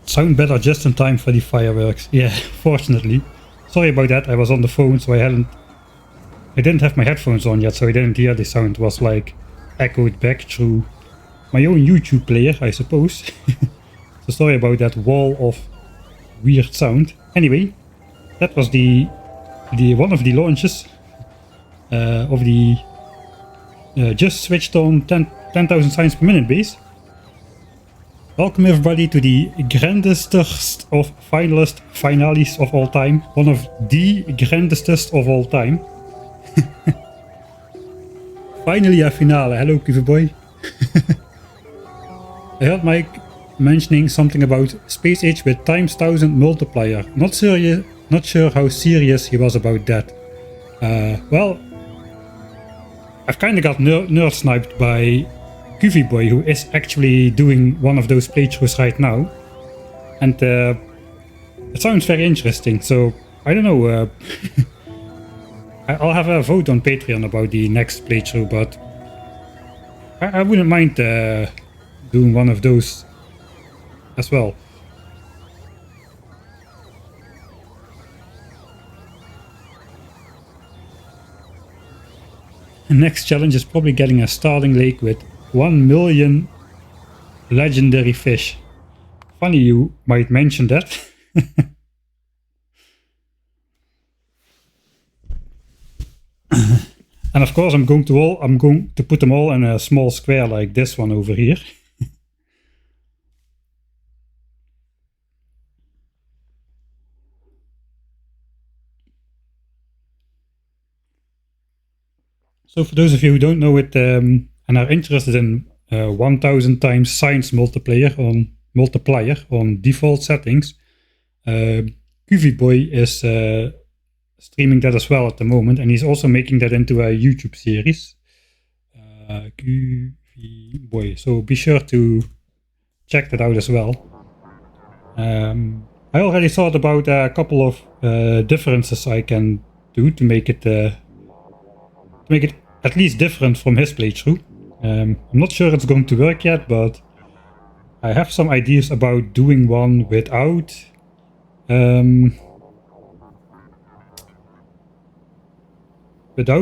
Sound better just in time for the fireworks. Yeah, fortunately. Sorry about that, I was on the phone, so I didn't have my headphones on yet, so I didn't hear the sound. It was like echoed back through my own YouTube player, I suppose. So sorry about that wall of weird sound. Anyway, that was the one of the launches of the just switched on 10,000 signs per minute base. Welcome everybody to the grandestest of finales of all time. One of the grandestest of all time. Finally a finale. Hello Kiwi boy. I heard Mike mentioning something about Space Age with times 1000 multiplier. Not sure how serious he was about that. Well, I've kinda got nerd sniped by Kiwi boy, who is actually doing one of those playthroughs right now. And it sounds very interesting, so I don't know. I'll have a vote on Patreon about the next playthrough, but I wouldn't mind doing one of those as well. The next challenge is probably getting a starting lake with 1 million legendary fish. Funny you might mention that. And of course I'm going to put them all in a small square like this one over here. So for those of you who don't know it and are interested in 1000 times science multiplier on default settings, Kiwi boy is streaming that as well at the moment, and he's also making that into a YouTube series. Kiwi boy, so be sure to check that out as well. I already thought about a couple of differences I can do to make it at least different from his playthrough. I'm not sure it's going to work yet, but I have some ideas about doing one without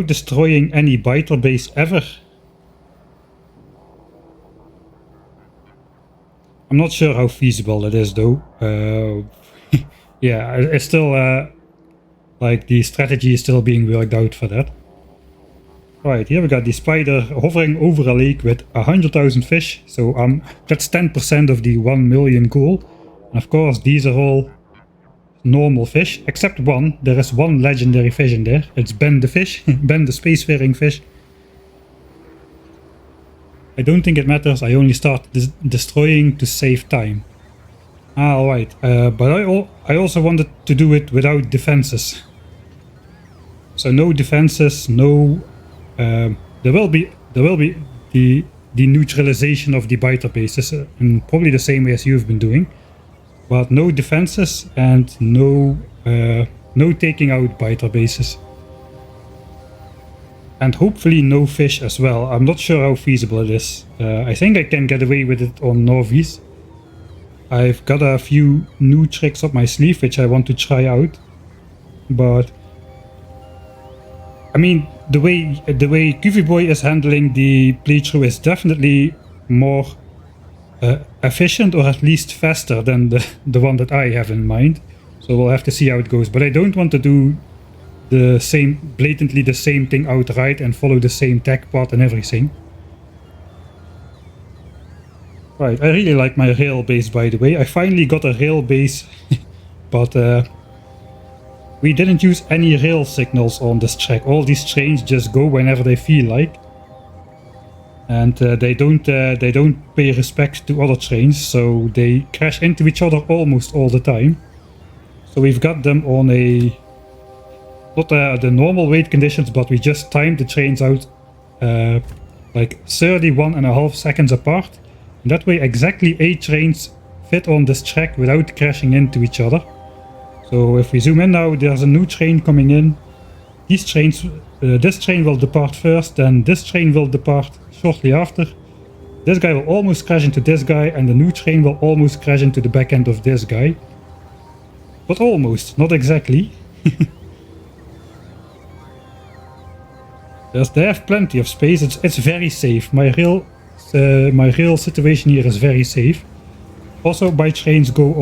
destroying any biter base ever. I'm not sure how feasible it is though. Yeah, it's still like the strategy is still being worked out for that. Right, here we got the spider hovering over a lake with 100,000 fish, so that's 10% of the 1 million goal. And of course these are all normal fish, except one. There is one legendary fish in there. It's Ben the fish, Ben the spacefaring fish. I don't think it matters, I only start destroying to save time. Alright, but I also wanted to do it without defenses. So no defenses, no... there will be the neutralization of the biter bases in probably the same way as you've been doing, but no defenses and no taking out biter bases, and hopefully no fish as well. I'm not sure how feasible it is. I think I can get away with it on Norvies. I've got a few new tricks up my sleeve which I want to try out, but I mean, the way Kiwi boy is handling the playthrough is definitely more efficient, or at least faster than the one that I have in mind. So we'll have to see how it goes. But I don't want to do blatantly the same thing outright and follow the same tech path and everything. Right, I really like my rail base, by the way. I finally got a rail base, but we didn't use any rail signals on this track. All these trains just go whenever they feel like, and they don't pay respect to other trains, so they crash into each other almost all the time. So we've got them on not the normal weight conditions, but we just timed the trains out like 31.5 seconds apart, and that way exactly 8 trains fit on this track without crashing into each other. So if we zoom in now, there's a new train coming in. These trains, this train will depart first, then this train will depart shortly after. This guy will almost crash into this guy, and the new train will almost crash into the back end of this guy. But almost, not exactly. They have plenty of space. It's very safe. My rail situation here is very safe. Also, my trains go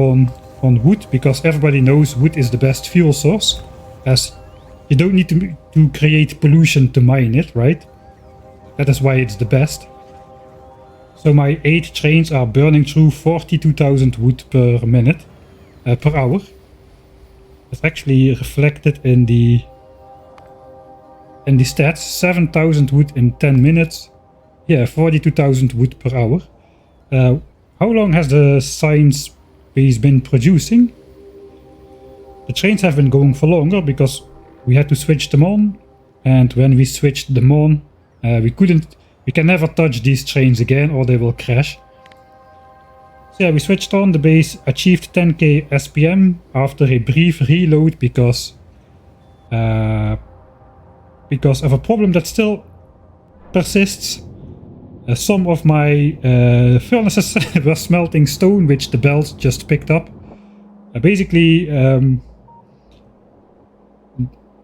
on wood because everybody knows wood is the best fuel source, as you don't need to create pollution to mine it, right? That is why it's the best. So my 8 trains are burning through 42,000 wood per minute, per hour. It's actually reflected in the stats. 7,000 wood in 10 minutes. Yeah, 42,000 wood per hour. How long has the science base been producing? The trains have been going for longer because we had to switch them on, and when we switched them on, we can never touch these trains again or they will crash. So yeah, we switched on, the base achieved 10k SPM after a brief reload because of a problem that still persists. Some of my furnaces were smelting stone, which the belt just picked up. Basically,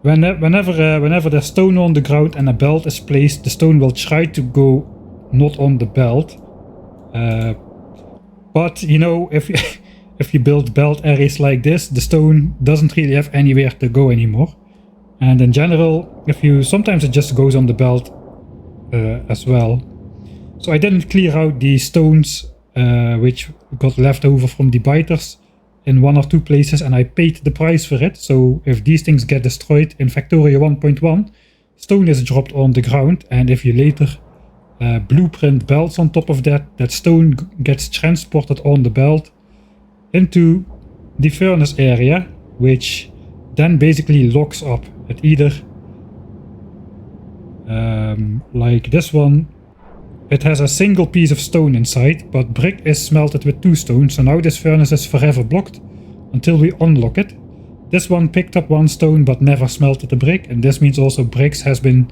whenever there's stone on the ground and a belt is placed, the stone will try to go not on the belt. But you know, if you build belt areas like this, the stone doesn't really have anywhere to go anymore. And in general, sometimes it just goes on the belt as well. So I didn't clear out the stones which got left over from the biters in 1 or 2 places, and I paid the price for it. So if these things get destroyed in Factorio 1.1, stone is dropped on the ground, and if you later blueprint belts on top of that, that stone gets transported on the belt into the furnace area, which then basically locks up at either like this one. It has a single piece of stone inside, but brick is smelted with 2 stones, so now this furnace is forever blocked until we unlock it. This one picked up 1 stone but never smelted the brick, and this means also bricks has been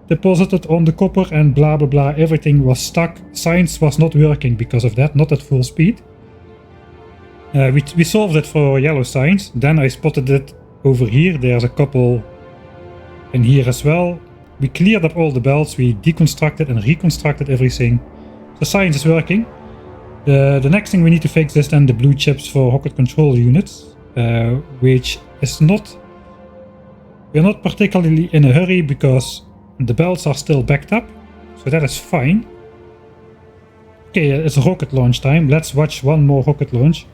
deposited on the copper and blah blah blah, everything was stuck. Science was not working because of that, not at full speed. We solved it for yellow science, then I spotted it over here, there's a couple in here as well. We cleared up all the belts, we deconstructed and reconstructed everything. So science is working. The next thing we need to fix is then the blue chips for rocket control units, which is not... We're not particularly in a hurry because the belts are still backed up, so that is fine. Okay, it's rocket launch time. Let's watch one more rocket launch.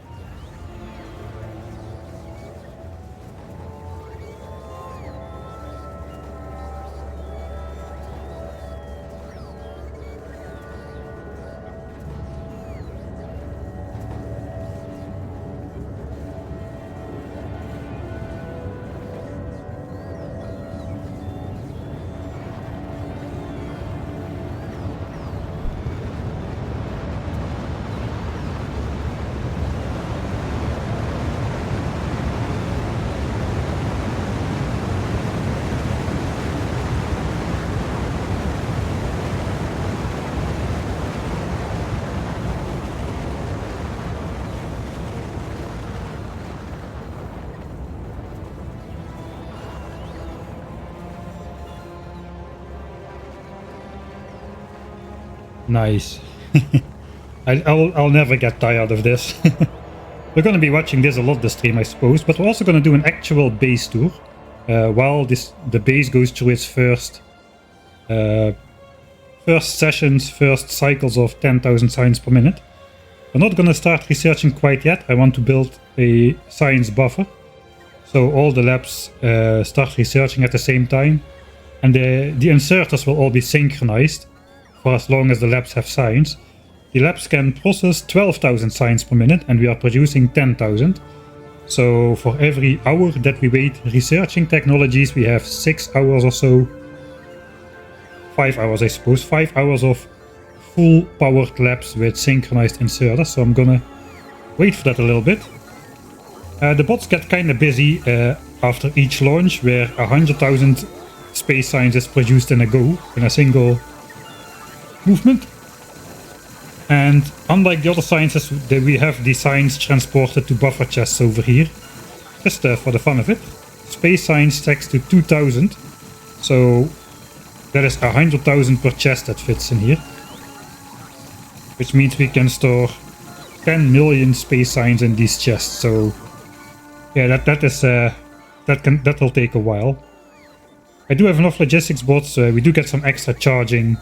Nice. I'll never get tired of this. We're going to be watching this a lot this stream, I suppose, but we're also going to do an actual base tour while the base goes through its first sessions, first cycles of 10,000 science per minute. We're not going to start researching quite yet. I want to build a science buffer, so all the labs start researching at the same time, and the inserters will all be synchronized for as long as the labs have science. The labs can process 12,000 science per minute, and we are producing 10,000. So for every hour that we wait researching technologies, we have 6 hours or so. 5 hours, I suppose. 5 hours of full powered labs with synchronized inserters. So I'm gonna wait for that a little bit. The bots get kind of busy after each launch, where 100,000 space signs is produced in a go, in a single movement. And unlike the other sciences, we have the signs transported to buffer chests over here, just for the fun of it. Space signs stacks to 2,000, so that is 100,000 per chest that fits in here, which means we can store 10 million space signs in these chests. So yeah, that'll take a while. I do have enough logistics bots. We do get some extra charging.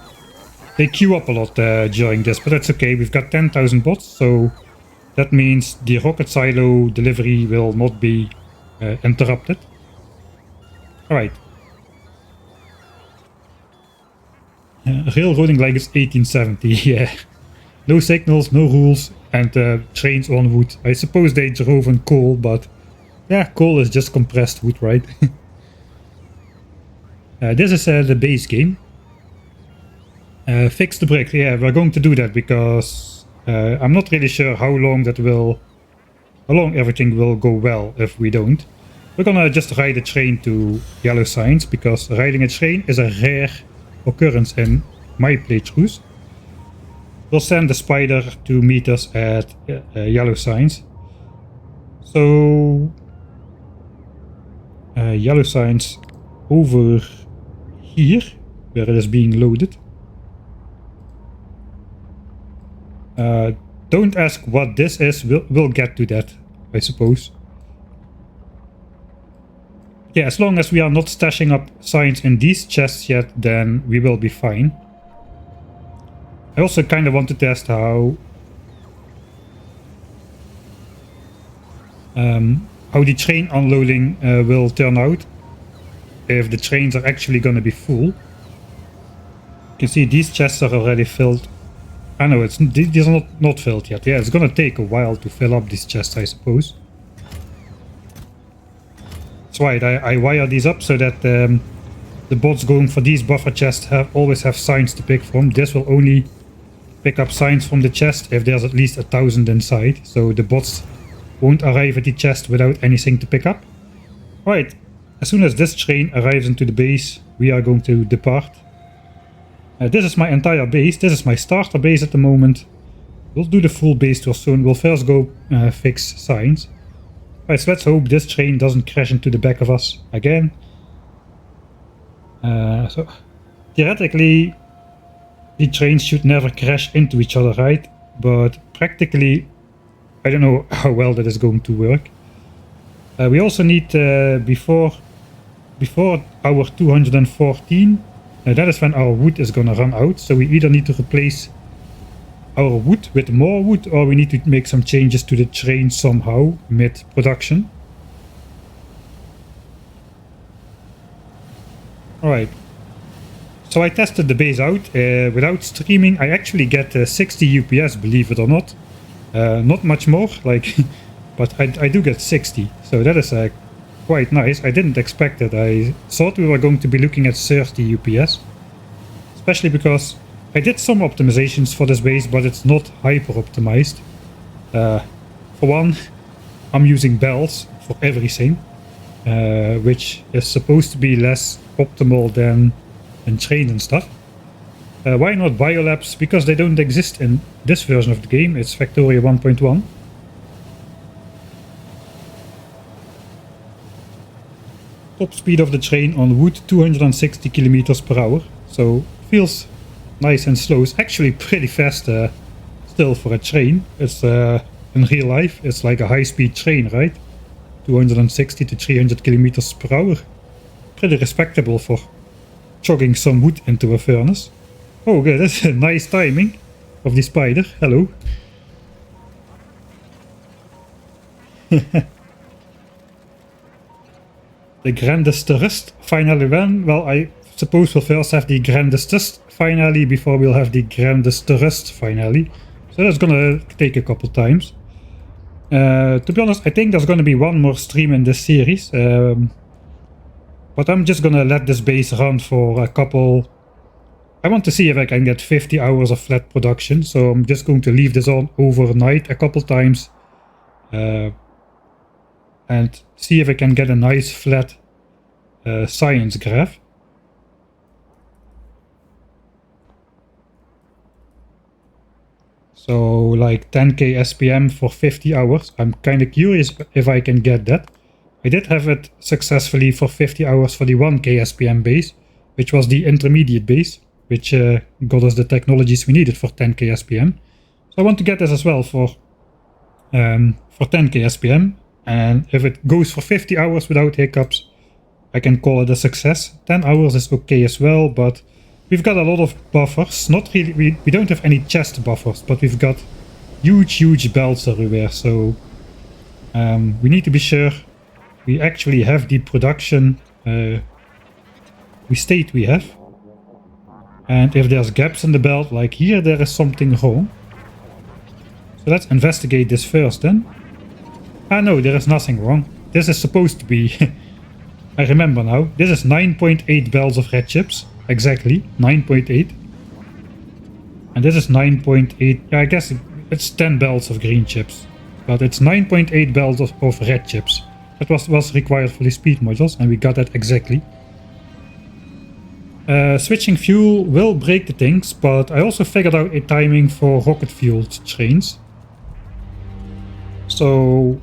They queue up a lot during this, but that's okay. We've got 10,000 bots, so that means the rocket silo delivery will not be interrupted. Alright. Railroading like it's 1870, yeah. No signals, no rules, and trains on wood. I suppose they drove on coal, but yeah, coal is just compressed wood, right? This is the base game. Fix the brick. Yeah, we're going to do that because I'm not really sure how long everything will go well if we don't. We're gonna just ride a train to yellow signs because riding a train is a rare occurrence in my playthroughs. We'll send the spider to meet us at yellow signs. So yellow signs over here, where it is being loaded. Don't ask what this is, we'll get to that, I suppose. Yeah, as long as we are not stashing up signs in these chests yet, then we will be fine. I also kind of want to test how the train unloading will turn out if the trains are actually going to be full. You can see these chests are already filled. I know these are not filled yet. Yeah, it's going to take a while to fill up these chests, I suppose. That's right, I wire these up so that the bots going for these buffer chests always have signs to pick from. This will only pick up signs from the chest if there's at least 1,000 inside, so the bots won't arrive at the chest without anything to pick up. Right, as soon as this train arrives into the base, we are going to depart. This is my entire base. This is my starter base at the moment. We'll do the full base tour soon. We'll first go fix signs. Right, so let's hope this train doesn't crash into the back of us again. So theoretically, the trains should never crash into each other, right? But practically, I don't know how well that is going to work. We also need before hour 214. That is when our wood is gonna run out, so we either need to replace our wood with more wood, or we need to make some changes to the train somehow mid-production. Alright, so I tested the base out. Without streaming I actually get 60 UPS, believe it or not. Not much more, like, but I do get 60, so that is quite nice. I didn't expect it. I thought we were going to be looking at 30 UPS, especially because I did some optimizations for this base, but it's not hyper optimized. For one, I'm using bells for everything, which is supposed to be less optimal than in trains and stuff. Why not biolabs? Because they don't exist in this version of the game. It's Factoria 1.1. Top speed of the train on wood 260 kilometers per hour, so feels nice and slow. It's actually pretty fast still for a train. It's in real life it's like a high-speed train, right? 260 to 300 kilometers per hour. Pretty respectable for chugging some wood into a furnace. Oh, good, that's a nice timing of the spider. Hello. The GrandestER finally when? Well, I suppose we'll first have the GrandestER finally before we'll have the GrandestER finally. So that's gonna take a couple times. To be honest, I think there's gonna be one more stream in this series. But I'm just gonna let this base run for a couple... I want to see if I can get 50 hours of flat production, so I'm just going to leave this on overnight a couple times and see if I can get a nice flat science graph. So like 10k SPM for 50 hours. I'm kind of curious if I can get that. I did have it successfully for 50 hours for the 1k SPM base, which was the intermediate base, which got us the technologies we needed for 10k SPM. So I want to get this as well for 10k SPM, and if it goes for 50 hours without hiccups, I can call it a success. 10 hours is okay as well, but we've got a lot of buffers. Not really, we don't have any chest buffers, but we've got huge belts everywhere, so we need to be sure we actually have the production we state we have. And if there's gaps in the belt, like here, there is something wrong. So let's investigate this first then. Ah no, there is nothing wrong. This is supposed to be... I remember now. This is 9.8 bells of red chips. Exactly, 9.8. And this is 9.8... Yeah, I guess it's 10 bells of green chips. But it's 9.8 bells of red chips. That was required for the speed modules, and we got that exactly. Switching fuel will break the things, but I also figured out a timing for rocket fueled trains. So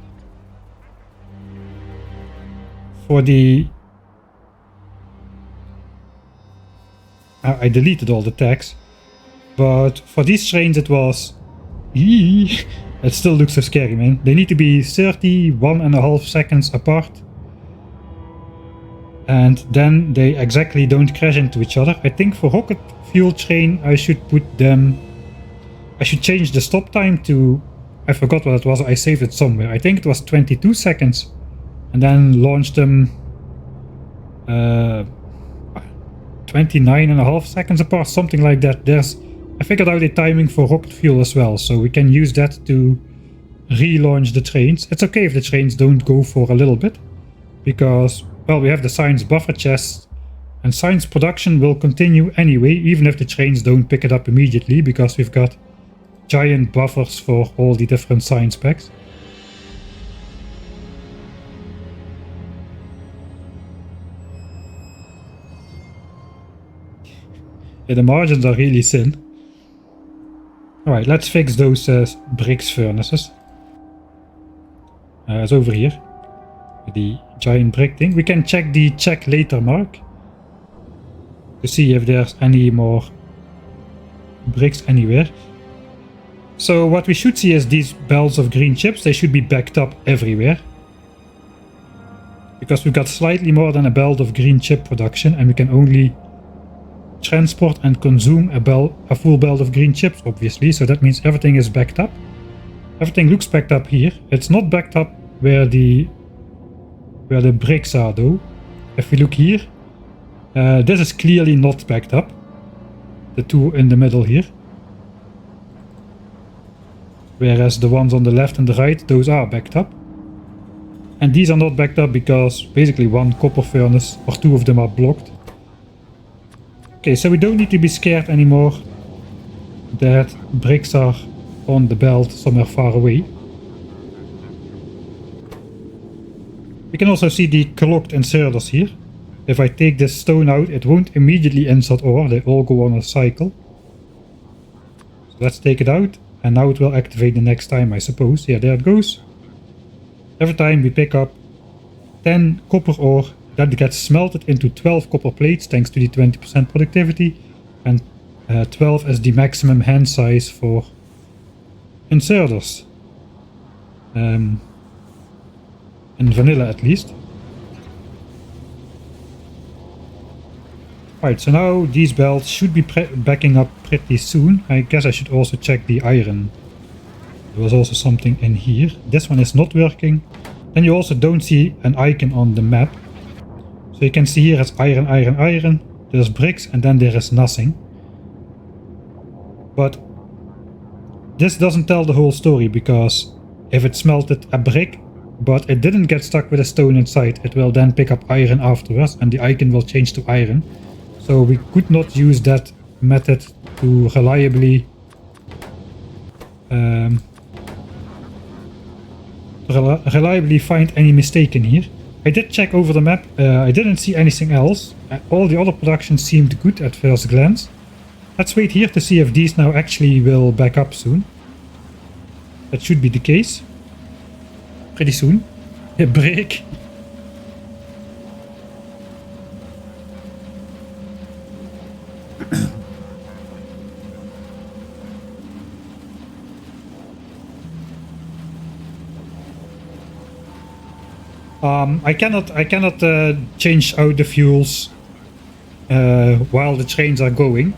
for the... I deleted all the tags, but for these trains it was... It still looks so scary, man. They need to be 31.5 seconds apart. And then they exactly don't crash into each other. I think for rocket fuel train I should put them... I should change the stop time to... I forgot what it was, I saved it somewhere. I think it was 22 seconds. And then launch them 29.5 seconds apart, something like that. I figured out a timing for rocket fuel as well, so we can use that to relaunch the trains. It's okay if the trains don't go for a little bit, because, well, we have the science buffer chest, and science production will continue anyway, even if the trains don't pick it up immediately, because we've got giant buffers for all the different science packs. Yeah, the margins are really thin. Alright, let's fix those bricks furnaces. It's over here. The giant brick thing. We can check the check later mark to see if there's any more bricks anywhere. So what we should see is these belts of green chips. They should be backed up everywhere, because we've got slightly more than a belt of green chip production, and we can only transport and consume a full belt of green chips, obviously. So that means everything is backed up. Everything looks backed up here. It's not backed up where the bricks are though. If we look here, this is clearly not backed up. The two in the middle here. Whereas the ones on the left and the right, those are backed up. And these are not backed up because basically one copper furnace or two of them are blocked. Okay, so we don't need to be scared anymore that bricks are on the belt somewhere far away. We can also see the clocked inserters here. If I take this stone out, it won't immediately insert ore, they all go on a cycle. So let's take it out, and now it will activate the next time, I suppose. Yeah, there it goes. Every time we pick up 10 copper ore, that gets smelted into 12 copper plates thanks to the 20% productivity, and 12 is the maximum hand size for inserters. In vanilla at least. Right, so now these belts should be backing up pretty soon. I guess I should also check the iron. There was also something in here. This one is not working. Then you also don't see an icon on the map. So you can see here it's iron, iron, iron. There's bricks and then there is nothing. But this doesn't tell the whole story, because if it smelted a brick but it didn't get stuck with a stone inside, it will then pick up iron afterwards and the icon will change to iron. So we could not use that method to reliably reliably find any mistake in here. I did check over the map. I didn't see anything else. All the other productions seemed good at first glance. Let's wait here to see if these now actually will back up soon. That should be the case. Pretty soon. A break. I cannot change out the fuels while the trains are going,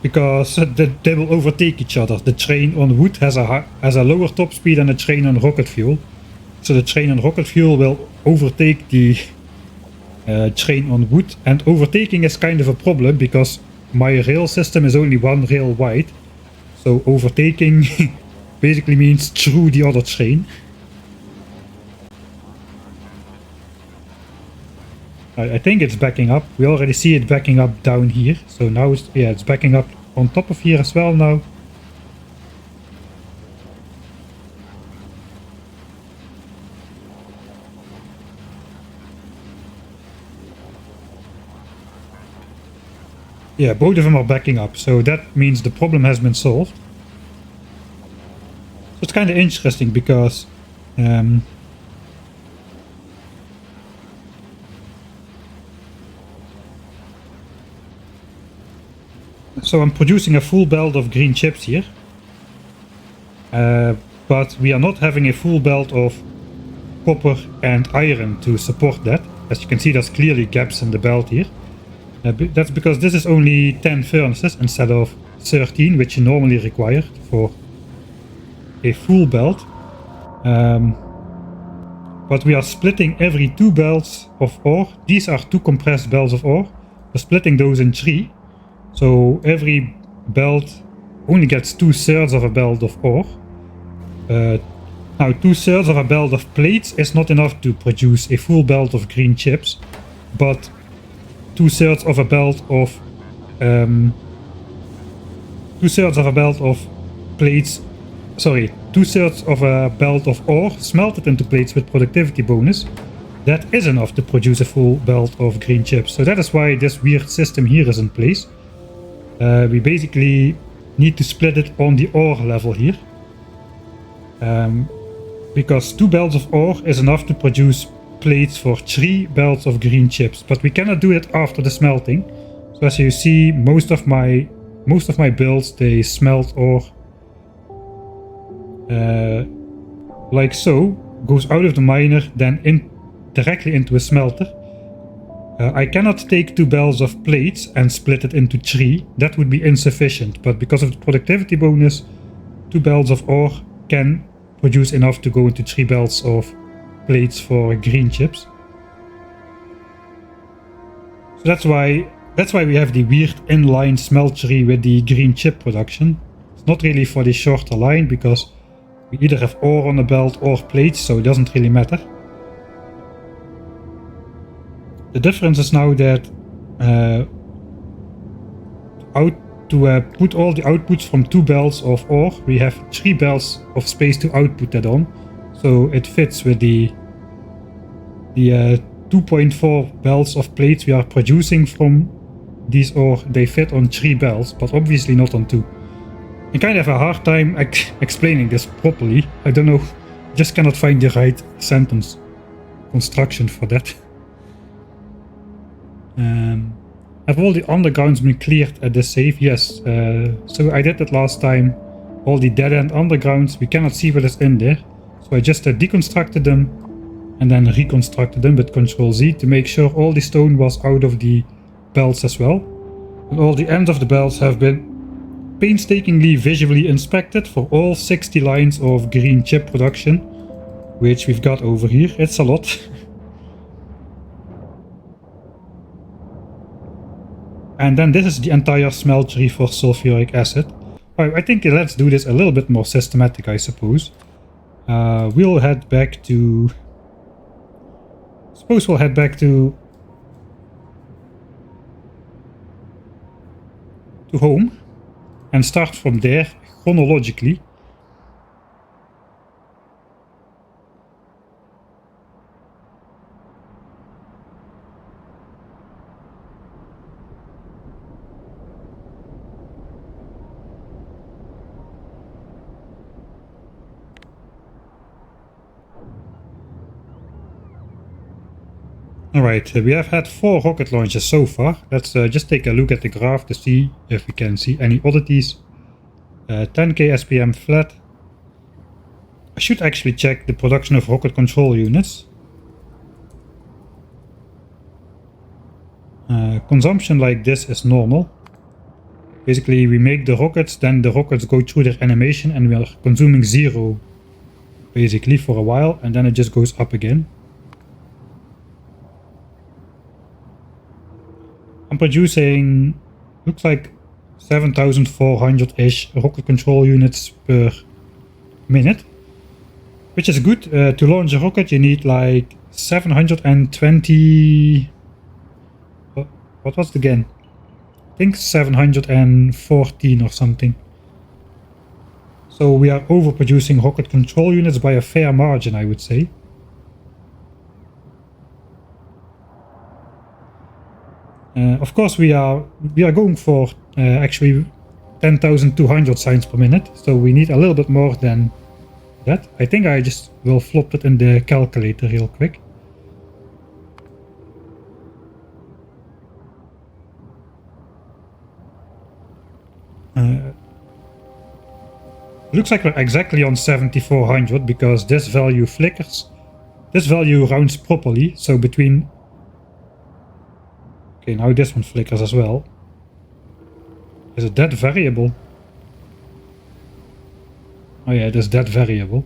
because they will overtake each other. The train on wood has a lower top speed than the train on rocket fuel, so the train on rocket fuel will overtake the train on wood. And overtaking is kind of a problem because my rail system is only one rail wide, so overtaking basically means through the other train. I think it's backing up. We already see it backing up down here. So now it's backing up on top of here as well now. Yeah, both of them are backing up. So that means the problem has been solved. So it's kind of interesting because so I'm producing a full belt of green chips here, but we are not having a full belt of copper and iron to support that. As you can see, there's clearly gaps in the belt here. That's because this is only 10 furnaces instead of 13, which you normally require for a full belt. But we are splitting every 2 belts of ore. These are 2 compressed belts of ore. We're splitting those in 3. So every belt only gets 2/3 of a belt of ore. Now 2/3 of a belt of plates is not enough to produce a full belt of green chips, but 2/3 of a belt of 2/3 of a belt of plates. Sorry, 2/3 of a belt of ore smelted into plates with productivity bonus. That is enough to produce a full belt of green chips. So that is why this weird system here is in place. We basically need to split it on the ore level here. Because 2 belts of ore is enough to produce plates for 3 belts of green chips, but we cannot do it after the smelting. So as you see, most of my builds, they smelt ore like so, goes out of the miner, then directly into a smelter. I cannot take 2 belts of plates and split it into 3. That would be insufficient, but because of the productivity bonus, 2 belts of ore can produce enough to go into 3 belts of plates for green chips. So that's why we have the weird inline smeltery with the green chip production. It's not really for the shorter line because we either have ore on the belt or plates, so it doesn't really matter. The difference is now that to put all the outputs from 2 belts of ore, we have 3 belts of space to output that on. So it fits with the 2.4 belts of plates we are producing from these ore. They fit on 3 belts, but obviously not on 2. I kind of have a hard time explaining this properly. I don't know, just cannot find the right sentence construction for that. Have all the undergrounds been cleared at this save? Yes, so I did that last time. All the dead-end undergrounds, we cannot see what is in there. So I just deconstructed them and then reconstructed them with Ctrl-Z to make sure all the stone was out of the belts as well. And all the ends of the belts have been painstakingly visually inspected for all 60 lines of green chip production, which we've got over here. It's a lot. And then this is the entire smeltery for sulfuric acid. Alright, I think let's do this a little bit more systematic, I suppose. We'll head back to... Suppose we'll head back to home and start from there chronologically. Alright, we have had 4 rocket launches so far. Let's just take a look at the graph to see if we can see any oddities. 10k SPM flat. I should actually check the production of rocket control units. Consumption like this is normal. Basically we make the rockets, then the rockets go through their animation and we are consuming 0 basically for a while, and then it just goes up again. I'm producing, looks like 7,400-ish rocket control units per minute, which is good. To launch a rocket you need like 720... What was it again? I think 714 or something. So we are overproducing rocket control units by a fair margin, I would say. Of course we are going for actually 10,200 signs per minute, so we need a little bit more than that. I think I just will flop it in the calculator real quick. Looks like we're exactly on 7,400 because this value flickers. This value rounds properly, so between... Okay, now this one flickers as well. Is it that variable? Oh yeah, it is that variable.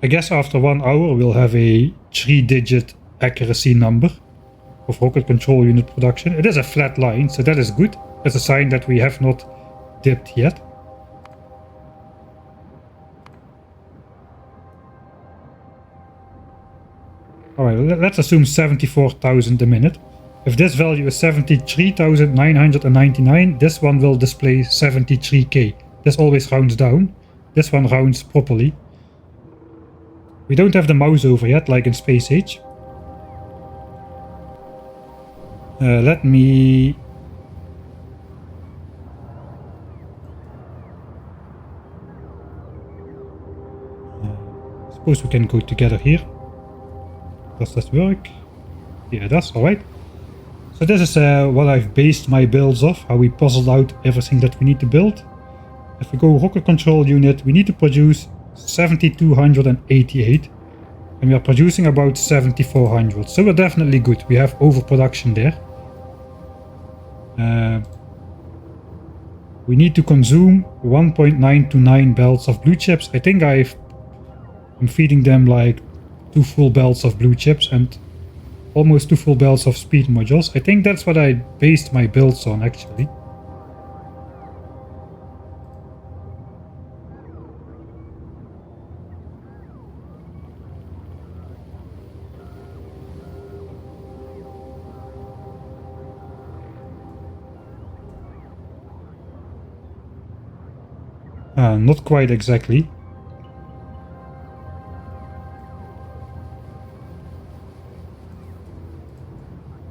I guess after 1 hour we'll have a 3-digit accuracy number of rocket control unit production. It is a flat line, so that is good. That's a sign that we have not dipped yet. Alright, let's assume 74,000 a minute. If this value is 73,999, this one will display 73k. This always rounds down. This one rounds properly. We don't have the mouse over yet, like in Space Age. Let me... suppose we can go together here. Does this work? Yeah, it does. Alright. So this is what I've based my builds off, how we puzzled out everything that we need to build. If we go rocket control unit, we need to produce 7,288. And we are producing about 7,400. So we're definitely good. We have overproduction there. We need to consume 1.929 belts of blue chips. I think I'm feeding them like 2 full belts of blue chips and almost 2 full belts of speed modules. I think that's what I based my builds on actually. Not quite exactly.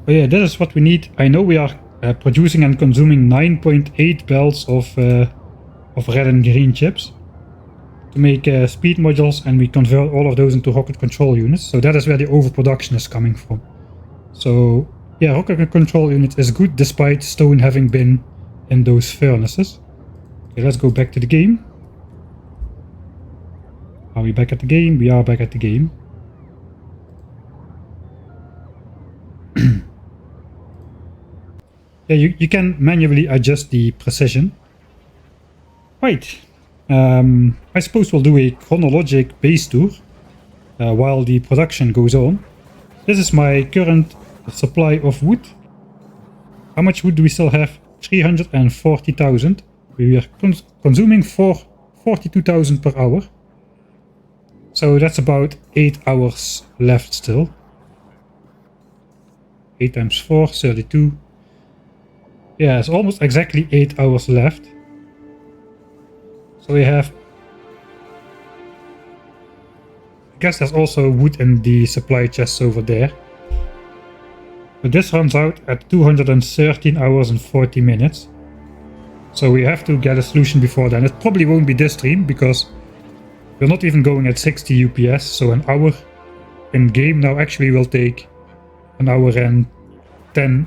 But yeah, this is what we need. I know we are producing and consuming 9.8 belts of red and green chips to make speed modules, and we convert all of those into rocket control units. So that is where the overproduction is coming from. So yeah, rocket control unit is good despite stone having been in those furnaces. Okay, let's go back to the game. Are we back at the game? We are back at the game. Yeah, you can manually adjust the precision. Right. I suppose we'll do a chronologic base tour while the production goes on. This is my current supply of wood. How much wood do we still have? 340,000. We are consuming 42,000 per hour. So that's about 8 hours left still. 8 times 4, 32. Yeah, it's almost exactly 8 hours left. So we have... I guess there's also wood in the supply chests over there. But this runs out at 213 hours and 40 minutes. So we have to get a solution before then. It probably won't be this stream because we're not even going at 60 UPS, so an hour in game now actually will take an hour and 10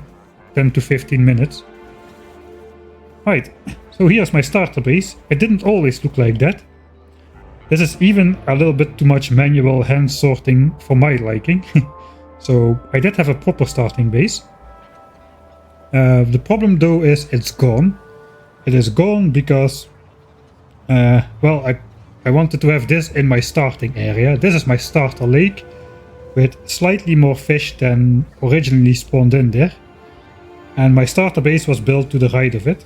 to 15 minutes. Right, so here's my starter base. It didn't always look like that. This is even a little bit too much manual hand sorting for my liking. So I did have a proper starting base. The problem though is it's gone. It is gone because, well, I wanted to have this in my starting area. This is my starter lake with slightly more fish than originally spawned in there. And my starter base was built to the right of it.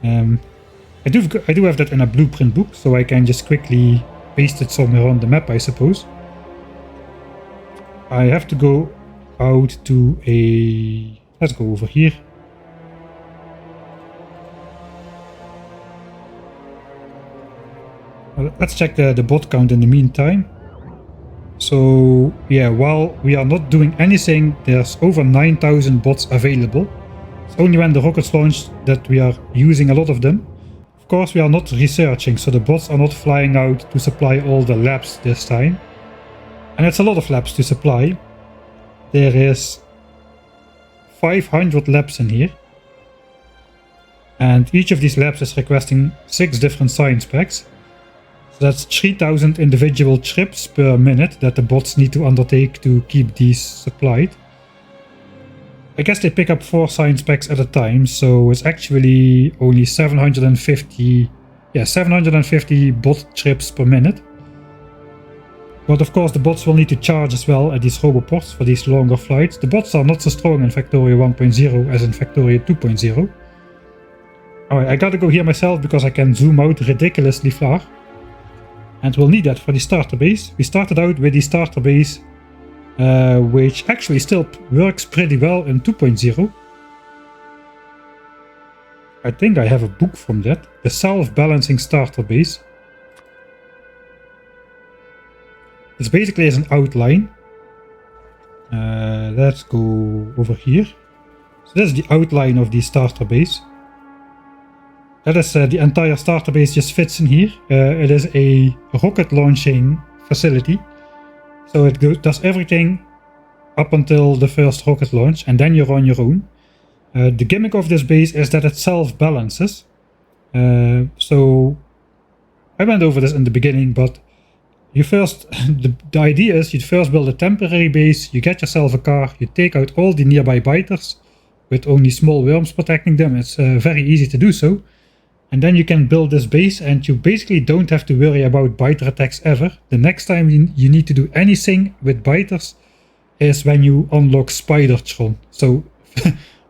I do have that in a blueprint book, so I can just quickly paste it somewhere on the map, I suppose. I have to go out to a... Let's go over here. Let's check the bot count in the meantime. So yeah, while we are not doing anything, there's over 9,000 bots available. It's only when the rockets launch that we are using a lot of them. Of course, we are not researching, so the bots are not flying out to supply all the labs this time. And it's a lot of labs to supply. There is 500 labs in here. And each of these labs is requesting 6 different science packs. So that's 3,000 individual trips per minute that the bots need to undertake to keep these supplied. I guess they pick up 4 science packs at a time, so it's actually only 750 bot trips per minute. But of course the bots will need to charge as well at these roboports for these longer flights. The bots are not so strong in Factorio 1.0 as in Factorio 2.0. Alright, I gotta go here myself because I can zoom out ridiculously far. And we'll need that for the starter base. We started out with the starter base, which actually still works pretty well in 2.0. I think I have a book from that. The self-balancing starter base. This basically is an outline. Let's go over here. So this is the outline of the starter base. That is the entire starter base just fits in here. It is a rocket launching facility. So it does everything up until the first rocket launch, and then you're on your own. The gimmick of this base is that it self-balances. So I went over this in the beginning, but you first, the idea is you first build a temporary base, you get yourself a car, you take out all the nearby biters with only small worms protecting them. It's very easy to do so. And then you can build this base and you basically don't have to worry about biter attacks ever. The next time you need to do anything with biters is when you unlock Spidertron. So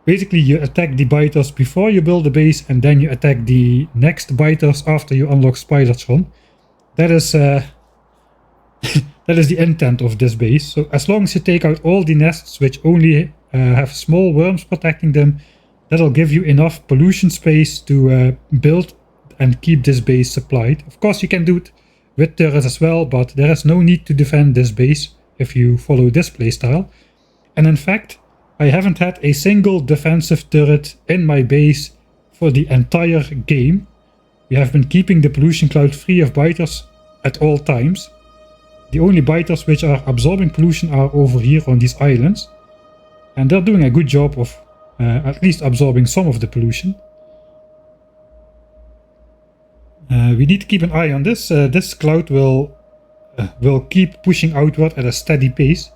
basically you attack the biters before you build the base and then you attack the next biters after you unlock Spidertron. That is that is the intent of this base. So as long as you take out all the nests which only have small worms protecting them, that'll give you enough pollution space to build and keep this base supplied. Of course you can do it with turrets as well, but there is no need to defend this base if you follow this playstyle. And in fact, I haven't had a single defensive turret in my base for the entire game. We have been keeping the pollution cloud free of biters at all times. The only biters which are absorbing pollution are over here on these islands. And they're doing a good job of at least absorbing some of the pollution. We need to keep an eye on this. This cloud will keep pushing outward at a steady pace.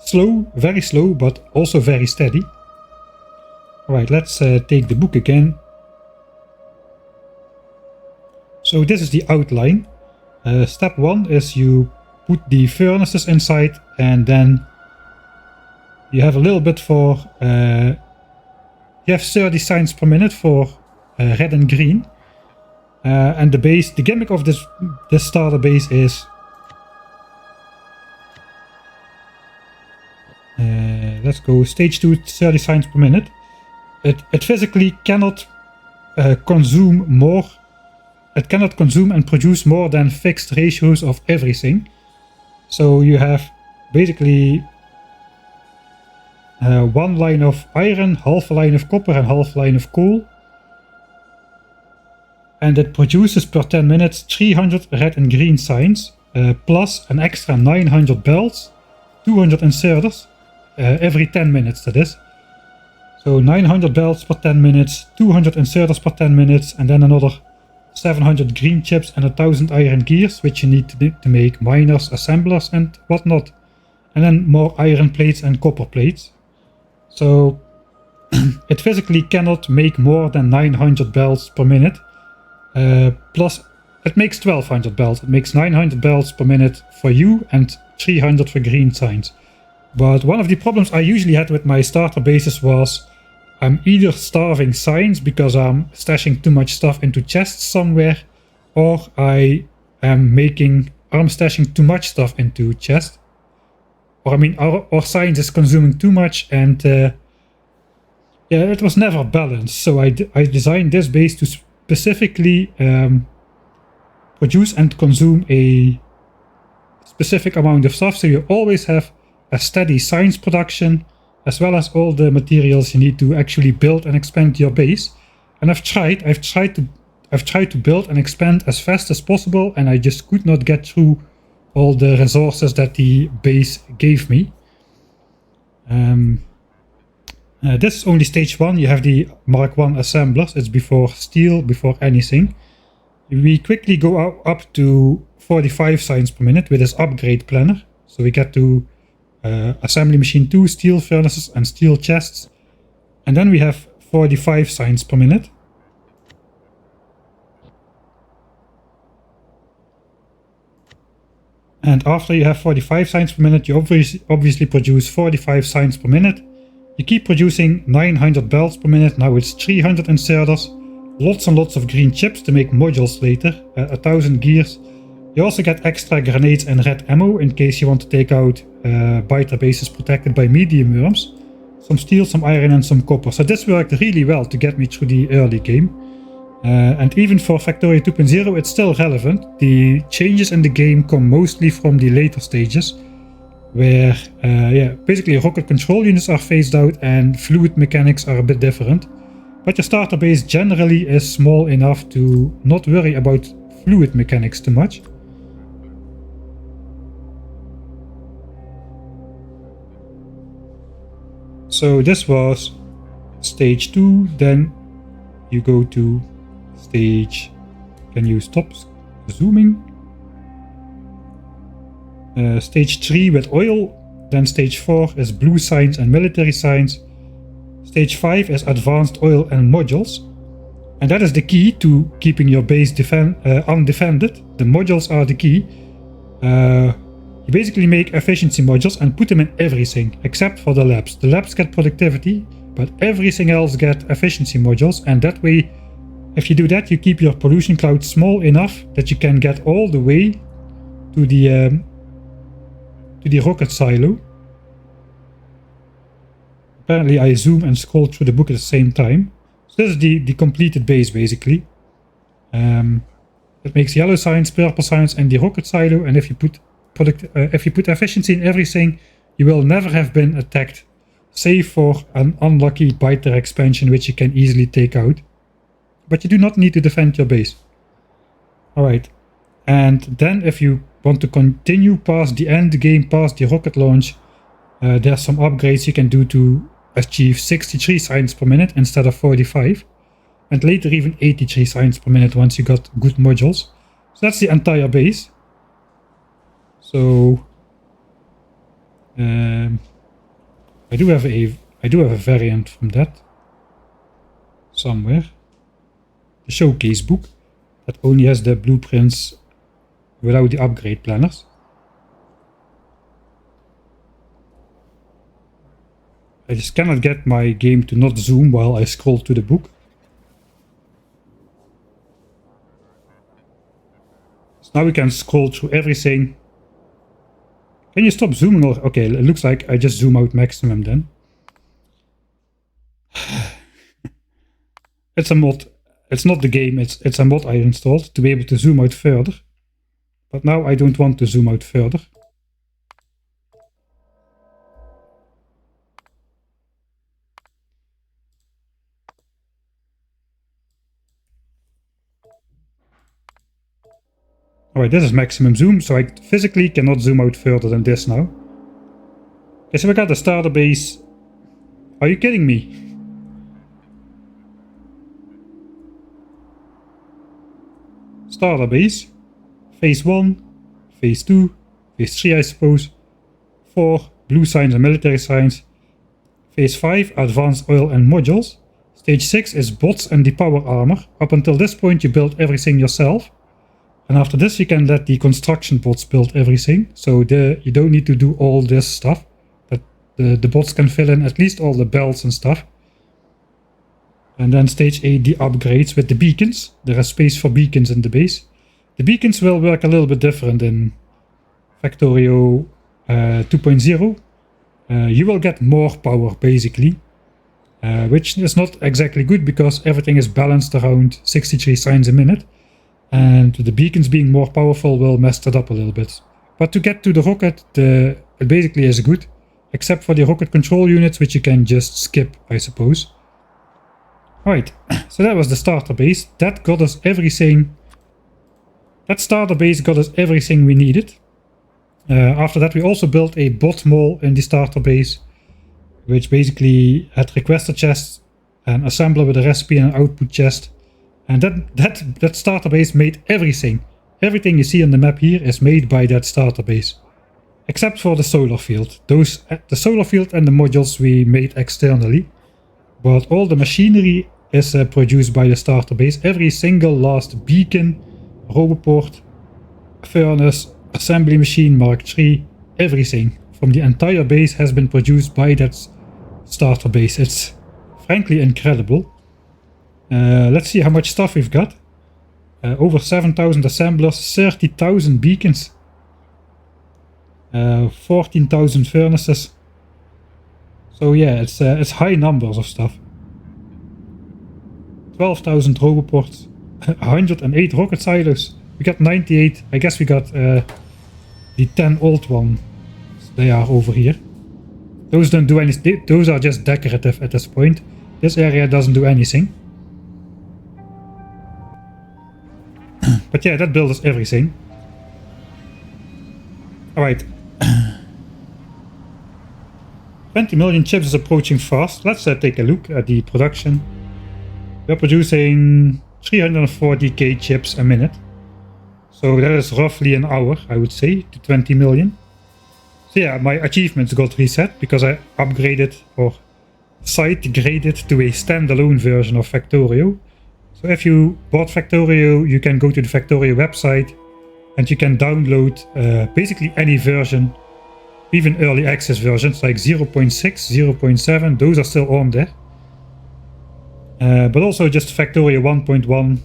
Slow, very slow, but also very steady. Alright, let's take the book again. So this is the outline. Step 1 is you put the furnaces inside, and then you have a little bit for... you have 30 signs per minute for red and green. And the gimmick of this starter base is... let's go stage 2, 30 signs per minute. It physically cannot consume more. It cannot consume and produce more than fixed ratios of everything. So you have basically 1 line of iron, half a line of copper and half a line of coal. and it produces per 10 minutes 300 red and green signs, plus an extra 900 bells, 200 inserters, every 10 minutes that is. So 900 bells per 10 minutes, 200 inserters per 10 minutes, and then another 700 green chips and 1000 iron gears, which you need to make miners, assemblers and whatnot. And then more iron plates and copper plates. So it physically cannot make more than 900 bells per minute. Plus it makes 1200 bells. It makes 900 bells per minute for you and 300 for green signs. But one of the problems I usually had with my starter bases was I'm either starving signs because I'm stashing too much stuff into chests somewhere, or I am stashing too much stuff into chests. Or I mean, our science is consuming too much, and yeah, it was never balanced. So I designed this base to specifically produce and consume a specific amount of stuff. So you always have a steady science production, as well as all the materials you need to actually build and expand your base. And I've tried to build and expand as fast as possible, and I just could not get through all the resources that the base gave me. This is only stage 1. You have the Mark 1 assemblers. It's before steel, before anything. We quickly go up to 45 signs per minute with this upgrade planner. So we get to assembly machine 2, steel furnaces and steel chests. And then we have 45 signs per minute. And after you have 45 signs per minute, you obviously produce 45 signs per minute. You keep producing 900 bells per minute. Now it's 300 inserters, lots and lots of green chips to make modules later, 1000 gears. You also get extra grenades and red ammo in case you want to take out biter bases protected by medium worms. Some steel, some iron and some copper. So this worked really well to get me through the early game. And even for Factorio 2.0 it's still relevant. The changes in the game come mostly from the later stages, where basically rocket control units are phased out and fluid mechanics are a bit different. But your starter base generally is small enough to not worry about fluid mechanics too much. So this was stage 2, then you go to stage... Can you stop zooming? Stage 3 with oil, then stage 4 is blue signs and military signs. Stage 5 is advanced oil and modules, and that is the key to keeping your base undefended. The modules are the key. You basically make efficiency modules and put them in everything except for the labs. The labs get productivity, but everything else get efficiency modules, and that way, if you do that, you keep your pollution cloud small enough that you can get all the way to the rocket silo. Apparently I zoom and scroll through the book at the same time. So this is the completed base basically. It makes yellow signs, purple signs and the rocket silo, and if you put efficiency in everything, you will never have been attacked, save for an unlucky biter expansion which you can easily take out. But you do not need to defend your base. Alright, and then if you want to continue past the end game, past the rocket launch, there's some upgrades you can do to achieve 63 signs per minute instead of 45, and later even 83 signs per minute once you got good modules. So that's the entire base. So I do have a variant from that somewhere. The showcase book that only has the blueprints without the upgrade planners. I just cannot get my game to not zoom while I scroll to the book. So now we can scroll through everything. Can you stop zooming? Or okay, it looks like I just zoom out maximum then. It's a mod. It's not the game, it's a mod I installed to be able to zoom out further. But now I don't want to zoom out further. Alright, this is maximum zoom, so I physically cannot zoom out further than this now. Okay, so we got the starter base. Are you kidding me? Starter base. Phase 1, Phase 2, Phase 3 I suppose. 4, blue signs and military signs. Phase 5, advanced oil and modules. Stage 6 is bots and the power armor. Up until this point you build everything yourself. And after this you can let the construction bots build everything. So you don't need to do all this stuff. But the bots can fill in at least all the belts and stuff. And then stage 8, the upgrades with the beacons. There is space for beacons in the base. The beacons will work a little bit different in Factorio 2.0. You will get more power basically. Which is not exactly good because everything is balanced around 63 signs a minute. And the beacons being more powerful will mess that up a little bit. But to get to the rocket, it basically is good. Except for the rocket control units, which you can just skip, I suppose. Alright, so that was the starter base. That got us everything. That starter base got us everything we needed. After that we also built a bot mall in the starter base. Which basically had requester chests, an assembler with a recipe and an output chest. And that starter base made everything. Everything you see on the map here is made by that starter base. Except for the solar field. The solar field and the modules we made externally. But all the machinery is produced by the starter base. Every single last beacon, roboport, furnace, assembly machine Mark III, everything from the entire base has been produced by that starter base. It's frankly incredible. Let's see how much stuff we've got. Over 7,000 assemblers, 30,000 beacons, 14,000 furnaces. So yeah, it's high numbers of stuff. 12,000 roboports, 108 rocket silos. We got 98. I guess we got the 10 old ones. They are over here. Those don't do anything. Those are just decorative at this point. This area doesn't do anything. But yeah, that builds everything. Alright. 20 million chips is approaching fast. Let's take a look at the production. We're producing 340k chips a minute. So that is roughly an hour, I would say, to 20 million. So yeah, my achievements got reset because I upgraded or site graded to a standalone version of Factorio. So if you bought Factorio, you can go to the Factorio website and you can download basically any version, even early access versions like 0.6, 0.7, those are still on there. But also just Factorio 1.1,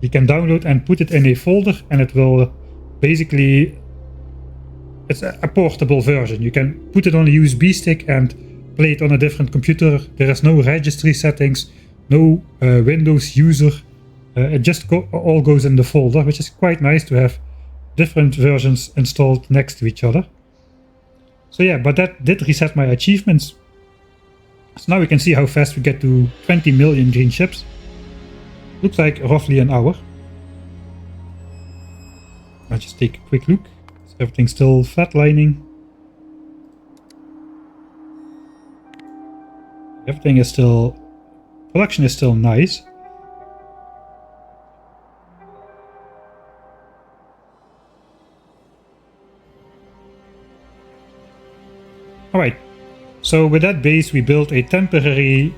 you can download and put it in a folder and it will basically, it's a portable version. You can put it on a USB stick and play it on a different computer. There is no registry settings, no Windows user. It just all goes in the folder, which is quite nice to have different versions installed next to each other. So yeah, but that did reset my achievements. So now we can see how fast we get to 20 million green chips. Looks like roughly an hour. I'll just take a quick look. Is everything still flatlining? Everything is still... Production is still nice. Alright, so with that base we built a temporary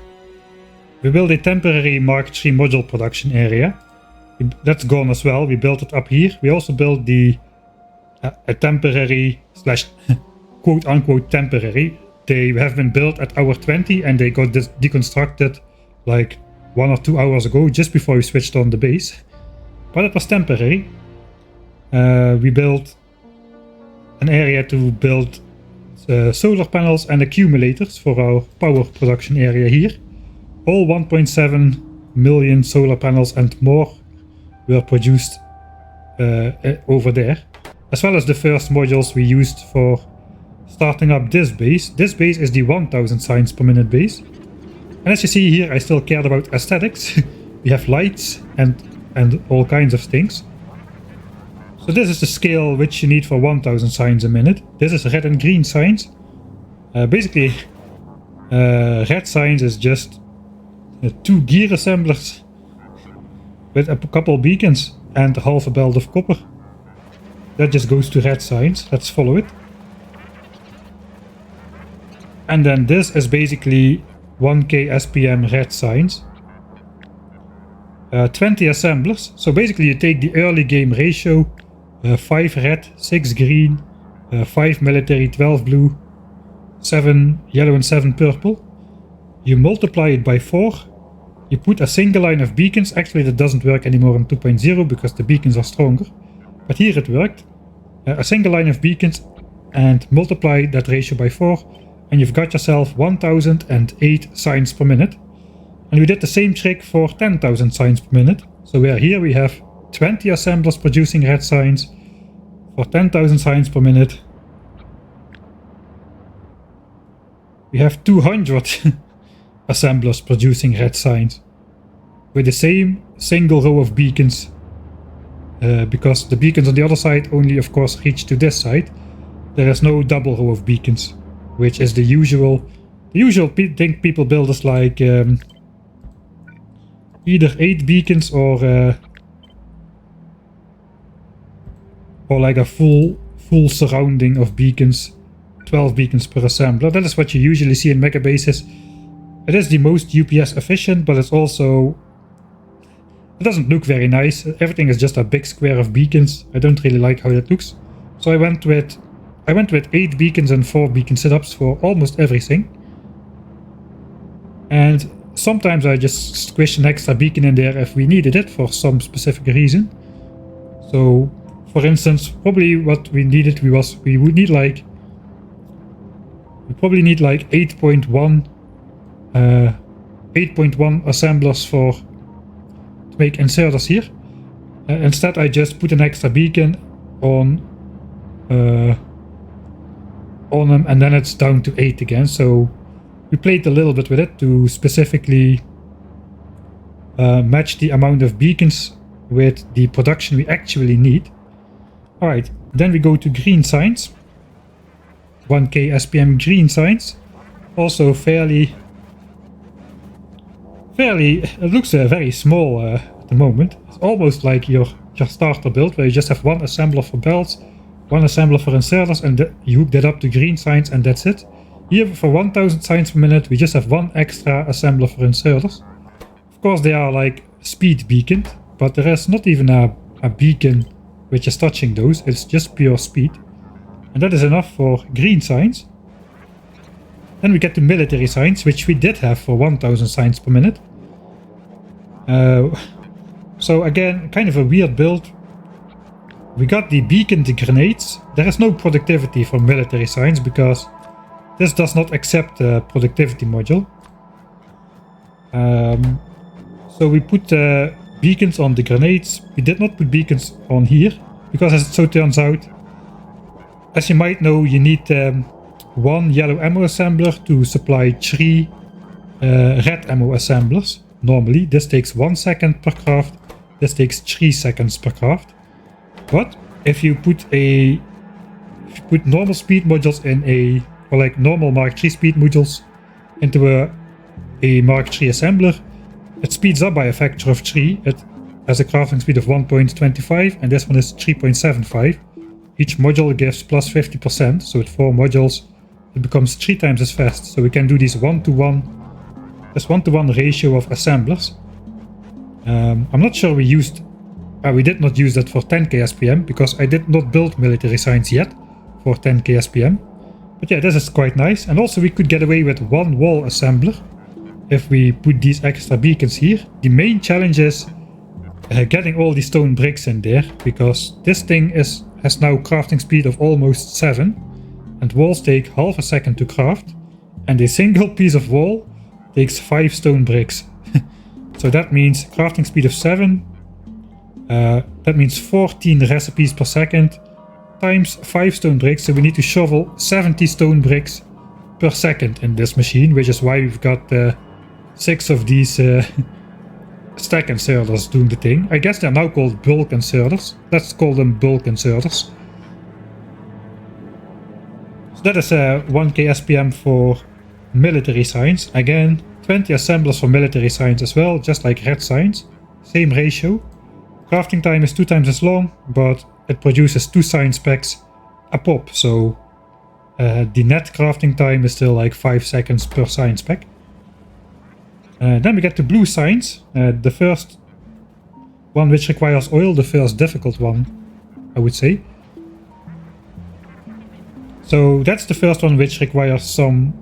Mark III module production area. That's gone as well. We built it up here. We also built a temporary slash quote unquote temporary. They have been built at hour 20 and they got deconstructed like 1 or 2 hours ago, just before we switched on the base. But it was temporary. We built an area to build solar panels and accumulators for our power production area here. All 1.7 million solar panels and more were produced over there, as well as the first modules we used for starting up this base. This base is the 1000 signs per minute base. And as you see here, I still cared about aesthetics. We have lights and all kinds of things. So this is the scale which you need for 1000 signs a minute. This is red and green signs. Basically, red signs is just 2 gear assemblers with a couple beacons and half a belt of copper. That just goes to red signs. Let's follow it. And then this is basically 1k SPM red signs. 20 assemblers. So basically you take the early game ratio, 5 red, 6 green, 5 military, 12 blue, 7 yellow and 7 purple. You multiply it by 4. You put a single line of beacons. Actually that doesn't work anymore in 2.0 because the beacons are stronger. But here it worked. A single line of beacons and multiply that ratio by 4. And you've got yourself 1008 signs per minute. And we did the same trick for 10,000 signs per minute. So where here we have 20 assemblers producing red signs for 10,000 signs per minute. We have 200 assemblers producing red signs with the same single row of beacons. Because the beacons on the other side only of course reach to this side. There is no double row of beacons, which is the usual thing people build is like either 8 beacons or like a full surrounding of beacons, 12 beacons per assembler. That is what you usually see in mega bases. It is the most UPS efficient, but it's also, it doesn't look very nice. Everything is just a big square of beacons. I don't really like how that looks. So I went with 8 beacons and 4 beacon setups for almost everything. And sometimes I just squish an extra beacon in there if we needed it for some specific reason. So, for instance, probably what we needed we would need like 8.1 assemblers to make inserters here. Instead, I just put an extra beacon on them, and then it's down to 8 again. So we played a little bit with it to specifically match the amount of beacons with the production we actually need. Alright, then we go to green signs. 1k SPM green signs. Also fairly, it looks very small at the moment. It's almost like your starter build where you just have one assembler for belts, one assembler for inserters, and you hook that up to green signs and that's it. Here for 1000 signs per minute we just have one extra assembler for inserters. Of course they are like speed beaconed, but there is not even a beacon which is touching those, it's just pure speed. And that is enough for green signs. Then we get to military signs, which we did have for 1000 signs per minute. So again, kind of a weird build. We got the beaconed grenades. There is no productivity for military signs because this does not accept the productivity module. So we put beacons on the grenades. We did not put beacons on here because, as it so turns out, as you might know, you need 1 yellow ammo assembler to supply 3 red ammo assemblers. Normally, this takes 1 second per craft. This takes 3 seconds per craft. But if you put normal speed modules in or like normal Mark III speed modules into a Mark III assembler, it speeds up by a factor of 3. It has a crafting speed of 1.25 and this one is 3.75. Each module gives plus 50%, so with 4 modules it becomes 3 times as fast. So we can do this 1-to-1 ratio of assemblers. I'm not sure we did not use that for 10k SPM because I did not build military signs yet for 10k SPM. But yeah, this is quite nice. And also we could get away with 1 wall assembler if we put these extra beacons here. The main challenge is getting all the stone bricks in there, because this thing has now crafting speed of almost 7 and walls take half a second to craft, and a single piece of wall takes 5 stone bricks. So that means crafting speed of 7, that means 14 recipes per second times 5 stone bricks, so we need to shovel 70 stone bricks per second in this machine, which is why we've got 6 of these stack inserters doing the thing. I guess they're now called bulk inserters. Let's call them bulk inserters. So that is 1k SPM for military signs. Again, 20 assemblers for military signs as well, just like red signs. Same ratio. Crafting time is 2 times as long, but it produces 2 sign specs a pop. So the net crafting time is still like 5 seconds per sign spec. Then we get to blue signs. The first one which requires oil, the first difficult one, I would say. So that's the first one which requires some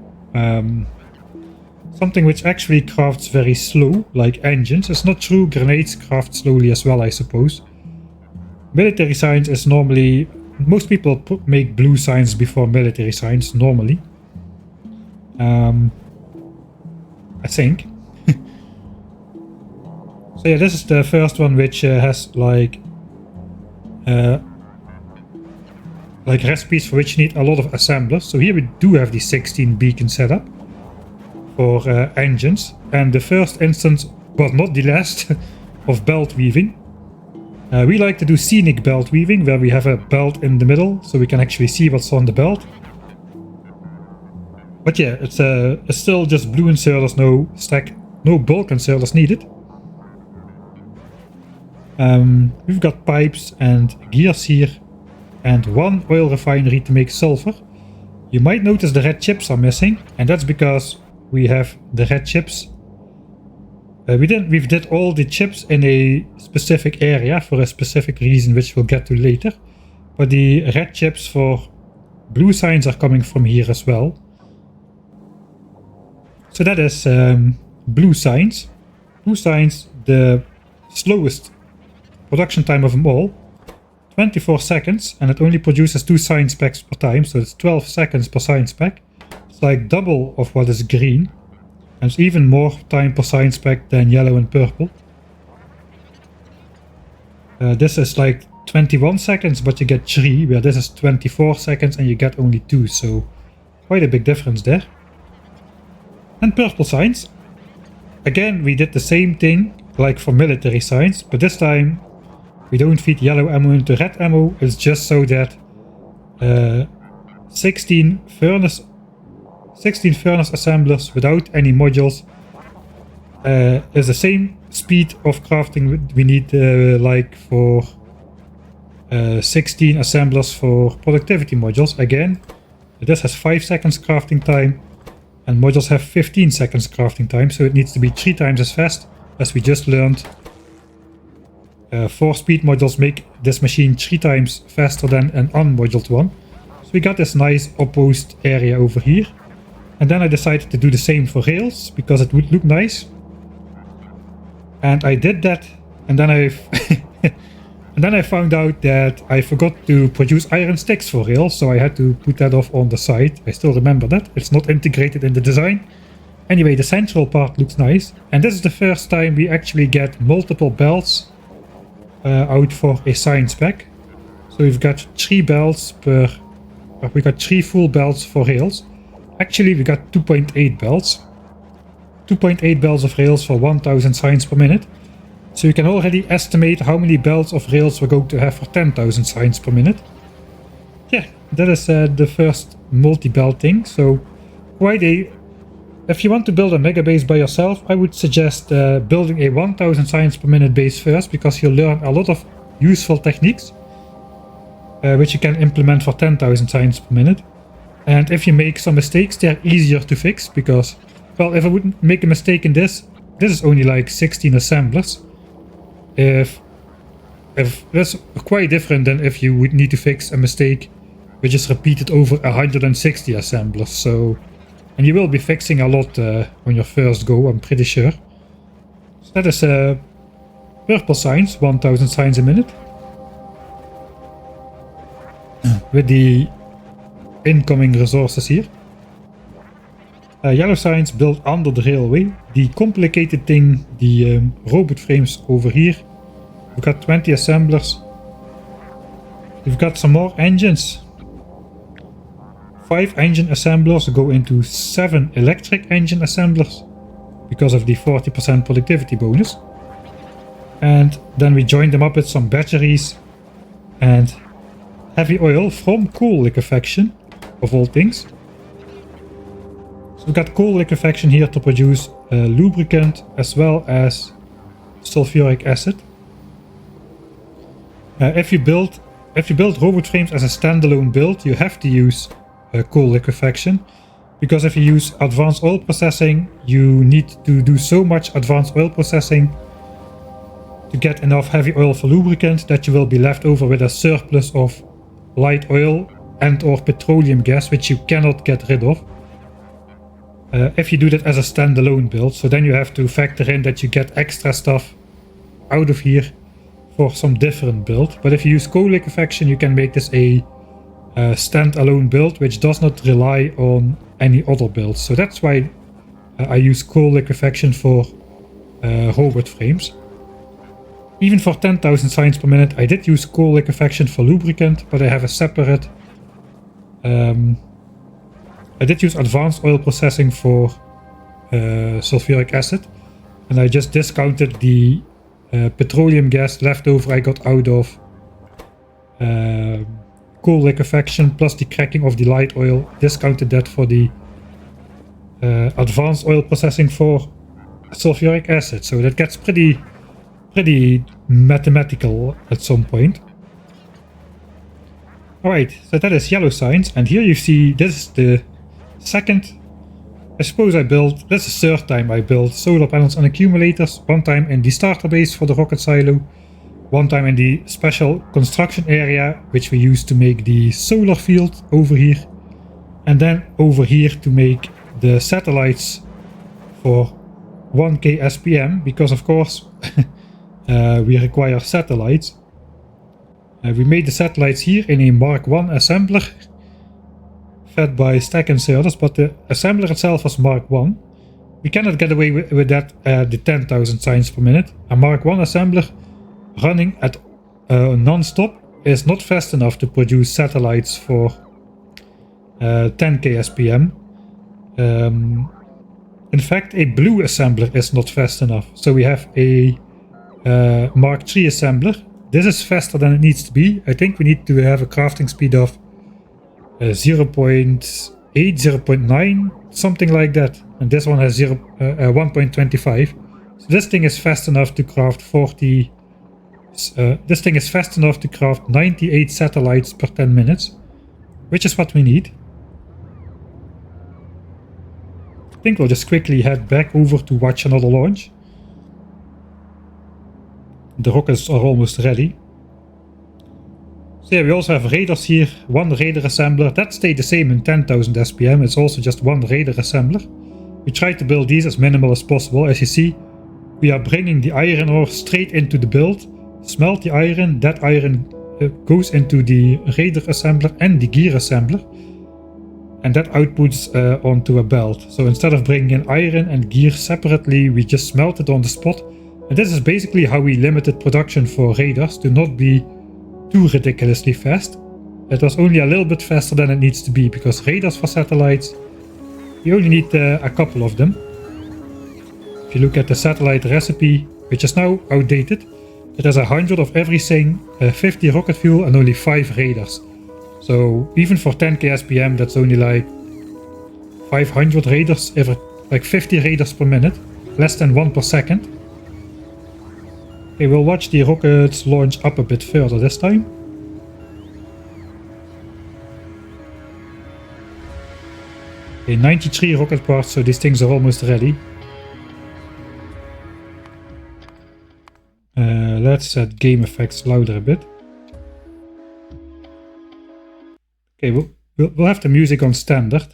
something which actually crafts very slow, like engines. It's not true, grenades craft slowly as well, I suppose. Military signs is normally... Most people make blue signs before military signs, normally. I think. So yeah, this is the first one which has like recipes for which you need a lot of assemblers. So here we do have the 16 beacon setup for engines, and the first instance, but not the last, of belt weaving. We like to do scenic belt weaving, where we have a belt in the middle, so we can actually see what's on the belt. But yeah, it's still just blue inserters, no bulk inserters needed. We've got pipes and gears here, and 1 oil refinery to make sulfur. You might notice the red chips are missing, and that's because we have the red chips. We did all the chips in a specific area for a specific reason, which we'll get to later. But the red chips for blue signs are coming from here as well. So that is blue signs. Blue signs, the slowest production time of them all, 24 seconds, and it only produces 2 sign specs per time, so it's 12 seconds per sign spec. It's like double of what is green, and it's even more time per sign spec than yellow and purple. This is like 21 seconds, but you get 3, where this is 24 seconds and you get only 2, so quite a big difference there. And purple signs. Again, we did the same thing like for military signs, but this time we don't feed yellow ammo into red ammo. It's just so that 16 furnace assemblers without any modules is the same speed of crafting we need like for 16 assemblers for productivity modules. Again, this has 5 seconds crafting time, and modules have 15 seconds crafting time, so it needs to be 3 times as fast, as we just learned. 4 speed modules make this machine 3 times faster than an unmoduled one. So we got this nice opposed area over here. And then I decided to do the same for rails, because it would look nice. And I did that, and then I found out that I forgot to produce iron sticks for rails, so I had to put that off on the side. I still remember that. It's not integrated in the design. Anyway, the central part looks nice. And this is the first time we actually get multiple belts out for a sign spec. So we've got 3 belts per... we got 3 full belts for rails. Actually, we got 2.8 belts. 2.8 belts of rails for 1000 signs per minute. So you can already estimate how many belts of rails we're going to have for 10,000 signs per minute. Yeah, that is the first multi-belt thing. So quite a... If you want to build a mega base by yourself, I would suggest building a 1000 signs per minute base first, because you'll learn a lot of useful techniques which you can implement for 10,000 signs per minute. And if you make some mistakes, they're easier to fix, because, well, if I would make a mistake in this is only like 16 assemblers. If that's quite different than if you would need to fix a mistake which is repeated over 160 assemblers. So, and you will be fixing a lot on your first go, I'm pretty sure. So that is purple signs, 1000 signs a minute. With the incoming resources here. Yellow signs built under the railway. The complicated thing, the robot frames over here. We've got 20 assemblers. We've got some more engines. 5 engine assemblers go into 7 electric engine assemblers because of the 40% productivity bonus. and then we join them up with some batteries and heavy oil from coal liquefaction, of all things. So we got coal liquefaction here to produce lubricant as well as sulfuric acid. If you build robot frames as a standalone build, you have to use coal liquefaction, because if you use advanced oil processing, you need to do so much advanced oil processing to get enough heavy oil for lubricant that you will be left over with a surplus of light oil and or petroleum gas, which you cannot get rid of if you do that as a standalone build. So then you have to factor in that you get extra stuff out of here for some different build. But if you use coal liquefaction, you can make this a standalone build which does not rely on any other builds. So that's why I use coal liquefaction for robot frames. Even for 10,000 signs per minute, I did use coal liquefaction for lubricant, but I have a separate... I did use advanced oil processing for sulfuric acid, and I just discounted the petroleum gas leftover I got out of coal liquefaction plus the cracking of the light oil, discounted that for the advanced oil processing for sulfuric acid. So that gets pretty mathematical at some point. Alright, so that is yellow signs, and here you see this is the second, I suppose I built, that's the third time I built solar panels and accumulators. One time in the starter base for the rocket silo, one time in the special construction area which we use to make the solar field over here, and then over here to make the satellites for 1K SPM, because of course we require satellites. We made the satellites here in a Mark 1 assembler fed by stack inserters, but the assembler itself was Mark 1. We cannot get away with that at the 10,000 signs per minute. A Mark 1 assembler running at non-stop is not fast enough to produce satellites for 10K SPM. In fact, a blue assembler is not fast enough. So we have a Mark 3 assembler. This is faster than it needs to be. I think we need to have a crafting speed of 0.8, 0.9, something like that. And this one has 1.25. So this thing is fast enough to craft 40. This thing is fast enough to craft 98 satellites per 10 minutes, which is what we need. I think we'll just quickly head back over to watch another launch. The rockets are almost ready. So yeah, we also have radars here, one radar assembler. That stayed the same in 10,000 SPM. It's also just one radar assembler. We try to build these as minimal as possible. As you see, we are bringing the iron ore straight into the build. Smelt the iron. That iron goes into the radar assembler and the gear assembler. And that outputs onto a belt. So instead of bringing in iron and gear separately, we just smelt it on the spot. And this is basically how we limited production for radars to not be too ridiculously fast. It was only a little bit faster than it needs to be, because radars for satellites, you only need a couple of them. If you look at the satellite recipe, which is now outdated, it has 100 of everything, 50 rocket fuel and only 5 radars. So even for 10K SPM, that's only like 500 radars, like 50 radars per minute, less than 1 per second. Okay, we'll watch the rockets launch up a bit further this time. Okay, 93 rocket parts, so these things are almost ready. Let's set game effects louder a bit. Okay, we'll have the music on standard,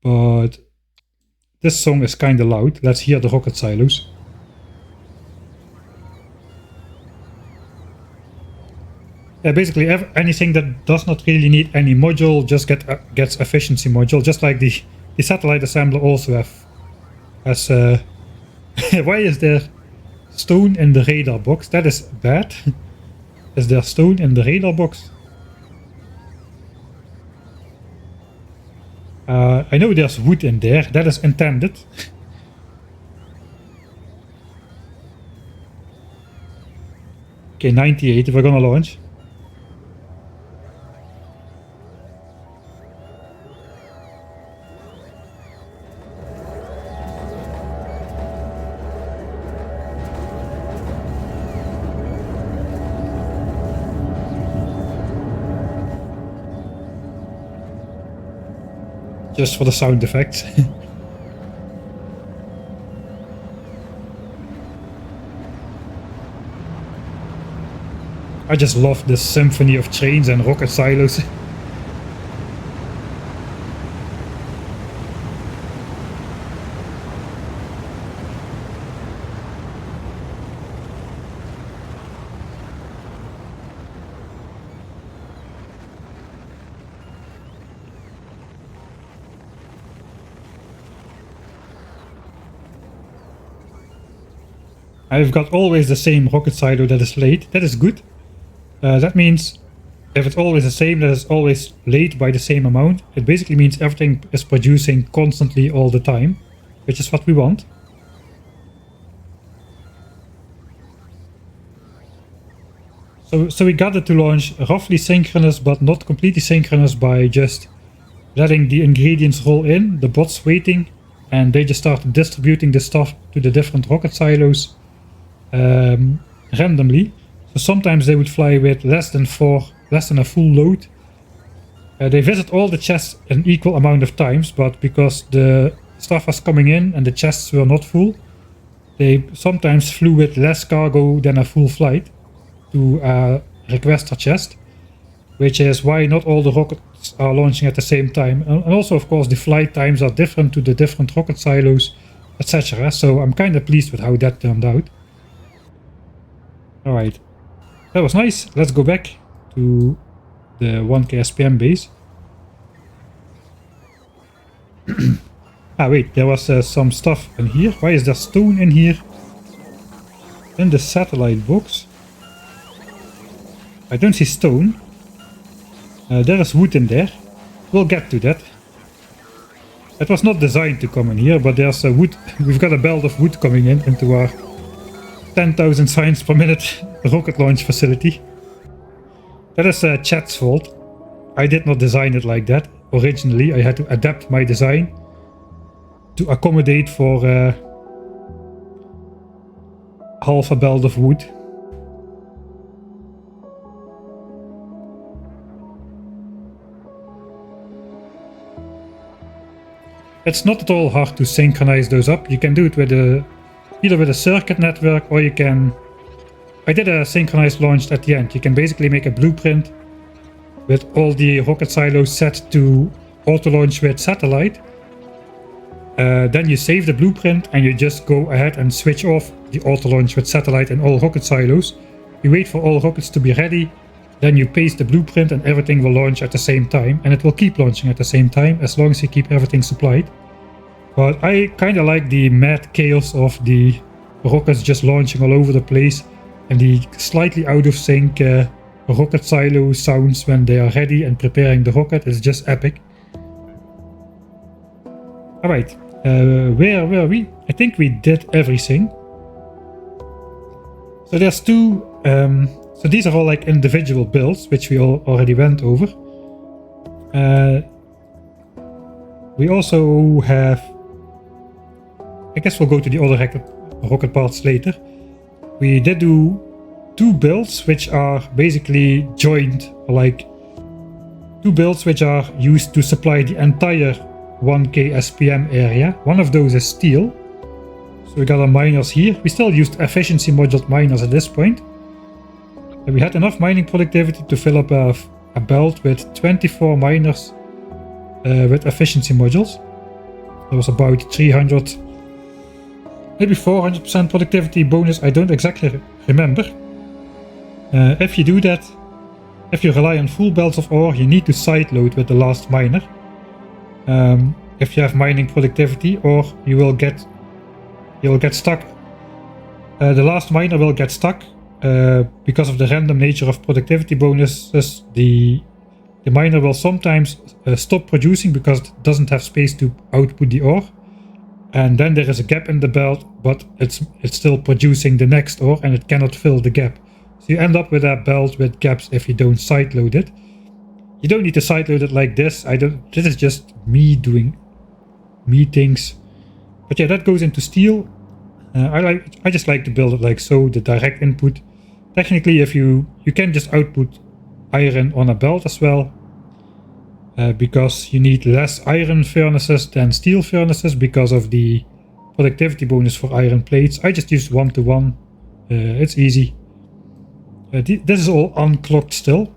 but this song is kinda loud. Let's hear the rocket silos. Yeah, basically anything that does not really need any module just gets efficiency module, just like the satellite assembler also has why is there stone in the radar box? That is bad. Is there stone in the radar box? I know there's wood in there, that is intended. Okay, 98 if we're gonna launch. Just for the sound effects. I just love this symphony of trains and rocket silos. I've got always the same rocket silo that is late. That is good. That means if it's always the same, that is always late by the same amount. It basically means everything is producing constantly all the time, which is what we want. So we got it to launch roughly synchronous, but not completely synchronous by just letting the ingredients roll in, the bots waiting, and they just start distributing the stuff to the different rocket silos randomly. So sometimes they would fly with less than a full load. They visit all the chests an equal amount of times, but because the stuff was coming in and the chests were not full, they sometimes flew with less cargo than a full flight to request a chest, which is why not all the rockets are launching at the same time. And also, of course, the flight times are different to the different rocket silos, etc. So I'm kind of pleased with how that turned out. Alright, that was nice. Let's go back to the 1K SPM base. Ah wait, there was some stuff in here. Why is there stone in here? In the satellite box. I don't see stone. There is wood in there. We'll get to that. It was not designed to come in here, but there's wood. We've got a belt of wood coming in into our 10,000 signs per minute rocket launch facility. That is Chat's fault. I did not design it like that. Originally, I had to adapt my design to accommodate for half a belt of wood. It's not at all hard to synchronize those up. You can do it with either with a circuit network, or you can... I did a synchronized launch at the end. You can basically make a blueprint with all the rocket silos set to auto launch with satellite. Then you save the blueprint and you just go ahead and switch off the auto launch with satellite in all rocket silos. You wait for all rockets to be ready, then you paste the blueprint and everything will launch at the same time, and it will keep launching at the same time as long as you keep everything supplied. But I kind of like the mad chaos of the rockets just launching all over the place, and the slightly out of sync rocket silo sounds when they are ready and preparing the rocket. Is just epic. Alright, where were we? I think we did everything. So there's two, so these are all like individual builds, which we already went over. We also have, I guess we'll go to the other rocket parts later. We did do two builds which are basically joined, like two builds which are used to supply the entire 1K SPM area. One of those is steel. So we got our miners here. We still used efficiency moduled miners at this point. And we had enough mining productivity to fill up a belt with 24 miners with efficiency modules. There was about 300, maybe 400% productivity bonus. I don't exactly remember. If you do that, if you rely on full belts of ore, you need to side load with the last miner. If you have mining productivity, or you will get stuck. The last miner will get stuck because of the random nature of productivity bonuses. The miner will sometimes stop producing because it doesn't have space to output the ore, and then there is a gap in the belt, but it's still producing the next ore and it cannot fill the gap. So you end up with a belt with gaps if you don't sideload it. You don't need to sideload it like this. This is just me doing me things. But yeah, that goes into steel. I just like to build it like so, the direct input. Technically, if you can just output iron on a belt as well, because you need less iron furnaces than steel furnaces because of the productivity bonus for iron plates. I just use 1-to-1. It's easy. This is all unclocked still,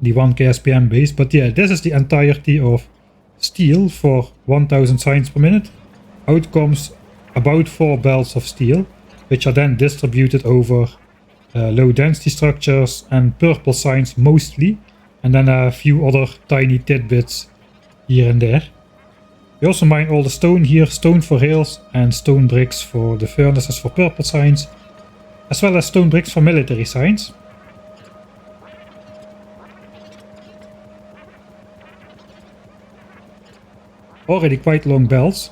the 1k SPM base, but yeah, this is the entirety of steel for 1000 signs per minute. Out comes about 4 belts of steel, which are then distributed over low density structures and purple signs mostly, and then a few other tiny tidbits here and there. We also mine all the stone here, stone for rails and stone bricks for the furnaces for purple signs, as well as stone bricks for military signs. Already quite long belts.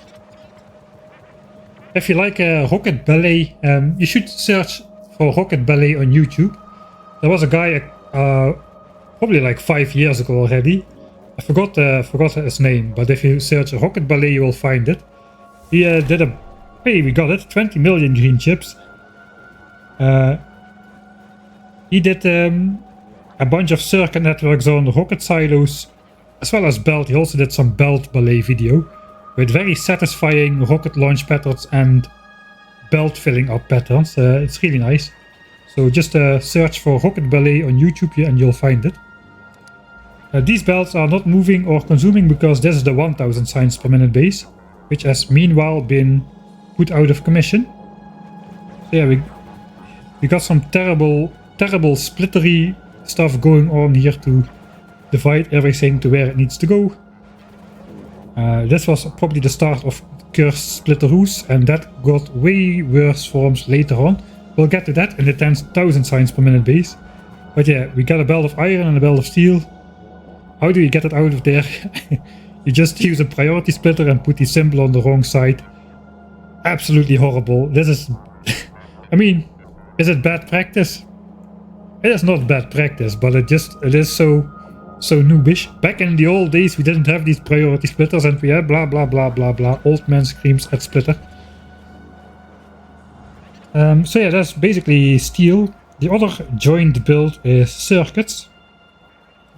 If you like rocket ballet, you should search for rocket ballet on YouTube. There was a guy probably like 5 years ago already. I forgot his name, but if you search rocket ballet, you will find it. He did a... Hey, we got it! 20 million green chips. He did a bunch of circuit networks on rocket silos, as well as belt. He also did some belt ballet video with very satisfying rocket launch patterns and belt filling up patterns. It's really nice. So just search for rocket ballet on YouTube here and you'll find it. These belts are not moving or consuming because this is the 1000 signs per minute base, which has meanwhile been put out of commission. So yeah, we got some terrible splittery stuff going on here to divide everything to where it needs to go. This was probably the start of cursed splitteroos, and that got way worse forms later on. We'll get to that in the 10,000 signs per minute base. But yeah, we got a belt of iron and a belt of steel. How do you get it out of there? You just use a priority splitter and put the symbol on the wrong side. Absolutely horrible. This is... I mean, is it bad practice? It is not bad practice, but it is so noobish. Back in the old days we didn't have these priority splitters and we had blah blah blah blah blah. Old man screams at splitter. So yeah, that's basically steel. The other joint build is circuits.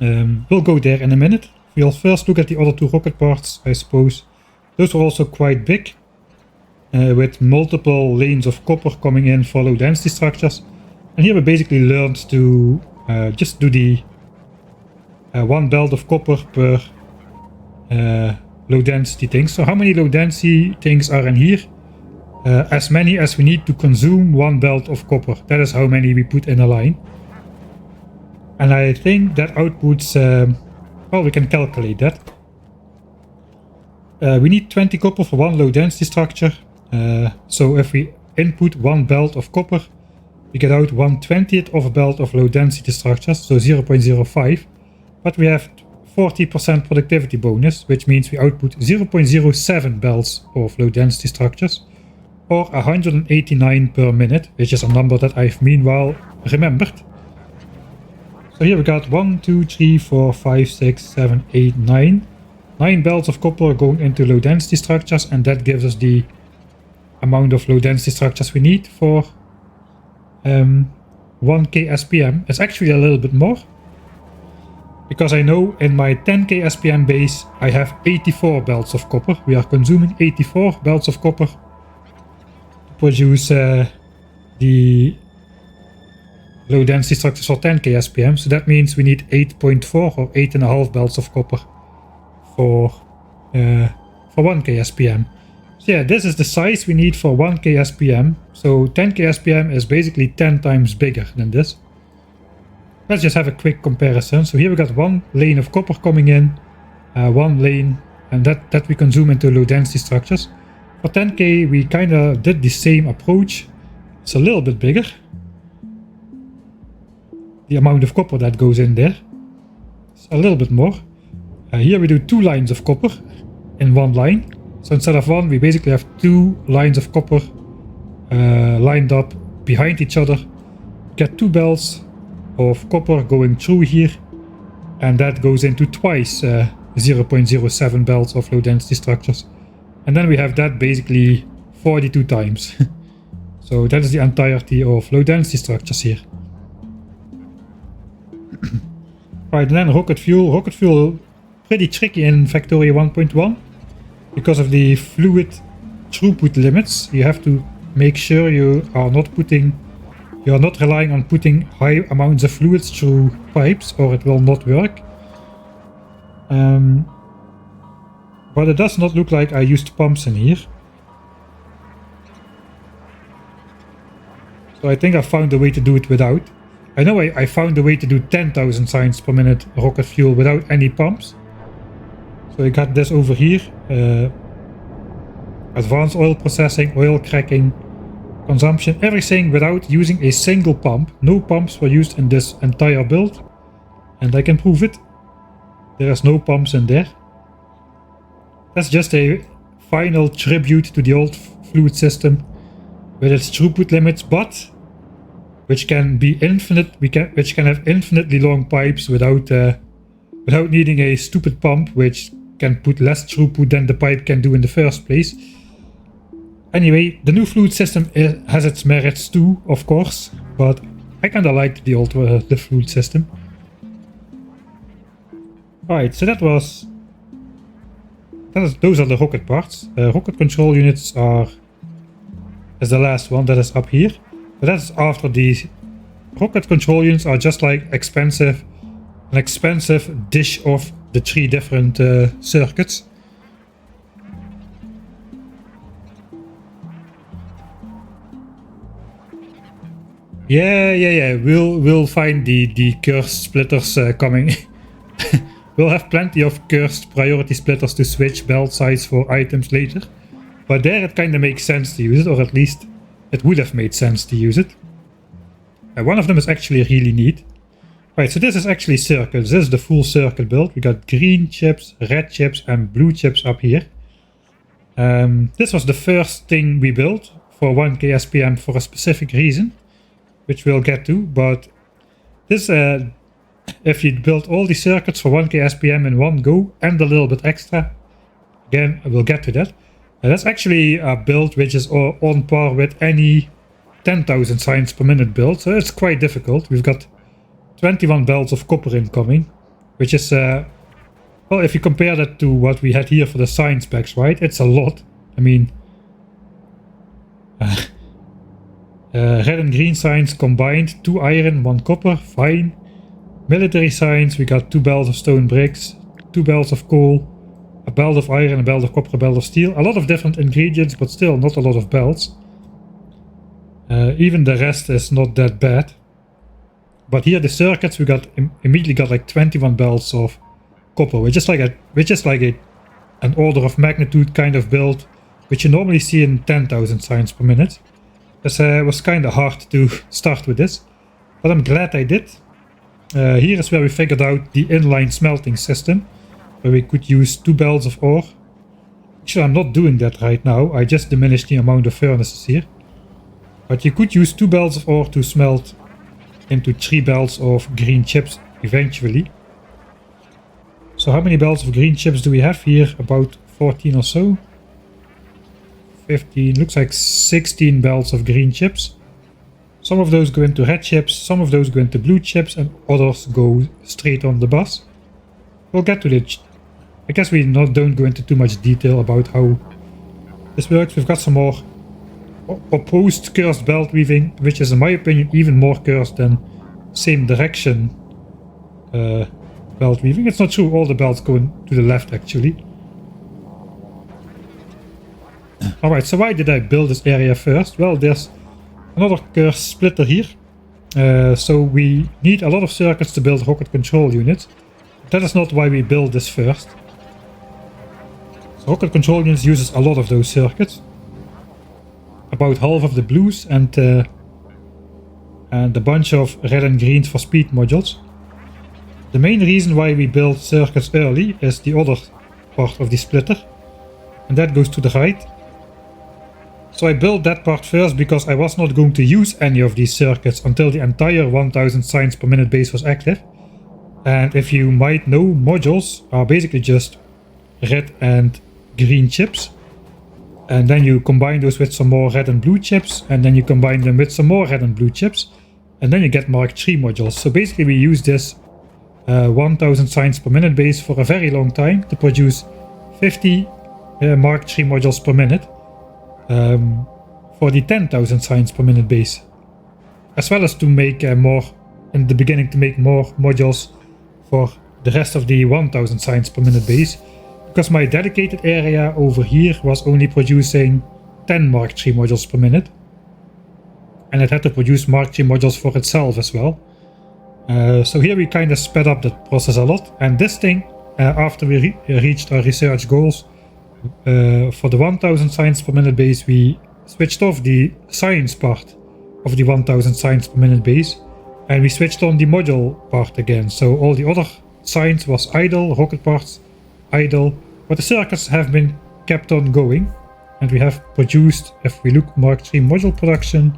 We'll go there in a minute. We'll first look at the other 2 rocket parts, I suppose. Those are also quite big, with multiple lanes of copper coming in for low density structures. And here we basically learned to just do the 1 belt of copper per low density things. So how many low density things are in here? As many as we need to consume 1 belt of copper. That is how many we put in a line. And I think that outputs, well, we can calculate that. We need 20 copper for 1 low density structure. So if we input 1 belt of copper, we get out 1/20th of a belt of low density structures, so 0.05. But we have 40% productivity bonus, which means we output 0.07 belts of low density structures, or 189 per minute, which is a number that I've meanwhile remembered. So here we got 1, 2, 3, 4, 5, 6, 7, 8, 9. 9 belts of copper going into low density structures, and that gives us the amount of low density structures we need for 1k SPM. It's actually a little bit more, because I know in my 10k SPM base I have 84 belts of copper. We are consuming 84 belts of copper to produce the low density structures for 10k SPM. So that means we need 8.4 or 8.5 belts of copper for 1k SPM. So yeah, this is the size we need for 1k SPM. So 10k SPM is basically 10 times bigger than this. Let's just have a quick comparison. So here we got 1 lane of copper coming in, 1 lane, and that we consume into low density structures. For 10k we kind of did the same approach. It's a little bit bigger, the amount of copper that goes in there. It's a little bit more. Here we do 2 lines of copper in 1 line. So instead of 1, we basically have 2 lines of copper lined up behind each other. get 2 belts of copper going through here, and that goes into twice 0.07 belts of low density structures. And then we have that basically 42 times. So that is the entirety of low density structures here. Right, and then rocket fuel. Rocket fuel pretty tricky in Factorio 1.1 because of the fluid throughput limits. You have to make sure you are not relying on putting high amounts of fluids through pipes, or it will not work. But it does not look like I used pumps in here. So I think I found a way to do it without. I know I found a way to do 10,000 signs per minute rocket fuel without any pumps. So I got this over here. Advanced oil processing, oil cracking, consumption, everything without using a single pump. No pumps were used in this entire build. And I can prove it. There is no pumps in there. That's just a final tribute to the old fluid system with its throughput limits, but which can be infinite. Which can have infinitely long pipes without needing a stupid pump, which can put less throughput than the pipe can do in the first place. Anyway, the new fluid system has its merits too, of course, but I kinda liked the old the fluid system. Alright, so those are the rocket parts. Rocket control units is the last one that is up here. But that's after the rocket control units are just like an expensive dish of the 3 different circuits. Yeah. We'll find the cursed splitters coming. We'll have plenty of cursed priority splitters to switch belt size for items later. But there it kinda makes sense to use it, or at least it would have made sense to use it. One of them is actually really neat. Right, so this is actually circuits. This is the full circuit build. We got green chips, red chips, and blue chips up here. This was the first thing we built for 1K SPM for a specific reason, which we'll get to. But this, if you build all the circuits for 1K SPM in one go and a little bit extra, again, we'll get to that. That's actually a build which is on par with any 10,000 signs per minute build, so it's quite difficult. We've got 21 belts of copper incoming, which is, well, if you compare that to what we had here for the sign specs, right, it's a lot. I mean, red and green signs combined, 2 iron, 1 copper, fine. Military signs, we got 2 belts of stone bricks, 2 belts of coal, a belt of iron, a belt of copper, a belt of steel. A lot of different ingredients, but still not a lot of belts. Even the rest is not that bad. But here the circuits, we immediately got like 21 belts of copper, which is like an order of magnitude kind of build, which you normally see in 10,000 signs per minute. It was kind of hard to start with this, but I'm glad I did. Here is where we figured out the inline smelting system, where we could use 2 belts of ore. Actually, I'm not doing that right now. I just diminished the amount of furnaces here. But you could use 2 belts of ore to smelt into 3 belts of green chips eventually. So how many belts of green chips do we have here? About 14 or so. 15, looks like 16 belts of green chips. Some of those go into red chips, some of those go into blue chips, and others go straight on the bus. We'll get to it. I guess we don't go into too much detail about how this works. We've got some more opposed cursed belt weaving, which is in my opinion even more cursed than same direction belt weaving. It's not true, all the belts go to the left actually. Alright, so why did I build this area first? Well, there's another cursed splitter here. So we need a lot of circuits to build rocket control units. That is not why we build this first. So rocket control units uses a lot of those circuits. About half of the blues and a bunch of red and greens for speed modules. The main reason why we build circuits early is the other part of the splitter, and that goes to the right. So I built that part first because I was not going to use any of these circuits until the entire 1000 signs per minute base was active. And if you might know, modules are basically just red and green chips. And then you combine those with some more red and blue chips, and then you combine them with some more red and blue chips, and then you get Mark III modules. So basically we use this 1000 signs per minute base for a very long time to produce 50 Mark III modules per minute for the 10,000 signs per minute base, as well as to make more, in the beginning, to make more modules for the rest of the 1000 signs per minute base, because my dedicated area over here was only producing 10 Mark III modules per minute, and it had to produce Mark III modules for itself as well. So here we kind of sped up the process a lot, and this thing, after we reached our research goals, for the 1000 signs per minute base, we switched off the science part of the 1000 signs per minute base, and we switched on the module part again. So all the other science was idle, rocket parts idle, but the circuits have been kept on going, and we have produced, if we look Mark III module production,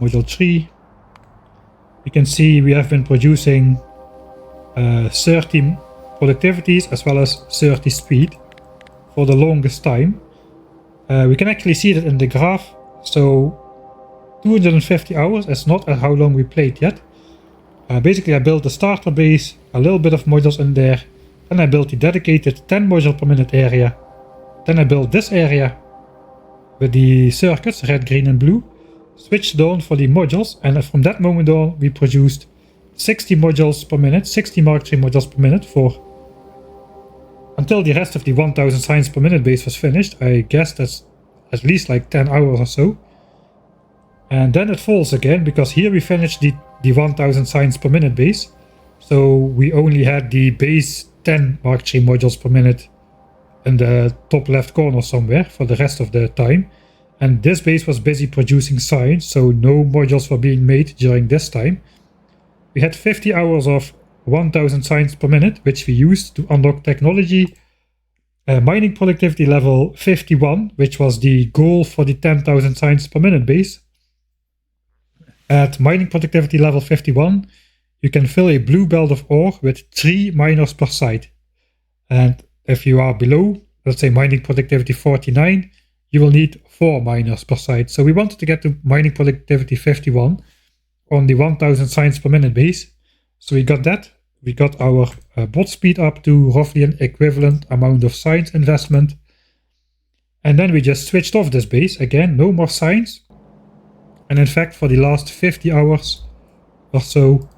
module 3, you can see we have been producing 30 productivities as well as 30 speed for the longest time. We can actually see that in the graph. So 250 hours is not how long we played yet. Basically I built the starter base, a little bit of modules in there, then I built the dedicated 10 module per minute area, then I built this area with the circuits, red, green and blue, switched on for the modules, and from that moment on we produced 60 modules per minute, 60 Mark III modules per minute for until the rest of the 1000 signs per minute base was finished. I guess that's at least like 10 hours or so. And then it falls again, because here we finished the 1000 signs per minute base. So we only had the base 10 Mark III modules per minute in the top left corner somewhere for the rest of the time. And this base was busy producing signs, so no modules were being made during this time. We had 50 hours of 1000 signs per minute, which we used to unlock technology mining productivity level 51, which was the goal for the 10,000 signs per minute base. At mining productivity level 51, you can fill a blue belt of ore with 3 miners per site. And if you are below, let's say mining productivity 49, you will need 4 miners per site. So we wanted to get to mining productivity 51 on the 1000 signs per minute base. So we got that. We got our bot speed up to roughly an equivalent amount of signs investment. And then we just switched off this base. Again, no more signs. And in fact, for the last 50 hours or so,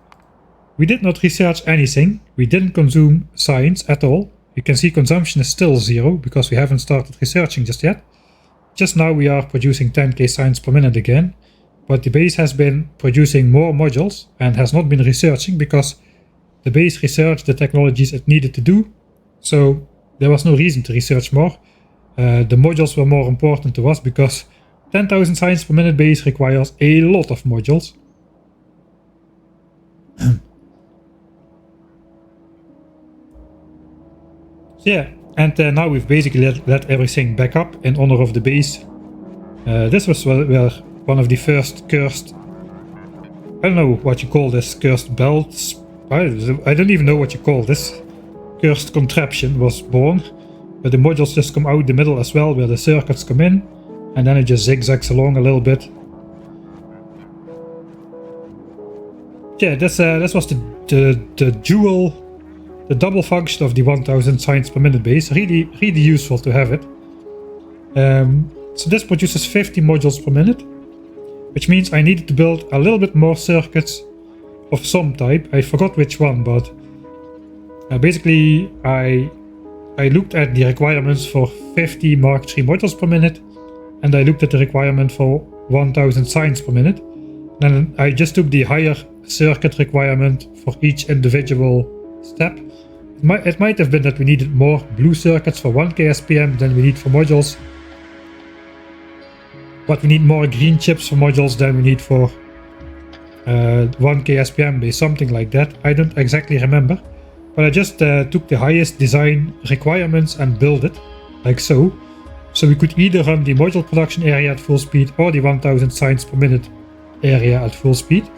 we did not research anything. We didn't consume signs at all. You can see consumption is still 0 because we haven't started researching just yet. Just now we are producing 10k signs per minute again. But the base has been producing more modules and has not been researching because the base researched the technologies it needed to do. So there was no reason to research more. The modules were more important to us because 10,000 signs per minute base requires a lot of modules. So yeah, and now we've basically let everything back up in honor of the base. This was where one of the first cursed, I don't know what you call this, cursed belts, I don't even know what you call this, cursed contraption was born. But the modules just come out the middle as well, where the circuits come in, and then it just zigzags along a little bit. Yeah, this was the double function of the 1000 signs per minute base. Really useful to have it. So this produces 50 modules per minute, which means I needed to build a little bit more circuits of some type. I forgot which one, but basically I looked at the requirements for 50 Mark III modules per minute, and I looked at the requirement for 1000 signs per minute. Then I just took the higher circuit requirement for each individual step. It might have been that we needed more blue circuits for 1k SPM than we need for modules, but we need more green chips for modules than we need for 1k SPM base, something like that. I don't exactly remember, but I just took the highest design requirements and built it like so. So we could either run the module production area at full speed or the 1000 signs per minute area at full speed.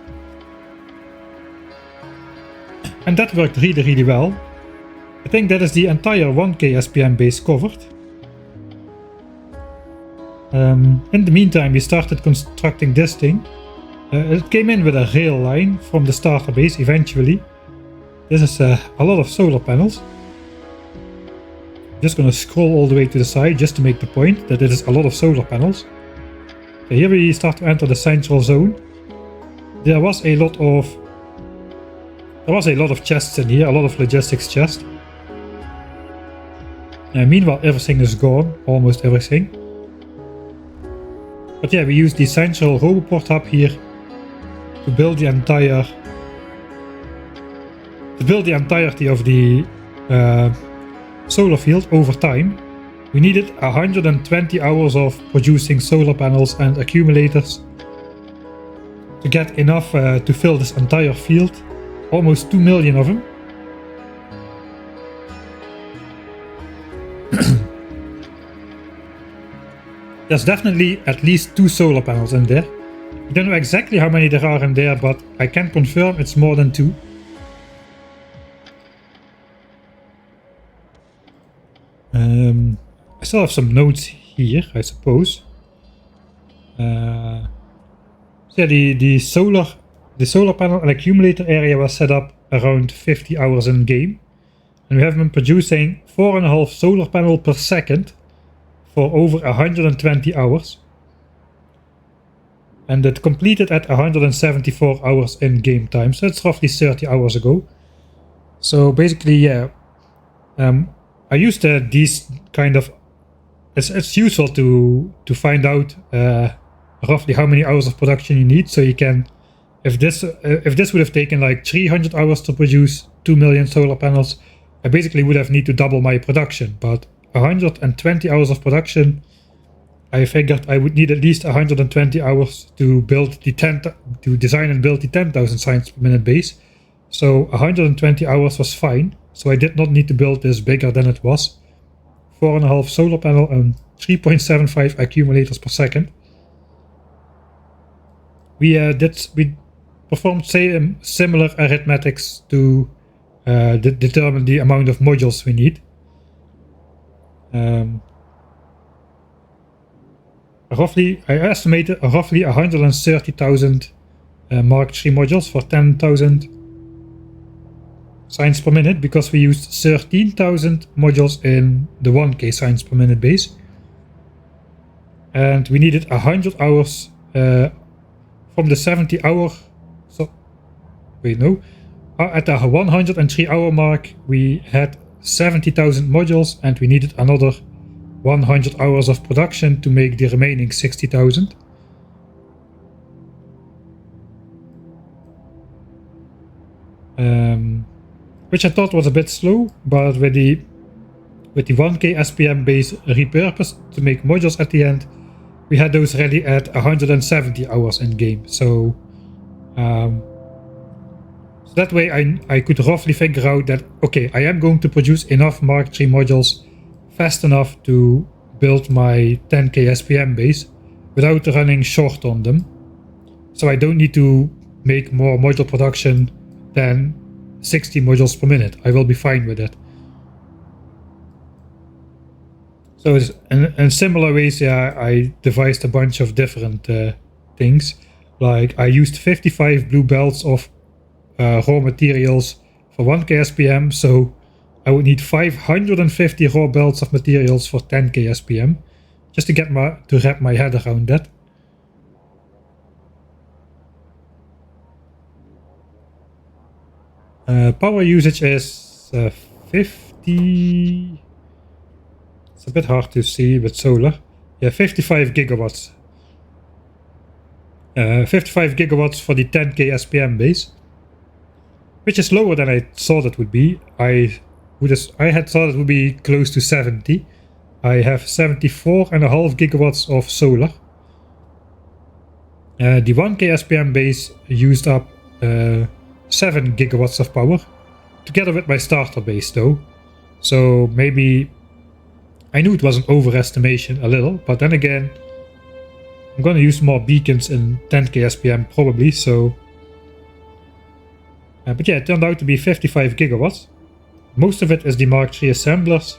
And that worked really well. I think that is the entire 1K SPM base covered. In the meantime, we started constructing this thing. It came in with a rail line from the starter base eventually. This is a lot of solar panels. Just gonna scroll all the way to the side just to make the point that it is a lot of solar panels. Okay, here we start to enter the central zone. There was a lot of chests in here, a lot of logistics chests. Meanwhile, everything is gone, almost everything. But yeah, we used the central roboport hub here to build the entirety of the solar field over time. We needed 120 hours of producing solar panels and accumulators to get enough to fill this entire field. Almost 2 million of them. There's definitely at least 2 solar panels in there. I don't know exactly how many there are in there, but I can confirm it's more than 2. I still have some notes here, I suppose. So yeah, the solar panel and accumulator area was set up around 50 hours in game. And we have been producing 4.5 solar panel per second for over 120 hours. And it completed at 174 hours in game time, so it's roughly 30 hours ago. So basically, yeah, I used these kind of... It's useful to find out roughly how many hours of production you need, so you can... If this would have taken like 300 hours to produce 2 million solar panels, I basically would have need to double my production. But 120 hours of production, I figured I would need at least 120 hours to design and build the 10,000 signs per minute base. So 120 hours was fine. So I did not need to build this bigger than it was. 4.5 solar panel and 3.75 accumulators per second. We performed similar arithmetics to determine the amount of modules we need. I estimated roughly 130,000 Mark III modules for 10,000 signs per minute, because we used 13,000 modules in the 1K signs per minute base. And we needed 100 hours from the 70 hour... at the 103 hour mark we had 70,000 modules, and we needed another 100 hours of production to make the remaining 60,000. Which I thought was a bit slow, but with the 1K SPM base repurposed to make modules at the end, we had those ready at 170 hours in game. So that way I could roughly figure out that, okay, I am going to produce enough Mark III modules fast enough to build my 10K SPM base without running short on them. So I don't need to make more module production than 60 modules per minute. I will be fine with it. So it's, in similar ways, yeah, I devised a bunch of different things. Like I used 55 blue belts of raw materials for 1K SPM, so I would need 550 raw belts of materials for 10K SPM, just to wrap my head around that. Power usage is 50... It's a bit hard to see with solar. Yeah, 55 gigawatts. 55 gigawatts for the 10K SPM base, which is lower than I thought it would be. I had thought it would be close to 70. I have 74.5 gigawatts of solar. The 1K SPM base used up 7 gigawatts of power, together with my starter base though. So maybe I knew it was an overestimation a little, but then again, I'm gonna use more beacons in 10k SPM probably, so... but yeah, it turned out to be 55 gigawatts. Most of it is the Mark III assemblers.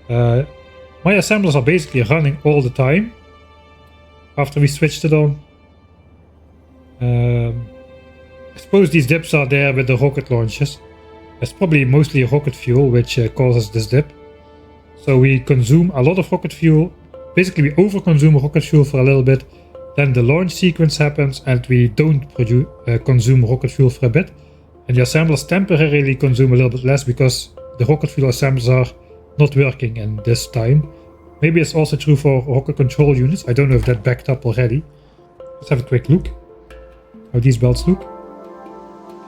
My assemblers are basically running all the time after we switched it on. I suppose these dips are there with the rocket launches. It's probably mostly rocket fuel which causes this dip. So we consume a lot of rocket fuel. Basically we overconsume rocket fuel for a little bit. Then the launch sequence happens and we don't consume rocket fuel for a bit. And the assemblers temporarily consume a little bit less because the rocket fuel assemblers are not working in this time. Maybe it's also true for rocket control units. I don't know if that backed up already. Let's have a quick look how these belts look.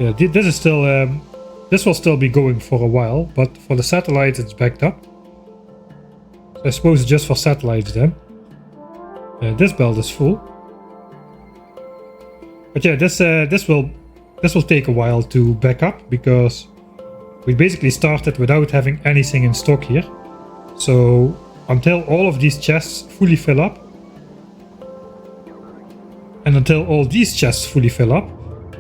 Yeah, this is still this will still be going for a while, but for the satellites it's backed up. So I suppose it's just for satellites then. This belt is full. But yeah, this will take a while to back up because we basically started without having anything in stock here. So until all of these chests fully fill up, and until all these chests fully fill up,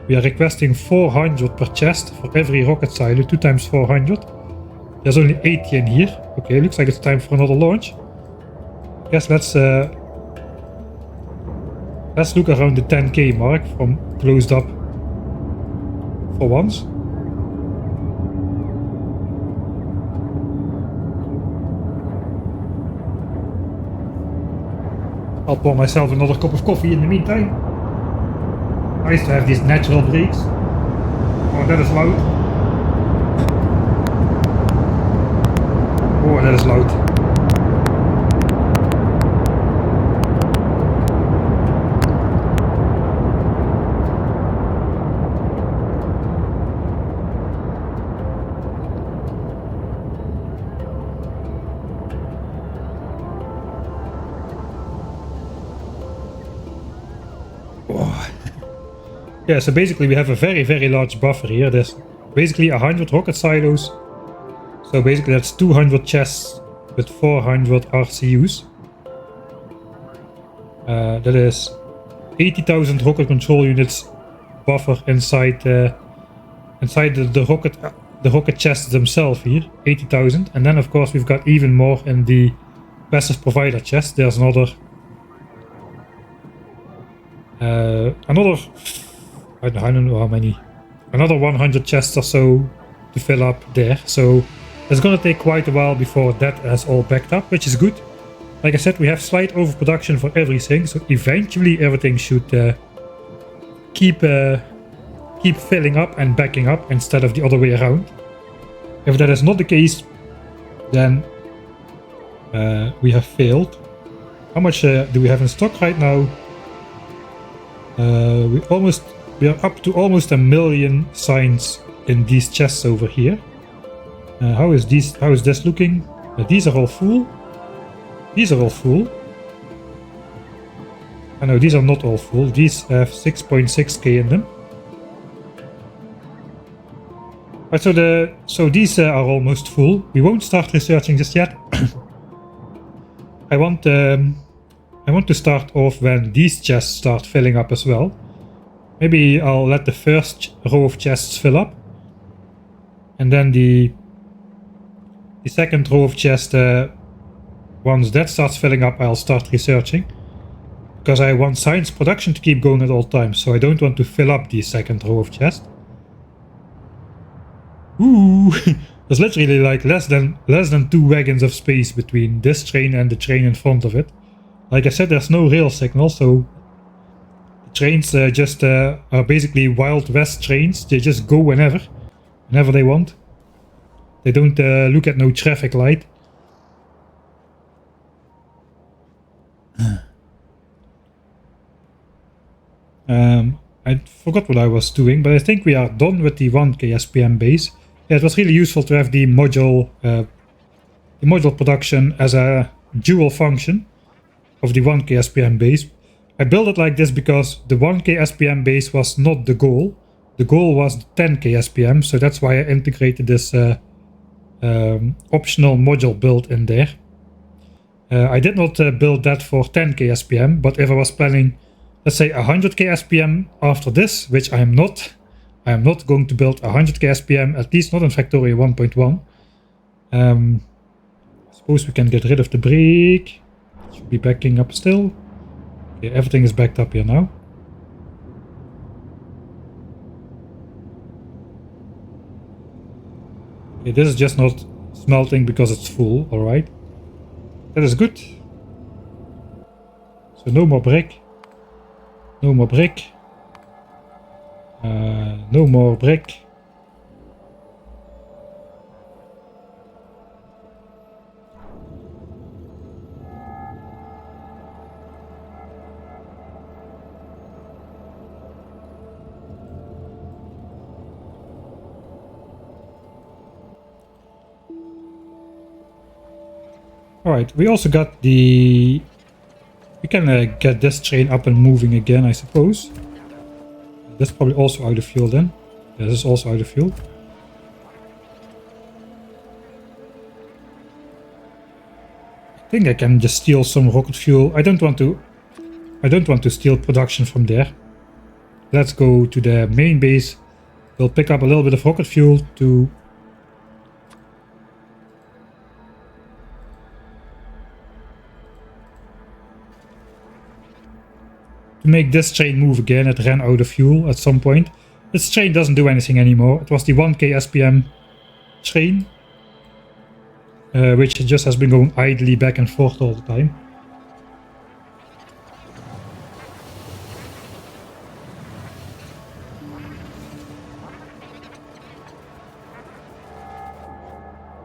we are requesting 400 per chest for every rocket silo, 2 times 400. There's only 80 in here. Okay, looks like it's time for another launch. Guess let's look around the 10k mark from closed up for once. I'll pour myself another cup of coffee in the meantime. Nice to have these natural breaks. Oh, that is loud. Oh, that is loud. Yeah, so basically we have a very large buffer here. There's basically 100 rocket silos. So basically that's 200 chests with 400 RCUs. That is 80,000 rocket control units buffer inside the rocket chests themselves here. 80,000, and then of course we've got even more in the passive provider chest. There's another I don't know how many, another 100 chests or so to fill up there. So it's gonna take quite a while before that has all backed up, which is good. Like I said, we have slight overproduction for everything, so eventually everything should keep filling up and backing up instead of the other way around. If that is not the case, then we have failed. How much do we have in stock right now? We are up to almost 1 million signs in these chests over here. How is this looking? These are all full. These are all full. I know these are not all full. These have 6.6k in them. Right, so these are almost full. We won't start researching just yet. I want to start off when these chests start filling up as well. Maybe I'll let the first row of chests fill up, and then the second row of chests, once that starts filling up, I'll start researching. Because I want science production to keep going at all times, so I don't want to fill up the second row of chests. Ooh, there's literally like less than 2 wagons of space between this train and the train in front of it. Like I said, there's no rail signal, so the trains just are basically Wild West trains. They just go whenever they want. They don't look at no traffic light. I forgot what I was doing, but I think we are done with the 1k SPM base. Yeah, it was really useful to have the module production as a dual function of the 1k SPM base. I built it like this because the 1k SPM base was not the goal. The goal was the 10k SPM, so that's why I integrated this optional module build in there. I did not build that for 10k SPM, but if I was planning, let's say 100k SPM after this, which I am not going to build 100k SPM, at least not in Factorio 1.1. I suppose we can get rid of the brake. Should be backing up still. Okay, everything is backed up here now. Okay, this is just not smelting because it's full, alright. That is good. So no more brick. No more brick. No more brick. Alright, we also got the... We can get this train up and moving again, I suppose. That's probably also out of fuel then. Yeah, this is also out of fuel. I think I can just steal some rocket fuel. I don't want to steal production from there. Let's go to the main base. We'll pick up a little bit of rocket fuel to make this train move again. It ran out of fuel at some point. This train doesn't do anything anymore. It was the 1k SPM train, which just has been going idly back and forth all the time.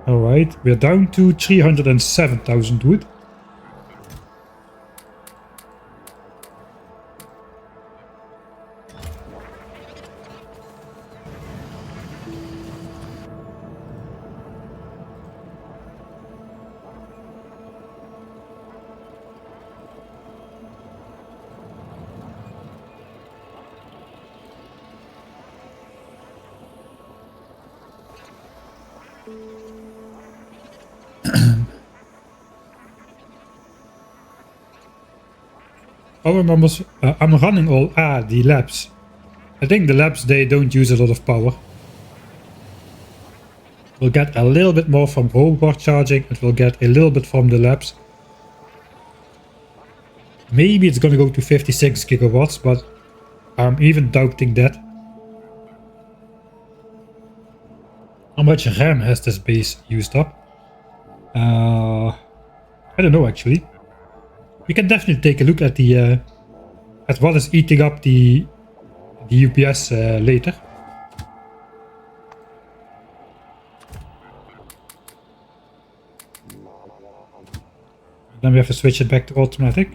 Alright, we're down to 307,000 wood. I'm running all the labs. I think the labs, they don't use a lot of power. We'll get a little bit more from hoverboard charging, and we'll get a little bit from the labs. Maybe it's gonna go to 56 gigawatts, but I'm even doubting that. How much RAM has this base used up? I don't know actually. We can definitely take a look at the at what is eating up the UPS later. Then we have to switch it back to automatic.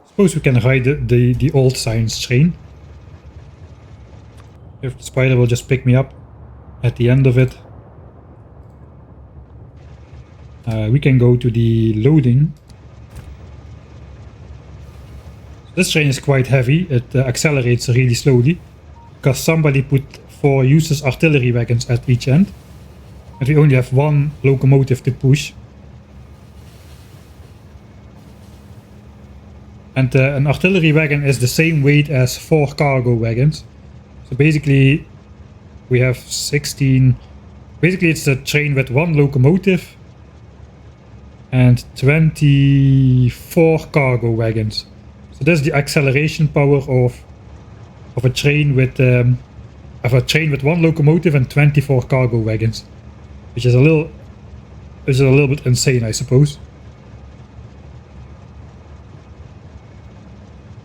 Suppose we can ride the old science train. If the spider will just pick me up at the end of it. We can go to the loading. This train is quite heavy. It accelerates really slowly because somebody put 4 useless artillery wagons at each end, and we only have 1 locomotive to push. And an artillery wagon is the same weight as 4 cargo wagons. So basically we have 16. Basically it's a train with 1 locomotive and 24 cargo wagons. So that's the acceleration power of a train with 1 locomotive and 24 cargo wagons, which is a little bit insane, I suppose.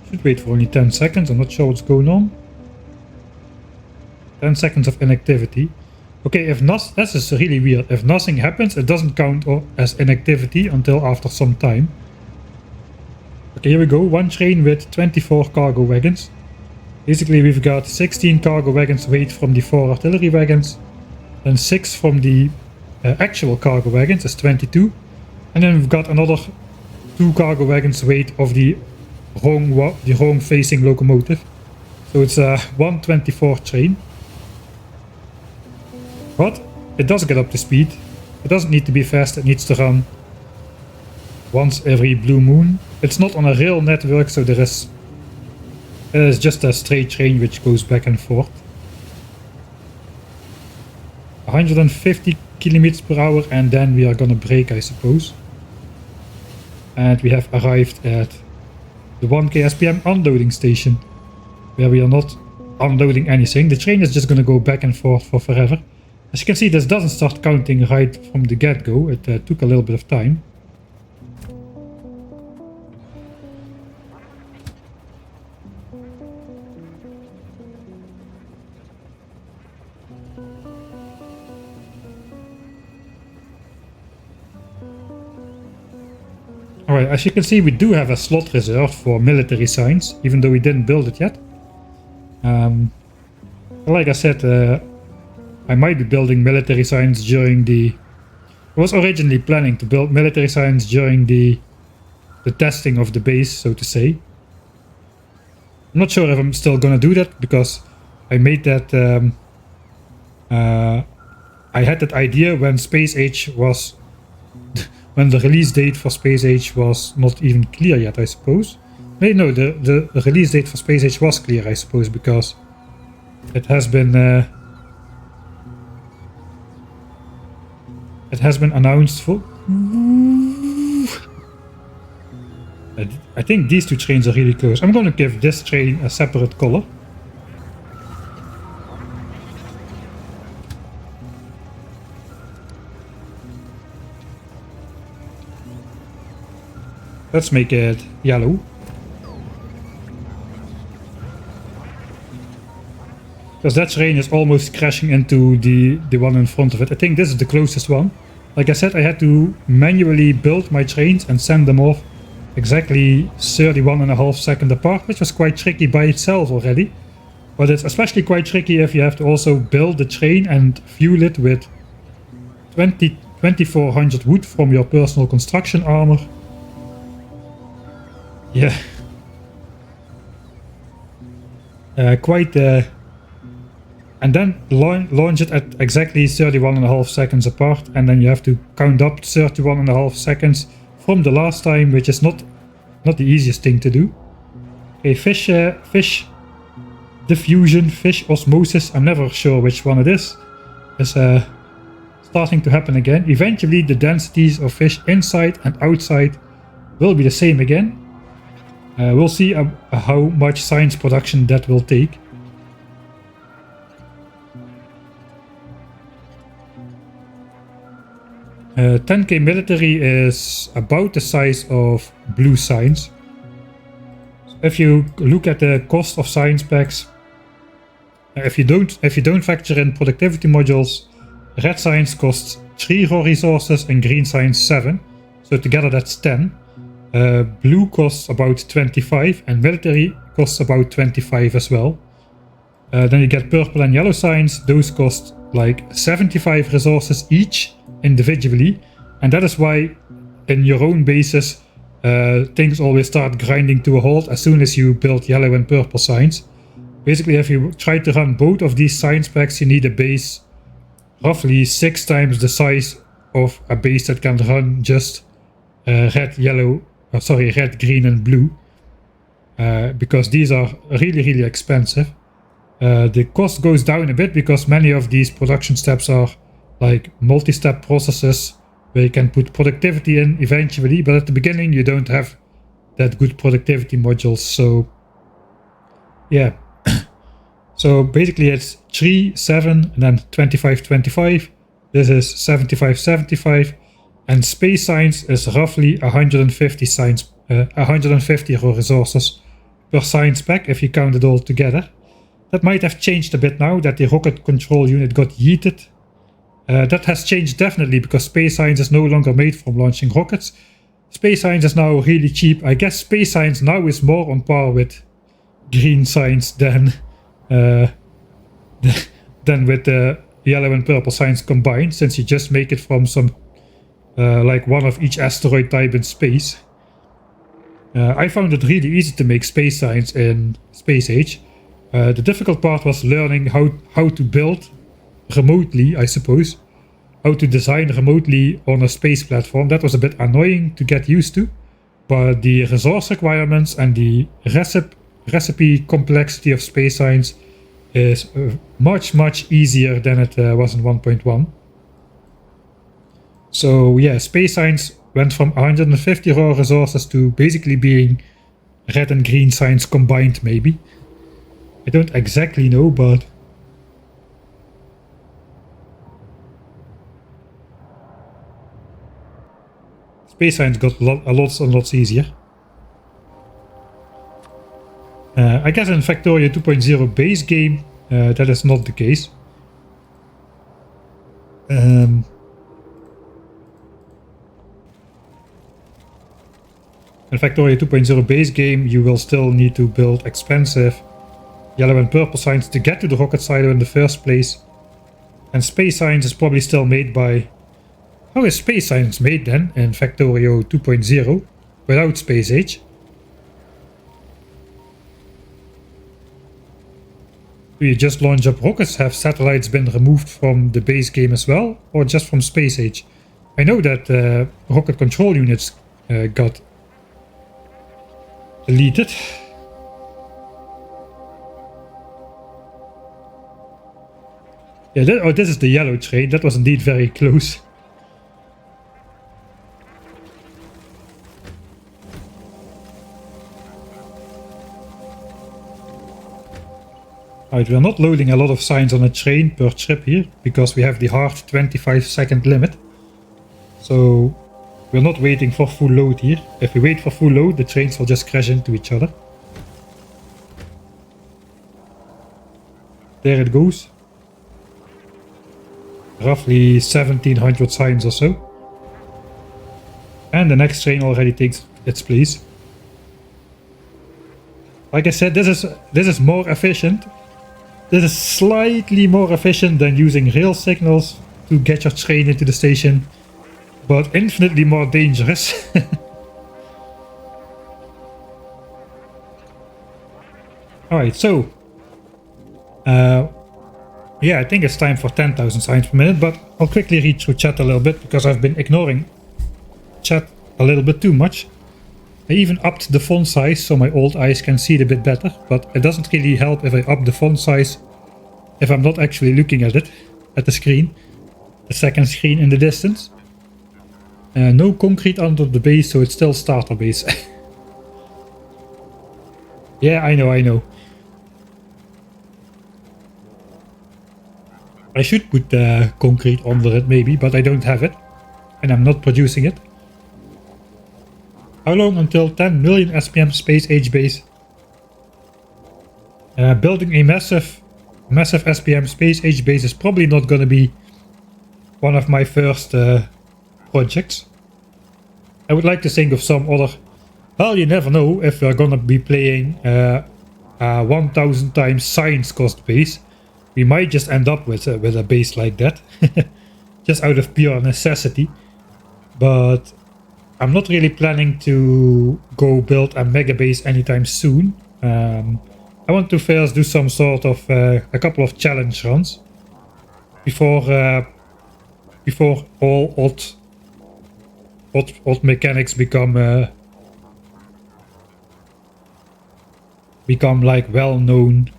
Should wait for only 10 seconds. I'm not sure what's going on. 10 seconds of inactivity. Okay, if not, this is really weird. If nothing happens, it doesn't count as inactivity until after some time. Okay, here we go. 1 train with 24 cargo wagons. Basically, we've got 16 cargo wagons weight from the 4 artillery wagons, then 6 from the actual cargo wagons, that's 22, and then we've got another 2 cargo wagons weight of the wrong facing locomotive. So it's a 124 train. But it does get up to speed. It doesn't need to be fast. It needs to run once every blue moon. It's not on a rail network, so there is just a straight train which goes back and forth. 150 kilometers per hour, and then we are gonna brake, I suppose. And we have arrived at the 1K SPM unloading station, where we are not unloading anything. The train is just gonna go back and forth for forever. As you can see, this doesn't start counting right from the get-go. It took a little bit of time. Alright, as you can see, we do have a slot reserved for military signs, even though we didn't build it yet. Like I said, I might be building military signs during the... I was originally planning to build military signs during the testing of the base, so to say. I'm not sure if I'm still gonna do that, because I made that... I had that idea when Space Age was... when the release date for Space Age was not even clear yet, I suppose. No, the release date for Space Age was clear, I suppose, because it has been announced for... I think these two trains are really close. I'm gonna give this train a separate color. Let's make it yellow. Because that train is almost crashing into the one in front of it. I think this is the closest one. Like I said, I had to manually build my trains and send them off exactly 31.5 seconds apart, which was quite tricky by itself already. But it's especially quite tricky if you have to also build the train and fuel it with 2400 wood from your personal construction armor. Yeah. And then launch it at exactly 31.5 seconds apart, and then you have to count up 31.5 seconds from the last time, which is not the easiest thing to do. Okay, fish diffusion, fish osmosis, I'm never sure which one it is starting to happen again. Eventually the densities of fish inside and outside will be the same again. We'll see how much science production that will take. 10k military is about the size of blue science. So if you look at the cost of science packs, if you don't factor in productivity modules, red science costs 3 raw resources and green science 7. So together that's 10. Blue costs about 25 and military costs about 25 as well. Then you get purple and yellow science. Those cost like 75 resources each individually, and that is why in your own bases things always start grinding to a halt as soon as you build yellow and purple science. Basically, if you try to run both of these science packs, you need a base roughly 6 times the size of a base that can run just red, green and blue, because these are really expensive. The cost goes down a bit because many of these production steps are like multi-step processes where you can put productivity in eventually, but at the beginning you don't have that good productivity modules. So yeah. So basically it's 3, 7 and then 25, 25. This is 75, 75. And space science is roughly 150 science, 150 raw resources per science pack if you count it all together. That might have changed a bit now that the rocket control unit got yeeted. That has changed definitely because space science is no longer made from launching rockets. Space science is now really cheap. I guess space science now is more on par with green science than with the yellow and purple science combined, since you just make it from some like one of each asteroid type in space. I found it really easy to make space science in Space Age. The difficult part was learning how to build remotely, I suppose. how to design remotely on a space platform. That was a bit annoying to get used to, but the resource requirements and the recipe complexity of space science is much easier than it was in 1.1. So yeah, space science went from 150 raw resources to basically being red and green science combined, maybe. I don't exactly know, but space science got a lot easier. I guess in Factorio 2.0 base game, that is not the case. In Factorio 2.0 base game, you will still need to build expensive yellow and purple signs to get to the rocket silo in the first place. And space science is probably still made by... How is space science made then in Factorio 2.0 without space age? Do you just launch up rockets? Have satellites been removed from the base game as well, or just from space age? I know that rocket control units got deleted. Yeah, this is the yellow train. That was indeed very close. Alright, we're not loading a lot of signs on a train per trip here, because we have the hard 25-second limit. So we're not waiting for full load here. If we wait for full load, the trains will just crash into each other. There it goes. Roughly 1700 signs or so. And the next train already takes its place. Like I said, this is more efficient. This is slightly more efficient than using rail signals to get your train into the station, but infinitely more dangerous. Alright, so yeah, I think it's time for 10,000 signs per minute, but I'll quickly read through chat a little bit because I've been ignoring chat a little bit too much. I even upped the font size so my old eyes can see it a bit better, but it doesn't really help if I up the font size if I'm not actually looking at it, at the screen, the second screen in the distance. No concrete under the base, so it's still starter base. Yeah, I know. I should put concrete under it maybe, but I don't have it, and I'm not producing it. How long until 10 million SPM space age base? Building a massive SPM space age base is probably not going to be one of my first projects. I would like to think of some other... Well, you never know if we're going to be playing a 1000 times science cost base. We might just end up with a base like that. Just out of pure necessity. But I'm not really planning to go build a mega base anytime soon. I want to first do some sort of a couple of challenge runs before all odd mechanics become like well-known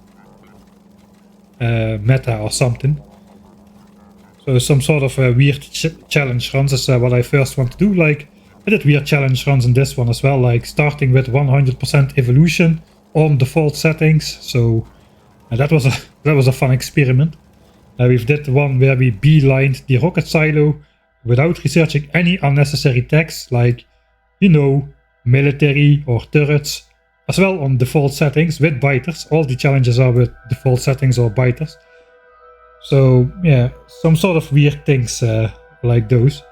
meta or something. So some sort of weird challenge runs is what I first want to do. Like, I did weird challenge runs in this one as well, like starting with 100% evolution on default settings. So that was a fun experiment. We did one where we beelined the rocket silo without researching any unnecessary text, like, you know, military or turrets, as well on default settings with biters. All the challenges are with default settings or biters. So yeah, some sort of weird things like those.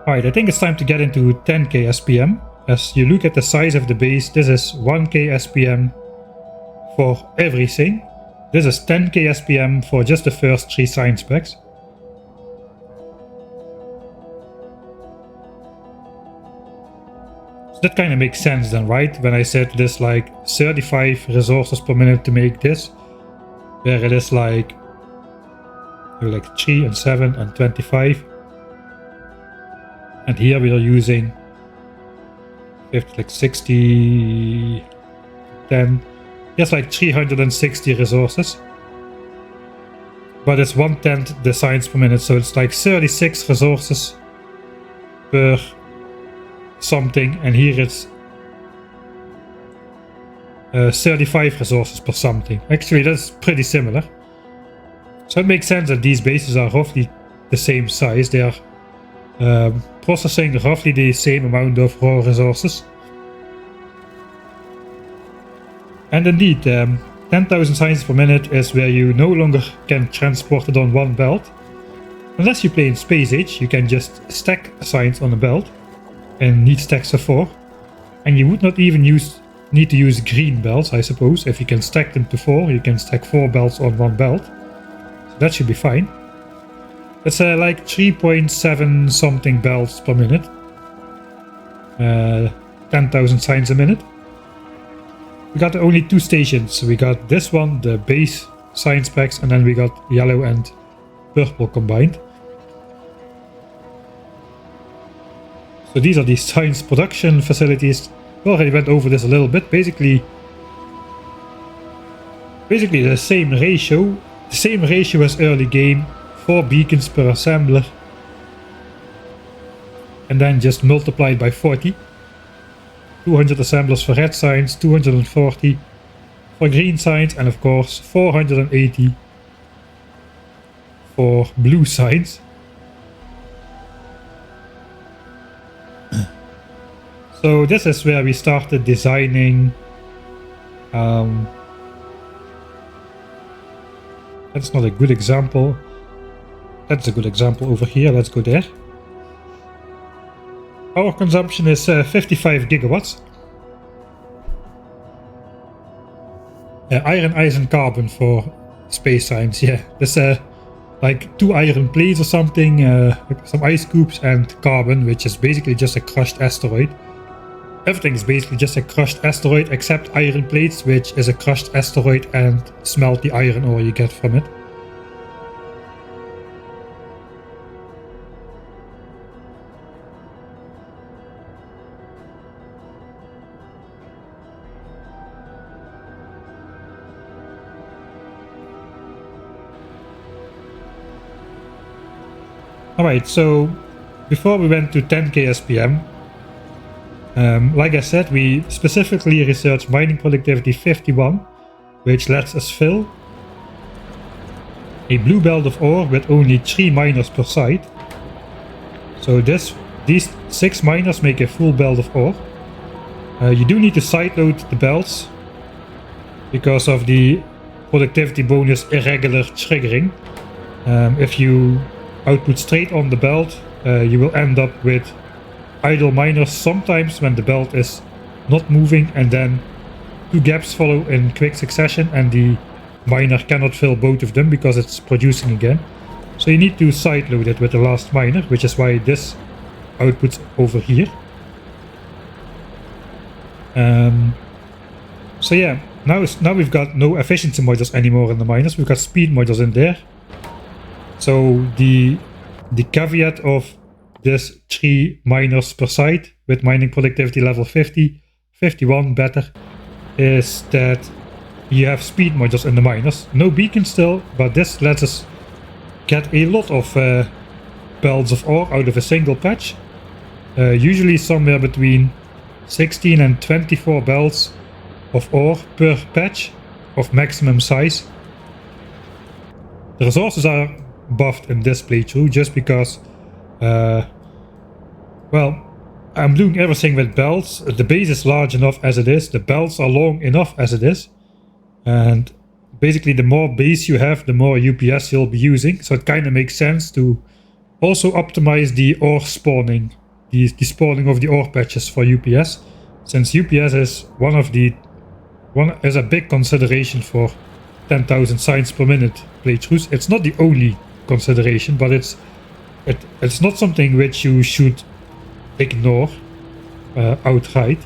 Alright, I think it's time to get into 10k SPM. As you look at the size of the base, this is 1k SPM for everything. This is 10k SPM for just the first 3 science packs. So that kind of makes sense then, right? When I said this like 35 resources per minute to make this. where it is like 3 and 7 and 25. And here we are using 50, like 60, 10. Yes, like 360 resources. But it's 1/10 the science per minute, so it's like 36 resources per something, and here it's 35 resources per something. Actually, that's pretty similar. So it makes sense that these bases are roughly the same size. They are processing roughly the same amount of raw resources. And indeed, 10,000 science per minute is where you no longer can transport it on one belt. Unless you play in Space Age, you can just stack science on a belt and need stacks of 4. And you would not even need to use green belts, I suppose. If you can stack them to 4, you can stack 4 belts on one belt. So that should be fine. It's like 3.7 something belts per minute. 10,000 science a minute. We got only 2 stations. We got this one, the base science packs, and then we got yellow and purple combined. So these are the science production facilities. We already went over this a little bit. Basically the same ratio as early game. 4 beacons per assembler. And then just multiplied by 40. 200 assemblers for red science, 240 for green science, and of course 480 for blue science. So this is where we started designing. That's not a good example. That's a good example over here. Let's go there. Power consumption is 55 gigawatts. Iron carbon for space science. Yeah, there's like 2 iron plates or something, some ice cubes, and carbon, which is basically just a crushed asteroid. Everything is basically just a crushed asteroid except iron plates, which is a crushed asteroid and smelt the iron ore you get from it. Alright, so before we went to 10k SPM, like I said, we specifically researched mining productivity 51, which lets us fill a blue belt of ore with only 3 miners per site. So these 6 miners make a full belt of ore. You do need to sideload the belts because of the productivity bonus irregular triggering. If you output straight on the belt, you will end up with idle miners sometimes when the belt is not moving, and then 2 gaps follow in quick succession and the miner cannot fill both of them because it's producing again. So you need to sideload it with the last miner, which is why this outputs over here. So yeah, now we've got no efficiency modules anymore in the miners. We've got speed modules in there. So the caveat of this 3 miners per site with mining productivity level 50, 51 better, is that you have speed modules in the miners. No beacon still, but this lets us get a lot of belts of ore out of a single patch. Usually somewhere between 16 and 24 belts of ore per patch of maximum size. The resources are buffed in this playthrough just because well, I'm doing everything with belts. The base is large enough as it is, the belts are long enough as it is, and basically the more base you have, the more UPS you'll be using, so it kind of makes sense to also optimize the ore spawning, the spawning of the ore patches for UPS, since UPS is is a big consideration for 10,000 science per minute playthroughs. It's not the only consideration, but it's not something which you should ignore outright.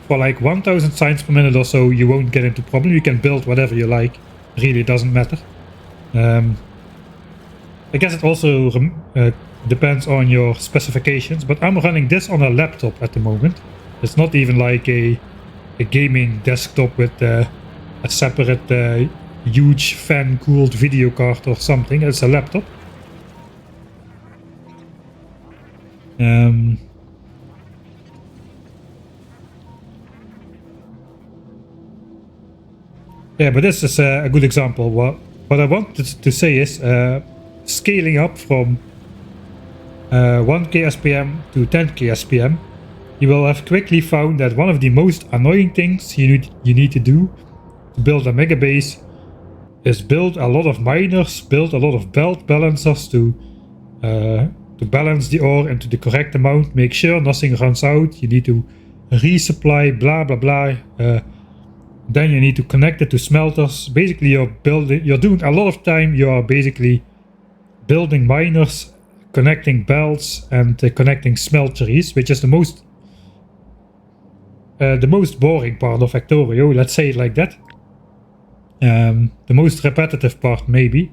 for like 1000 signs per minute or so, you won't get into problem. You can build whatever you like. Really doesn't matter. I guess it also depends on your specifications, but I'm running this on a laptop at the moment. It's not even like a gaming desktop with a separate huge fan-cooled video card or something. It's a laptop. Yeah, but this is a good example. What I wanted to say is scaling up from 1k SPM to 10k SPM, you will have quickly found that one of the most annoying things you need to do to build a mega base is build a lot of miners, build a lot of belt balancers to balance the ore into the correct amount, make sure nothing runs out. You need to resupply, blah blah blah. Then you need to connect it to smelters. Basically, you're doing a lot of time. You are basically building miners, connecting belts, and connecting smelteries, which is the most boring part of Factorio. Let's say it like that. The most repetitive part, maybe.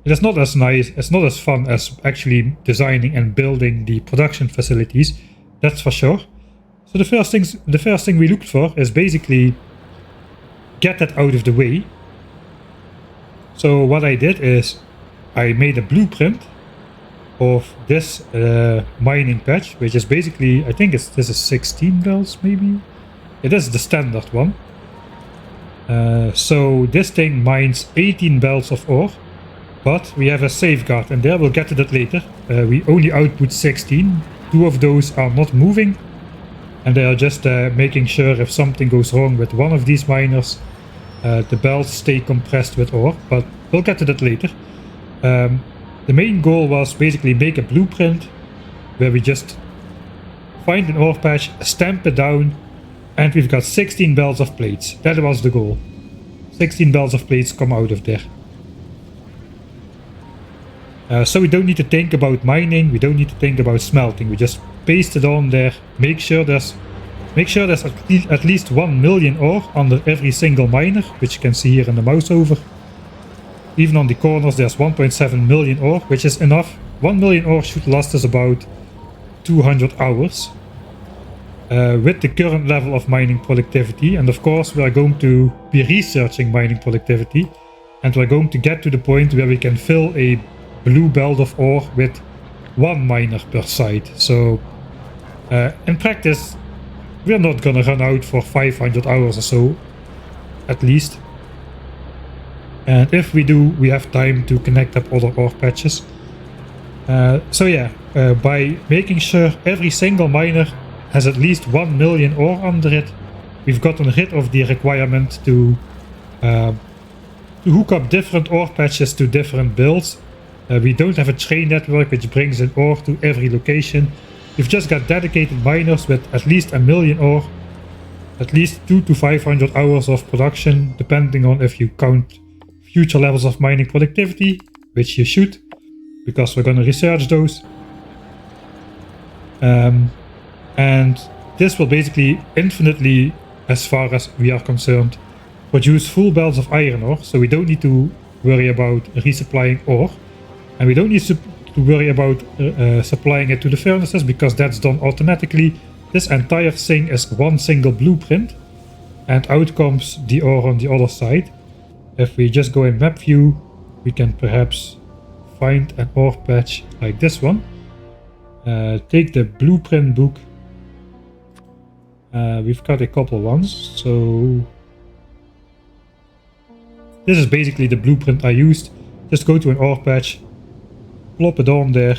It is not as nice. It's not as fun as actually designing and building the production facilities. That's for sure. So the first thing we looked for is basically get that out of the way. So what I did is I made a blueprint of this mining patch, which is basically, I think this is 16 belts maybe. It is the standard one. So this thing mines 18 belts of ore, but we have a safeguard in there. We'll get to that later. We only output 16. 2 of those are not moving, and they are just making sure if something goes wrong with one of these miners, the belts stay compressed with ore, but we'll get to that later. The main goal was basically make a blueprint where we just find an ore patch, stamp it down, and we've got 16 belts of plates. That was the goal. 16 belts of plates come out of there. So we don't need to think about mining, we don't need to think about smelting. We just paste it on there, make sure there's at least 1 million ore under every single miner, which you can see here in the mouse over. Even on the corners there's 1.7 million ore, which is enough. 1 million ore should last us about 200 hours. With the current level of mining productivity, and of course we are going to be researching mining productivity, and we're going to get to the point where we can fill a blue belt of ore with 1 miner per site. So in practice we're not gonna run out for 500 hours or so, at least. And if we do, we have time to connect up other ore patches. So yeah, by making sure every single miner has at least 1 million ore under it, we've gotten rid of the requirement to hook up different ore patches to different builds. We don't have a train network which brings in ore to every location. We've just got dedicated miners with at least 1 million ore, at least 200 to 500 hours of production, depending on if you count future levels of mining productivity, which you should, because we're going to research those. And this will basically infinitely, as far as we are concerned, produce full belts of iron ore, so we don't need to worry about resupplying ore, and we don't need to worry about supplying it to the furnaces, because that's done automatically. This entire thing is one single blueprint, and out comes the ore on the other side. If we just go in map view, we can perhaps find an ore patch like this one. Take the blueprint book. We've got a couple ones, so this is basically the blueprint I used. Just go to an ore patch, plop it on there,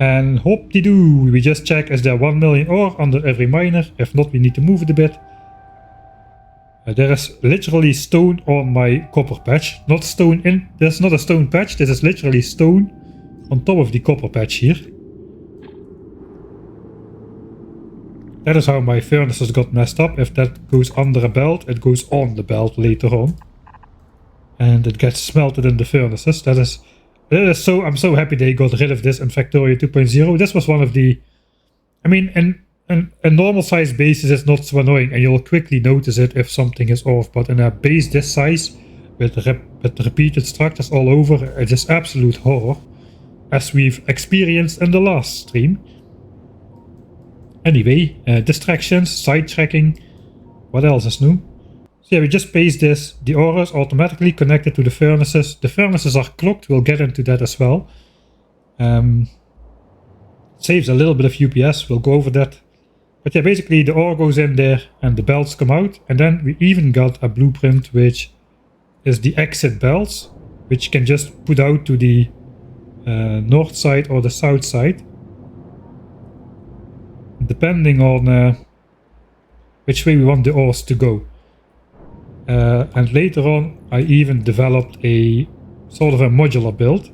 and hop-de-doo, we just check is there 1 million ore under every miner. If not, we need to move it a bit. There is literally stone on my copper patch, not stone in. There's not a stone patch, this is literally stone on top of the copper patch here. That is how my furnaces got messed up. If that goes under a belt, it goes on the belt later on, and it gets smelted in the furnaces. That is so. I'm so happy they got rid of this in Factorio 2.0. This was one of the, I mean, a normal size bases is not so annoying, and you'll quickly notice it if something is off. But in a base this size, with repeated structures all over, it is absolute horror, as we've experienced in the last stream. Anyway, distractions, sidetracking. What else is new? So yeah, we just paste this. The ore is automatically connected to the furnaces. The furnaces are clocked. We'll get into that as well. Saves a little bit of UPS. We'll go over that. But yeah, basically the ore goes in there and the belts come out. And then we even got a blueprint which is the exit belts, which you can just put out to the north side or the south side, depending on which way we want the ores to go. And later on I even developed a sort of a modular build.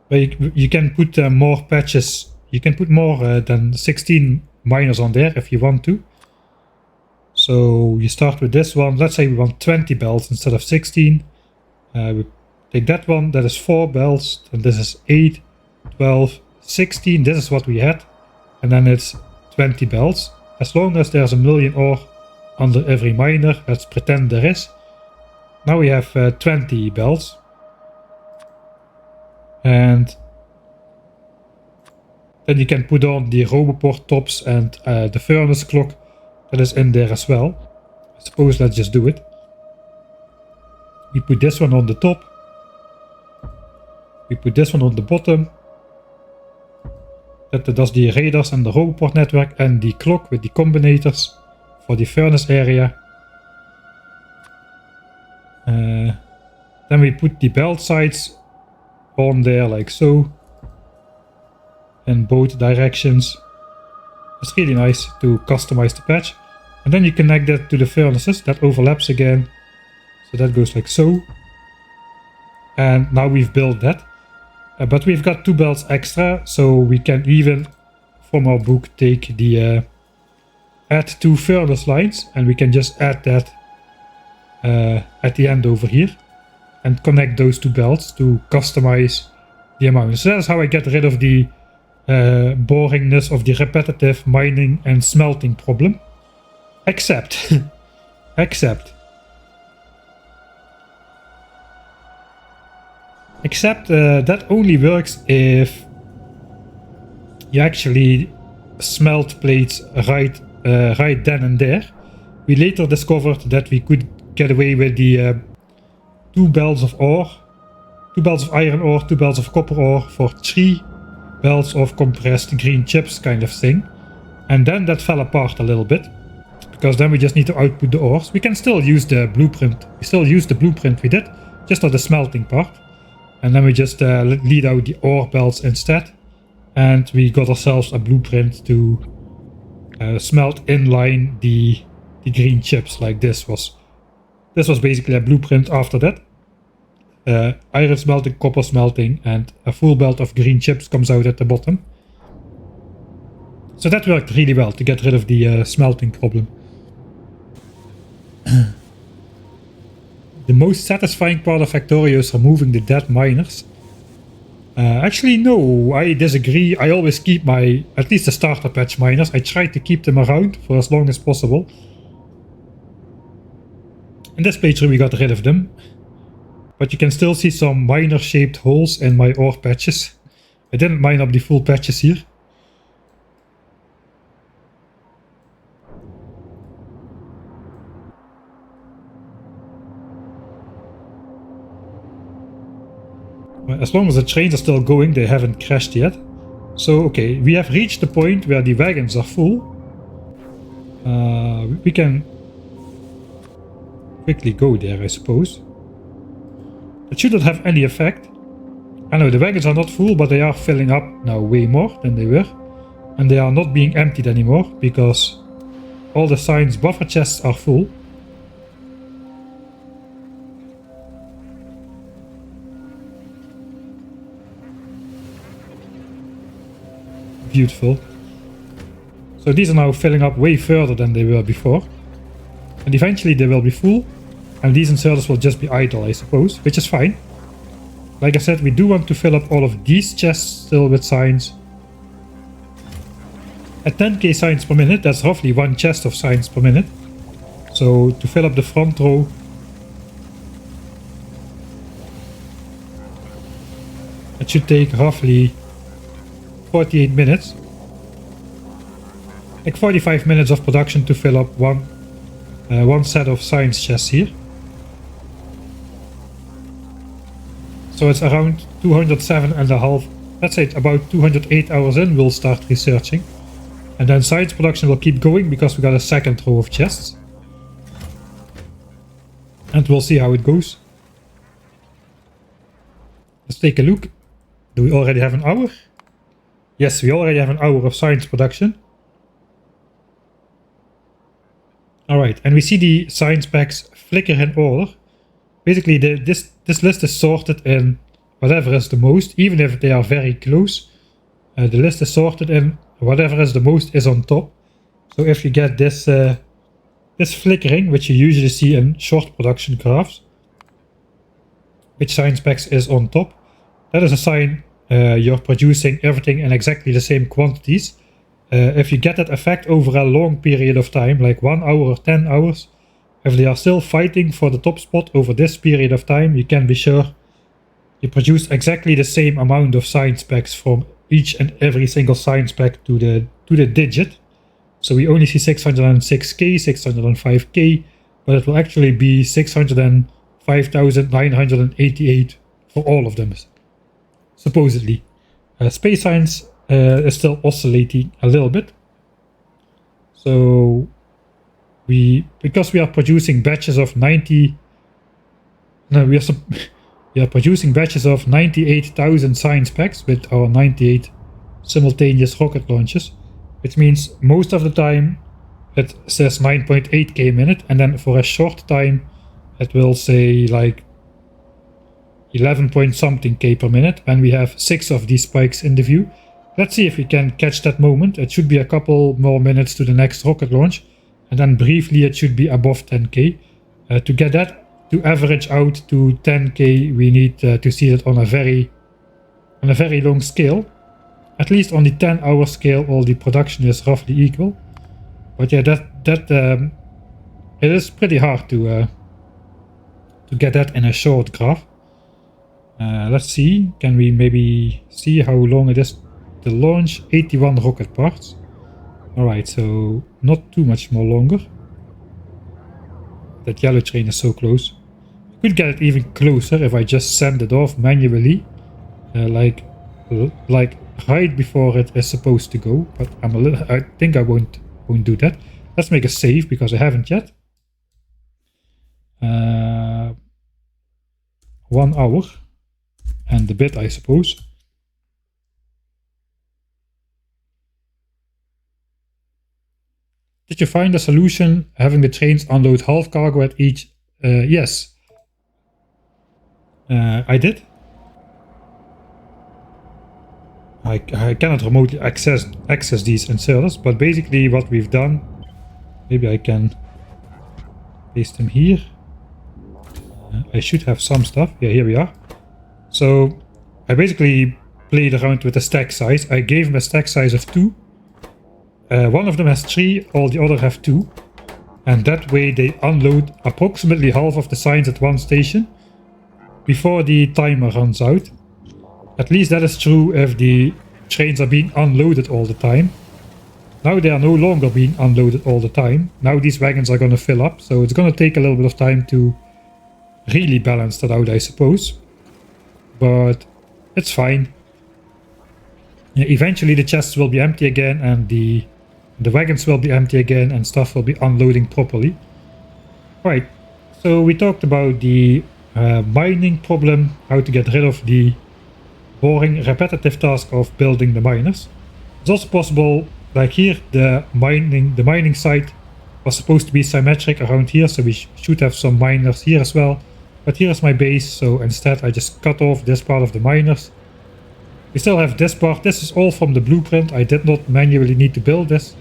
Where you can put more patches. You can put more than 16 miners on there if you want to. So you start with this one. Let's say we want 20 belts instead of 16. We take that one. That is 4 belts. And this is 8, 12, 16. This is what we had. And then it's 20 belts. As long as there's a million ore under every miner. Let's pretend there is. Now we have 20 belts. And then you can put on the roboport tops and the furnace clock that is in there as well. I suppose let's just do it. We put this one on the top. We put this one on the bottom. That does the radars and the roboport network, and the clock with the combinators for the furnace area. Then we put the belt sides on there like so, in both directions. It's really nice to customize the patch. And then you connect that to the furnaces. That overlaps again, so that goes like so. And now we've built that, but we've got 2 belts extra, so we can even from our book take the add 2 furnace lines, and we can just add that at the end over here and connect those 2 belts to customize the amount. So that's how I get rid of the boringness of the repetitive mining and smelting problem. Except that only works if you actually smelt plates right then and there. We later discovered that we could get away with the 2 belts of ore, 2 belts of iron ore, 2 belts of copper ore for 3 belts of compressed green chips kind of thing. And then that fell apart a little bit, because then we just need to output the ores. We can still use the blueprint. We still use the blueprint we did, just not the smelting part. And then we just lead out the ore belts instead. And we got ourselves a blueprint to smelt inline the green chips. Like this was basically a blueprint after that. Iron smelting, copper smelting, and a full belt of green chips comes out at the bottom. So that worked really well to get rid of the smelting problem. The most satisfying part of Factorio is removing the dead miners. Actually no, I disagree. I always keep my, at least the starter patch miners, I try to keep them around for as long as possible. In this playthrough we got rid of them. But you can still see some miner shaped holes in my ore patches. I didn't mine up the full patches here. As long as the trains are still going, they haven't crashed yet. So okay, we have reached the point where the wagons are full. We can quickly go there, I suppose. It shouldn't have any effect. I know the wagons are not full, but they are filling up now way more than they were. And they are not being emptied anymore, because all the science buffer chests are full. Beautiful. So these are now filling up way further than they were before. And eventually they will be full. And these inserters will just be idle, I suppose, which is fine. Like I said, we do want to fill up all of these chests still with signs. At 10k signs per minute, that's roughly 1 chest of signs per minute. So to fill up the front row, it should take roughly 48 minutes. Like 45 minutes of production to fill up one set of science chests here. So it's around 207.5, let's say about 208 hours in, we'll start researching. And then science production will keep going because we got a second row of chests. And we'll see how it goes. Let's take a look. Do we already have an hour? Yes, we already have an hour of science production. Alright, and we see the science packs flicker in order. Basically, this list is sorted in whatever is the most, even if they are very close. The list is sorted in whatever is the most is on top. So if you get this flickering, which you usually see in short production graphs, which science packs is on top, that is a sign you're producing everything in exactly the same quantities. If you get that effect over a long period of time, like 1 hour or 10 hours, if they are still fighting for the top spot over this period of time, you can be sure you produce exactly the same amount of science packs from each and every single science pack to the digit. So we only see 606k, 605k, but it will actually be 605,988 for all of them, supposedly. Space science is still oscillating a little bit. So because we are producing batches of 90, no, we are producing batches of 98,000 science packs with our 98 simultaneous rocket launches, which means most of the time it says 9.8k a minute, and then for a short time it will say like 11 point something k per minute, and we have 6 of these spikes in the view. Let's see if we can catch that moment. It should be a couple more minutes to the next rocket launch, and then briefly it should be above 10k. To get that to average out to 10k, we need to see it on a very long scale. At least on the 10-hour scale, all the production is roughly equal. But yeah, it is pretty hard to get that in a short graph. Let's see, can we maybe see how long it is to launch? 81 rocket parts. Alright, so not too much more longer. That yellow train is so close. I could get it even closer if I just send it off manually, like right before it is supposed to go. But I think I won't do that. Let's make a save because I haven't yet. 1 hour and a bit, I suppose. Did you find a solution having the trains unload half cargo at each? Yes. I did. I cannot remotely access these inserters, but basically what we've done, maybe I can place them here. I should have some stuff. Yeah, here we are. So I basically played around with the stack size. I gave them a stack size of 2. One of them has 3, all the other have 2. And that way they unload approximately half of the signs at one station before the timer runs out. At least that is true if the trains are being unloaded all the time. Now they are no longer being unloaded all the time. Now these wagons are going to fill up, so it's going to take a little bit of time to really balance that out, I suppose. But it's fine. Yeah, eventually the chests will be empty again, and the wagons will be empty again, and stuff will be unloading properly. Right, so we talked about the mining problem, how to get rid of the boring repetitive task of building the miners. It's also possible, like here, the mining site was supposed to be symmetric around here, so we should have some miners here as well. But here is my base, so instead I just cut off this part of the miners. We still have this part. This is all from the blueprint. I did not manually need to build this.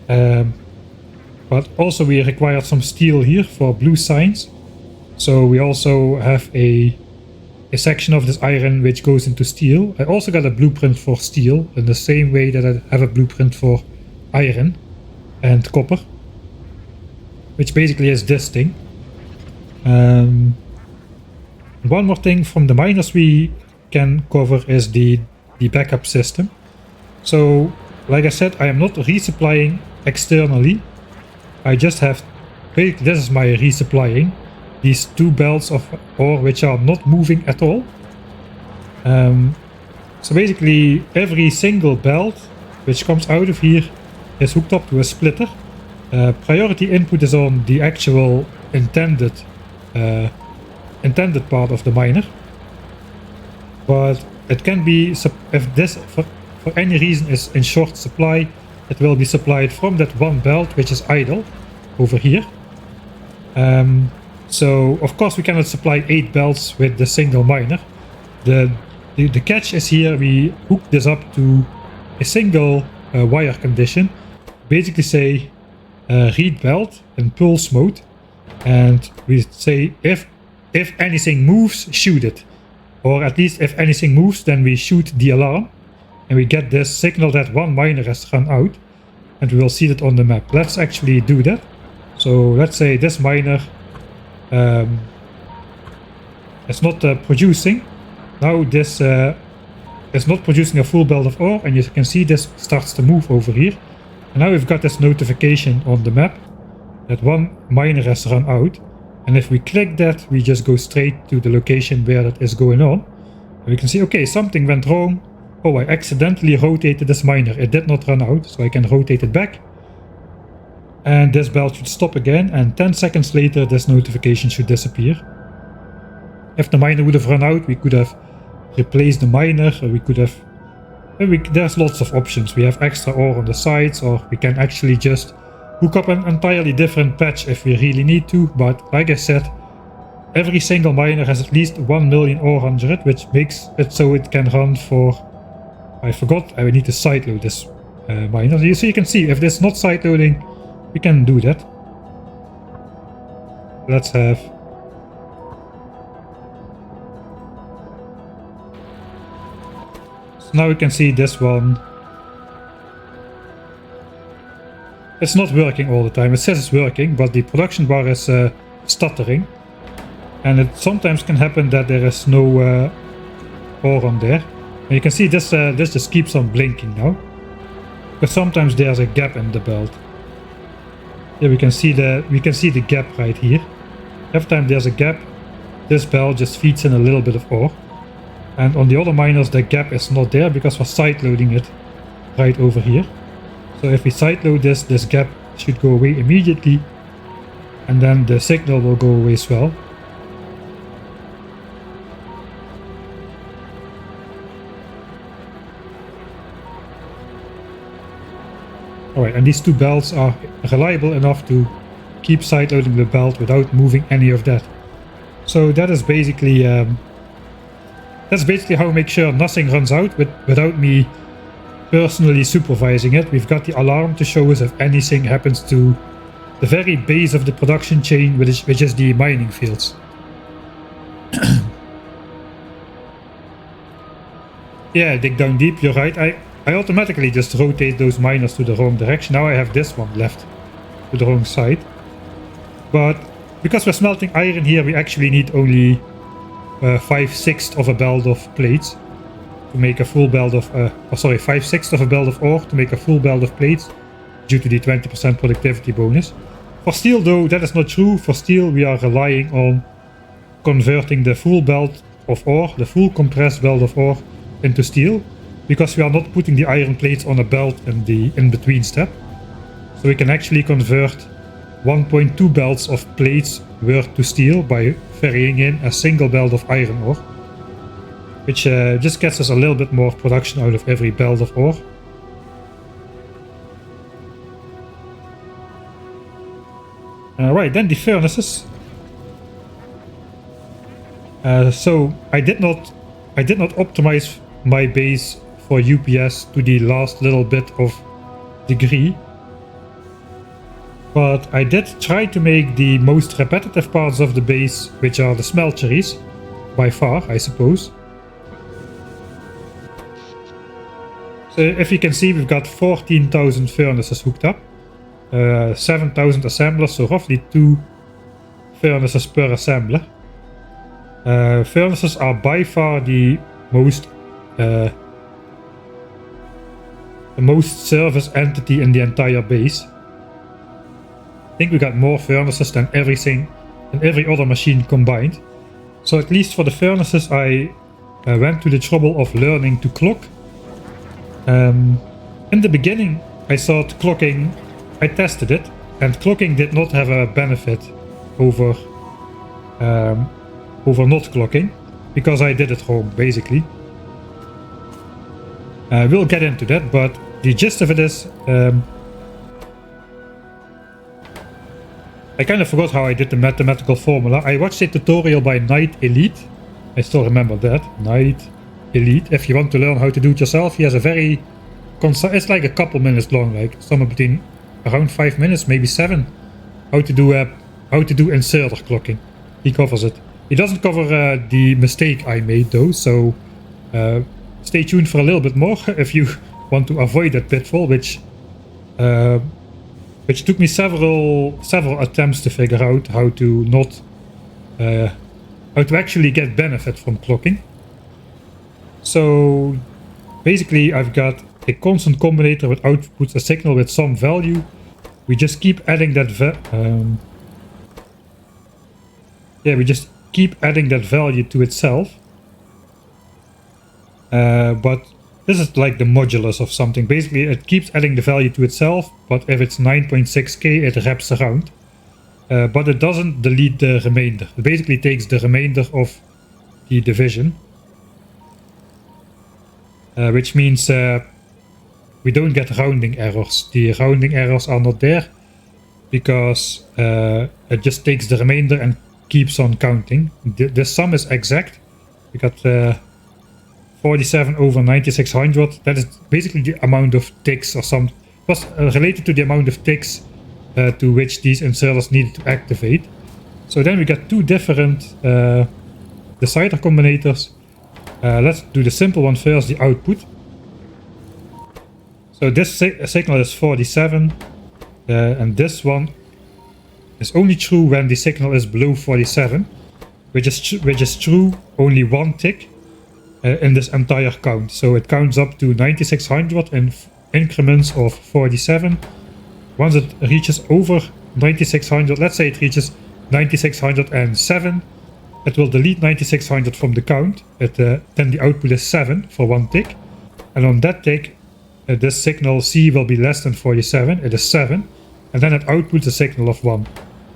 But also we required some steel here for blue signs. So we also have a a section of this iron which goes into steel. I also got a blueprint for steel in the same way that I have a blueprint for iron and copper, which basically is this thing. One more thing from the miners we can cover is the backup system. So, like I said, I am not resupplying externally. I just have, basically this is my resupplying. These 2 belts of ore which are not moving at all. So basically every single belt which comes out of here is hooked up to a splitter. Priority input is on the actual intended part of the miner, but it can be, if this for any reason is in short supply, it will be supplied from that one belt which is idle over here. So of course we cannot supply 8 belts with the single miner. The catch is here, we hook this up to a single wire condition, basically say read belt in pulse mode, and we say if anything moves, shoot it, or at least if anything moves, then we shoot the alarm, and we get this signal that one miner has run out, and we will see that on the map. Let's actually do that. So let's say this miner is not producing. Now this is not producing a full belt of ore, and you can see this starts to move over here. And now we've got this notification on the map that one miner has run out. And if we click that, we just go straight to the location where that is going on. And we can see, okay, something went wrong. Oh, I accidentally rotated this miner. It did not run out, so I can rotate it back. And this belt should stop again, and 10 seconds later this notification should disappear. If the miner would have run out, we could have replaced the miner, or we could have... there's lots of options. We have extra ore on the sides, or we can actually just hook up an entirely different patch if we really need to, but like I said, every single miner has at least 1 million ore under it, which makes it so it can run for... I forgot, I need to sideload this miner. So you can see, if this is not sideloading, we can do that. Let's have... So now we can see this one. It's not working all the time. It says it's working, but the production bar is stuttering. And it sometimes can happen that there is no ore on there. And you can see this just keeps on blinking now. Because sometimes there's a gap in the belt. Here we can see the gap right here. Every time there's a gap, this belt just feeds in a little bit of ore. And on the other miners, the gap is not there because we're side loading it right over here. So if we sideload this gap should go away immediately, and then the signal will go away as well. Alright, and these 2 belts are reliable enough to keep sideloading the belt without moving any of that. So that is basically how we make sure nothing runs out without me personally supervising it. We've got the alarm to show us if anything happens to the very base of the production chain, which is the mining fields. Yeah, dig down deep, you're right. I automatically just rotate those miners to the wrong direction. Now I have this one left to the wrong side. But because we're smelting iron here, we actually need only 5/6 of a belt of plates to make a full belt of 5/6 of a belt of ore to make a full belt of plates due to the 20% productivity bonus. For steel though, that is not true. For steel we are relying on converting the full belt of ore, the full compressed belt of ore, into steel, because we are not putting the iron plates on a belt in the in-between step. So we can actually convert 1.2 belts of plates worth to steel by ferrying in a single belt of iron ore, which just gets us a little bit more production out of every belt of ore. Right, then the furnaces. So I did not optimize my base for UPS to the last little bit of degree, but I did try to make the most repetitive parts of the base, which are the smelteries, by far, I suppose. So if you can see, we've got 14,000 furnaces hooked up, 7,000 assemblers, so roughly 2 furnaces per assembler. Furnaces are by far the most service entity in the entire base. I think we got more furnaces than every other machine combined. So at least for the furnaces, I went to the trouble of learning to clock. In the beginning, I thought clocking, I tested it, and clocking did not have a benefit over not clocking, because I did it wrong, basically. We'll get into that, but the gist of it is, I kind of forgot how I did the mathematical formula. I watched a tutorial by Knight Elite. I still remember that, Knight Elite. If you want to learn how to do it yourself, he has a very it's like a couple minutes long, like somewhere between around 5 minutes, maybe 7. How to do inserter clocking. He covers it. He doesn't cover the mistake I made though, so stay tuned for a little bit more if you want to avoid that pitfall, which took me several attempts to figure out how to actually get benefit from clocking. So basically, I've got a constant combinator which outputs a signal with some value. We just keep adding that value to itself. But this is like the modulus of something. Basically, it keeps adding the value to itself, but if it's 9.6k, it wraps around. But it doesn't delete the remainder. It basically takes the remainder of the division. Which means we don't get rounding errors. The rounding errors are not there because it just takes the remainder and keeps on counting. The sum is exact. We got 47 over 9600. That is basically the amount of ticks or some. It was related to the amount of ticks to which these inserters needed to activate. So then we got 2 different decider combinators. Let's do the simple one first, the output. So this signal is 47, and this one is only true when the signal is below 47, which is true only 1 tick in this entire count. So it counts up to 9600 in increments of 47. Once it reaches over 9600, let's say it reaches 9607, it will delete 9600 from the count. Then the output is 7 for 1 tick, and on that tick this signal C will be less than 47, it is 7, and then it outputs a signal of 1.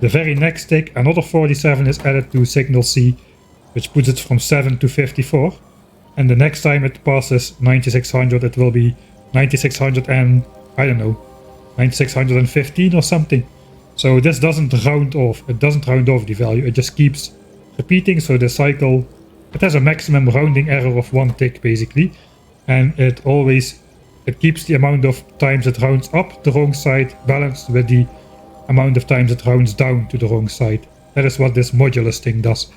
The very next tick, another 47 is added to signal C, which puts it from 7 to 54, and the next time it passes 9600 it will be 9600 and, I don't know, 9615 or something. So this doesn't round off, it doesn't round off the value, it just keeps repeating. So the cycle, it has a maximum rounding error of 1 tick basically, and it keeps the amount of times it rounds up the wrong side balanced with the amount of times it rounds down to the wrong side. That is what this modulus thing does.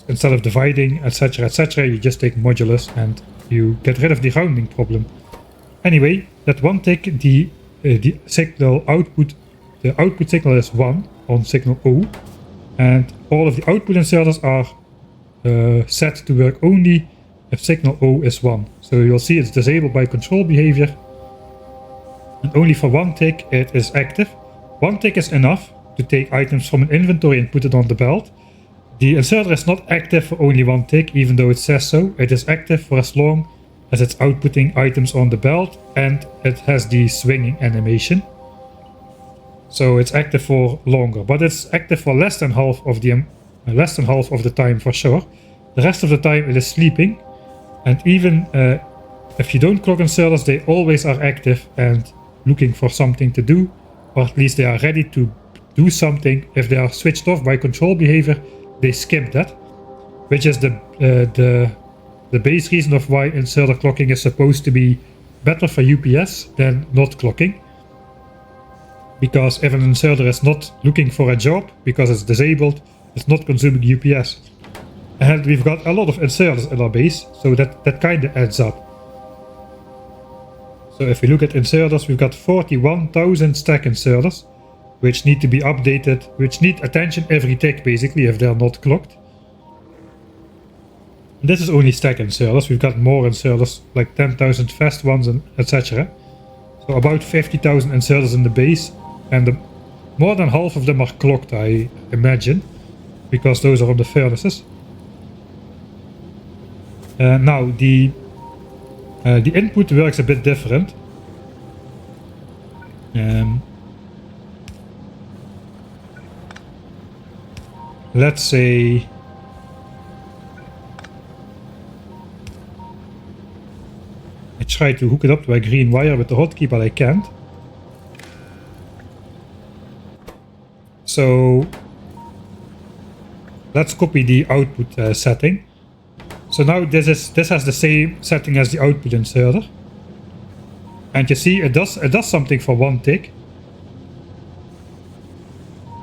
Instead of dividing, etc, you just take modulus and you get rid of the rounding problem. Anyway, that 1 tick, the signal output, the output signal is 1 on signal O, and all of the output inserters are set to work only if signal O is 1. So you'll see it's disabled by control behavior, and only for 1 tick it is active. 1 tick is enough to take items from an inventory and put it on the belt. The inserter is not active for only 1 tick, even though it says so. It is active for as long as it's outputting items on the belt and it has the swinging animation. So it's active for longer, but it's active for less than half of the time for sure. The rest of the time it is sleeping, and even if you don't clock inserters, they always are active and looking for something to do, or at least they are ready to do something. If they are switched off by control behavior, they skip that, which is the base reason of why inserter clocking is supposed to be better for UPS than not clocking. Because if an inserter is not looking for a job because it's disabled, it's not consuming UPS. And we've got a lot of inserters in our base, so that kind of adds up. So if we look at inserters, we've got 41,000 stack inserters, which need to be updated, which need attention every tick basically if they're not clocked. And this is only stack inserters. We've got more inserters, like 10,000 fast ones and etc. So about 50,000 inserters in the base, and more than half of them are clocked, I imagine, because those are on the furnaces. Now the input works a bit different. Let's say I try to hook it up to a green wire with the hotkey, but I can't. So let's copy the output setting. So now this has the same setting as the output inserter, and you see it does something for one tick.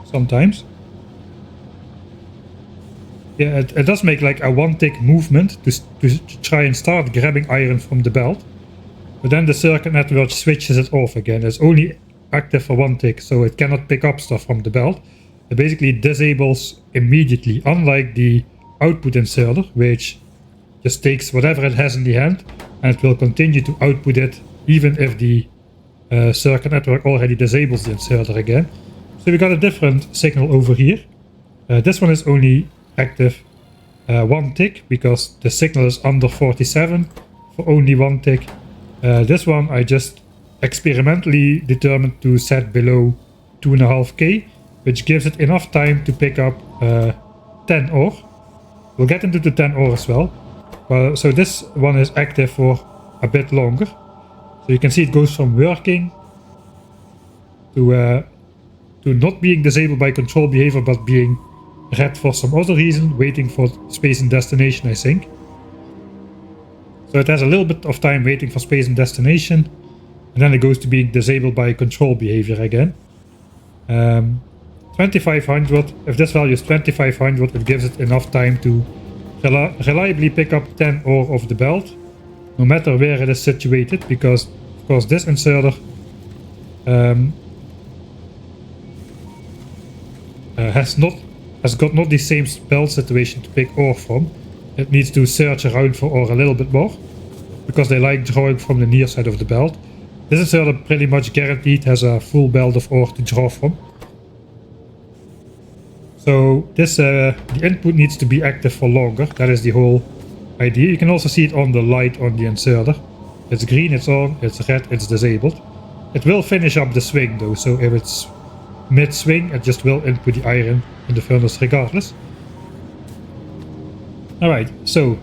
Sometimes, yeah, it does make like a one tick movement to try and start grabbing iron from the belt, but then the circuit network switches it off again. It's only active for one tick, so it cannot pick up stuff from the belt. It basically disables immediately, unlike the output inserter, which just takes whatever it has in the hand and it will continue to output it even if the circuit network already disables the inserter again. So we got a different signal over here. This one is only active one tick because the signal is under 47 for only one tick. This one I just experimentally determined to set below 2.5K, which gives it enough time to pick up 10 ore. We'll get into the 10 ore as well. So this one is active for a bit longer. So you can see it goes from working to not being disabled by control behavior, but being red for some other reason, waiting for space and destination, I think. So it has a little bit of time waiting for space and destination, and then it goes to being disabled by control behavior again. 2500, if this value is 2500, it gives it enough time to reliably pick up 10 ore of the belt, no matter where it is situated, because of course this inserter has got not the same belt situation to pick ore from. It needs to search around for ore a little bit more, because they like drawing from the near side of the belt. This inserter pretty much guaranteed has a full belt of ore to draw from. So this the input needs to be active for longer. That is the whole idea. You can also see it on the light on the inserter. It's green, it's on, it's red, it's disabled. It will finish up the swing though, so if it's mid-swing, it just will input the iron in the furnace regardless. Alright, so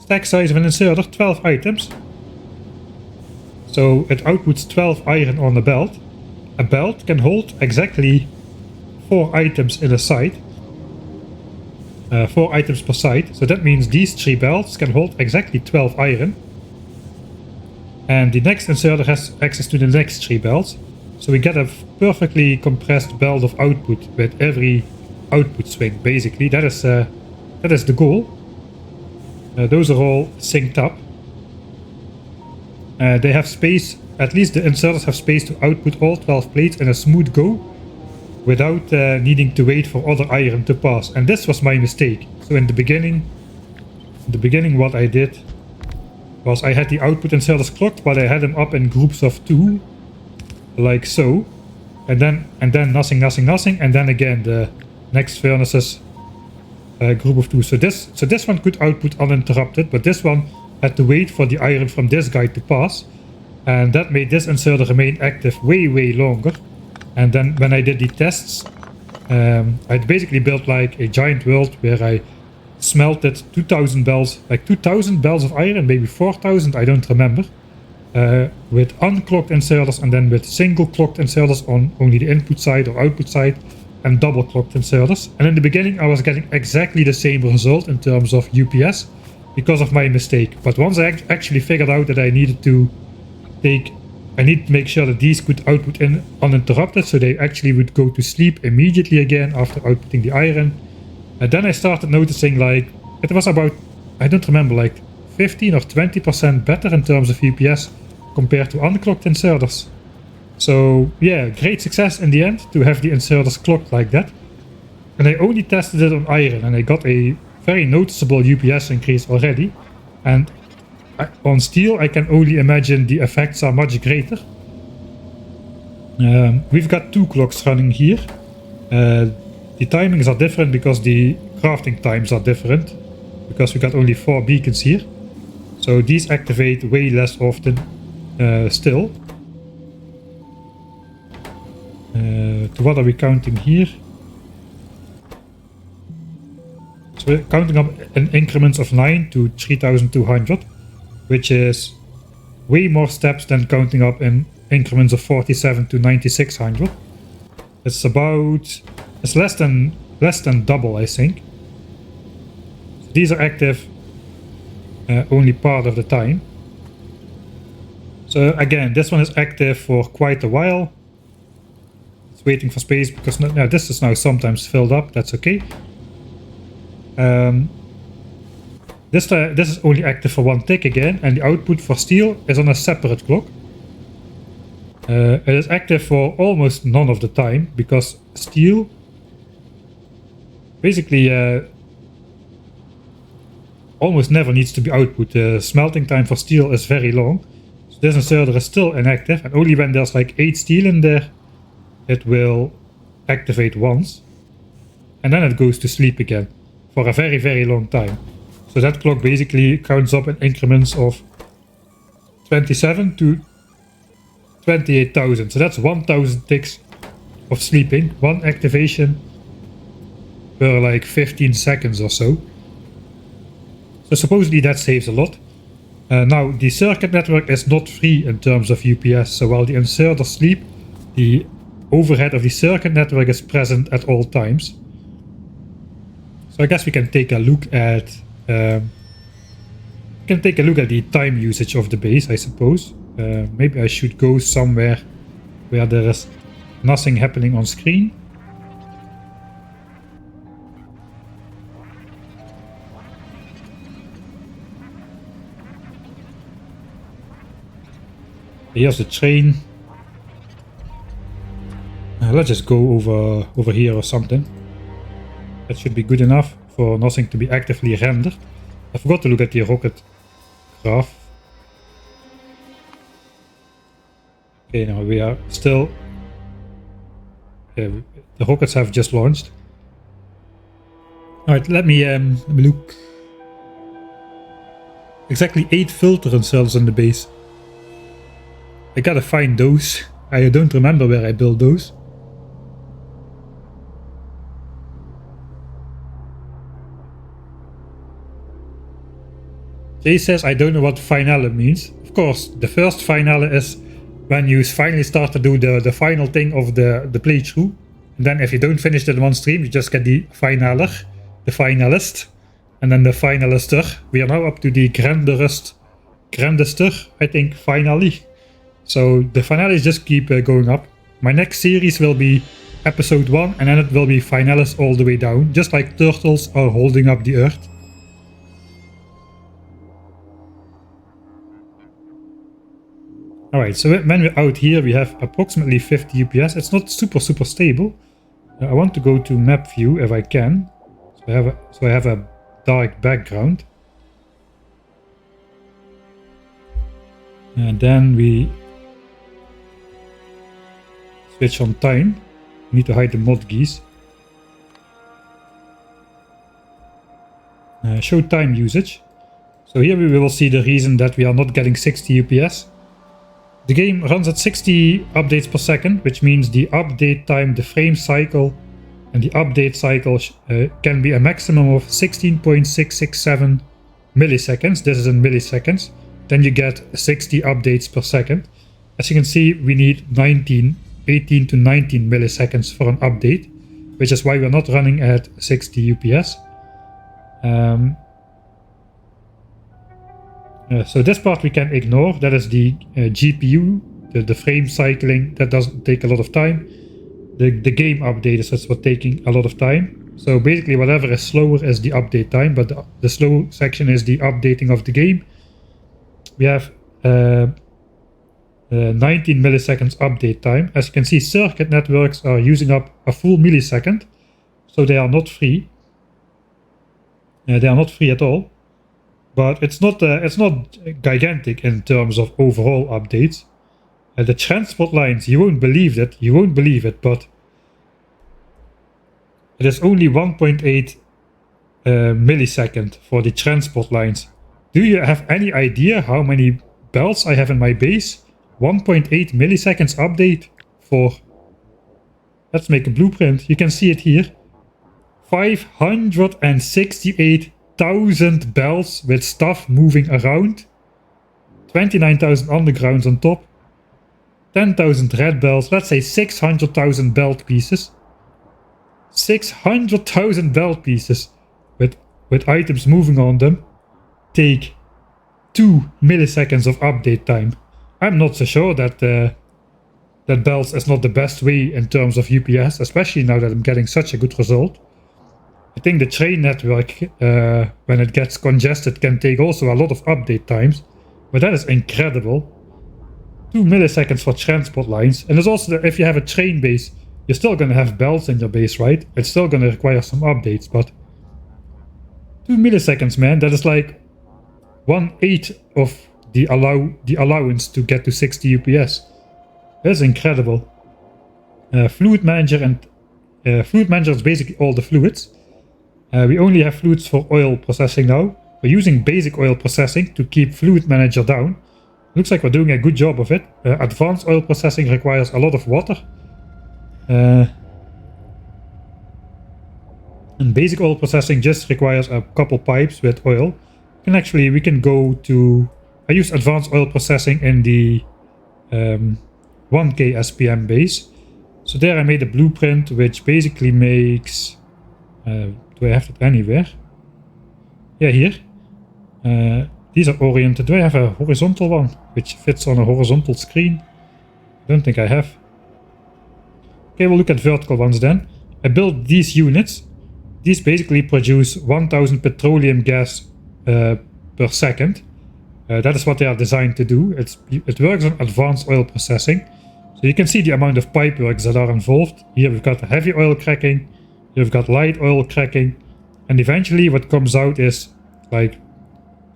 stack size of an inserter, 12 items. So it outputs 12 iron on a belt. A belt can hold exactly 4 items in a side. 4 items per side. So that means these 3 belts can hold exactly 12 iron. And the next inserter has access to the next 3 belts. So we get a perfectly compressed belt of output with every output swing, basically. That is the goal. Those are all synced up. They have space, at least the inserters have space to output all 12 plates in a smooth go, without needing to wait for other iron to pass. And this was my mistake. So in the beginning what I did was I had the output inserters clocked, but I had them up in groups of 2, like so, and then nothing, and then again the next furnaces group of 2. So this one could output uninterrupted, but this one had to wait for the iron from this guy to pass, and that made this inserter remain active way longer. And then when I did the tests, I basically built like a giant world where I smelted 2000 bells, like 2000 bells of iron, maybe 4000, I don't remember, with unclocked inserters, and then with single clocked inserters on only the input side or output side, and double clocked inserters. And in the beginning I was getting exactly the same result in terms of UPS because of my mistake. But once I actually figured out that I needed to make sure that these could output uninterrupted, so they actually would go to sleep immediately again after outputting the iron, And then I started noticing like it was about, I don't remember, like 15 or 20% better in terms of UPS compared to unclocked inserters. So yeah, great success in the end to have the inserters clocked like that. And I only tested it on iron and I got a very noticeable UPS increase already. And on steel I can only imagine the effects are much greater. We've got 2 clocks running here. The timings are different because the crafting times are different, because we got only 4 beacons here. So these activate way less often still. To what are we counting here? So we're counting up in increments of 9 to 3200, which is way more steps than counting up in increments of 47 to 9600. It's about, it's less than double, I think. So these are active only part of the time. So again, this one is active for quite a while. It's waiting for space because now this is now sometimes filled up. That's okay. This is only active for 1 tick again, and the output for steel is on a separate clock. It is active for almost none of the time because steel basically almost never needs to be output. The smelting time for steel is very long. So this inserter is still inactive, and only when there's like 8 steel in there it will activate once. And then it goes to sleep again for a very, very long time. So that clock basically counts up in increments of 27 to 28,000. So that's 1,000 ticks of sleeping. 1 activation per like 15 seconds or so. So supposedly that saves a lot. Now the circuit network is not free in terms of UPS. So while the inserters sleep, the overhead of the circuit network is present at all times. So I guess we can take a look at the time usage of the base, I suppose. Maybe I should go somewhere where there is nothing happening on screen. Here's the train. Let's just go over here or something. That should be good enough for nothing to be actively rendered. I forgot to look at the rocket graph. Okay, now we are still... the rockets have just launched. Alright, let me look. Exactly 8 filtering cells in the base. I gotta find those. I don't remember where I built those. Jay says, I don't know what finale means. Of course, the first finale is when you finally start to do the final thing of the playthrough. And then if you don't finish it in one stream, you just get the finaler, the finalist, and then the finalister. We are now up to the GrandestER, I think, finally. So the finales just keep going up. My next series will be episode 1, and then it will be finales all the way down, just like turtles are holding up the earth. Alright, so when we're out here we have approximately 50 UPS. It's not super stable. I want to go to map view if I can. So I have a dark background. And then we switch on time. We need to hide the mod geese. Show time usage. So here we will see the reason that we are not getting 60 UPS. The game runs at 60 updates per second, which means the update time, the frame cycle, and the update cycle can be a maximum of 16.667 milliseconds. This is in milliseconds. Then you get 60 updates per second. As you can see, we need 18 to 19 milliseconds for an update, which is why we're not running at 60 UPS. So this part we can ignore. That is the GPU, the frame cycling. That doesn't take a lot of time. The game update is what's taking a lot of time. So basically whatever is slower is the update time, but the slow section is the updating of the game. We have 19 milliseconds update time. As you can see, circuit networks are using up a full millisecond, so they are not free. They are not free at all, but it's not gigantic in terms of overall updates. The transport lines, you won't believe it, but it is only 1.8 millisecond for the transport lines. Do you have any idea how many belts I have in my base? 1.8 milliseconds update for... Let's make a blueprint. You can see it here. 568,000 belts with stuff moving around. 29,000 undergrounds on top. 10,000 red belts. Let's say 600,000 belt pieces. 600,000 belt pieces with items moving on them take 2 milliseconds of update time. I'm not so sure that that belts is not the best way in terms of UPS, especially now that I'm getting such a good result. I think the train network, when it gets congested, can take also a lot of update times, but that is incredible. 2 milliseconds for transport lines, and there's also if you have a train base, you're still going to have belts in your base, right? It's still going to require some updates, but 2 milliseconds, man, that is like 1/8 of the allowance to get to 60 UPS. That's incredible. Fluid manager and fluid manager is basically all the fluids. We only have fluids for oil processing now. We're using basic oil processing to keep fluid manager down. Looks like we're doing a good job of it. Advanced oil processing requires a lot of water. And basic oil processing just requires a couple pipes with oil. We can go to... I use advanced oil processing in the 1K SPM base. So there I made a blueprint which basically makes... do I have it anywhere? Yeah, here. These are oriented. Do I have a horizontal one which fits on a horizontal screen? I don't think I have. Okay, we'll look at vertical ones then. I built these units. These basically produce 1000 petroleum gas per second. That is what they are designed to do. It works on advanced oil processing. So you can see the amount of pipe works that are involved. Here we've got heavy oil cracking. Here we've got light oil cracking. And eventually what comes out is like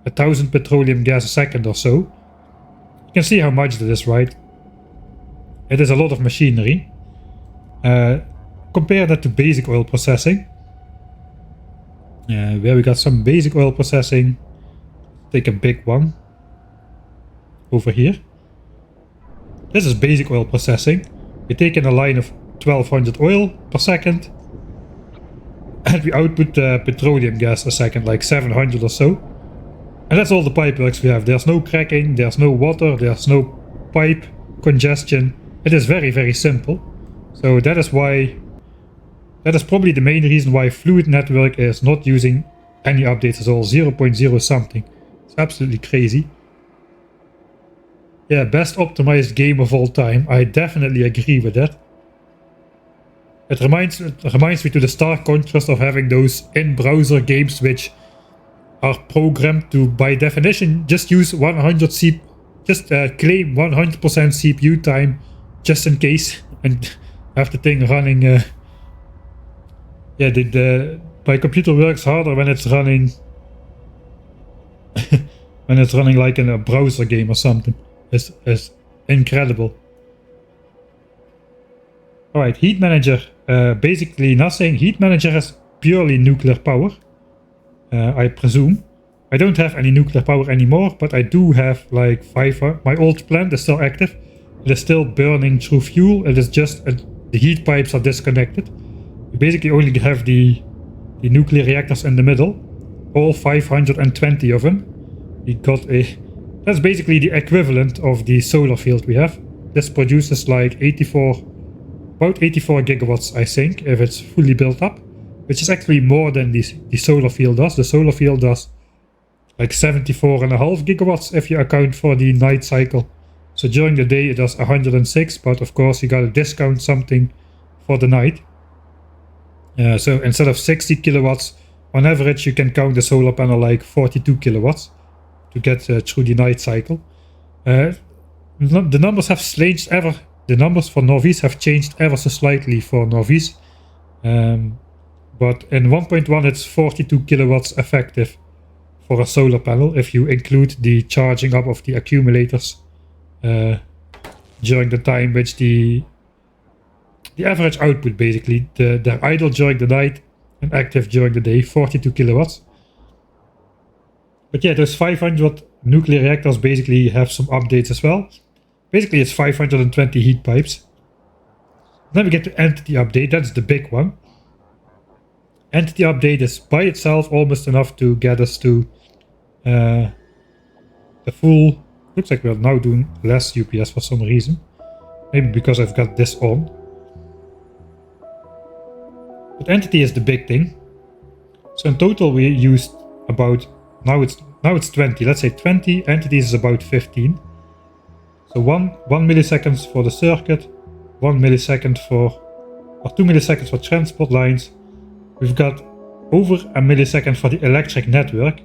1000 petroleum gas a second or so. You can see how much that is, right? It is a lot of machinery. Compare that to basic oil processing. Where we got some basic oil processing. Take a big one. Over here. This is basic oil processing. We take in a line of 1200 oil per second. And we output petroleum gas a second, like 700 or so. And that's all the pipe works we have. There's no cracking, there's no water, there's no pipe congestion. It is very, very simple. So that is probably the main reason why Fluid Network is not using any updates at all. 0.0 something. It's absolutely crazy. Yeah, best optimized game of all time. I definitely agree with that. It reminds me to the stark contrast of having those in-browser games which are programmed to, by definition, just use 100 claim 100% CPU time just in case, and have the thing running. Yeah, my computer works harder when it's running when it's running like in a browser game or something. It's incredible. Alright, heat manager. Basically nothing. Heat manager has purely nuclear power. I presume. I don't have any nuclear power anymore, but I do have like 5. My old plant is still active. It is still burning through fuel. It is just the heat pipes are disconnected. You basically only have the nuclear reactors in the middle. All 520 of them. We got that's basically the equivalent of the solar field we have. This produces like about 84 gigawatts, I think, if it's fully built up. Which is actually more than the solar field does. The solar field does like 74.5 gigawatts if you account for the night cycle. So during the day it does 106, but of course you gotta discount something for the night. So instead of 60 kilowatts, on average you can count the solar panel like 42 kilowatts to get through the night cycle. The numbers have changed ever. The numbers for Norvies have changed ever so slightly for Norvies. But in 1.1 it's 42 kilowatts effective for a solar panel if you include the charging up of the accumulators during the time which the average output basically. They're idle during the night and active during the day, 42 kilowatts. But yeah, those 500 nuclear reactors basically have some updates as well. Basically it's 520 heat pipes. Then we get to entity update, that's the big one. Entity update is by itself almost enough to get us to the full... Looks like we're now doing less UPS for some reason. Maybe because I've got this on. But entity is the big thing. So in total we used about... Now it's 20. Let's say 20. Entities is about 15. So 1 milliseconds for the circuit. 1 millisecond for... Or 2 milliseconds for transport lines. We've got over a millisecond for the electric network.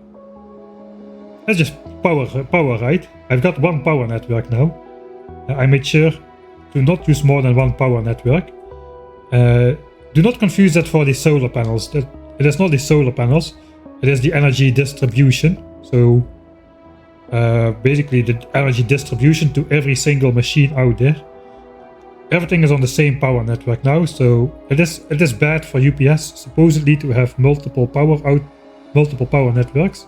That's just power, right? I've got one power network now. I made sure to not use more than one power network. Do not confuse that for the solar panels. It is not the solar panels. It is the energy distribution. So basically the energy distribution to every single machine out there. Everything is on the same power network now, so it is bad for UPS supposedly to have multiple power networks.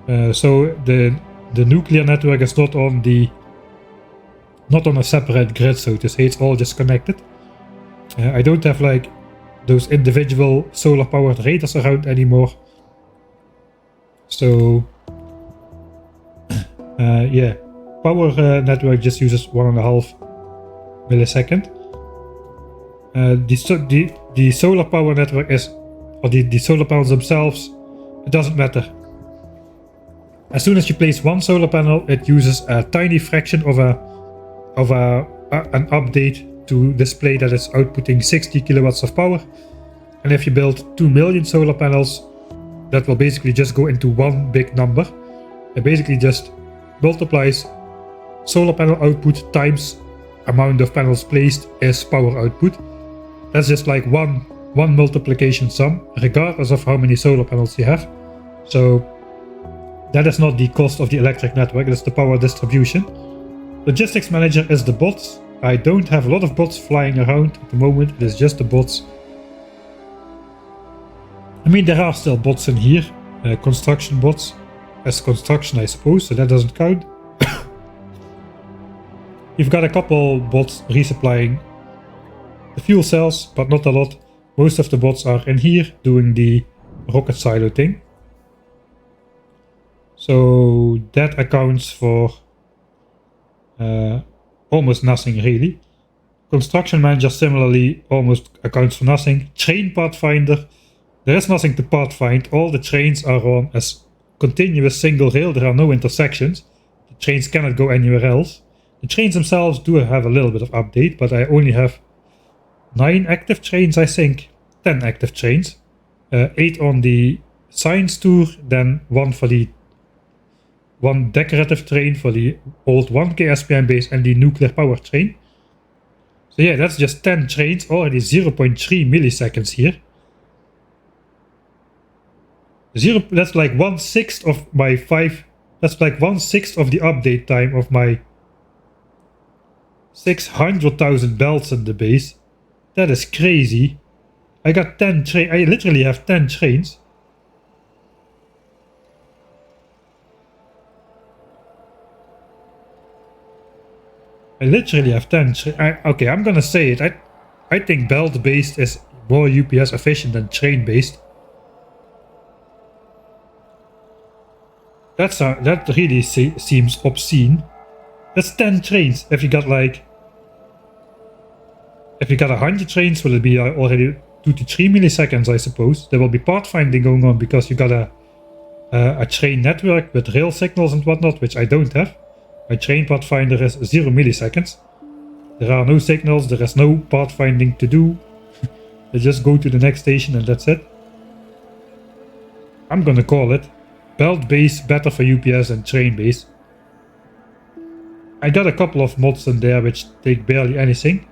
So the nuclear network is not on a separate grid, so to say. It's all just connected. I don't have like those individual solar powered radars around anymore. So yeah, power network just uses 1.5 millisecond. The solar power network is, or the solar panels themselves, it doesn't matter. As soon as you place one solar panel, it uses a tiny fraction of an update to display that it's outputting 60 kilowatts of power. And if you build 2 million solar panels, that will basically just go into one big number. It basically just multiplies solar panel output times amount of panels placed is power output. That's just like one multiplication sum, regardless of how many solar panels you have. So that is not the cost of the electric network, it's the power distribution. Logistics manager is the bots. I don't have a lot of bots flying around at the moment, it is just the bots. I mean, there are still bots in here, construction bots, as construction I suppose, so that doesn't count. You've got a couple bots resupplying the fuel cells, but not a lot. Most of the bots are in here doing the rocket silo thing. So that accounts for almost nothing really. Construction manager similarly almost accounts for nothing. Train pathfinder, there is nothing to pathfind. All the trains are on as continuous single rail, there are no intersections. The trains cannot go anywhere else. The trains themselves do have a little bit of update, but I only have 9 active trains, I think. 10 active trains. 8 on the science tour, then 1 for the 1 decorative train for the old 1K SPM base and the nuclear power train. So yeah, that's just 10 trains, already 0.3 milliseconds here. That's like 1/6 of my 5. That's like 1/6 of the update time of my 600,000 belts in the base. That is crazy. I got 10 trains. I literally have 10 trains. I literally have 10 trains. Okay, I'm gonna say it. I think belt based is more UPS efficient than train based. That really seems obscene. That's 10 trains. If you got 100 trains, will it be already 2 to 3 milliseconds, I suppose. There will be pathfinding going on because you got a train network with rail signals and whatnot, which I don't have. My train pathfinder is 0 milliseconds. There are no signals, there is no pathfinding to do. They just go to the next station and that's it. I'm gonna call it belt base better for UPS than train base. I got a couple of mods in there which take barely anything.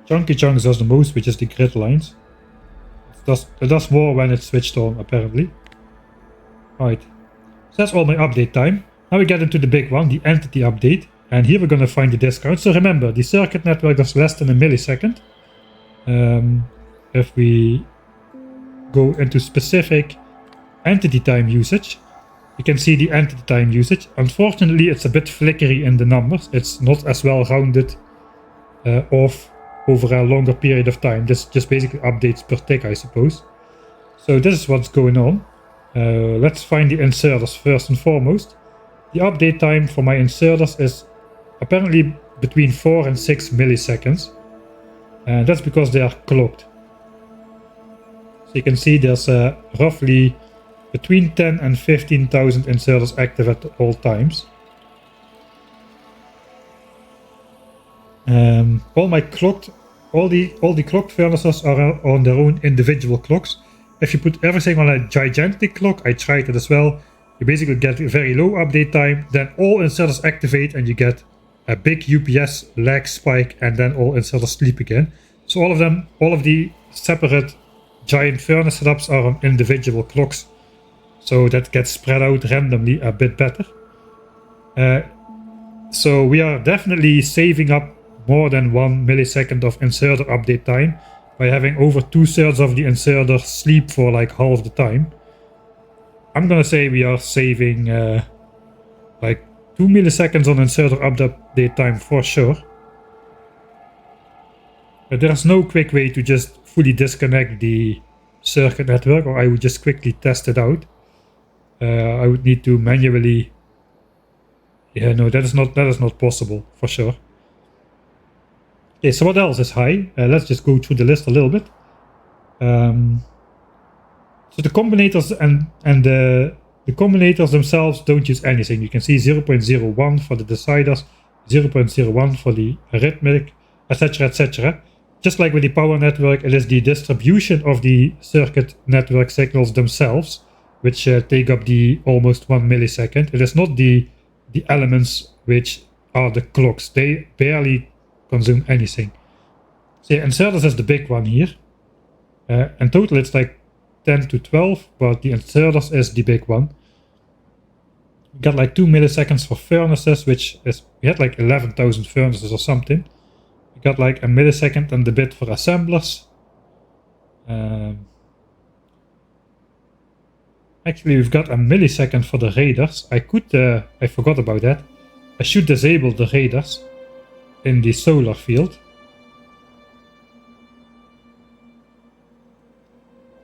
Chunky Chunks does the most, which is the grid lines. It does more when it's switched on, apparently. Right. So that's all my update time. Now we get into the big one, the entity update. And here we're gonna find the discount. So remember, the circuit network does less than a millisecond. If we go into specific entity time usage, you can see the entity time usage. Unfortunately, it's a bit flickery in the numbers. It's not as well rounded off over a longer period of time. This just basically updates per tick, I suppose. So this is what's going on. Let's find the inserters first and foremost. The update time for my inserters is apparently between 4 and 6 milliseconds. And that's because they are clocked. So you can see there's roughly between 10 and 15,000 inserters active at all times. All the clocked furnaces are on their own individual clocks. If you put everything on a gigantic clock, I tried it as well, you basically get a very low update time, then all inserters activate and you get a big UPS lag spike and then all inserters sleep again. So all of the separate giant furnace setups are on individual clocks. So that gets spread out randomly a bit better. So we are definitely saving up more than 1 millisecond of inserter update time by having over 2/3 of the inserters sleep for like half the time. I'm gonna say we are saving like 2 milliseconds on inserter update time for sure. But there's no quick way to just fully disconnect the circuit network, or I would just quickly test it out. I would need to manually... Yeah, no, that is not possible for sure. Okay, so what else is high? Let's just go through the list a little bit. So the combinators and the combinators themselves don't use anything. You can see 0.01 for the deciders, 0.01 for the arithmetic, etc, etc. Just like with the power network, it is the distribution of the circuit network signals themselves which take up the almost 1 millisecond. It is not the elements which are the clocks. They barely consume anything. So yeah, inserters is the big one here. In total it's like 10 to 12, but the inserters is the big one. We got like 2 milliseconds for furnaces, which is, we had like 11,000 furnaces or something. We got like a millisecond and a bit for assemblers. Actually, we've got a millisecond for the radars. I forgot about that. I should disable the radars in the solar field.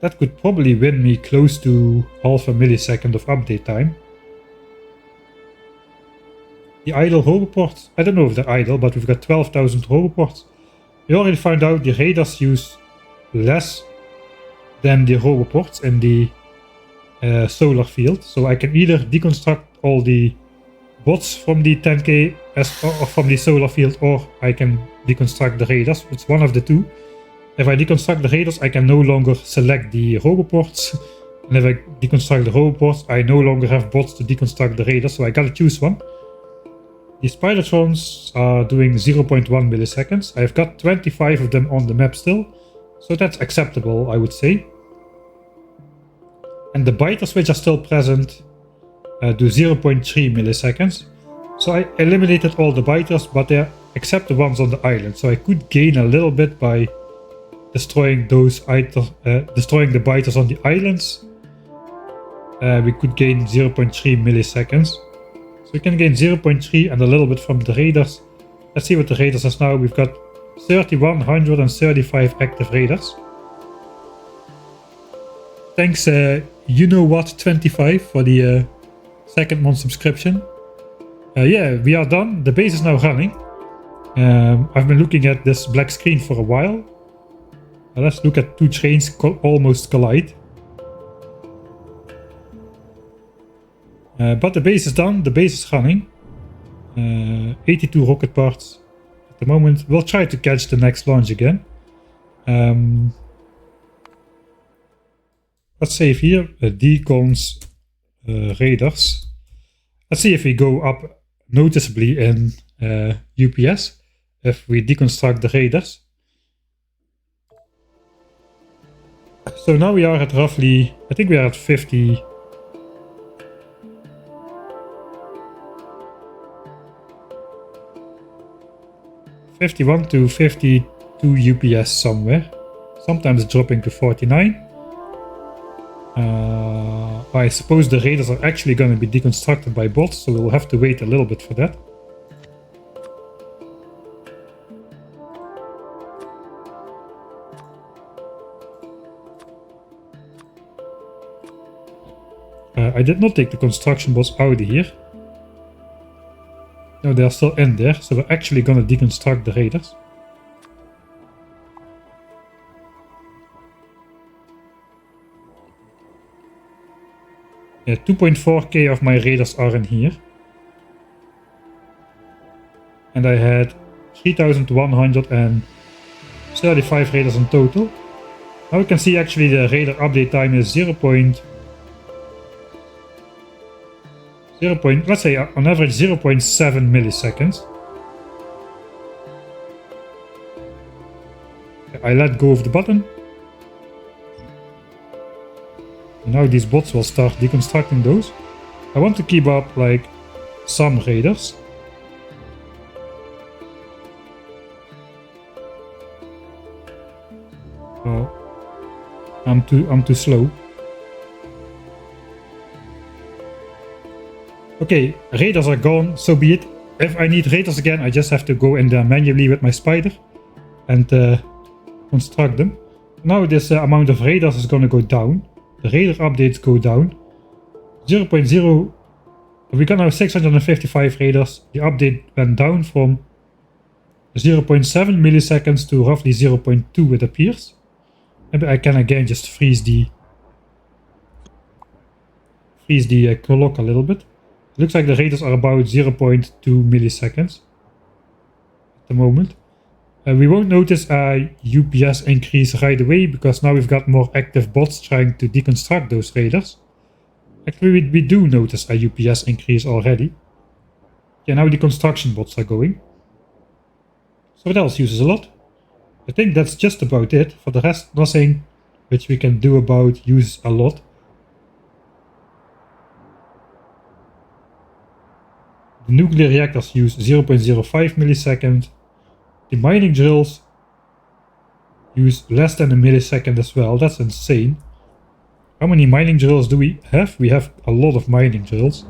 That could probably win me close to half a millisecond of update time. The idle roboports, I don't know if they're idle, but we've got 12,000 roboports. We already found out the radars use less than the roboports in the solar field. So I can either deconstruct all the bots from the 10K or from the solar field, or I can deconstruct the radars. It's one of the two. If I deconstruct the radars, I can no longer select the roboports. And if I deconstruct the roboports, I no longer have bots to deconstruct the radars, so I gotta choose one. The Spidertrons are doing 0.1 milliseconds. I've got 25 of them on the map still, so that's acceptable, I would say. And the biters which are still present do 0.3 milliseconds. So I eliminated all the biters, but they're except the ones on the island. So I could gain a little bit by destroying destroying the biters on the islands. We could gain 0.3 milliseconds. So we can gain 0.3 and a little bit from the raiders. Let's see what the raiders is now. We've got 3,135 active raiders. Thanks you know what 25 for the second month subscription. Yeah, we are done. The base is now running. I've been looking at this black screen for a while. Let's look at two trains almost collide. But the base is done, the base is running. 82 rocket parts, At the moment, we'll try to catch the next launch again. Let's save here, decons radars. Let's see if we go up noticeably in UPS, if we deconstruct the radars. So now we are at roughly, I think we are at 50. 51 to 52 UPS somewhere. Sometimes dropping to 49. I suppose the radars are actually going to be deconstructed by bots, so we'll have to wait a little bit for that. I did not take the construction bots out of here. No, they are still in there, so we're actually going to deconstruct the radars. Yeah, 2.4k of my radars are in here. And I had 3,135 radars in total. Now we can see actually the radar update time is 0. Let's say on average 0.7 milliseconds. I let go of the button. And now these bots will start deconstructing those. I want to keep up like some radars. Oh, I'm too slow. Okay, radars are gone, so be it. If I need radars again, I just have to go in there manually with my spider and construct them. Now this amount of radars is going to go down. The radar updates go down. 0.0. We got now 655 radars. The update went down from 0.7 milliseconds to roughly 0.2 it appears. Maybe I can again just freeze the clock a little bit. It looks like the radars are about 0.2 milliseconds at the moment. We won't notice a UPS increase right away because now we've got more active bots trying to deconstruct those radars. Actually, we do notice a UPS increase already. Yeah, now the construction bots are going. So what else uses a lot? I think that's just about it. For the rest, nothing which we can do about use a lot. The nuclear reactors use 0.05 millisecond. The mining drills use less than a millisecond as well. That's insane. How many mining drills do we have? We have a lot of mining drills.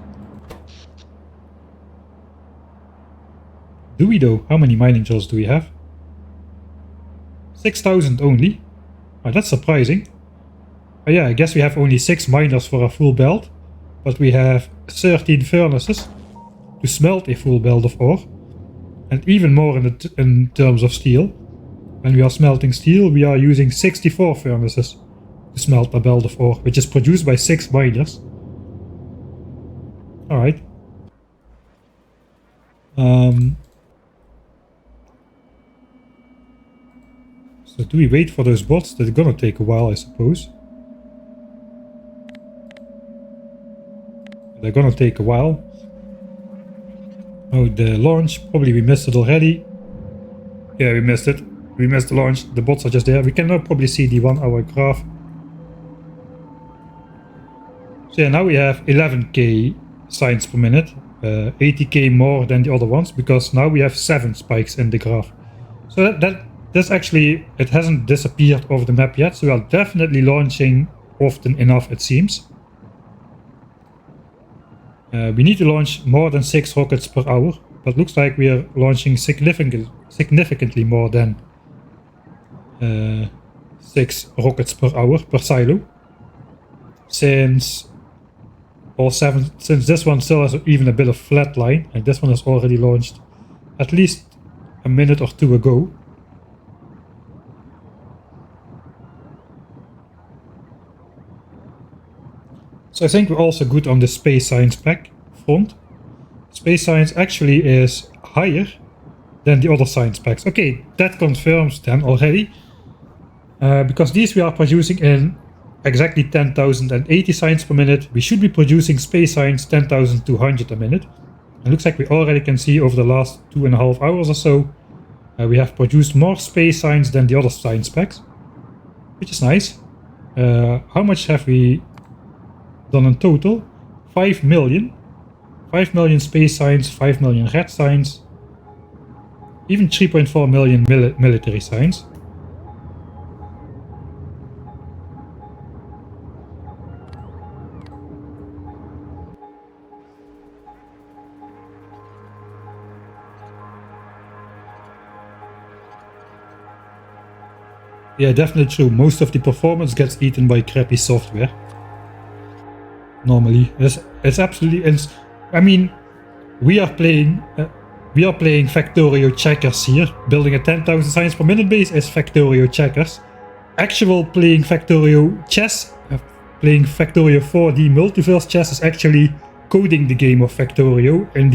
Do we though? How many mining drills do we have? 6,000 only. Oh, that's surprising. Oh yeah, I guess we have only 6 miners for a full belt. But we have 13 furnaces to smelt a full belt of ore. And even more in terms of steel. When we are smelting steel, we are using 64 furnaces to smelt a belt of ore, which is produced by 6 miners. Alright. So do we wait for those bots? They're gonna take a while, I suppose. They're gonna take a while. Oh, the launch. Probably we missed it already. Yeah, we missed it. We missed the launch. The bots are just there. We can now probably see the 1 hour graph. So yeah, now we have 11k signs per minute. 80k more than the other ones because now we have 7 spikes in the graph. So that's actually, it hasn't disappeared off the map yet. So we are definitely launching often enough, it seems. We need to launch more than 6 rockets per hour, but looks like we are launching significantly more than 6 rockets per hour per silo. Since this one still has even a bit of flat line, and this one has already launched at least a minute or 2 ago. So I think we're also good on the space science pack front. Space science actually is higher than the other science packs. Okay, that confirms then already. Because these we are producing in exactly 10,080 science per minute. We should be producing space science 10,200 a minute. It looks like we already can see over the last 2.5 hours or so, we have produced more space science than the other science packs, which is nice. How much have we done in total? 5 million. 5 million space science, 5 million red science, even 3.4 million military science. Yeah, definitely true. Most of the performance gets eaten by crappy software. Normally, it's absolutely. I mean, we are playing Factorio checkers here. Building a 10,000 science per minute base is Factorio checkers. Actual playing Factorio chess, playing Factorio 4D multiverse chess is actually coding the game of Factorio, and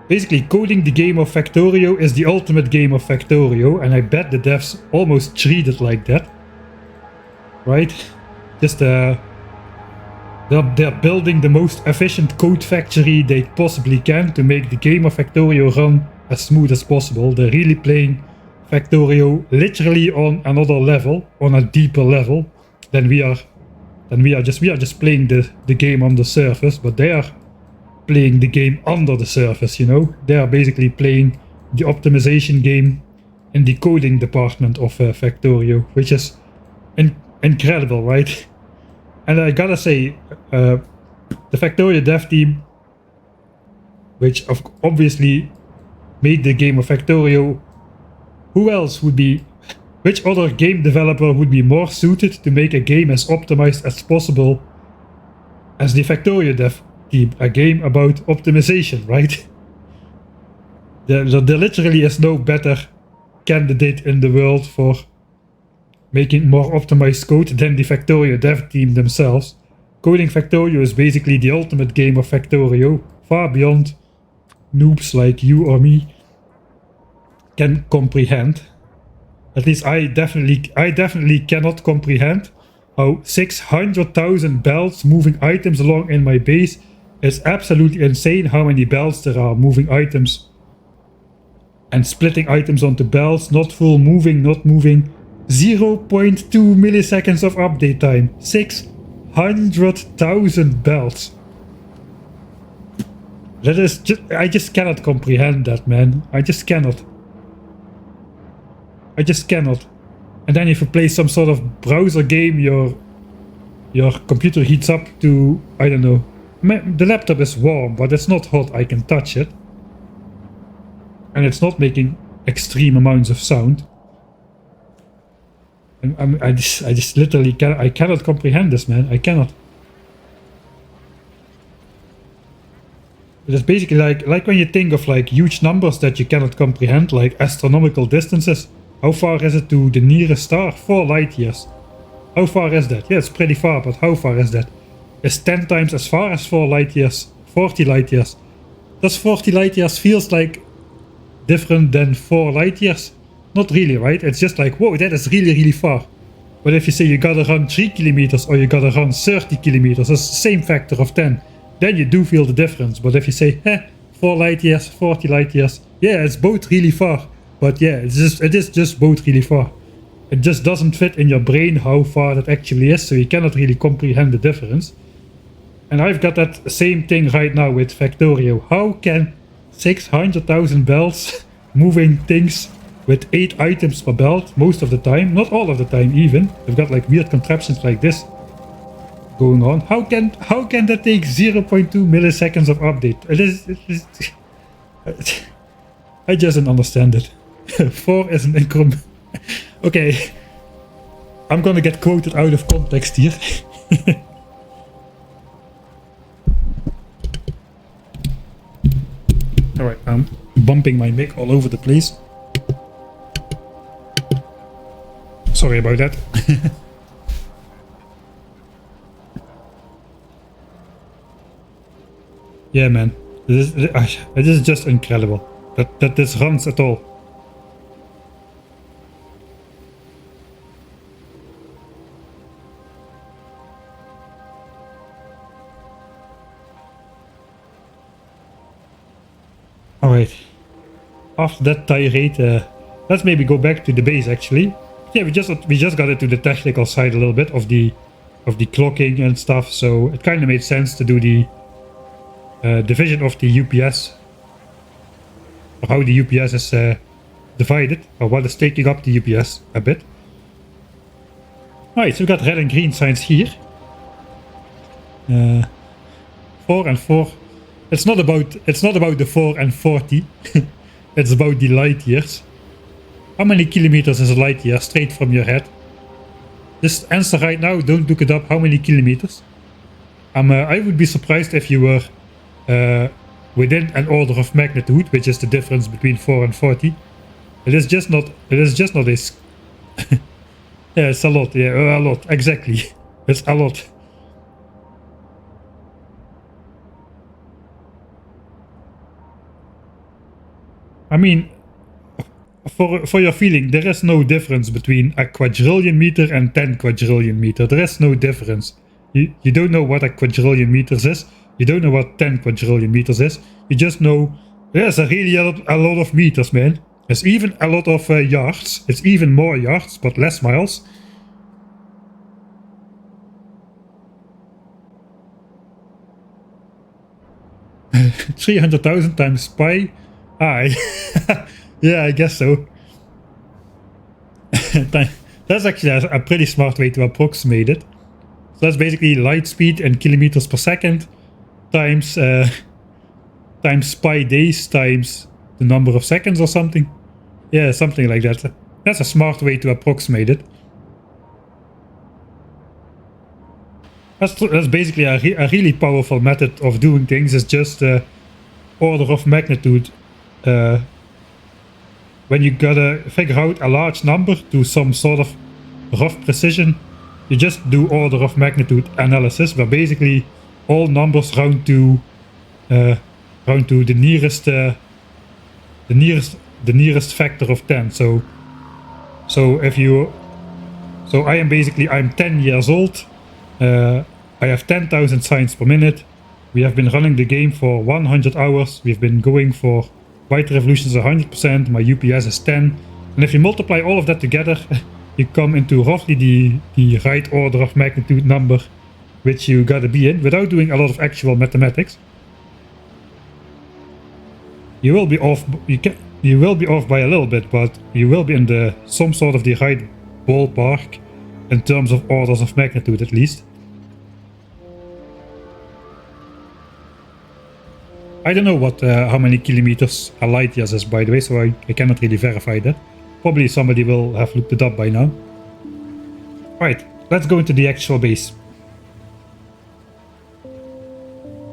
basically coding the game of Factorio is the ultimate game of Factorio, and I bet the devs almost treat it like that, right? Just they're building the most efficient code factory they possibly can to make the game of Factorio run as smooth as possible. They're really playing Factorio literally on another level, on a deeper level than we are. We are just playing the game on the surface, but they are playing the game under the surface, you know? They are basically playing the optimization game in the coding department of Factorio, which is incredible, right? And I gotta say, the Factorio dev team, which obviously made the game of Factorio, which other game developer would be more suited to make a game as optimized as possible as the Factorio dev team? A game about optimization, right? There literally is no better candidate in the world for making more optimized code than the Factorio dev team themselves. Coding Factorio is basically the ultimate game of Factorio, far beyond noobs like you or me can comprehend. At least I definitely cannot comprehend how 600,000 belts moving items along in my base. It's absolutely insane how many belts there are moving items and splitting items onto belts, not full moving, not moving. 0.2 milliseconds of update time. 600,000 belts. That is I just cannot comprehend that, man. I just cannot. And then if you play some sort of browser game, your computer heats up to, I don't know. The laptop is warm, but it's not hot. I can touch it. And it's not making extreme amounts of sound. I just literally cannot comprehend this, man. I cannot. It's basically like when you think of like huge numbers that you cannot comprehend, like astronomical distances. How far is it to the nearest star? 4 light years. How far is that? Yeah, it's pretty far, but how far is that? It's 10 times as far as 4 light years. 40 light years. Does 40 light years feels like different than 4 light years? Not really, right? It's just like, whoa, that is really, really far. But if you say you gotta run 3 kilometers or you gotta run 30 kilometers, that's the same factor of 10. Then you do feel the difference. But if you say, 4 light years, 40 light years, yeah, it's both really far. But yeah, it is just both really far. It just doesn't fit in your brain how far that actually is, so you cannot really comprehend the difference. And I've got that same thing right now with Factorio. How can 600,000 belts moving things with 8 items per belt most of the time, not all of the time even, they've got like weird contraptions like this going on. How can that take 0.2 milliseconds of update? I just don't understand it. 4 is an increment. Okay, I'm gonna get quoted out of context here. Alright, I'm bumping my mic all over the place. Sorry about that. Yeah, man. This is just incredible. that this runs at all. Alright. After that tirade, let's maybe go back to the base actually. Yeah, we just got into the technical side a little bit of the clocking and stuff, so it kind of made sense to do the division of the UPS, or how the UPS is divided, or what is taking up the UPS a bit. Alright, so we got red and green signs here. 4 and 4. It's not about the 4 and 40. It's about the light years. How many kilometers is a light year straight from your head? Just answer right now, don't look it up. How many kilometers? I would be surprised if you were within an order of magnitude, which is the difference between 4 and 40. It is just not this. Yeah, it's a lot. Yeah, a lot. Exactly. It's a lot. I mean, for your feeling, there is no difference between a quadrillion meter and 10 quadrillion meter. There is no difference. You don't know what a quadrillion meters is. You don't know what 10 quadrillion meters is. You just know there's really a lot of meters, man. There's even a lot of yards. It's even more yards, but less miles. 300,000 times pi. Yeah, I guess so. That's actually a pretty smart way to approximate it. So that's basically light speed in kilometers per second times times pi days times the number of seconds or something. Yeah, something like that. That's a smart way to approximate it. That's basically a really powerful method of doing things. It's just order of magnitude. When you gotta figure out a large number to some sort of rough precision, you just do order of magnitude analysis, where basically all numbers round to the nearest factor of 10. So I'm 10 years old. I have 10,000 signs per minute. We have been running the game for 100 hours. We've been going for white revolutions 100%. My UPS is 10. And if you multiply all of that together, you come into roughly the right order of magnitude number which you gotta be in without doing a lot of actual mathematics. You will be off. You will be off by a little bit, but you will be in some sort of the right ballpark in terms of orders of magnitude at least. I don't know how many kilometers a light year is, by the way, so I cannot really verify that. Probably somebody will have looked it up by now. Right, let's go into the actual base.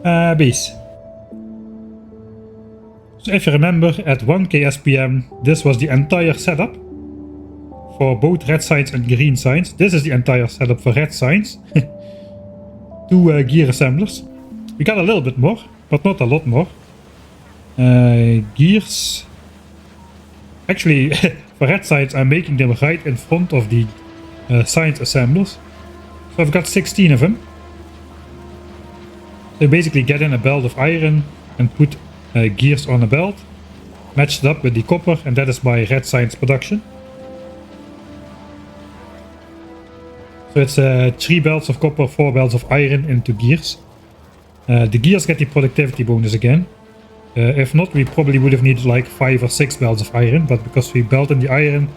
Base. So if you remember, at 1k SPM, this was the entire setup for both red signs and green signs. This is the entire setup for red signs. 2 gear assemblers. We got a little bit more, but not a lot more. Gears. Actually, for red signs, I'm making them right in front of the signs assemblers. So I've got 16 of them. So basically get in a belt of iron and put gears on a belt, match it up with the copper, and that is my red signs production. So it's 3 belts of copper, 4 belts of iron into gears. The gears get the productivity bonus again. If not, we probably would have needed like 5 or 6 belts of iron, but because we belt in the iron,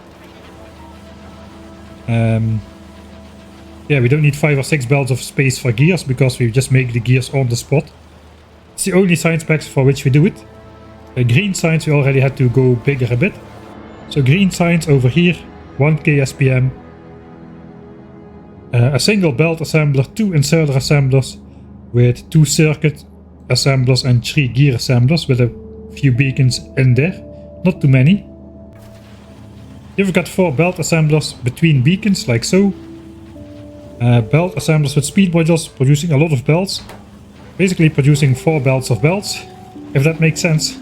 yeah, we don't need 5 or 6 belts of space for gears because we just make the gears on the spot. It's the only sign specs for which we do it. Green signs, we already had to go bigger a bit. So green signs over here, 1k SPM. A single belt assembler, 2 inserter assemblers with 2 circuit assemblers and 3 gear assemblers with a few beacons in there. Not too many. You've got 4 belt assemblers between beacons, like so. Belt assemblers with speed modules, producing a lot of belts. Basically producing 4 belts of belts, if that makes sense.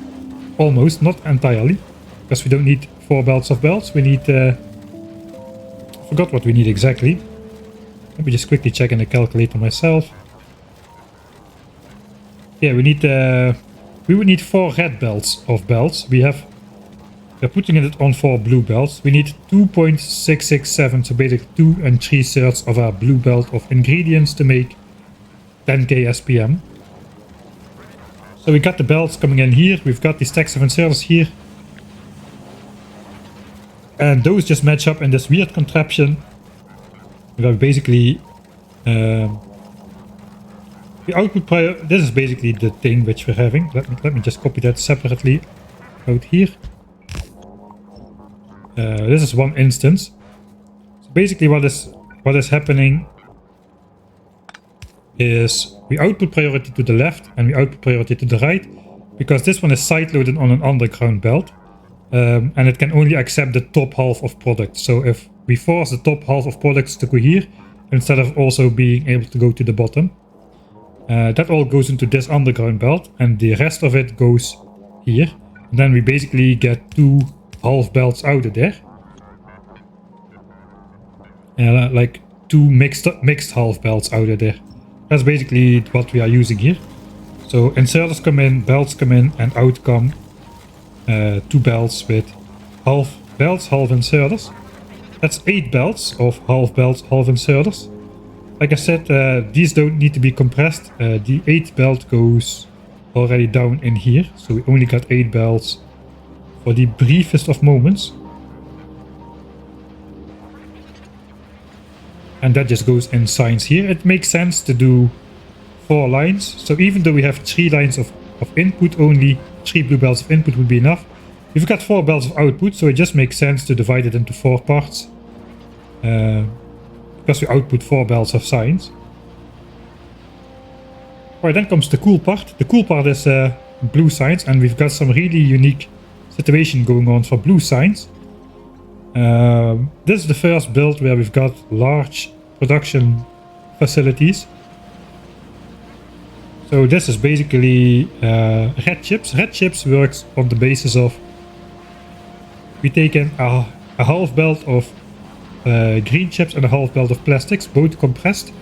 almost, not entirely, because we don't need 4 belts of belts. We need, I forgot what we need exactly. Let me just quickly check in the calculator myself. Yeah, we need, we would need 4 red belts of belts. We're putting it on 4 blue belts. We need 2.667, so basically 2 3/3 of our blue belt of ingredients to make 10k SPM. So we got the belts coming in here. We've got the stacks of inserters here. And those just match up in this weird contraption. Where basically the output prior. This is basically the thing which we're having. Let me just copy that separately out here. This is one instance. So basically what is happening is we output priority to the left and we output priority to the right, because this one is side loaded on an underground belt, and it can only accept the top half of products. So if we force the top half of products to go here instead of also being able to go to the bottom, that all goes into this underground belt and the rest of it goes here, and then we basically get 2 half belts out of there, like 2 mixed half belts out of there. That's basically what we are using here. So inserters come in, belts come in, and out come 2 belts with half belts, half inserters. That's 8 belts of half belts, half inserters. Like I said, these don't need to be compressed. The 8th belt goes already down in here, so we only got 8 belts for the briefest of moments. And that just goes in signs here. It makes sense to do 4 lines. So even though we have 3 lines of input, only 3 blue belts of input would be enough. We've got 4 belts of output, so it just makes sense to divide it into 4 parts. Because we output 4 belts of signs. Alright, then comes the cool part. The cool part is blue signs, and we've got some really unique situation going on for blue signs. This is the first build where we've got large production facilities. So this is basically red chips. Red chips works on the basis of we take in a half belt of green chips and a half belt of plastics, both compressed.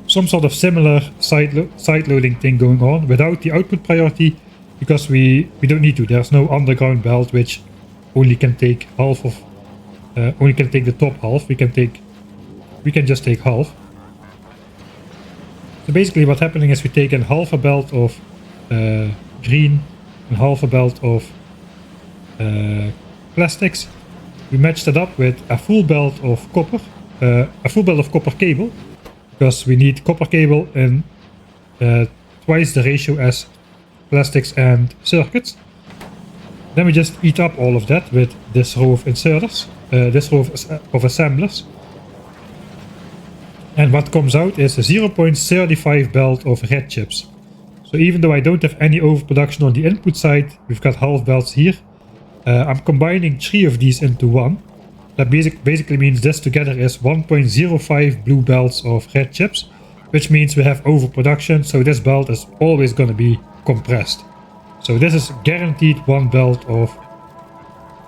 Some sort of similar side loading thing going on without the output priority, because we don't need to. There's no underground belt which only can take half of, only can take the top half. We can just take half. So basically what's happening is we take in half a belt of green and half a belt of plastics. We match that up with a full belt of copper, cable, because we need copper cable in twice the ratio as plastics and circuits. Then we just eat up all of that with this row of inserters, this row of assemblers. And what comes out is a 0.35 belt of red chips. So even though I don't have any overproduction on the input side, we've got half belts here. I'm combining 3 of these into 1. That basically means this together is 1.05 blue belts of red chips, which means we have overproduction, so this belt is always going to be compressed. So this is guaranteed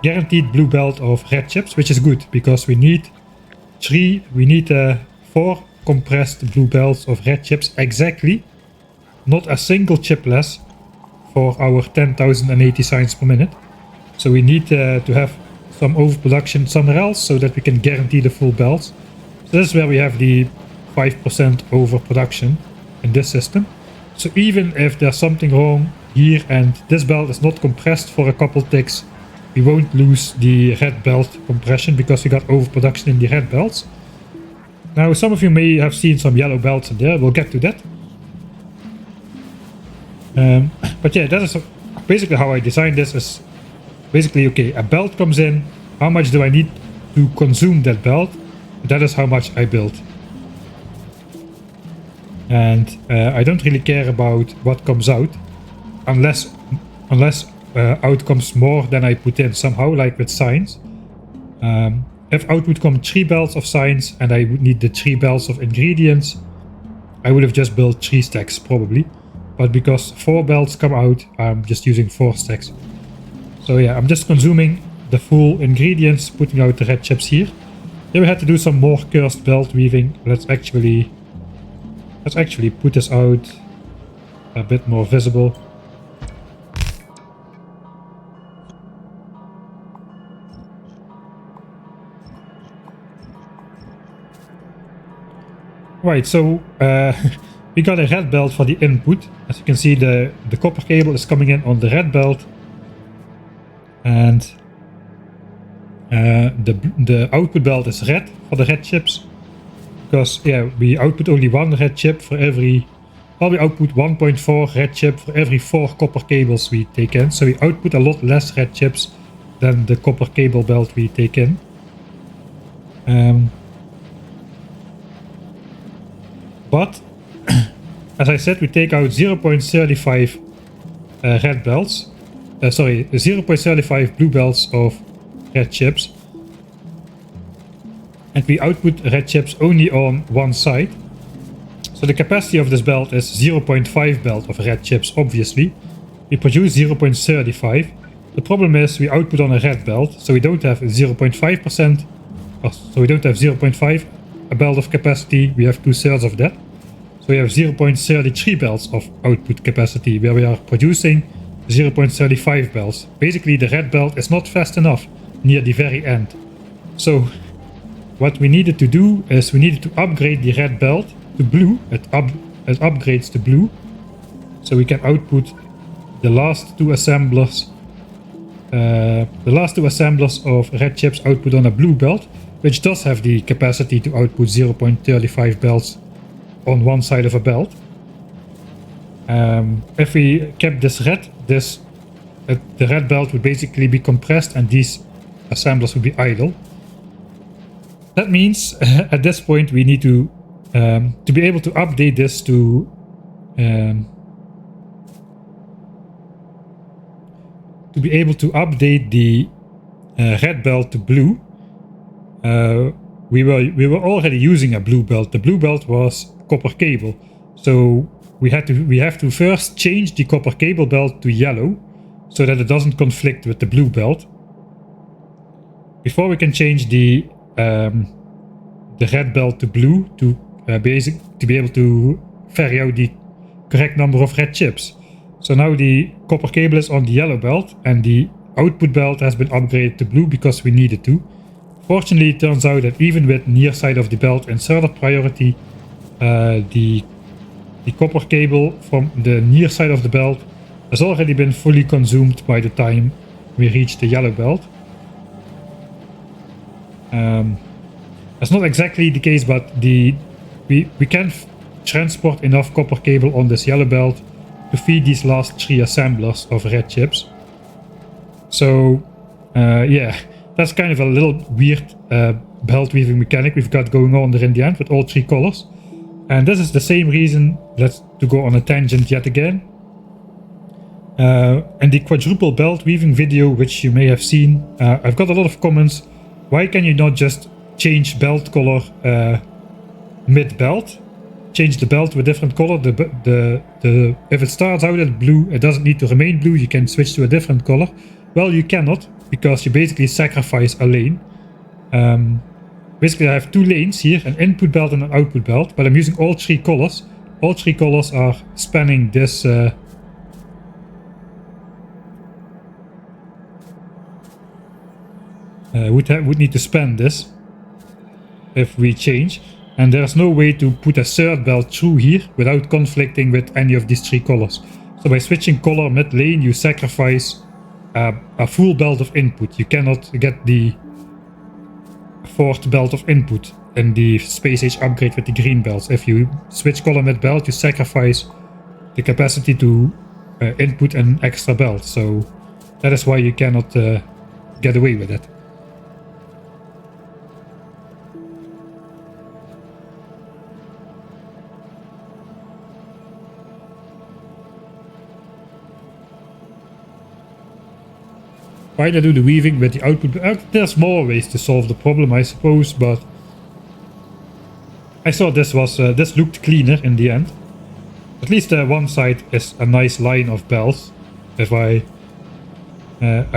guaranteed blue belt of red chips, which is good because we need 4 compressed blue belts of red chips exactly, not a single chip less, for our 10,080 signs per minute. So we need to have some overproduction somewhere else so that we can guarantee the full belts. So this is where we have the 5% overproduction in this system. So even if there's something wrong here and this belt is not compressed for a couple ticks, we won't lose the red belt compression because we got overproduction in the red belts. Now some of you may have seen some yellow belts in there, we'll get to that. But yeah, that is basically how I designed this. Is basically, okay, a belt comes in, how much do I need to consume that belt? That is how much I built. And I don't really care about what comes out, unless out comes more than I put in somehow, like with signs. If out would come 3 belts of signs and I would need the 3 belts of ingredients, I would have just built 3 stacks probably. but because 4 belts come out, I'm just using 4 stacks. So yeah, I'm just consuming the full ingredients, putting out the red chips here. Here we had to do some more cursed belt weaving. Let's actually put this out a bit more visible. Right, so we got a red belt for the input. As you can see, the copper cable is coming in on the red belt, and the output belt is red for the red chips, because yeah, we output only 1 red chip for every, well, we output 1.4 red chip for every 4 copper cables we take in. So we output a lot less red chips than the copper cable belt we take in. But as I said, we take out 0.35 red belts. Sorry, 0.35 blue belts of red chips. And we output red chips only on one side. So the capacity of this belt is 0.5 belt of red chips, obviously. We produce 0.35. The problem is we output on a red belt, so we don't have 0.5%. So we don't have 0.5 a belt of capacity, we have 2/3 of that. So we have 0.33 belts of output capacity, where we are producing 0.35 belts. Basically, the red belt is not fast enough near the very end. So what we needed to do is we needed to upgrade the red belt to blue. It upgrades to blue, so we can output the last two assemblers. The last two assemblers of red chips output on a blue belt, which does have the capacity to output 0.35 belts on one side of a belt. If we kept this red, the red belt would basically be compressed and these assemblers would be idle. That means at this point we need to be able to update this to be able to update the red belt to blue. We were already using a blue belt. The blue belt was copper cable, so we have to first change the copper cable belt to yellow so that it doesn't conflict with the blue belt before we can change the red belt to blue to be able to vary out the correct number of red chips. So now the copper cable is on the yellow belt and the output belt has been upgraded to blue because we needed to. Fortunately, it turns out that even with near side of the belt inserted priority, the copper cable from the near side of the belt has already been fully consumed by the time we reach the yellow belt. That's not exactly the case, but we can transport enough copper cable on this yellow belt to feed these last 3 assemblers of red chips. So yeah, that's kind of a little weird belt weaving mechanic we've got going on there in the end with all 3 colors. And this is the same reason, to go on a tangent yet again. In the quadruple belt weaving video, which you may have seen, I've got a lot of comments. Why can you not just change belt color mid-belt? Change the belt to a different color. If it starts out as blue, it doesn't need to remain blue. You can switch to a different color. Well, you cannot, because you basically sacrifice a lane. Basically, I have 2 lanes here, an input belt and an output belt, but I'm using all 3 colors. All 3 colors are spanning this would need to span this if we change, and there's no way to put a 3rd belt through here without conflicting with any of these 3 colors. So by switching color mid-lane, you sacrifice a full belt of input. You cannot get the 4th belt of input in the space age upgrade with the green belts. If you switch color mid-belt, you sacrifice the capacity to input an extra belt. So that is why you cannot get away with it. Why do I do the weaving with the output? There's more ways to solve the problem, I suppose, but I thought this looked cleaner in the end. At least one side is a nice line of bells. If I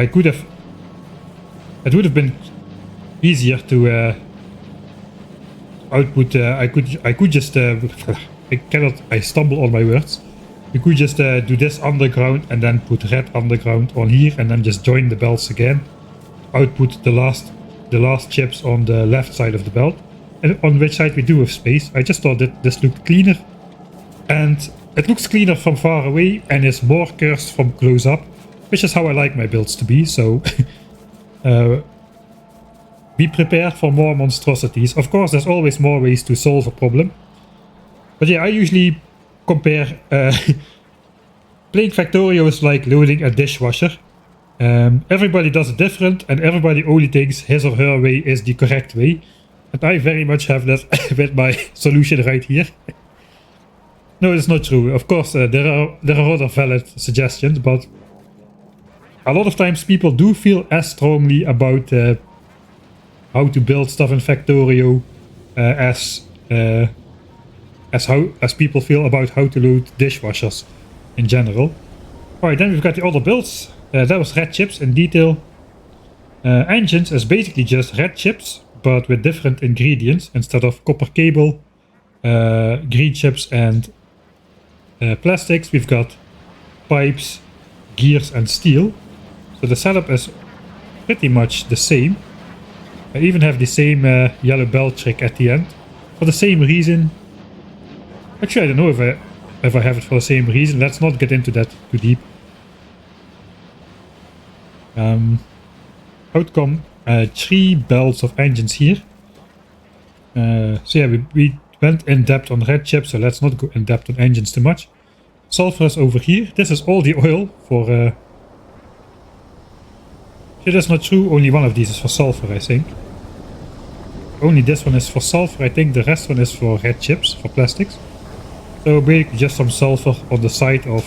could have, it would have been easier to output. I could just I stumble on my words. We could just do this underground and then put red underground on here and then just join the belts again. Output the last chips on the left side of the belt, and on which side we do have space. I just thought that this looked cleaner, and it looks cleaner from far away and is more cursed from close up, which is how I like my builds to be. So be prepared for more monstrosities. Of course, there's always more ways to solve a problem, but yeah, I usually compare playing Factorio is like loading a dishwasher. Everybody does it different, and everybody only thinks his or her way is the correct way. And I very much have that with my solution right here. No, it's not true. Of course, there are other valid suggestions, but a lot of times people do feel as strongly about how to build stuff in Factorio as people feel about how to load dishwashers in general. Alright, then we've got the other builds. That was red chips in detail. Engines is basically just red chips, but with different ingredients. Instead of copper cable, green chips and plastics, we've got pipes, gears and steel. So the setup is pretty much the same. I even have the same yellow belt trick at the end. For the same reason. Actually, I don't know if I have it for the same reason. Let's not get into that too deep. Outcome 3 belts of engines here. So yeah, we went in depth on red chips, so let's not go in depth on engines too much. Sulfur is over here. This is all the oil for... yeah, that's not true. Only one of these is for sulfur, I think. Only this one is for sulfur. I think the rest one is for red chips, for plastics. So basically just some sulfur on the side of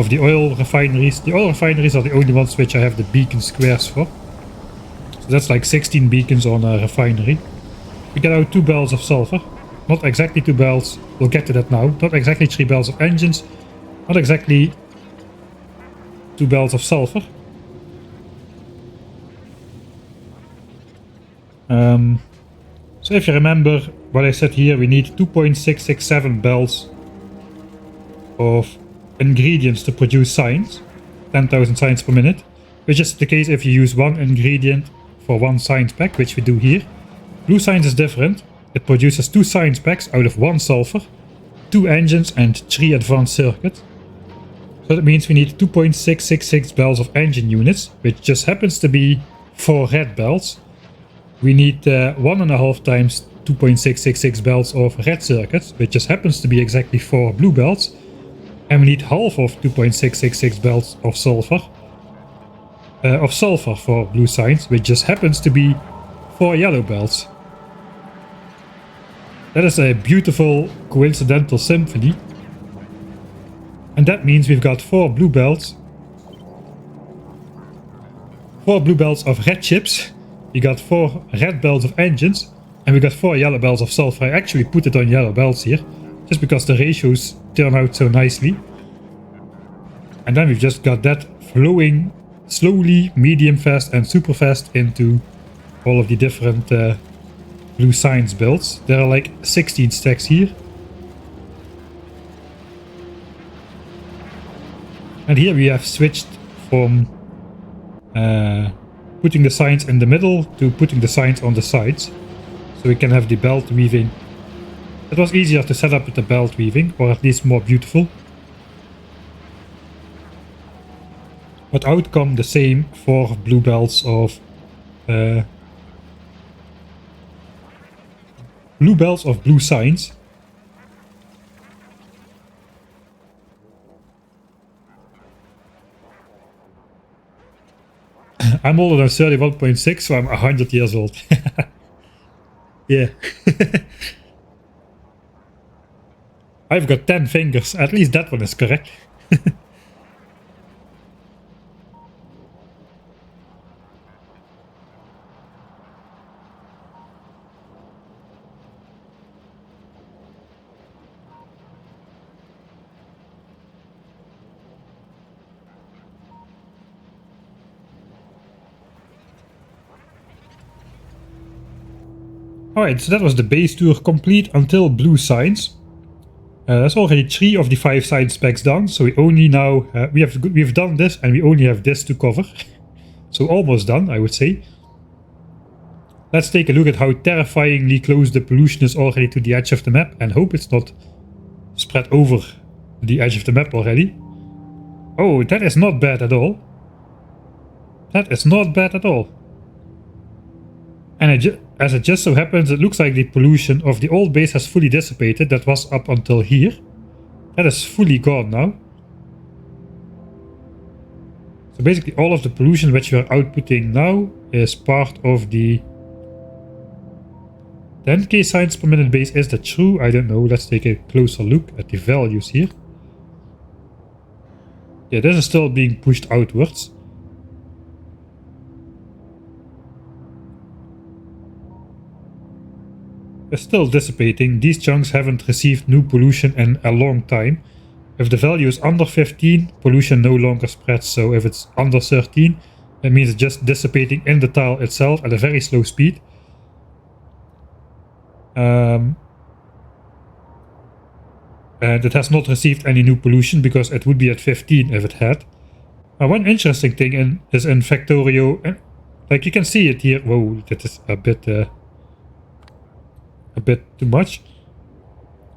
the oil refineries. The oil refineries are the only ones which I have the beacon squares for. So that's like 16 beacons on a refinery. We get out 2 barrels of sulfur. Not exactly 2 barrels. We'll get to that now. Not exactly 3 barrels of engines. Not exactly 2 barrels of sulfur. So if you remember what I said here, we need 2.667 barrels of ingredients to produce signs, 10,000 signs per minute, which is the case if you use 1 ingredient for 1 science pack, which we do here. Blue science is different. It produces 2 science packs out of 1 sulfur, 2 engines and 3 advanced circuits. So that means we need 2.666 bells of engine units, which just happens to be 4 red bells. We need 1.5 times 2.666 bells of red circuits, which just happens to be exactly 4 blue bells. And we need half of 2.666 bells of sulfur for blue signs, which just happens to be 4 yellow bells. That is a beautiful coincidental symphony. And that means we've got 4 blue bells. 4 blue bells of red chips. We got 4 red bells of engines. And we got 4 yellow bells of sulfur. I actually put it on yellow bells here, just because the ratios turn out so nicely. And then we've just got that flowing slowly, medium fast and super fast into all of the different blue science builds. There are like 16 stacks here. And here we have switched from putting the signs in the middle to putting the signs on the sides. So we can have the belt weaving. It was easier to set up with the belt weaving, or at least more beautiful. But outcome the same for blue belts of blue signs. I'm older than 31.6, so I'm 100 years old. Yeah. I've got 10 fingers. At least that one is correct. Alright, so that was the base tour complete until blue signs. That's already 3 of the 5 science specs done, so we only now we've done this and we only have this to cover. So almost done, I would say. Let's take a look at how terrifyingly close the pollution is already to the edge of the map, and hope it's not spread over the edge of the map already. Oh, that is not bad at all. That is not bad at all. And as it just so happens, it looks like the pollution of the old base has fully dissipated. That was up until here. That is fully gone now. So basically all of the pollution which we are outputting now is part of the 10k science per minute base. Is that true? I don't know. Let's take a closer look at the values here. Yeah, this is still being pushed outwards. It's still dissipating. These chunks haven't received new pollution in a long time. If the value is under 15, pollution no longer spreads. So if it's under 13, that means it's just dissipating in the tile itself at a very slow speed. And it has not received any new pollution because it would be at 15 if it had. One interesting thing is in Factorio, like you can see it here. Whoa, that is a bit too much.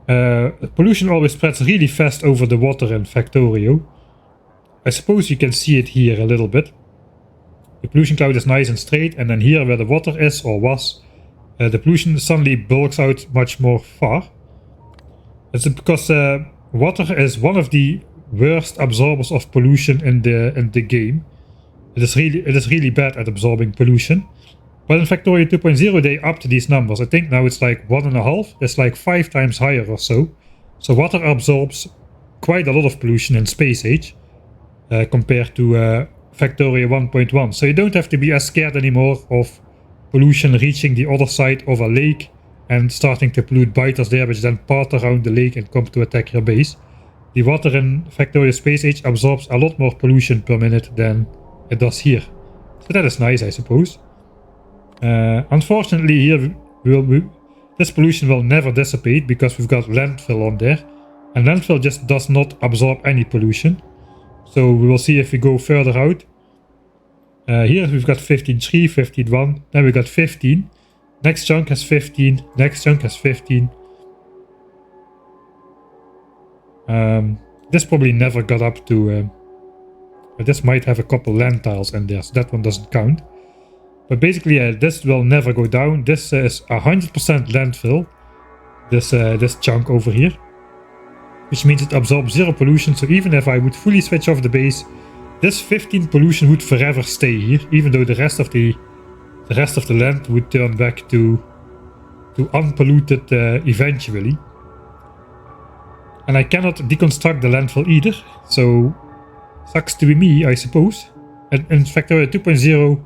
Pollution always spreads really fast over the water in Factorio. I suppose you can see it here a little bit. The pollution cloud is nice and straight, and then here where the water is or was, the pollution suddenly bulks out much more far. It's because water is one of the worst absorbers of pollution in the game. It is really bad at absorbing pollution. But in Factorio 2.0 they upped these numbers. I think now it's like 1.5. It's like 5 times higher or so. So water absorbs quite a lot of pollution in Space Age compared to Factorio 1.1. So you don't have to be as scared anymore of pollution reaching the other side of a lake and starting to pollute biters there, which then part around the lake and come to attack your base. The water in Factorio Space Age absorbs a lot more pollution per minute than it does here. So that is nice, I suppose. Unfortunately here this pollution will never dissipate because we've got landfill on there, and landfill just does not absorb any pollution. So we will see if we go further out. Here we've got 15.3, 15.1, then we got 15. Next chunk has 15, next chunk has 15. This probably never got up to... this might have a couple land tiles in there, so that one doesn't count. But basically this will never go down. This is 100% landfill, this chunk over here. Which means it absorbs 0 pollution, so even if I would fully switch off the base, this 15 pollution would forever stay here, even though the rest of the land would turn back to unpolluted eventually. And I cannot deconstruct the landfill either, so sucks to be me, I suppose. And in Factorio 2.0,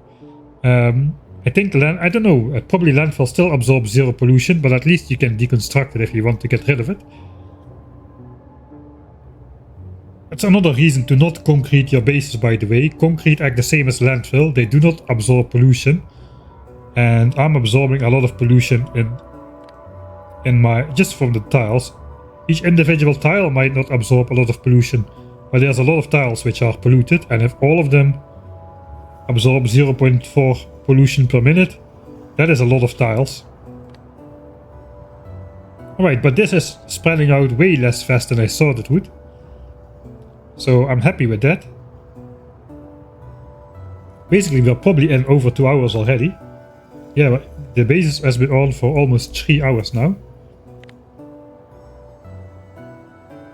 I think I don't know, probably landfill still absorbs 0 pollution, but at least you can deconstruct it if you want to get rid of it. That's another reason to not concrete your bases, by the way. Concrete act the same as landfill, they do not absorb pollution. And I'm absorbing a lot of pollution in my, just from the tiles. Each individual tile might not absorb a lot of pollution, but there's a lot of tiles which are polluted, and if all of them absorb 0.4 pollution per minute, that is a lot of tiles. Alright, but this is spreading out way less fast than I thought it would. So I'm happy with that. Basically we're probably in over 2 hours already. Yeah, the base has been on for almost 3 hours now.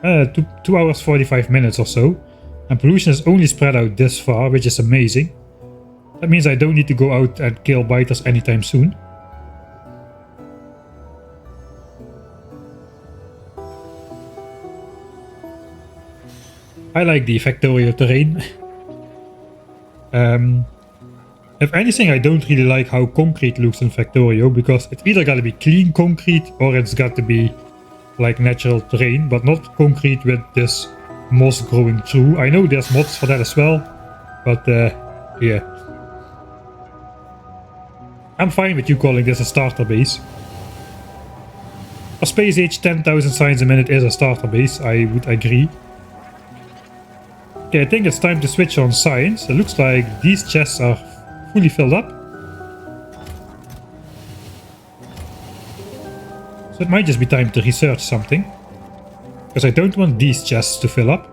2 hours 45 minutes or so. And pollution is only spread out this far, which is amazing. That means I don't need to go out and kill biters anytime soon. I like the Factorio terrain. If anything, I don't really like how concrete looks in Factorio, because it's either gotta be clean concrete or it's got to be like natural terrain, but not concrete with this moss growing through. I know there's mods for that as well, but yeah. I'm fine with you calling this a starter base. For space age, 10,000 signs a minute is a starter base, I would agree. Okay, I think it's time to switch on science. It looks like these chests are fully filled up. So it might just be time to research something. Because I don't want these chests to fill up.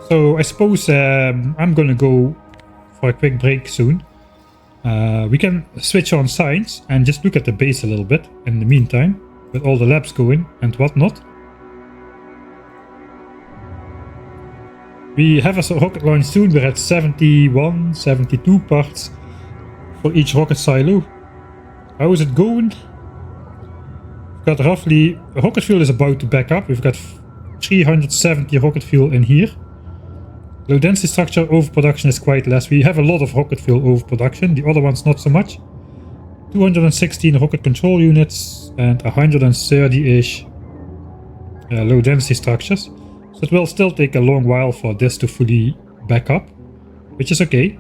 So I suppose I'm gonna go for a quick break soon. We can switch on science and just look at the base a little bit in the meantime. With all the labs going and whatnot. We have a rocket launch soon. We're at 71, 72 parts for each rocket silo. How is it going? We've got roughly... rocket fuel is about to back up. We've got 370 rocket fuel in here. Low density structure overproduction is quite less. We have a lot of rocket fuel overproduction. The other ones not so much. 216 rocket control units and 130-ish low density structures. So it will still take a long while for this to fully back up, which is okay.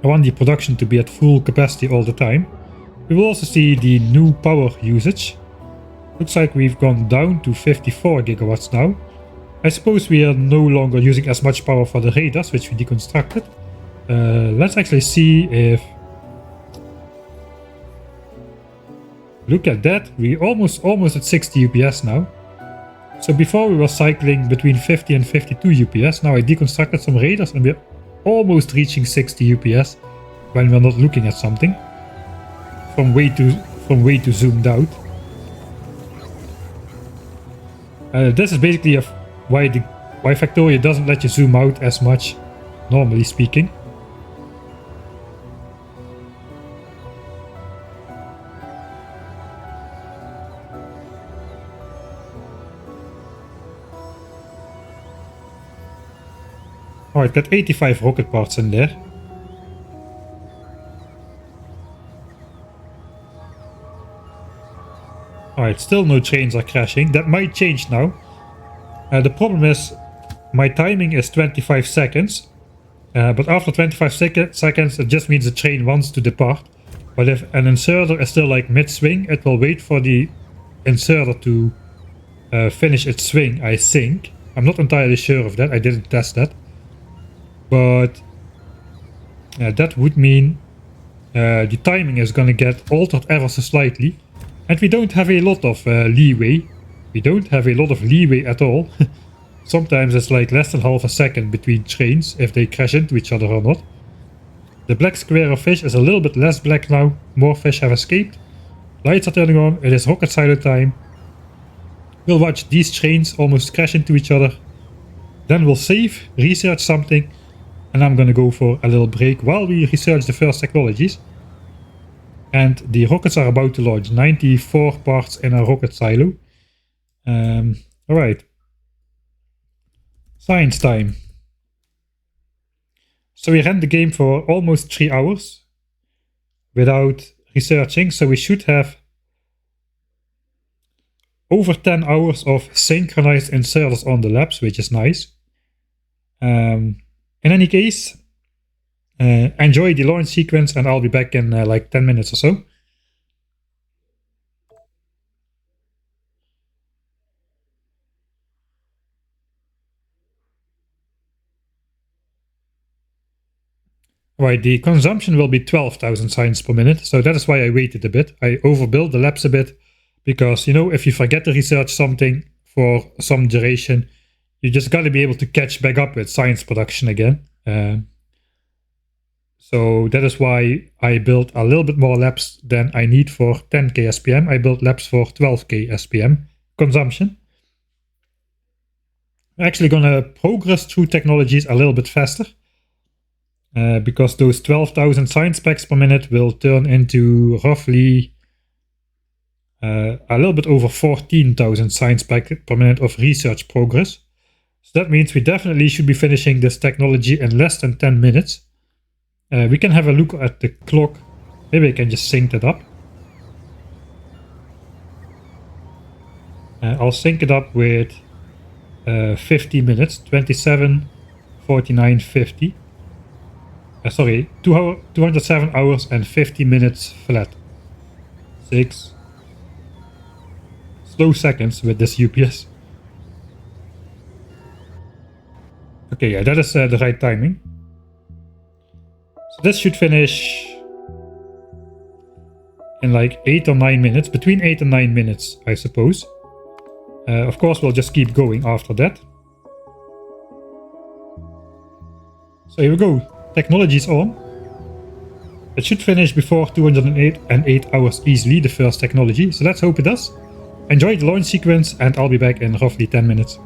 I want the production to be at full capacity all the time. We will also see the new power usage. Looks like we've gone down to 54 gigawatts now. I suppose we are no longer using as much power for the radars, which we deconstructed. Let's actually see if... Look at that, we're almost at 60 UPS now. So before we were cycling between 50 and 52 UPS, now I deconstructed some radars and we're almost reaching 60 UPS when we're not looking at something. From way too zoomed out. This is basically why Factorio doesn't let you zoom out as much, normally speaking. Alright, got 85 rocket parts in there. Alright, still no trains are crashing. That might change now. The problem is my timing is 25 seconds. But after 25 seconds it just means the train wants to depart. But if an inserter is still like mid-swing, it will wait for the inserter to finish its swing, I think. I'm not entirely sure of that, I didn't test that. But that would mean the timing is gonna get altered ever so slightly. And we don't have a lot of leeway. We don't have a lot of leeway at all. Sometimes it's like less than half a second between trains if they crash into each other or not. The black square of fish is a little bit less black now. More fish have escaped. Lights are turning on. It is rocket silo time. We'll watch these trains almost crash into each other. Then we'll save, research something. And I'm gonna go for a little break while we research the first technologies. And the rockets are about to launch. 94 parts in a rocket silo. Alright. Science time. So we ran the game for almost 3 hours. Without researching. So we should have over 10 hours of synchronized inserters on the labs. Which is nice. In any case. Enjoy the launch sequence and I'll be back in like 10 minutes or so. Right, the consumption will be 12,000 signs per minute, so that is why I waited a bit. I overbuilt the labs a bit, because, you know, if you forget to research something for some duration, you just gotta be able to catch back up with science production again. So that is why I built a little bit more labs than I need for 10k SPM. I built labs for 12k SPM consumption. I'm actually gonna progress through technologies a little bit faster. Because those 12,000 science packs per minute will turn into roughly a little bit over 14,000 science packs per minute of research progress. So that means we definitely should be finishing this technology in less than 10 minutes. We can have a look at the clock. Maybe I can just sync that up. I'll sync it up with 50 minutes, 27, 49, 50. Sorry, 207 hours and 50 minutes flat. 6 slow seconds with this UPS. Okay, yeah, that is the right timing. So this should finish in like 8 or 9 minutes, between 8 and 9 minutes, I suppose. Of course, we'll just keep going after that. So here we go. Technology is on. It should finish before 208 hours easily, the first technology. So let's hope it does. Enjoy the launch sequence and I'll be back in roughly 10 minutes.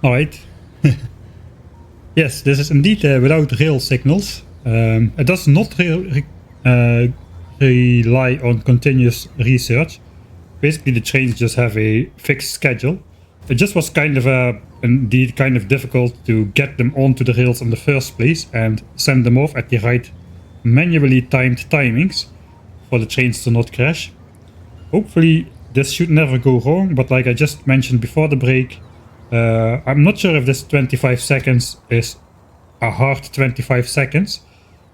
Alright. Yes, this is indeed without rail signals. It does not rely on continuous research. Basically, the trains just have a fixed schedule. It just was kind of indeed kind of difficult to get them onto the rails in the first place and send them off at the right manually timed timings for the trains to not crash. Hopefully this should never go wrong, but like I just mentioned before the break, I'm not sure if this 25 seconds is a hard 25 seconds,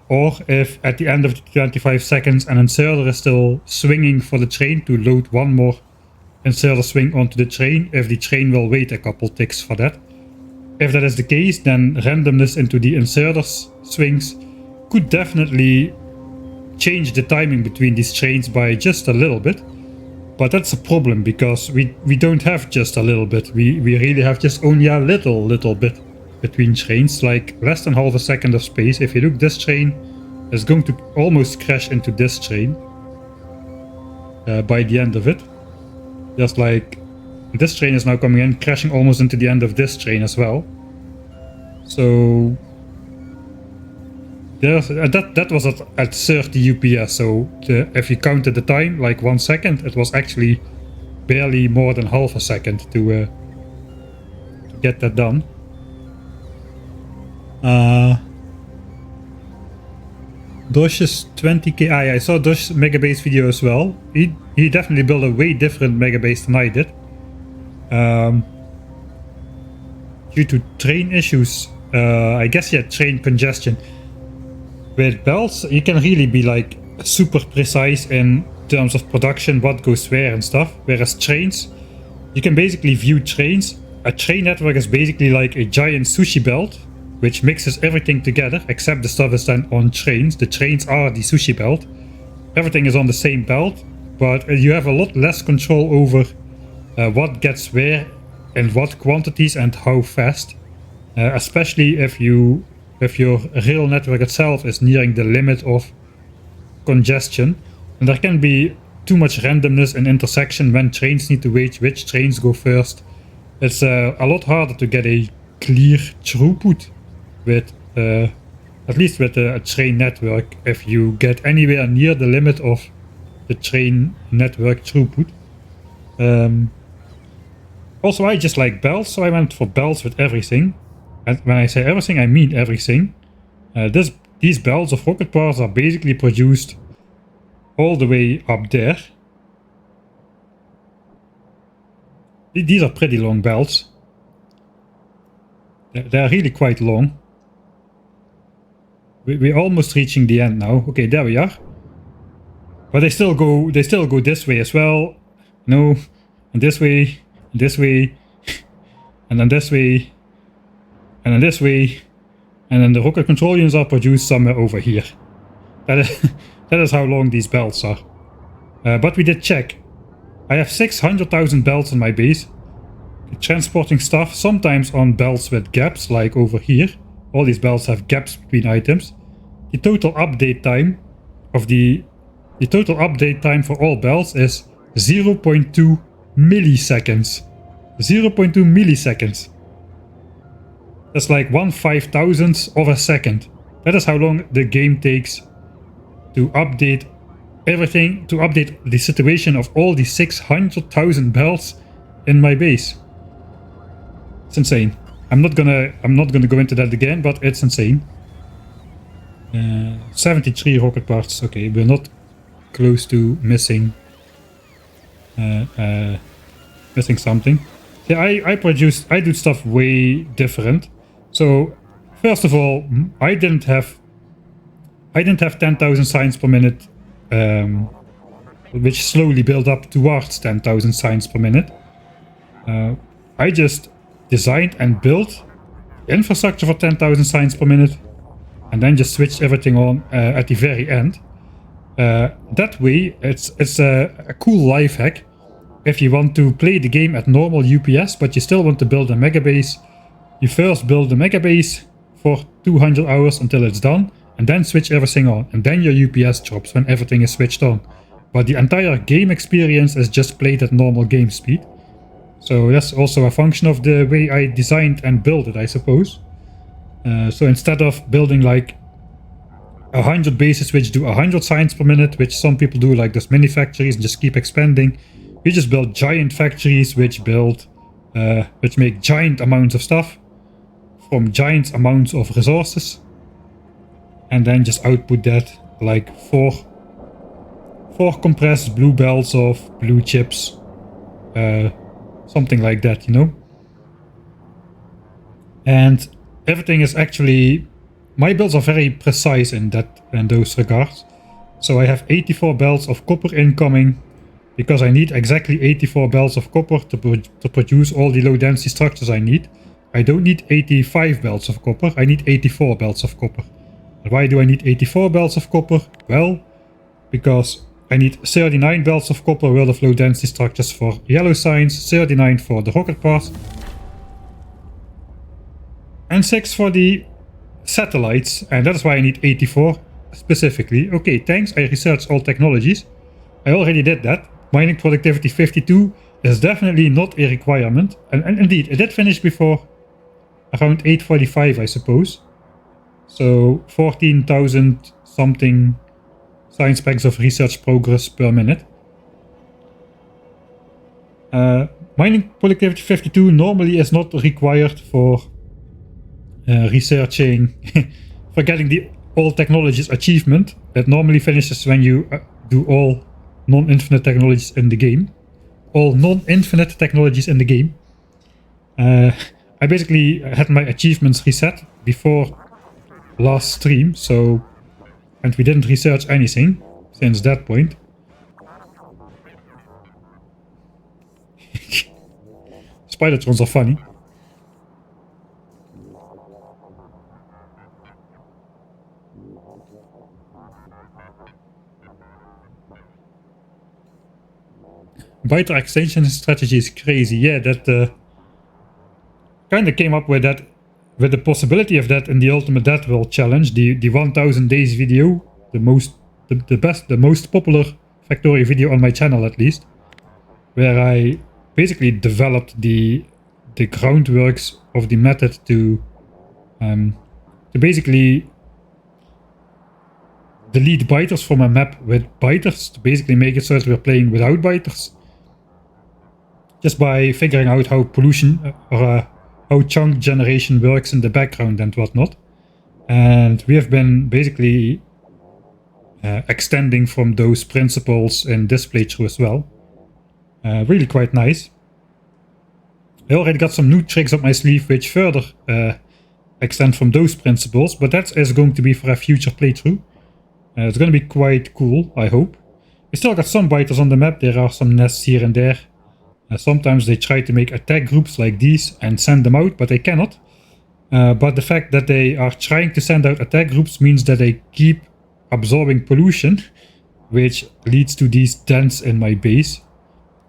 or if at the end of the 25 seconds an inserter is still swinging for the train to load one more inserter swing onto the train, if the train will wait a couple ticks for that. If that is the case, then randomness into the inserters swings could definitely change the timing between these trains by just a little bit. But that's a problem, because we don't have just a little bit. We really have just only a little bit between trains, like less than half a second of space. If you look, this train is going to almost crash into this train by the end of it. Just like this train is now coming in, crashing almost into the end of this train as well. So there's that was at 30 UPS. So if you counted the time, like 1 second, it was actually barely more than half a second to get that done. Dosh's 20k. I saw Dosh's Megabase video as well. He definitely built a way different Megabase than I did. Due to train issues, I guess, yeah, train congestion. With belts, you can really be like super precise in terms of production, what goes where and stuff. Whereas trains, you can basically view trains. A train network is basically like a giant sushi belt, which mixes everything together, except the stuff is then on trains. The trains are the sushi belt. Everything is on the same belt, but you have a lot less control over what gets where, in what quantities and how fast. Especially if your rail network itself is nearing the limit of congestion. And there can be too much randomness in intersection when trains need to wait which trains go first. It's a lot harder to get a clear throughput with at least with a train network, if you get anywhere near the limit of the train network throughput. Also, I just like belts, so I went for belts with everything. And when I say everything, I mean everything. These belts of rocket parts are basically produced all the way up there. These are pretty long belts. They're really quite long. We're almost reaching the end now. Okay, there we are. But they still go this way as well. No, and this way, and then this way, and then this way, and then the rocket control units are produced somewhere over here. That is how long these belts are. But we did check. I have 600,000 belts on my base, transporting stuff, sometimes on belts with gaps, like over here. All these belts have gaps between items. The total update time of the total update time for all belts is 0.2 milliseconds. 0.2 milliseconds. That's like 1/5000th of a second. That is how long the game takes to update everything, to update the situation of all the 600,000 belts in my base. It's insane. I'm not gonna go into that again, but it's insane. 73 rocket parts. Okay, we're not close to missing missing something. Yeah, I do stuff way different. So first of all, I didn't have 10,000 signs per minute, which slowly built up towards 10,000 signs per minute. I just designed and built infrastructure for 10,000 signs per minute, and then just switched everything on at the very end. That way, it's a cool life hack. If you want to play the game at normal UPS, but you still want to build a megabase, you first build the megabase for 200 hours until it's done, and then switch everything on, and then your UPS drops when everything is switched on. But the entire game experience is just played at normal game speed. So that's also a function of the way I designed and built it, I suppose. So instead of building like 100 bases which do 100 signs per minute, which some people do, like those mini factories and just keep expanding, we just build giant factories which make giant amounts of stuff from giant amounts of resources, and then just output that like four compressed blue belts of blue chips, something like that, you know. And everything is actually, my builds are very precise in those regards. So I have 84 belts of copper incoming, because I need exactly 84 belts of copper to produce all the low density structures I need. I don't need 85 belts of copper, I need 84 belts of copper. And why do I need 84 belts of copper? Well, because I need 39 belts of copper worth of low density structures for yellow signs, 39 for the rocket path, and 6 for the satellites, and that's why I need 84 specifically. Okay, thanks, I researched all technologies. I already did that. Mining productivity 52 is definitely not a requirement, and indeed, it did finish before around 8:45, I suppose. So 14,000 something science packs of research progress per minute. Mining productivity 52 normally is not required for researching, for getting the all technologies achievement. It normally finishes when you do all non-infinite technologies in the game. All non-infinite technologies in the game. I basically had my achievements reset before last stream, so, and we didn't research anything since that point. Spidertrons are funny. Byter extension strategy is crazy. Yeah, that kind of came up with that, with the possibility of that in the Ultimate Death World challenge, the 1000 days video, the most popular Factorio video on my channel at least, where I basically developed the groundworks of the method to basically delete biters from a map with biters, to basically make it so that we're playing without biters. Just by figuring out how pollution or how chunk generation works in the background and whatnot. And we have been basically extending from those principles in this playthrough as well. Really quite nice. I already got some new tricks up my sleeve which further extend from those principles, but that is going to be for a future playthrough. It's going to be quite cool, I hope. We still got some biters on the map, there are some nests here and there. Sometimes they try to make attack groups like these and send them out, but they cannot. But the fact that they are trying to send out attack groups means that they keep absorbing pollution, which leads to these dents in my base.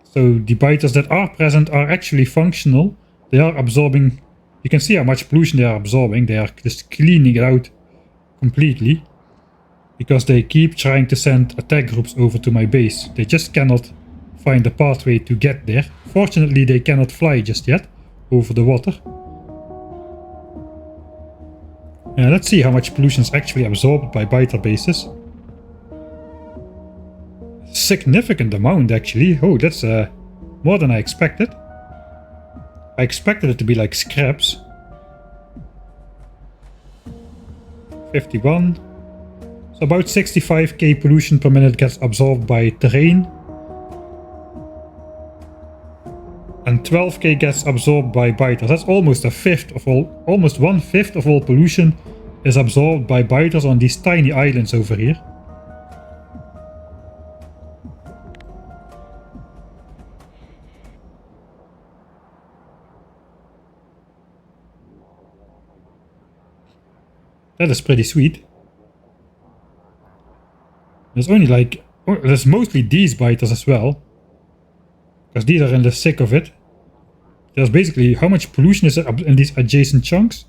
So the biters that are present are actually functional. They are absorbing, you can see how much pollution they are absorbing. They are just cleaning it out completely, because they keep trying to send attack groups over to my base. They just cannot find a pathway to get there. Fortunately, they cannot fly just yet over the water. Let's see how much pollution is actually absorbed by biter bases. Significant amount actually. Oh, that's more than I expected. I expected it to be like scraps. 51. So about 65k pollution per minute gets absorbed by terrain. And 12k gets absorbed by biters. That's almost a fifth of all, almost 1/5 of all pollution is absorbed by biters on these tiny islands over here. That is pretty sweet. There's only like, there's mostly these biters as well, because these are in the thick of it. There's basically, how much pollution is in these adjacent chunks?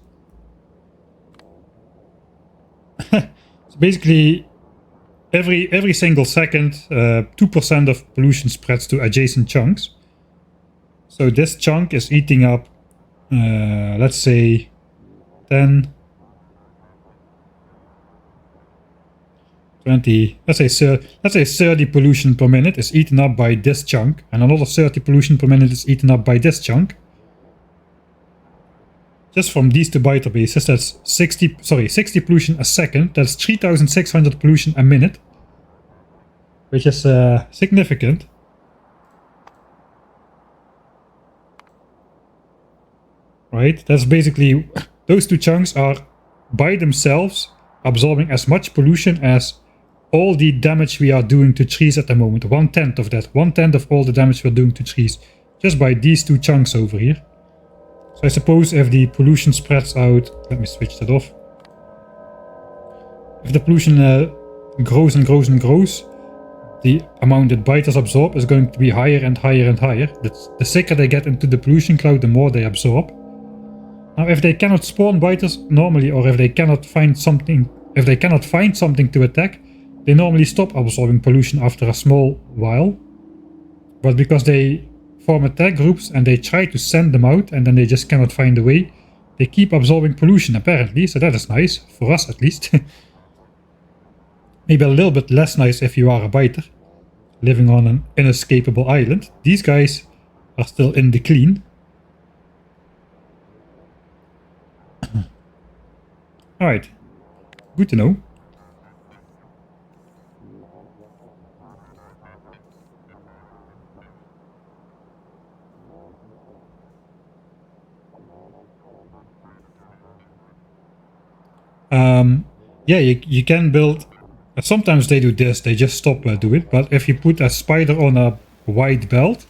So basically, every single second, 2% of pollution spreads to adjacent chunks. So this chunk is eating up, let's say 10, 20, let's say 30 pollution per minute is eaten up by this chunk, and another 30 pollution per minute is eaten up by this chunk. Just from these two biter bases, that's 60 pollution a second. That's 3,600 pollution a minute, which is significant. Right, that's basically, those two chunks are by themselves absorbing as much pollution as all the damage we are doing to trees at the moment. 1/10 of that, 1/10 of all the damage we're doing to trees, just by these two chunks over here. So I suppose if the pollution spreads out, let me switch that off. If the pollution grows and grows and grows, the amount that biters absorb is going to be higher and higher and higher. The sicker they get into the pollution cloud, the more they absorb. Now, if they cannot spawn biters normally, or if they cannot find something, to attack, they normally stop absorbing pollution after a small while. But because they form attack groups and they try to send them out and then they just cannot find a way, they keep absorbing pollution apparently, so that is nice, for us at least. Maybe a little bit less nice if you are a biter, living on an inescapable island. These guys are still in the clean. Alright, good to know. Yeah, you can build, sometimes they do this, they just stop do it, but if you put a spider on a white belt,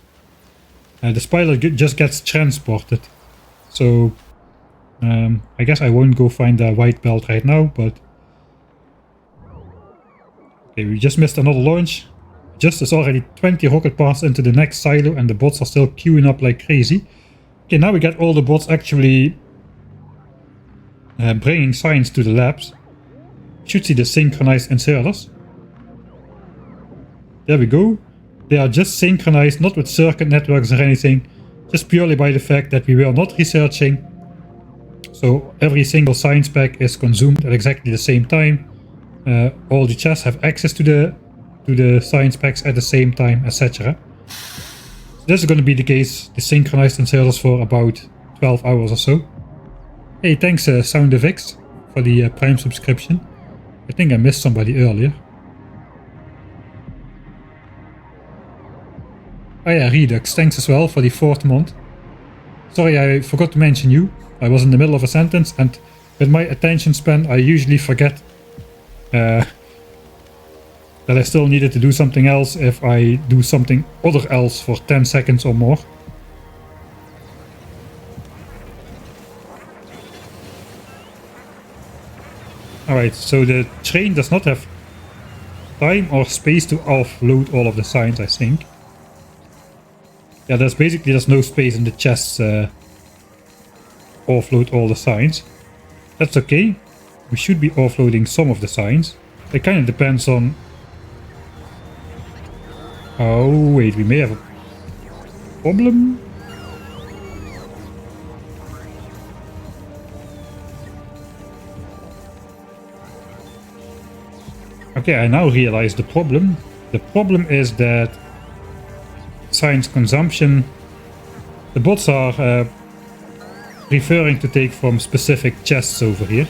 the spider just gets transported. So I guess I won't go find a white belt right now, but okay, we just missed another launch. Just is already 20 rocket paths into the next silo and the bots are still queuing up like crazy. Okay, now we get all the bots actually bringing science to the labs. Should see the synchronized inserters. There we go. They are just synchronized, not with circuit networks or anything, just purely by the fact that we were not researching. So every single science pack is consumed at exactly the same time. All the chests have access to the science packs at the same time, etc. So this is going to be the case, the synchronized inserters, for about 12 hours or so. Hey, thanks SoundFX for the Prime subscription. I think I missed somebody earlier. Oh yeah, Redux, thanks as well for the 4th month. Sorry, I forgot to mention you. I was in the middle of a sentence, and with my attention span I usually forget that I still needed to do something else if I do something other else for 10 seconds or more. Alright, so the train does not have time or space to offload all of the signs, I think. Yeah, there's no space in the chests offload all the signs. That's okay. We should be offloading some of the signs. It kind of depends on... Oh, wait, we may have a problem? Okay, I now realize the problem. The problem is that science consumption, the bots are preferring to take from specific chests over here.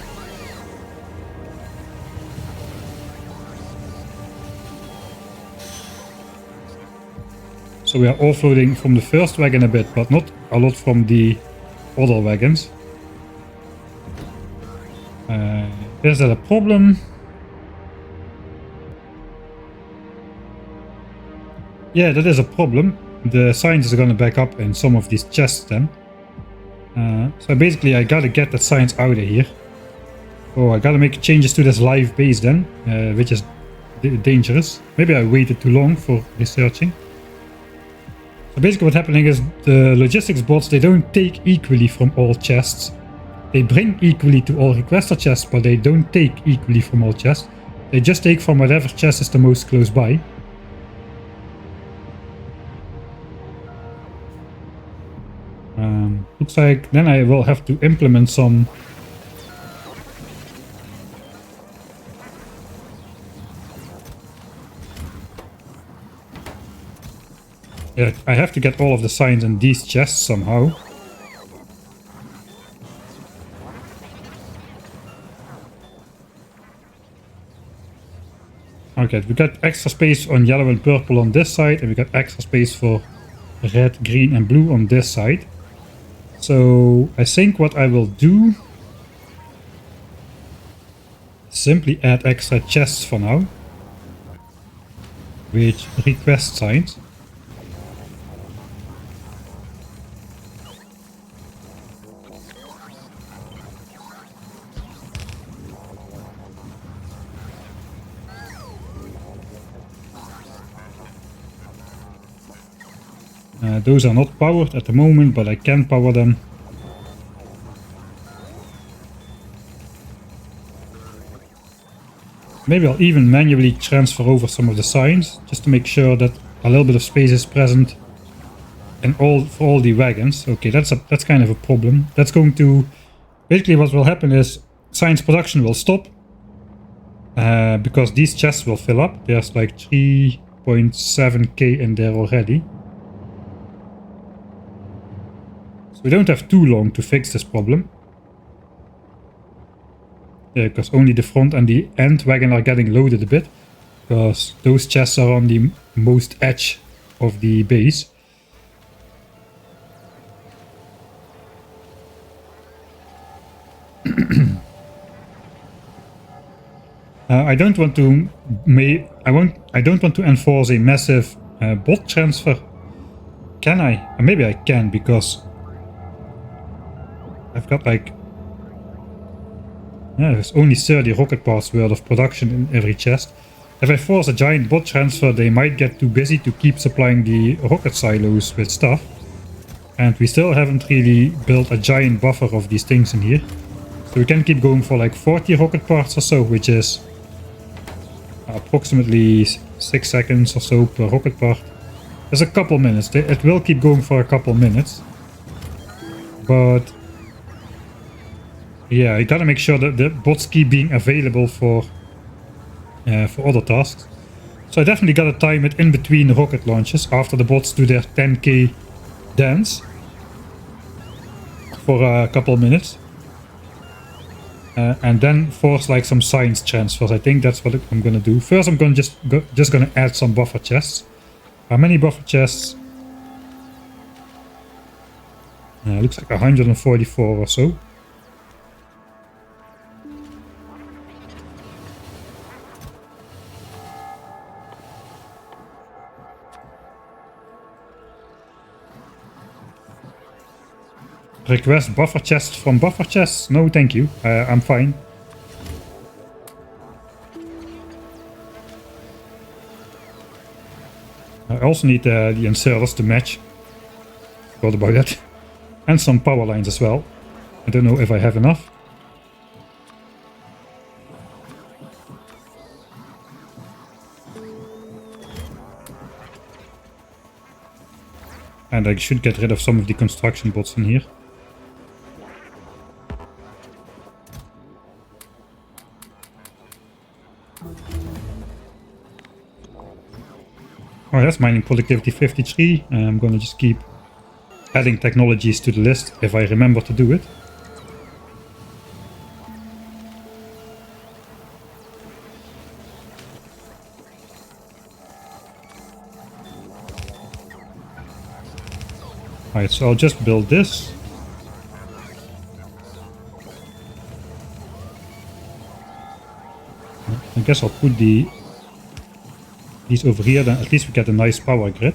So we are offloading from the first wagon a bit, but not a lot from the other wagons. Is that a problem? Yeah, that is a problem. The science is going to back up in some of these chests then. So basically I gotta get that science out of here. Oh, I gotta make changes to this live base then, which is dangerous. Maybe I waited too long for researching. So basically what's happening is the logistics bots, they don't take equally from all chests. They bring equally to all requester chests, but they don't take equally from all chests. They just take from whatever chest is the most close by. Looks like then I will have to implement some... Yeah, I have to get all of the signs in these chests somehow. Okay, we got extra space on yellow and purple on this side, and we got extra space for red, green and blue on this side. So I think what I will do, simply add extra chests for now with request signs. Those are not powered at the moment, but I can power them. Maybe I'll even manually transfer over some of the signs, just to make sure that a little bit of space is present and for all the wagons. Okay, that's kind of a problem. That's going to... Basically what will happen is signs production will stop. Because these chests will fill up. There's like 3.7k in there already. We don't have too long to fix this problem. Yeah, because only the front and the end wagon are getting loaded a bit. Because those chests are on the most edge of the base. I don't want to enforce a massive bot transfer. Can I? Maybe I can, because I've got like... Yeah, there's only 30 rocket parts worth of production in every chest. If I force a giant bot transfer, they might get too busy to keep supplying the rocket silos with stuff. And we still haven't really built a giant buffer of these things in here. So we can keep going for like 40 rocket parts or so, which is approximately 6 seconds or so per rocket part. There's a couple minutes. It will keep going for a couple minutes. But... yeah, you gotta make sure that the bots keep being available for other tasks. So I definitely gotta time it in between rocket launches after the bots do their 10k dance for a couple minutes. And then force like some science transfers. I think that's what I'm gonna do. First I'm gonna just gonna add some buffer chests. How many buffer chests? Looks like 144 or so. Request buffer chests from buffer chests? No, thank you. I'm fine. I also need the inserters to match. Forgot about that. And some power lines as well. I don't know if I have enough. And I should get rid of some of the construction bots in here. Oh, that's mining productivity 53. I'm gonna just keep adding technologies to the list if I remember to do it. Alright, so I'll just build this. I guess I'll put these over here, then at least we get a nice power grid.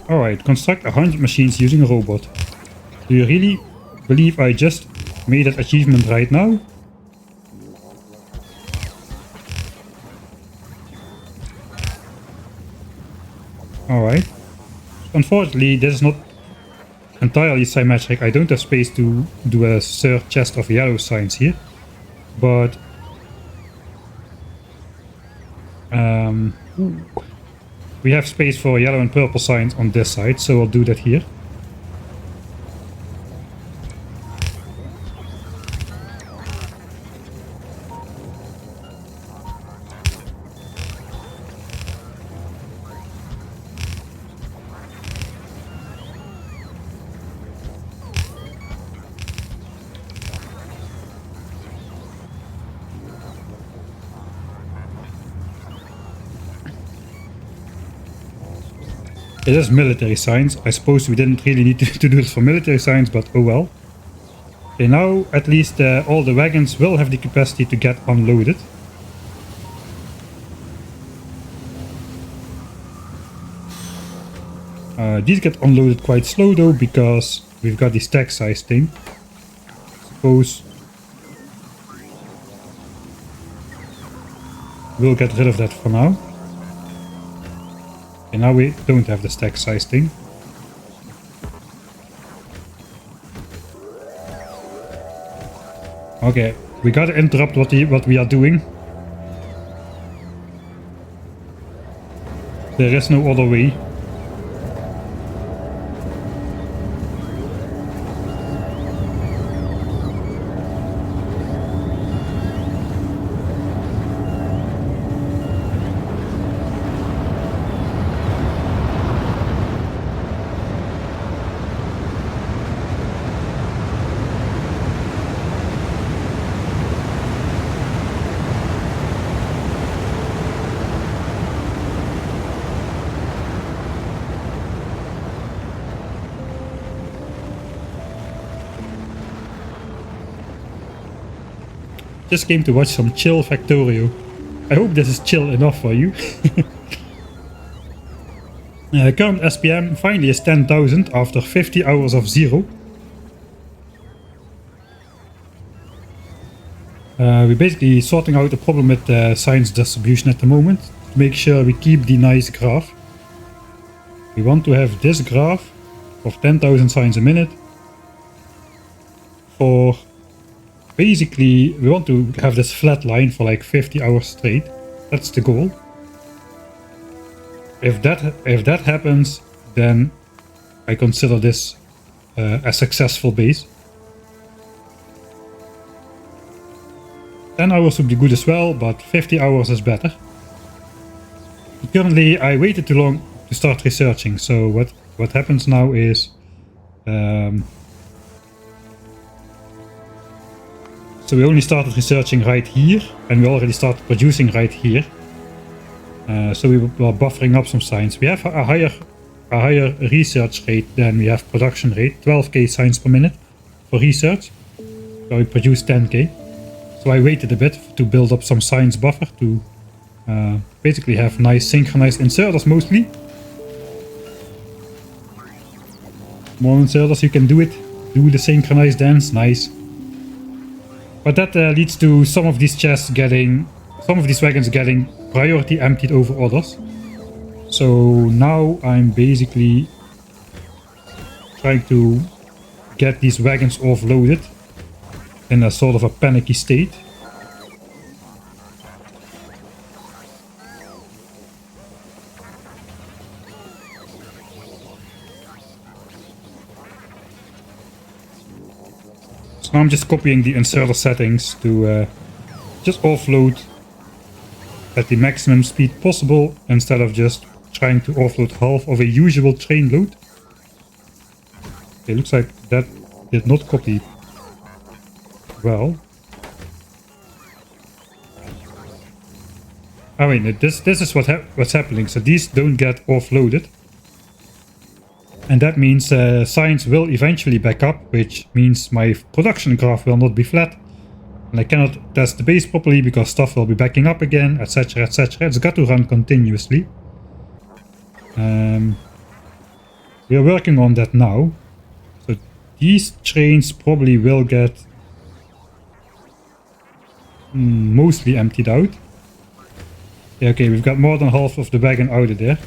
Alright, construct 100 machines using a robot. Do you really believe I just made that achievement right now? Alright. Unfortunately, this is not entirely symmetric. I don't have space to do a third chest of yellow signs here. But we have space for yellow and purple signs on this side, so I'll do that here. It is military signs. I suppose we didn't really need to do this for military signs, but oh well. Okay, now at least all the wagons will have the capacity to get unloaded. These get unloaded quite slow though, because we've got the stack size thing. Suppose we'll get rid of that for now. And now we don't have the stack size thing. Okay, we gotta interrupt what we are doing. There is no other way. Just came to watch some chill Factorio. I hope this is chill enough for you. Current SPM finally is 10,000 after 50 hours of zero. We're basically sorting out the problem with the science distribution at the moment. To make sure we keep the nice graph. We want to have this graph of 10,000 signs a minute for basically, we want to have this flat line for like 50 hours straight. That's the goal. If that happens, then I consider this a successful base. 10 hours would be good as well, but 50 hours is better. Currently, I waited too long to start researching, so what happens now is so we only started researching right here, and we already started producing right here. So we were buffering up some signs. We have a higher research rate than we have production rate, 12k signs per minute for research. So we produce 10k. So I waited a bit to build up some science buffer to basically have nice synchronized inserters mostly. More inserters, you can do it. Do the synchronized dance, nice. But that leads to some of these chests getting, some of these wagons getting priority emptied over others. So now I'm basically trying to get these wagons offloaded in a sort of a panicky state. Now I'm just copying the inserter settings to just offload at the maximum speed possible instead of just trying to offload half of a usual train load. Okay, looks like that did not copy well. I mean, this is what's happening. So these don't get offloaded. And that means science will eventually back up, which means my production graph will not be flat. And I cannot test the base properly because stuff will be backing up again, etc, etc. It's got to run continuously. We are working on that now. So these trains probably will get mostly emptied out. Yeah, okay, we've got more than half of the wagon out of there.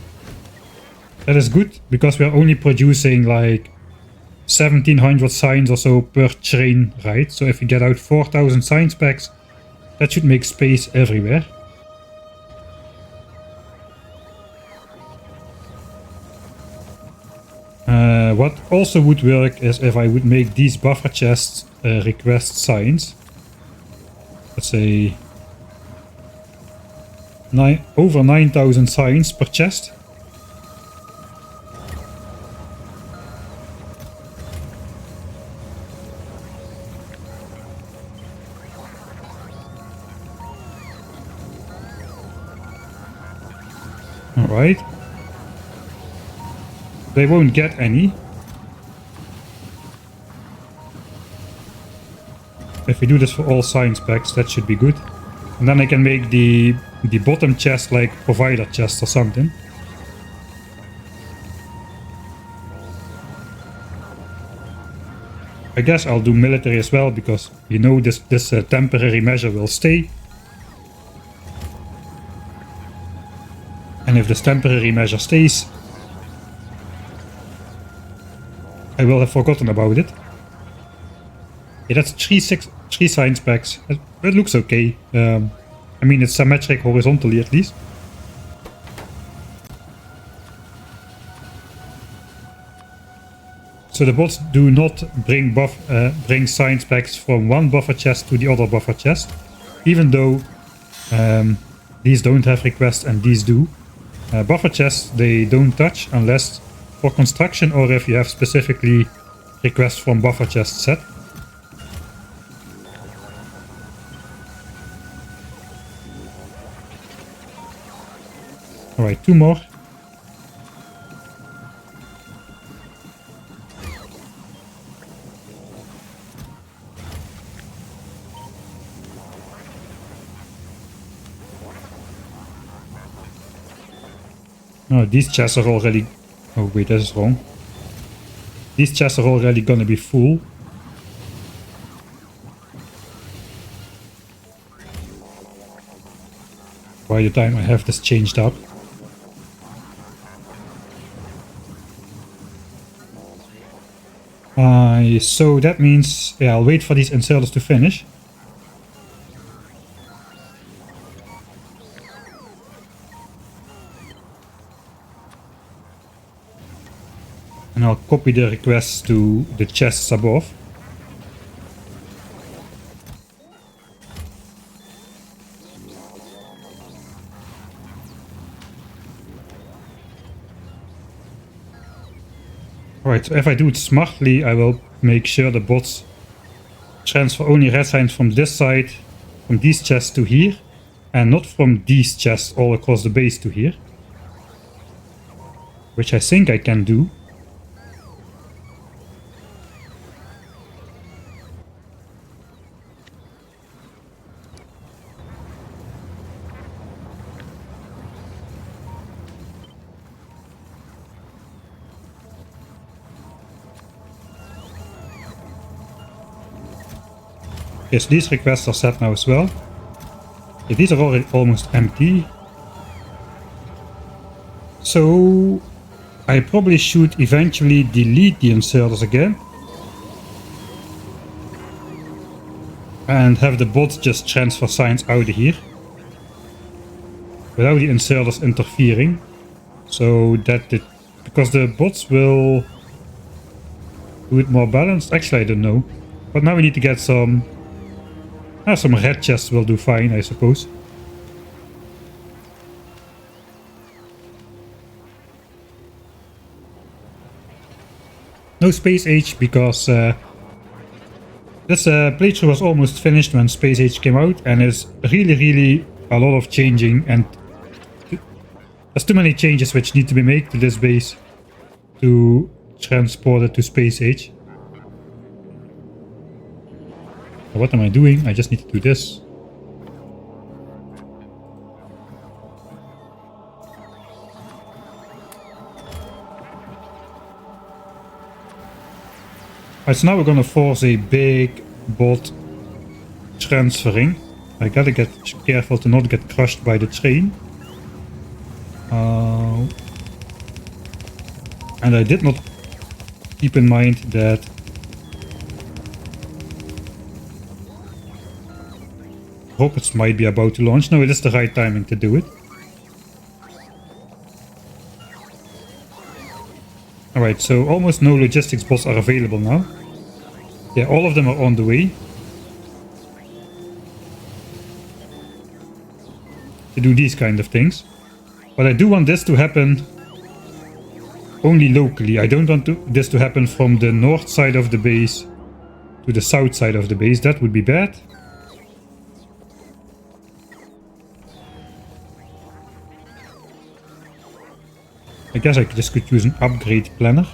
That is good, because we are only producing like 1700 signs or so per train, right? So if we get out 4000 signs packs, That should make space everywhere. What also would work is if I would make these buffer chests request signs. Let's say over 9,000 signs per chest. Alright. They won't get any. If we do this for all science packs, that should be good. And then I can make the bottom chest like provider chest or something. I guess I'll do military as well, because you know this temporary measure will stay. And if this temporary measure stays, I will have forgotten about it. Yeah, that's three science packs. It looks okay. I mean, it's symmetric horizontally at least. So the bots do not bring science packs from one buffer chest to the other buffer chest, even though these don't have requests and these do. Buffer chests they don't touch unless for construction or if you have specifically requests from buffer chest set. Alright, 2 more. Oh, these chests are already... Oh wait, this is wrong. These chests are already gonna be full. By the time I have this changed up. So that means, yeah, I'll wait for these inserters to finish. And I'll copy the requests to the chests above. Alright, so if I do it smartly, I will make sure the bots transfer only red signs from this side, from these chests to here, and not from these chests all across the base to here. Which I think I can do. Yes, these requests are set now as well. Yeah, these are already almost empty. So I probably should eventually delete the inserters again. And have the bots just transfer signs out of here. Without the inserters interfering. So that because the bots will do it more balanced. Actually, I don't know. But now we need to get some red chests will do fine, I suppose. No space age because this playthrough was almost finished when space age came out, and it's really a lot of changing, and there's too many changes which need to be made to this base to transport it to space age. What am I doing? I just need to do this. Alright, so now we're gonna force a big bot transferring. I gotta get careful to not get crushed by the train. And I did not keep in mind that . rockets might be about to launch. No, it is the right timing to do it. Alright, so almost no logistics bots are available now. Yeah, all of them are on the way. To do these kind of things. But I do want this to happen only locally. I don't want this to happen from the north side of the base to the south side of the base. That would be bad. I guess I just could use an upgrade planner.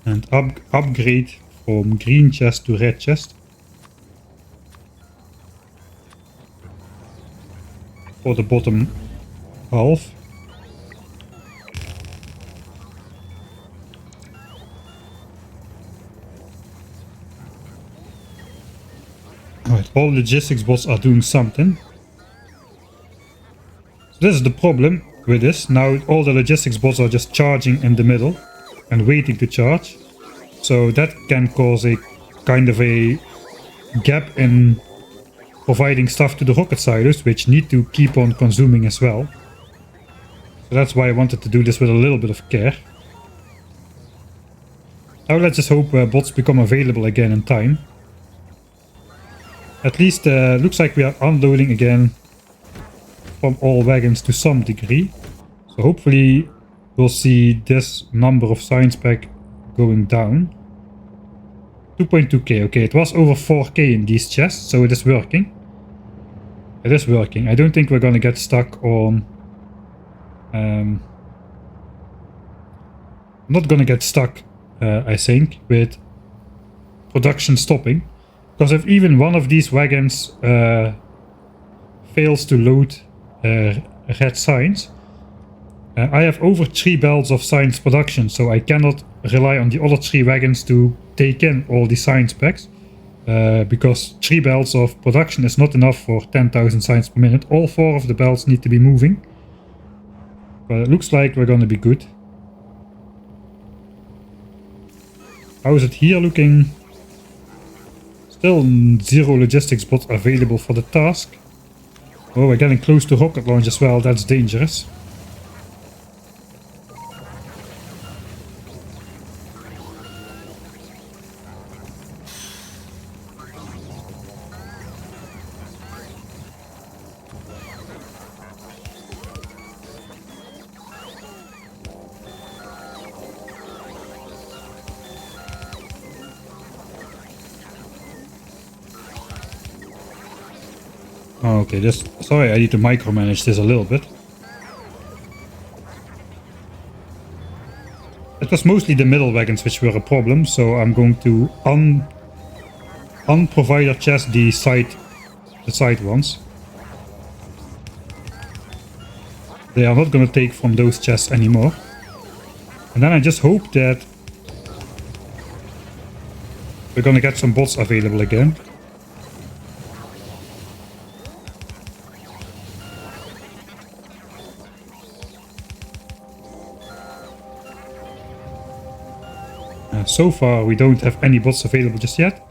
And upgrade from green chest to red chest. For the bottom half. Alright, all logistics bots are doing something. So this is the problem with this. Now all the logistics bots are just charging in the middle and waiting to charge. So that can cause a kind of a gap in providing stuff to the rocket silos, which need to keep on consuming as well. So that's why I wanted to do this with a little bit of care. Now let's just hope bots become available again in time. At least looks like we are unloading again from all wagons to some degree. So hopefully we'll see this number of science pack going down. 2.2k. Okay, it was over 4k in these chests, so it is working. It is working. I don't think we're gonna get stuck on... not gonna get stuck, I think, with production stopping. Because if even one of these wagons fails to load red signs, I have over 3 belts of science production, so I cannot rely on the other 3 wagons to take in all the science packs. Because 3 belts of production is not enough for 10,000 science per minute. All 4 of the belts need to be moving. But it looks like we're gonna be good. How is it here looking? Still 0 logistics bots available for the task. Oh, we're getting close to rocket launch as well. That's dangerous. Oh, okay, sorry, I need to micromanage this a little bit. It was mostly the middle wagons which were a problem, so I'm going to unprovider chest the side ones. They are not going to take from those chests anymore. And then I just hope that we're going to get some bots available again. So far we don't have any bots available just yet.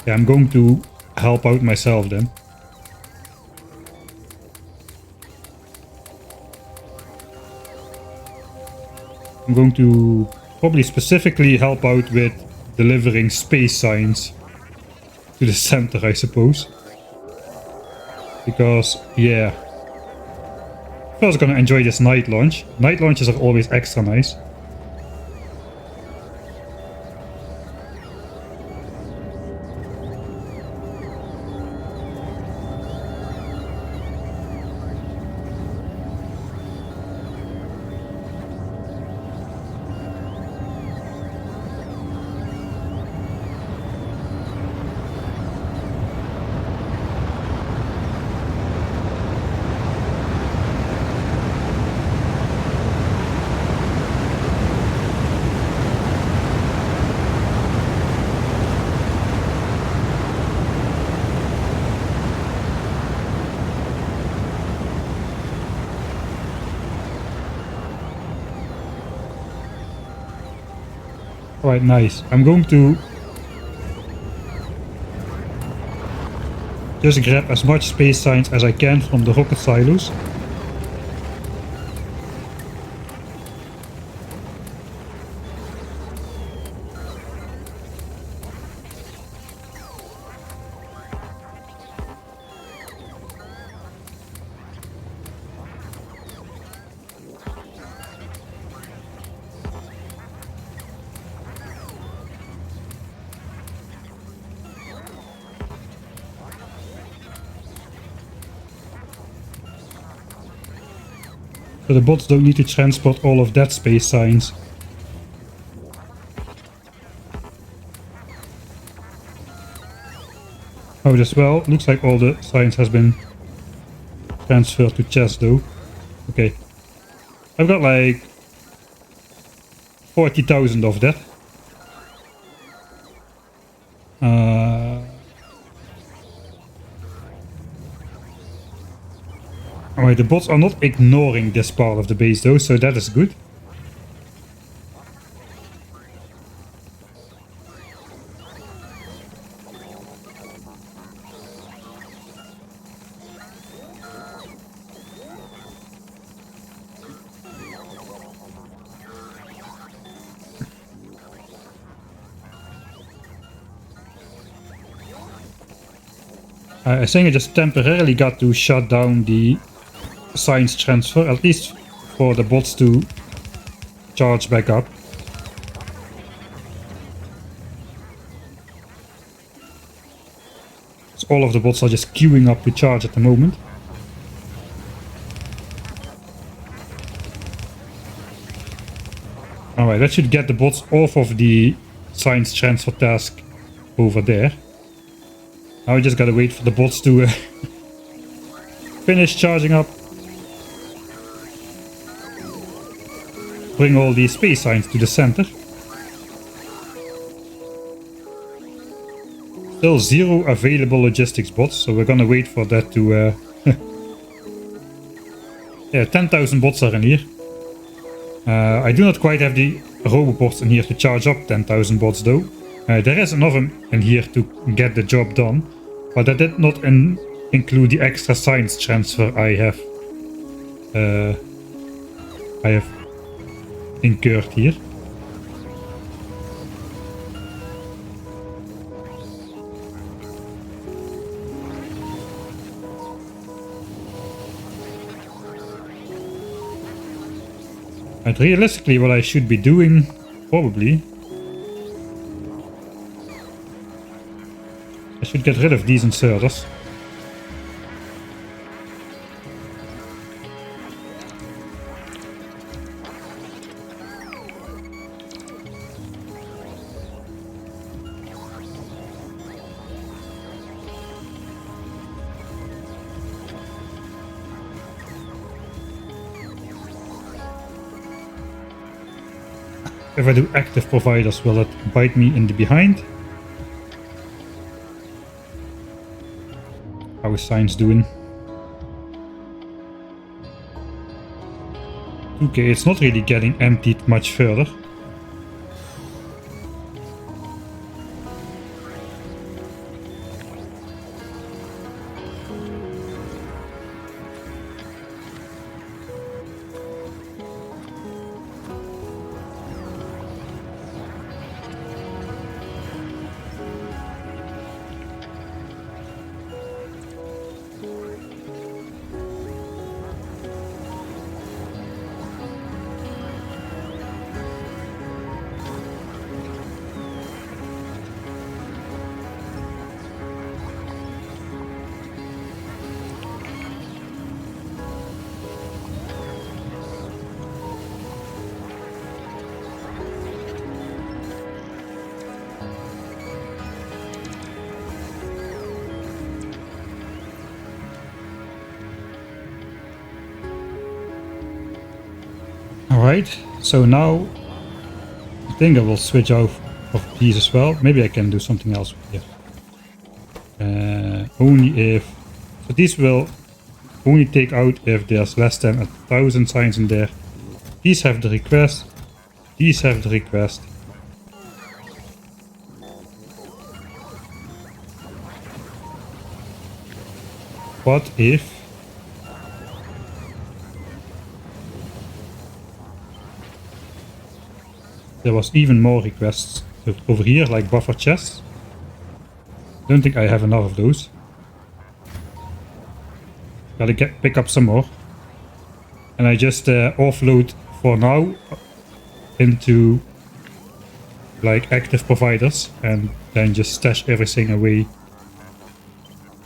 Yeah, I'm going to help out myself then. I'm going to probably specifically help out with delivering space science to the center, I suppose. Because, yeah. I was gonna enjoy this night launch. Night launches are always extra nice. Alright, nice. I'm going to just grab as much space signs as I can from the rocket silos. So the bots don't need to transport all of that space signs. Oh, as well, looks like all the signs has been transferred to chest though. Okay. I've got like 40,000 of that. Alright, the bots are not ignoring this part of the base though, so that is good. I think I just temporarily got to shut down the science transfer, at least for the bots to charge back up. So all of the bots are just queuing up to charge at the moment. Alright, that should get the bots off of the science transfer task over there. Now we just gotta wait for the bots to finish charging up. Bring all these space signs to the center. Still 0 available logistics bots, so we're gonna wait for that to... yeah, 10,000 bots are in here. I do not quite have the roboports in here to charge up 10,000 bots though. There is enough in here to get the job done, but that did not include the extra science transfer I have incurred here. And realistically, what I should be doing, probably, I should get rid of these inserters. If I do active providers, will it bite me in the behind? How is science doing? Okay, it's not really getting emptied much further. Alright, so now I think I will switch off of these as well. Maybe I can do something else with here. Only if... So these will only take out if there's less than 1,000 signs in there. These have the request. These have the request. What if there was even more requests over here, like buffer chests? Don't think I have enough of those. Gotta pick up some more. And I just offload for now into like active providers and then just stash everything away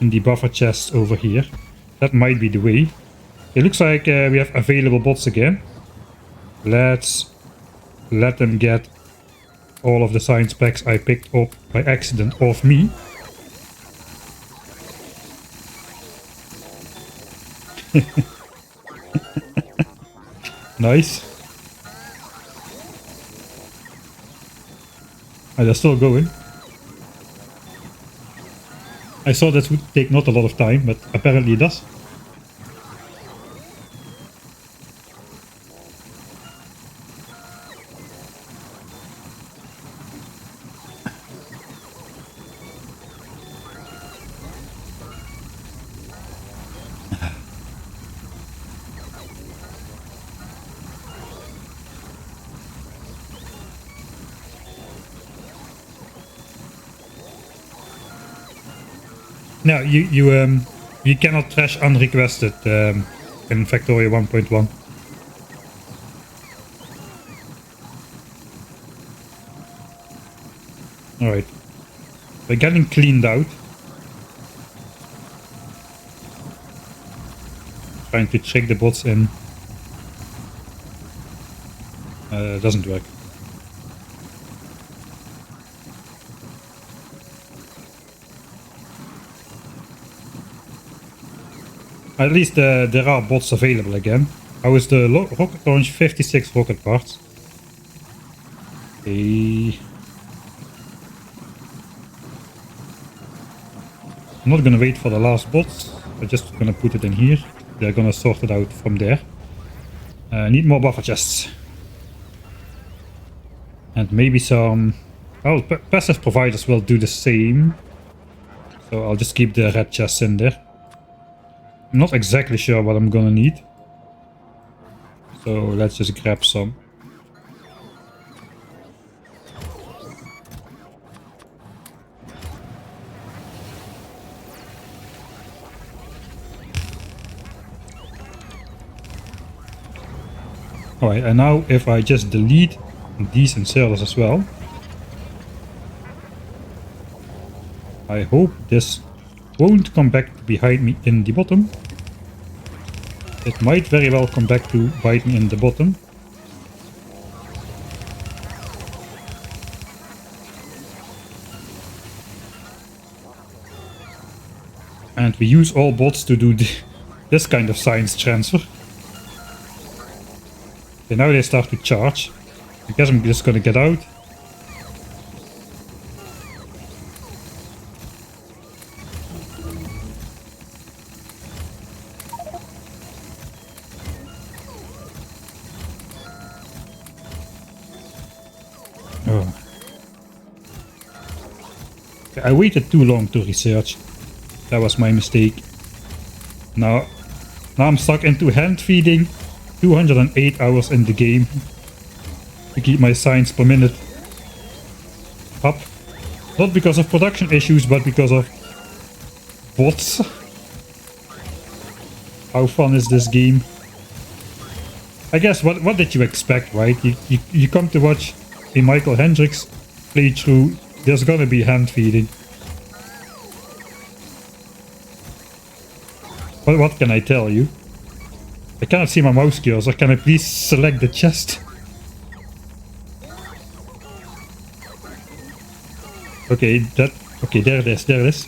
in the buffer chest over here. That might be the way. It looks like we have available bots again. Let's let them get all of the science packs I picked up by accident off me. Nice. Oh, they're still going. I thought that would take not a lot of time, but apparently it does. No, you cannot trash unrequested in Factorio 1.1. Alright. We're getting cleaned out. Trying to check the bots in. Doesn't work. At least there are bots available again. How is the rocket launch? 56 rocket parts. Okay. I'm not gonna wait for the last bots. I'm just gonna put it in here. They're gonna sort it out from there. Need more buffer chests. And maybe some... Oh, passive providers will do the same. So I'll just keep the red chests in there. I'm not exactly sure what I'm gonna need. So let's just grab some. Alright, and now if I just delete these inserters as well. I hope this won't come back behind me in the bottom. It might very well come back to bite me in the bottom. And we use all bots to do this kind of science transfer. Okay, now they start to charge. I guess I'm just gonna get out. Oh. Okay, I waited too long to research. That was my mistake. Now I'm stuck into hand feeding 208 hours in the game to keep my science per minute up. Not because of production issues, but because of bots. How fun is this game? I guess what did you expect, right? You come to watch a Michael Hendricks playthrough, there's gonna be hand feeding. But what can I tell you? I cannot see my mouse cursor. Can I please select the chest? Okay, okay, there it is, there it is.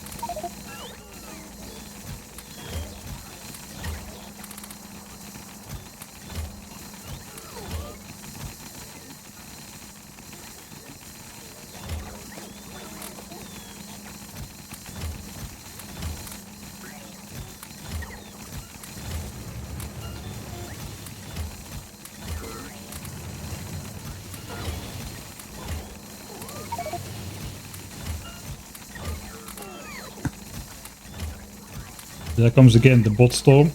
There comes again the bot storm.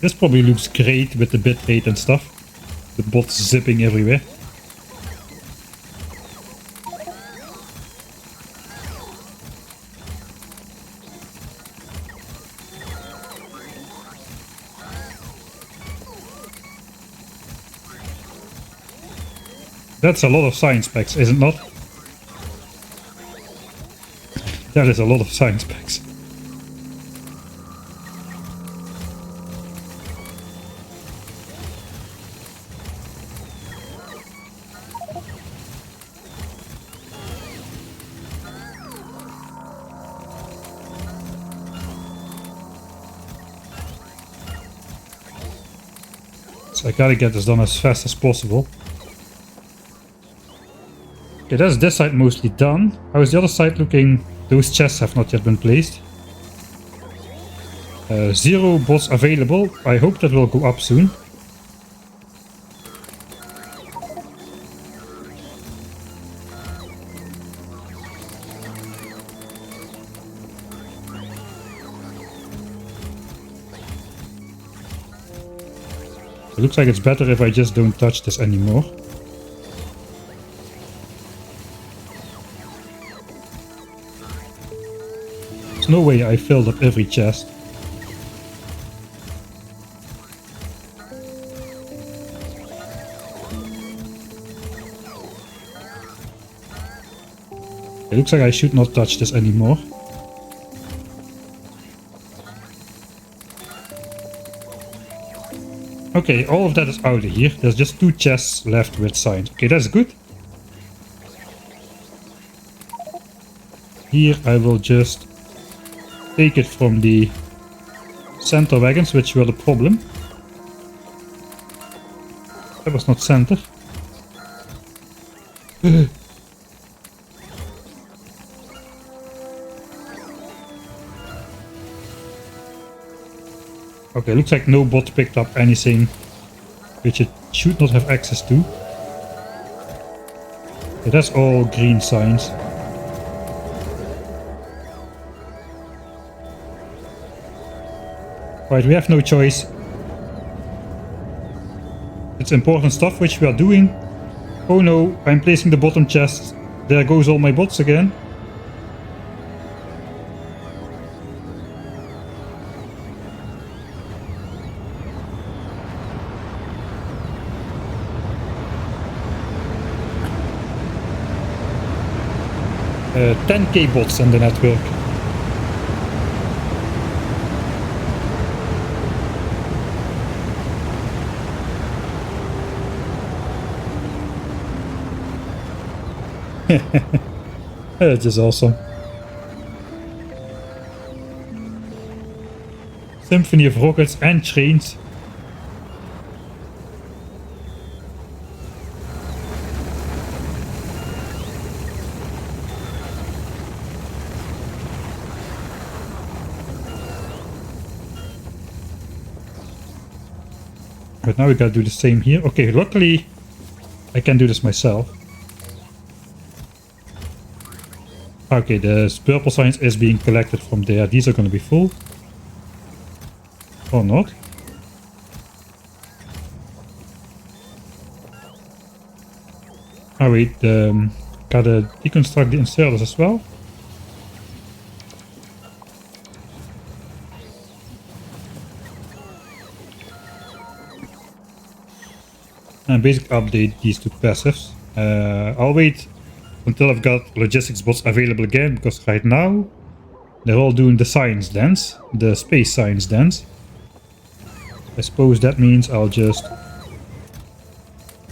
This probably looks great with the bitrate and stuff. The bots zipping everywhere. That's a lot of science packs, is it not? That is a lot of science packs. So I gotta get this done as fast as possible. Okay, that's this side mostly done. How is the other side looking? Those chests have not yet been placed. 0 bots available. I hope that will go up soon. It looks like it's better if I just don't touch this anymore. There's no way I filled up every chest. It looks like I should not touch this anymore. Okay, all of that is out of here. There's just 2 chests left with signs. Okay, that's good. Here I will just take it from the center wagons, which were the problem. That was not center. Okay, looks like no bot picked up anything which it should not have access to. Okay, that's all green signs. Right, we have no choice. It's important stuff which we are doing. Oh no, I'm placing the bottom chest. There goes all my bots again. Uh, 10k bots in the network. That is awesome. Symphony of rockets and trains. But now we gotta do the same here. Okay, luckily I can do this myself. Okay, the purple signs is being collected from there. These are gonna be full. Or not. Oh wait, gotta deconstruct the inserters as well. And basically update these 2 passives. I'll wait until I've got logistics bots available again, because right now they're all doing the science dance, the space science dance. I suppose that means I'll just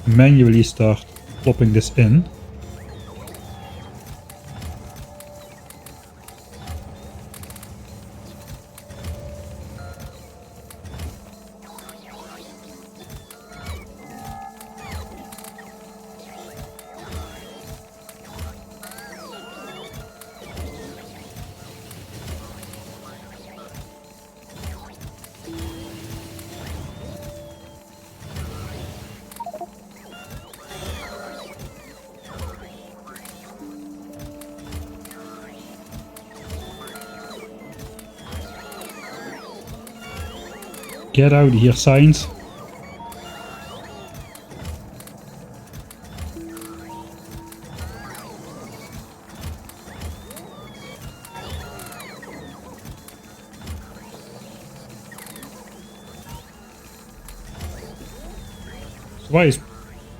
manually start plopping this in. Get out of here, signs.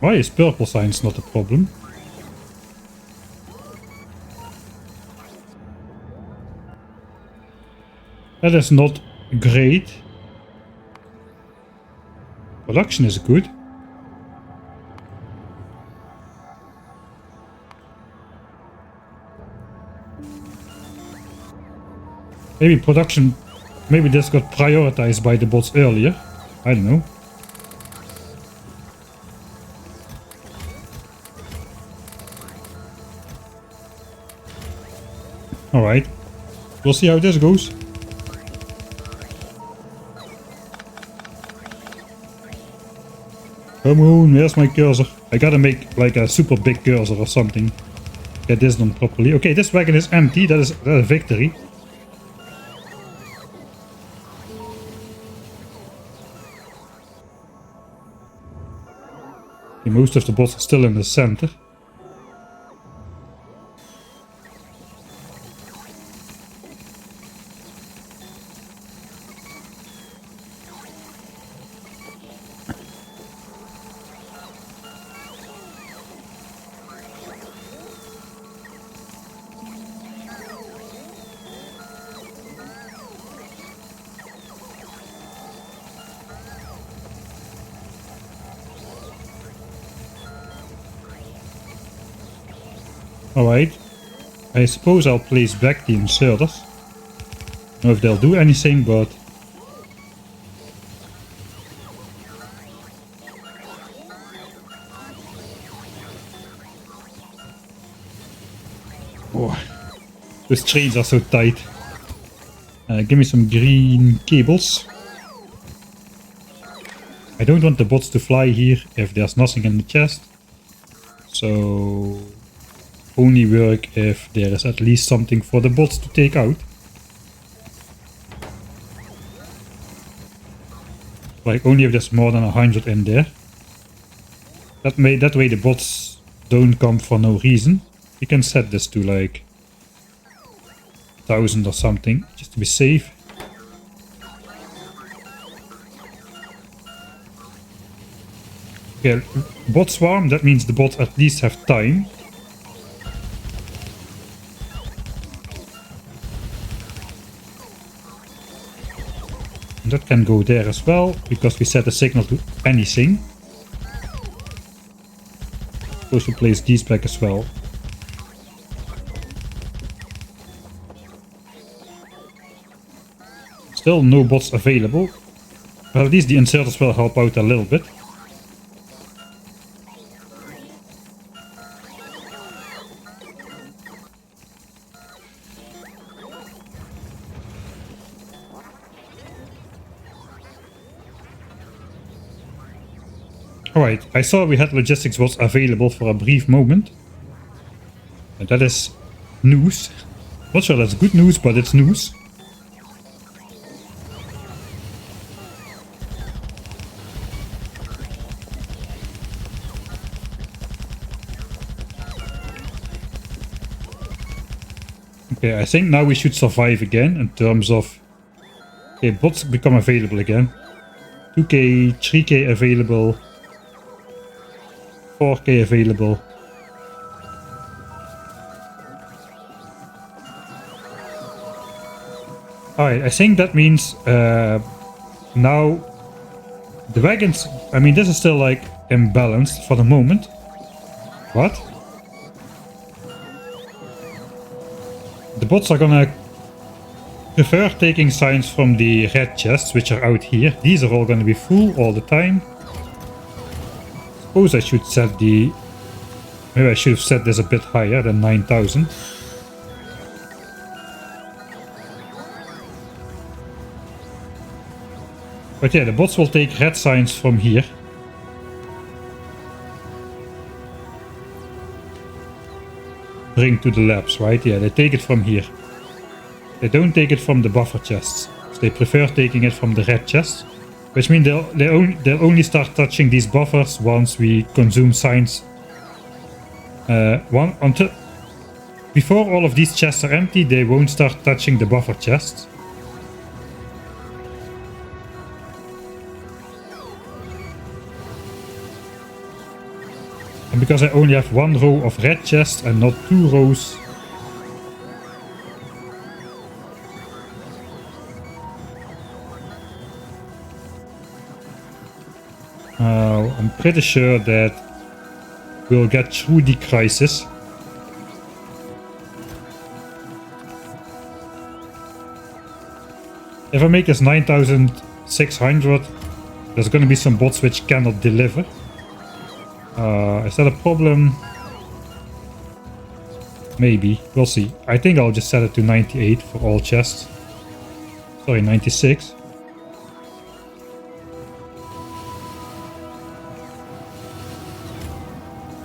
Why is purple signs not a problem? That is not great. Production is good. Maybe this got prioritized by the bots earlier. I don't know. Alright, we'll see how this goes. Come on, where's my cursor? I gotta make like a super big cursor or something. Get this done properly. Okay, this wagon is empty. That is a victory. Okay, most of the bots are still in the center. Alright, I suppose I'll place back the inserters. I don't know if they'll do anything, but... Oh, those trains are so tight. Give me some green cables. I don't want the bots to fly here if there's nothing in the chest. So... only work if there is at least something for the bots to take out. Like only if there's more than 100 in there. That way the bots don't come for no reason. You can set this to like 1000 or something, just to be safe. Okay, bot swarm, that means the bots at least have time. That can go there as well, because we set a signal to anything. Also place these back as well. Still no bots available. Well, at least the inserters will help out a little bit. Alright, I saw we had logistics bots available for a brief moment. And that is news. Not sure that's good news, but it's news. Okay, I think now we should survive again in terms of... Okay, bots become available again. 2k, 3k available. 4k available. Alright, I think that means now the wagons, I mean this is still like imbalanced for the moment. What? The bots are gonna prefer taking signs from the red chests, which are out here. These are all gonna be full all the time. Suppose I should set the... Maybe I should have set this a bit higher than 9000. But yeah, the bots will take red signs from here. Bring to the labs, right? Yeah, they take it from here. They don't take it from the buffer chests. So they prefer taking it from the red chests. Which means they'll only start touching these buffers once we consume signs. Before all of these chests are empty, they won't start touching the buffer chests. And because I only have one row of red chests and not two rows, I'm pretty sure that we'll get through the crisis. If I make this 9,600, there's gonna be some bots which cannot deliver. Is that a problem? Maybe. We'll see. I think I'll just set it to 98 for all chests. Sorry, 96.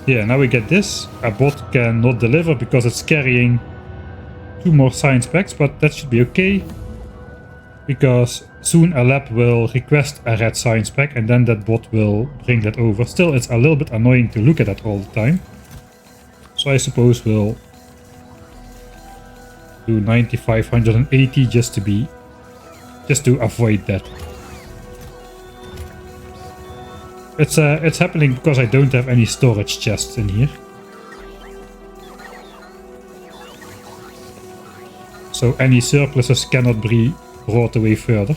Yeah, now we get this. A bot cannot deliver because it's carrying 2 more science packs, but that should be okay. Because soon a lab will request a red science pack and then that bot will bring that over. Still, it's a little bit annoying to look at that all the time. So I suppose we'll do 9,580 just to avoid that. It's happening because I don't have any storage chests in here. So any surpluses cannot be brought away further.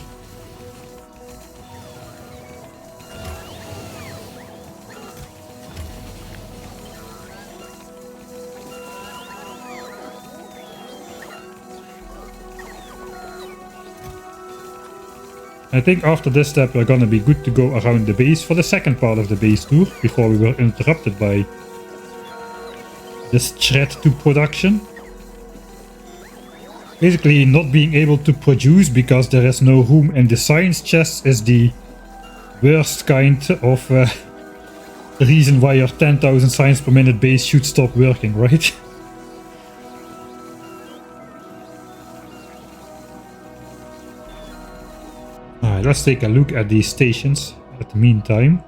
I think after this step we're gonna be good to go around the base for the second part of the base tour before we were interrupted by this threat to production. Basically, not being able to produce because there is no room in the science chests is the worst kind of reason why your 10,000 science per minute base should stop working, right? Alright, let's take a look at these stations at the meantime.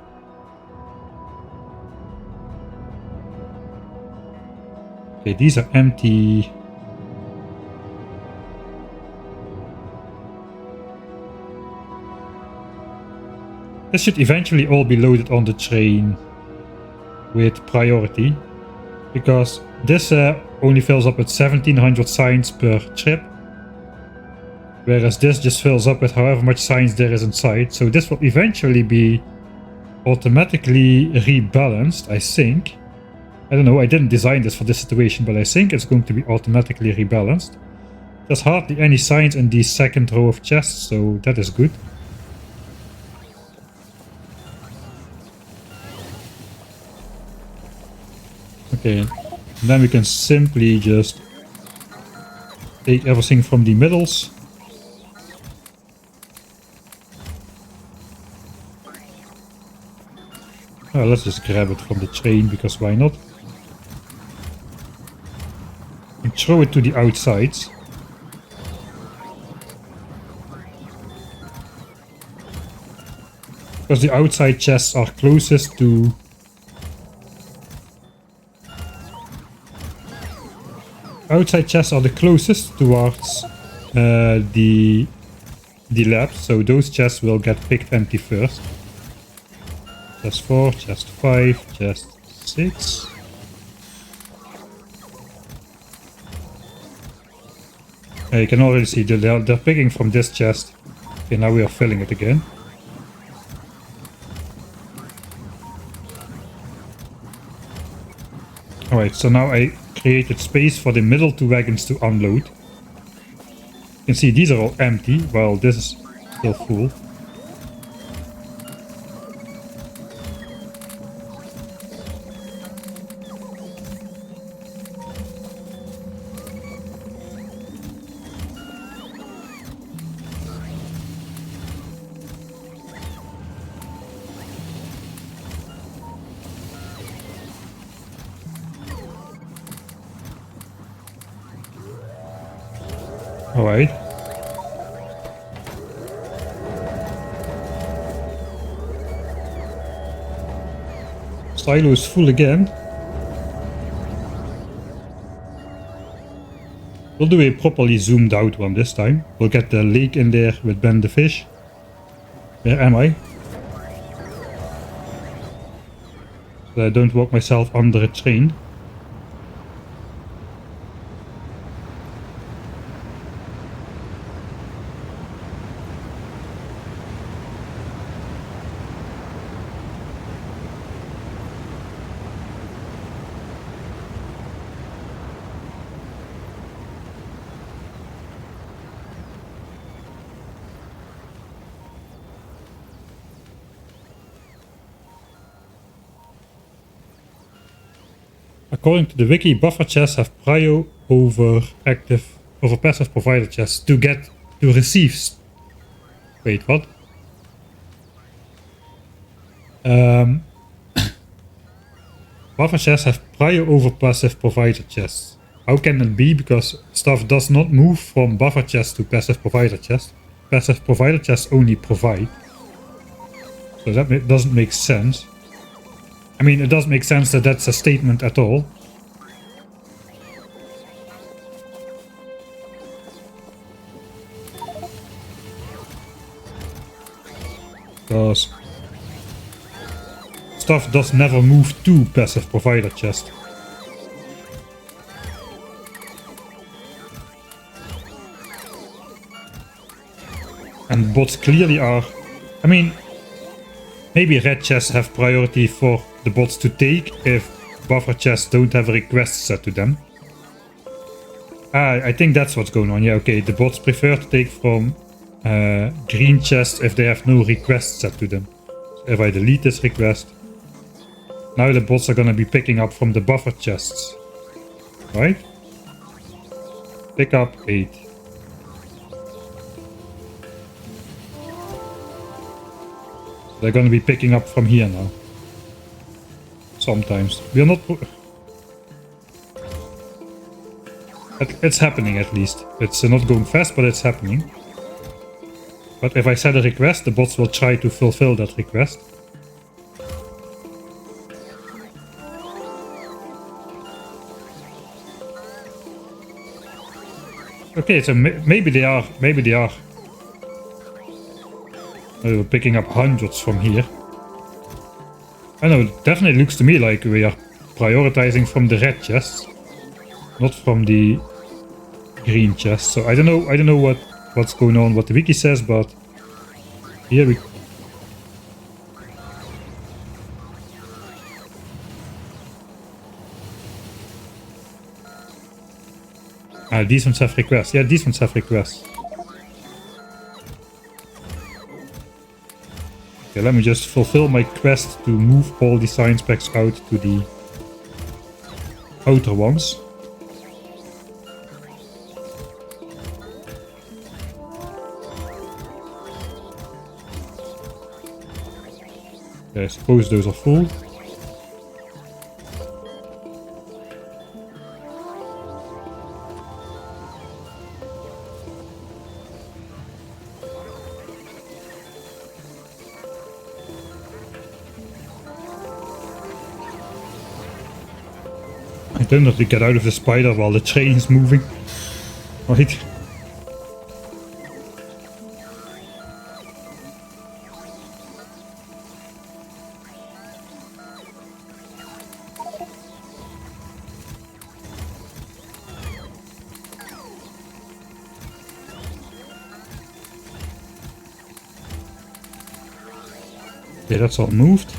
Okay, these are empty. This should eventually all be loaded on the train with priority, because this only fills up with 1700 science per trip, whereas this just fills up with however much science there is inside. So this will eventually be automatically rebalanced, I think. I don't know, I didn't design this for this situation, but I think it's going to be automatically rebalanced. There's hardly any science in the second row of chests, so that is good. Okay, and then we can simply just take everything from the middles. Well, let's just grab it from the train, because why not? And throw it to the outsides. Because the outside chests are closest to... Outside chests are the closest towards the lab, so those chests will get picked empty first. Chest 4, chest 5, chest 6. You can already see they're picking from this chest. Okay, now we are filling it again. Alright, so now I created space for the middle 2 wagons to unload. You can see these are all empty, while this is still full. Alright. Silo is full again. We'll do a properly zoomed out one this time. We'll get the lake in there with Ben the fish. Where am I? So I don't walk myself under a train. According to the wiki, buffer chests have prio over passive provider chests to receive. Wait, what? Buffer chests have prio over passive provider chests. How can it be? Because stuff does not move from buffer chests to passive provider chests. Passive provider chests only provide. So that doesn't make sense. I mean, it doesn't make sense that that's a statement at all. Because stuff does never move to passive provider chest. And bots clearly are... I mean, maybe red chests have priority for the bots to take if buffer chests don't have a request set to them. I think that's what's going on. Yeah, okay, the bots prefer to take from green chests if they have no request set to them. So if I delete this request, now the bots are gonna be picking up from the buffer chests. Right? Pick up 8. They're gonna be picking up from here now. Sometimes. We're not... It's happening at least. It's not going fast, but it's happening. But if I set a request, the bots will try to fulfill that request. Okay, so maybe they are. Maybe they are. We're picking up hundreds from here. I know, it definitely looks to me like we are prioritizing from the red chests, not from the green chests. So I don't know what's going on, what the wiki says, but here we... these ones have requests. Yeah, these ones have requests. Okay, let me just fulfill my quest to move all the science packs out to the outer ones. Okay, I suppose those are full. I don't have to get out of the spider while the train is moving. Right. Okay, that's all moved.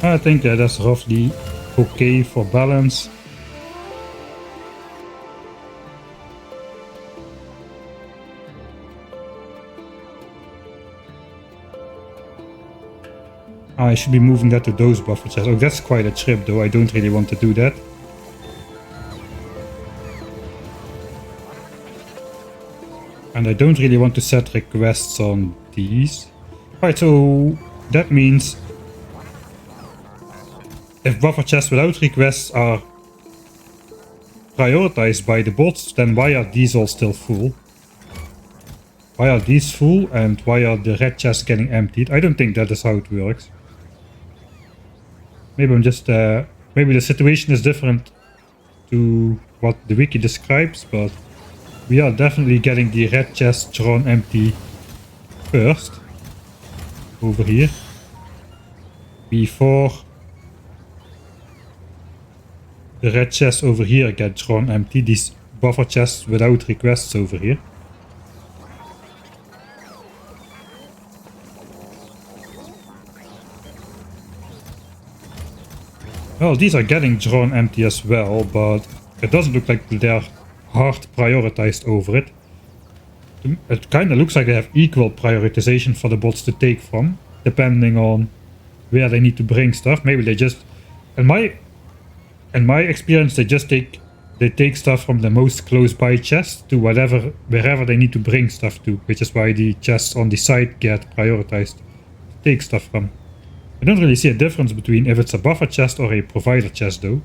I think that's roughly okay for balance. I should be moving that to those buffer chests. Oh, that's quite a trip though. I don't really want to do that. And I don't really want to set requests on these. Alright, so That means if buffer chests without requests are prioritized by the bots, then why are these all still full? Why are these full and why are the red chests getting emptied? I don't think that is how it works. Maybe I'm just maybe the situation is different to what the wiki describes, but we are definitely getting the red chest drawn empty first over here before the red chests over here get drawn empty. These buffer chests without requests over here. Well, these are getting drawn empty as well, but it doesn't look like they're hard prioritized over it. It kind of looks like they have equal prioritization for the bots to take from, depending on where they need to bring stuff. Maybe they just, in my experience, they take stuff from the most close by chests to wherever they need to bring stuff to, which is why the chests on the side get prioritized to take stuff from. I don't really see a difference between if it's a buffer chest or a provider chest though.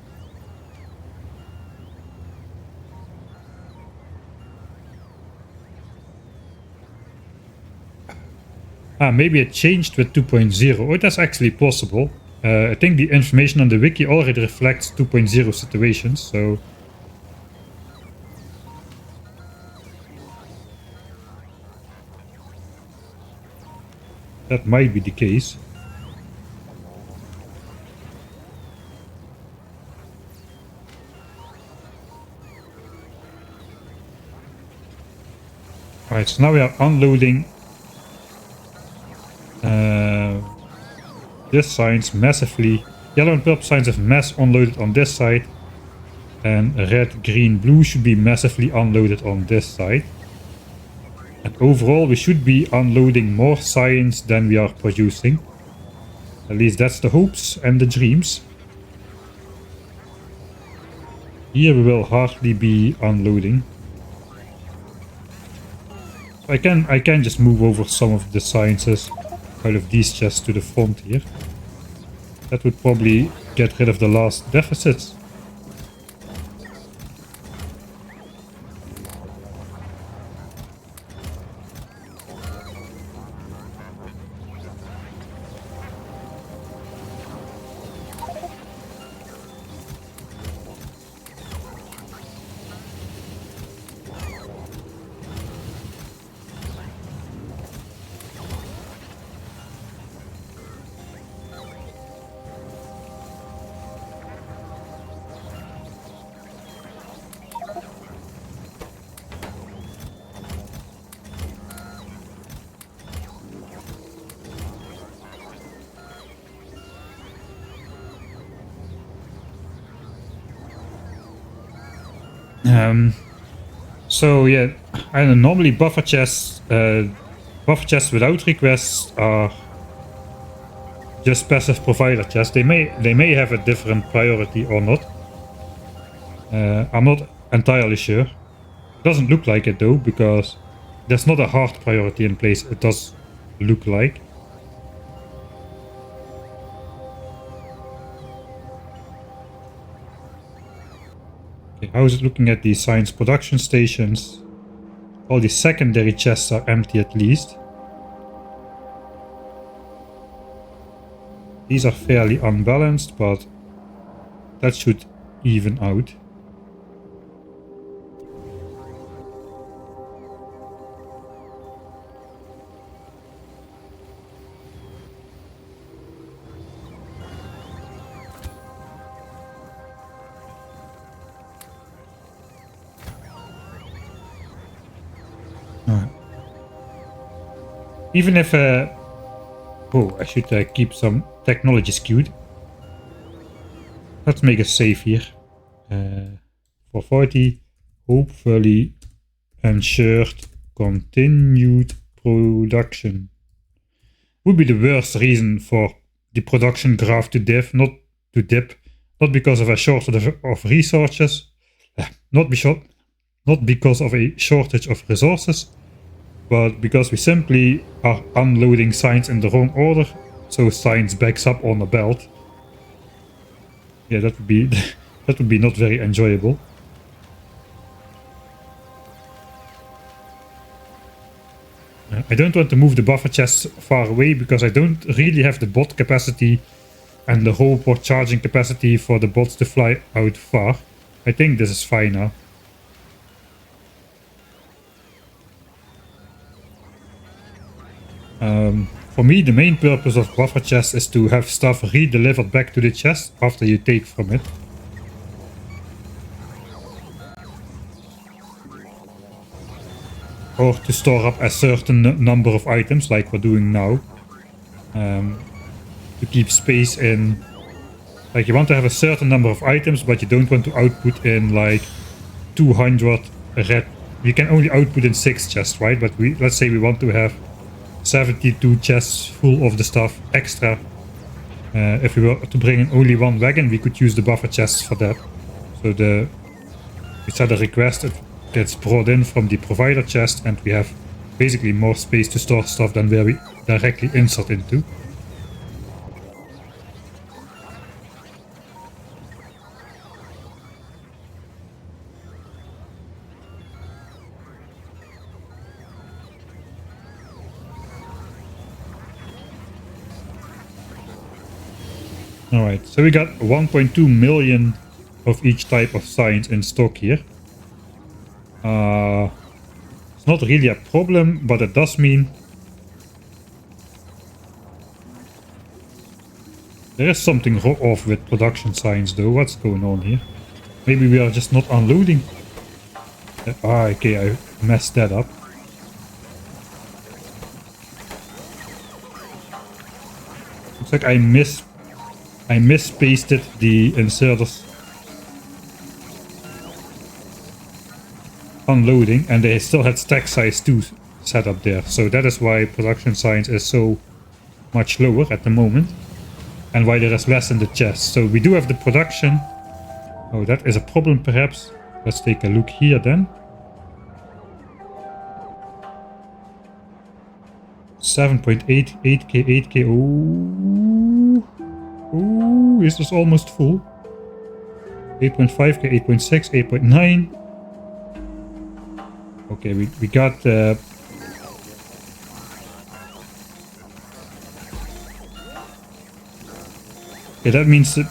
Maybe it changed with 2.0. Oh, that's actually possible. I think the information on the wiki already reflects 2.0 situations, so... that might be the case. Alright, so now we are unloading this signs massively. Yellow and purple signs have mass unloaded on this side, and red, green, blue should be massively unloaded on this side. And overall we should be unloading more signs than we are producing. At least that's the hopes and the dreams. Here we will hardly be unloading. I can just move over some of the sciences out of these chests to the front here. That would probably get rid of the last deficits. So yeah, I know normally buffer chests without requests are just passive provider chests. They may have a different priority or not. I'm not entirely sure. It doesn't look like it though, because there's not a hard priority in place. It does look like. How is it looking at the science production stations? All the secondary chests are empty at least. These are fairly unbalanced, but that should even out. Even if oh, I should keep some technology skewed. Let's make a save here. For 40, hopefully ensured continued production. Would be the worst reason for the production graph to dip, not because of a shortage of resources, not because of a shortage of resources, but because we simply are unloading signs in the wrong order, so science backs up on a belt. Yeah, that would be that would be not very enjoyable. I don't want to move the buffer chests far away because I don't really have the bot capacity and the robot charging capacity for the bots to fly out far. I think this is fine now. For me, the main purpose of buffer chests is to have stuff re-delivered back to the chest after you take from it. Or to store up a certain number of items, like we're doing now. To keep space in... Like, you want to have a certain number of items, but you don't want to output in, like, 200 red... You can only output in 6 chests, right? But let's say we want to have 72 chests full of the stuff extra. If we were to bring in only 1 wagon, we could use the buffer chests for that. So we set a request, it gets brought in from the provider chest, and we have basically more space to store stuff than where we directly insert into. Alright, so we got 1.2 million of each type of science in stock here. It's not really a problem, but it does mean there is something off with production science though. What's going on here? Maybe we are just not unloading. Okay, I messed that up. Looks like I mispasted the inserters unloading, and they still had stack size 2 set up there. So that is why production science is so much lower at the moment, and why there is less in the chest. So we do have the production. Oh, that is a problem perhaps. Let's take a look here then. 7.8, 8k, 8k. Ooh, this is almost full. 8.5k, 8.6, 8.9. Okay, we got okay, that means no,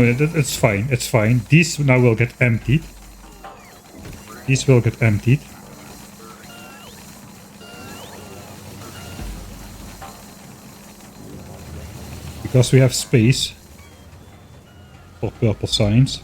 it's fine, it's fine. These now will get emptied. These will get emptied. Because we have space for purple signs.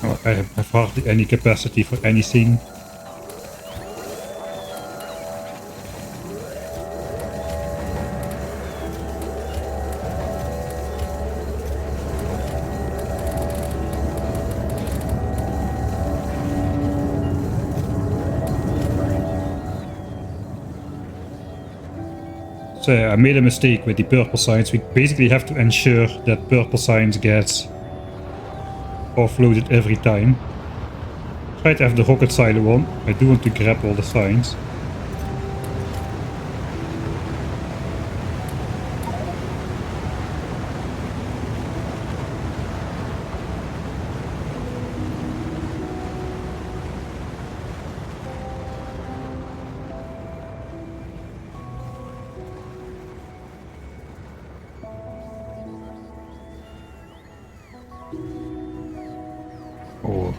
Oh, I have hardly any capacity for anything. I made a mistake with the purple signs. We basically have to ensure that purple signs gets offloaded every time. Try to have the rocket silo on. I do want to grab all the signs. Oh.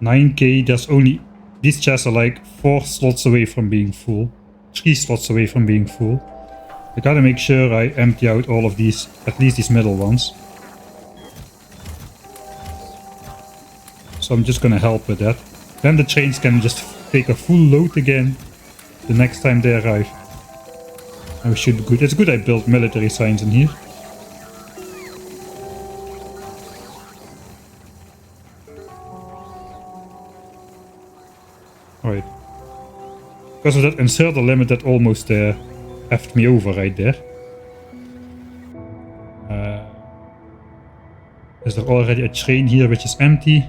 $9K, there's only... These chests are like 4 slots away from being full. 3 slots away from being full. I gotta make sure I empty out all of these, at least these middle ones. So I'm just gonna help with that. Then the trains can just take a full load again the next time they arrive. And we should be good. It's good I built military signs in here. Alright. Because of that inserter limit that almost effed me over right there. Is there already a train here which is empty?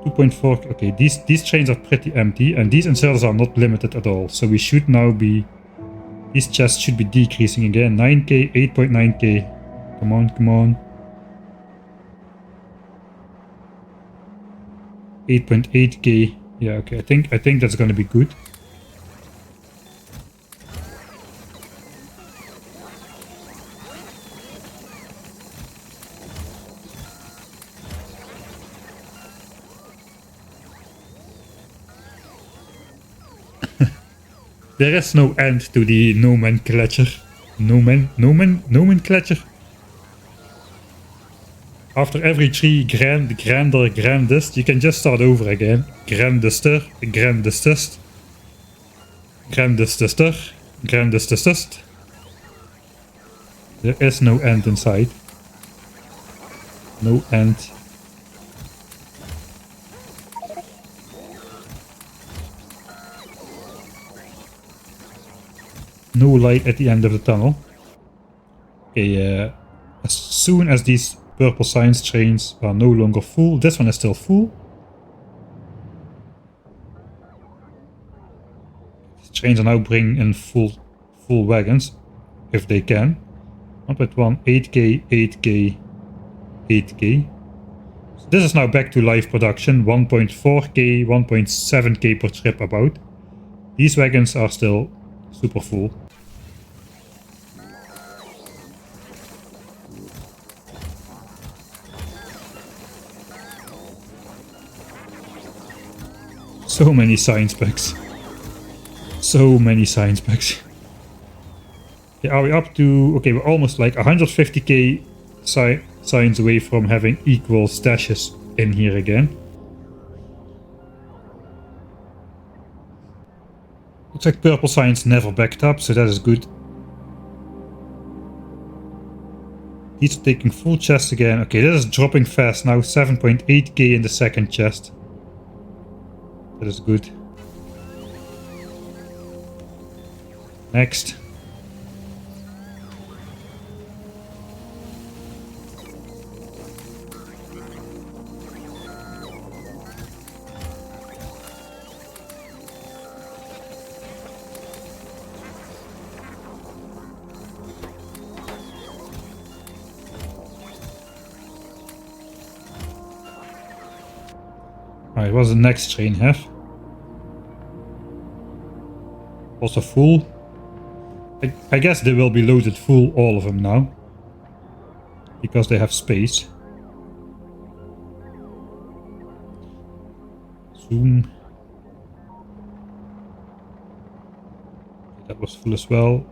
2.4. Okay, these trains are pretty empty and these inserters are not limited at all. So we should now be... These chests should be decreasing again. 9k, 8.9k. Come on, come on. 8.8k. Yeah, okay. I think that's gonna be good. There is no end to the nomenclature. Nomenclature. After every 3 grander, grandest, you can just start over again. GrandestER, grandestest, grandestER, grandestest. There is no end in sight. No end. No light at the end of the tunnel. Okay, as soon as these purple science trains are no longer full, this one is still full. These trains are now bringing in full wagons, if they can. 1.1, 8k, 8k, 8k. So this is now back to live production, 1.4k, 1.7k per trip about. These wagons are still super full. So many science packs. So many science packs. Okay, are we up to... Okay, we're almost like 150k science away from having equal stashes in here again. Looks like purple science never backed up, so that is good. These are taking full chests again. Okay, this is dropping fast now. 7.8k in the second chest. That is good. Next. Alright, what does the next train have? Also full. I guess they will be loaded full, all of them now. Because they have space. Zoom. That was full as well.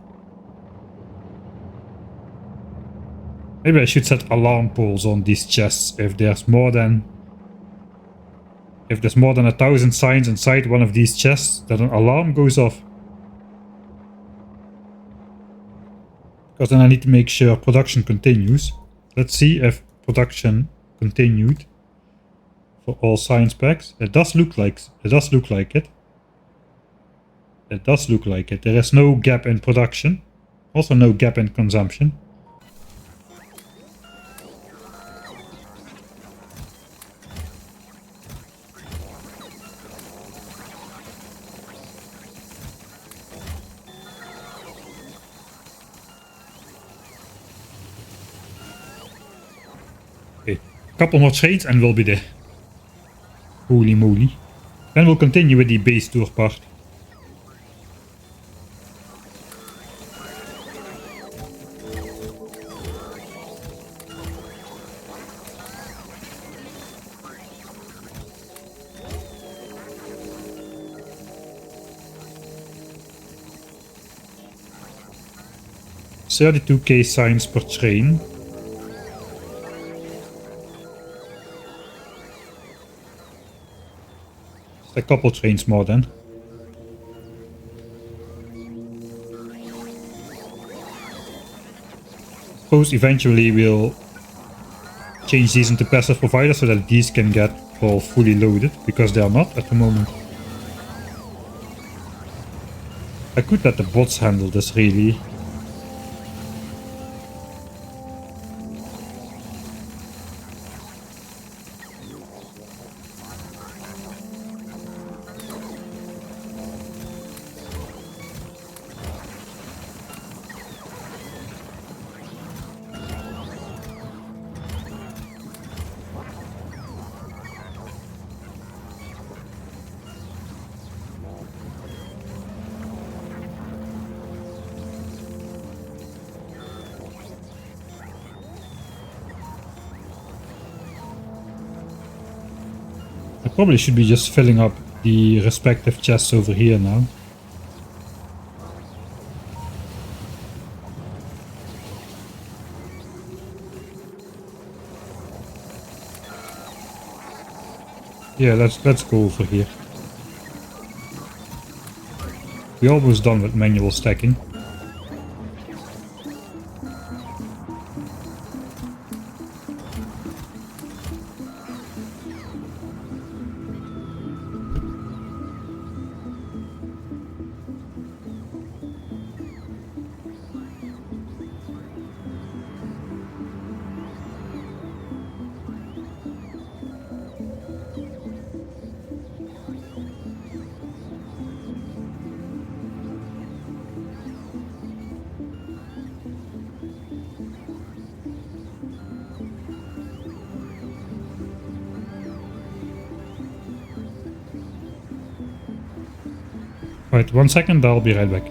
Maybe I should set alarm poles on these chests if there's more than... If there's more than 1,000 signs inside one of these chests, then an alarm goes off. Because then I need to make sure production continues. Let's see if production continued for all science packs. It does look like it. It does look like it. There is no gap in production. Also no gap in consumption. Couple more trains and we'll be there. Holy moly. Then we'll continue with the base tour part. $32k signs per train. A couple trains more then. Suppose eventually we'll change these into passive providers so that these can get all fully loaded, because they are not at the moment. I could let the bots handle this really. I probably should be just filling up the respective chests over here now. Yeah, let's go over here. We're almost done with manual stacking. Right, 1 second, I'll be right back.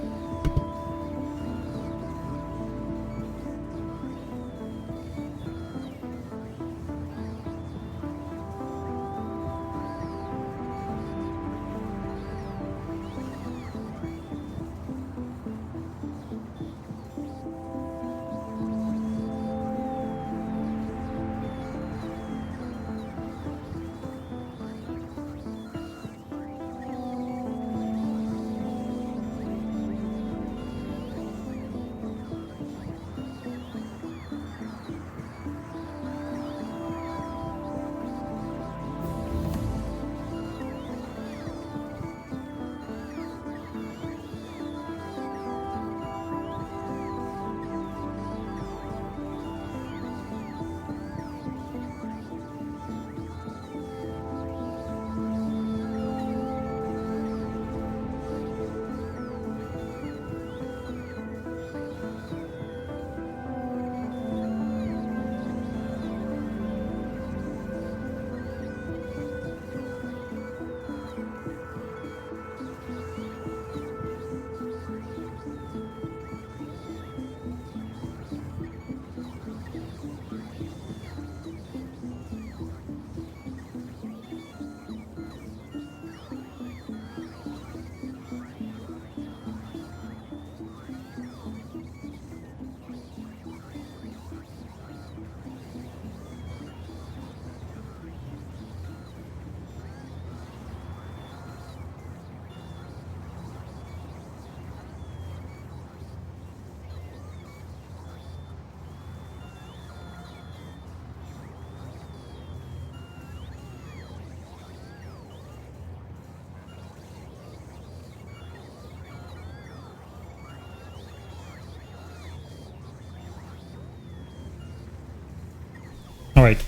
Alright.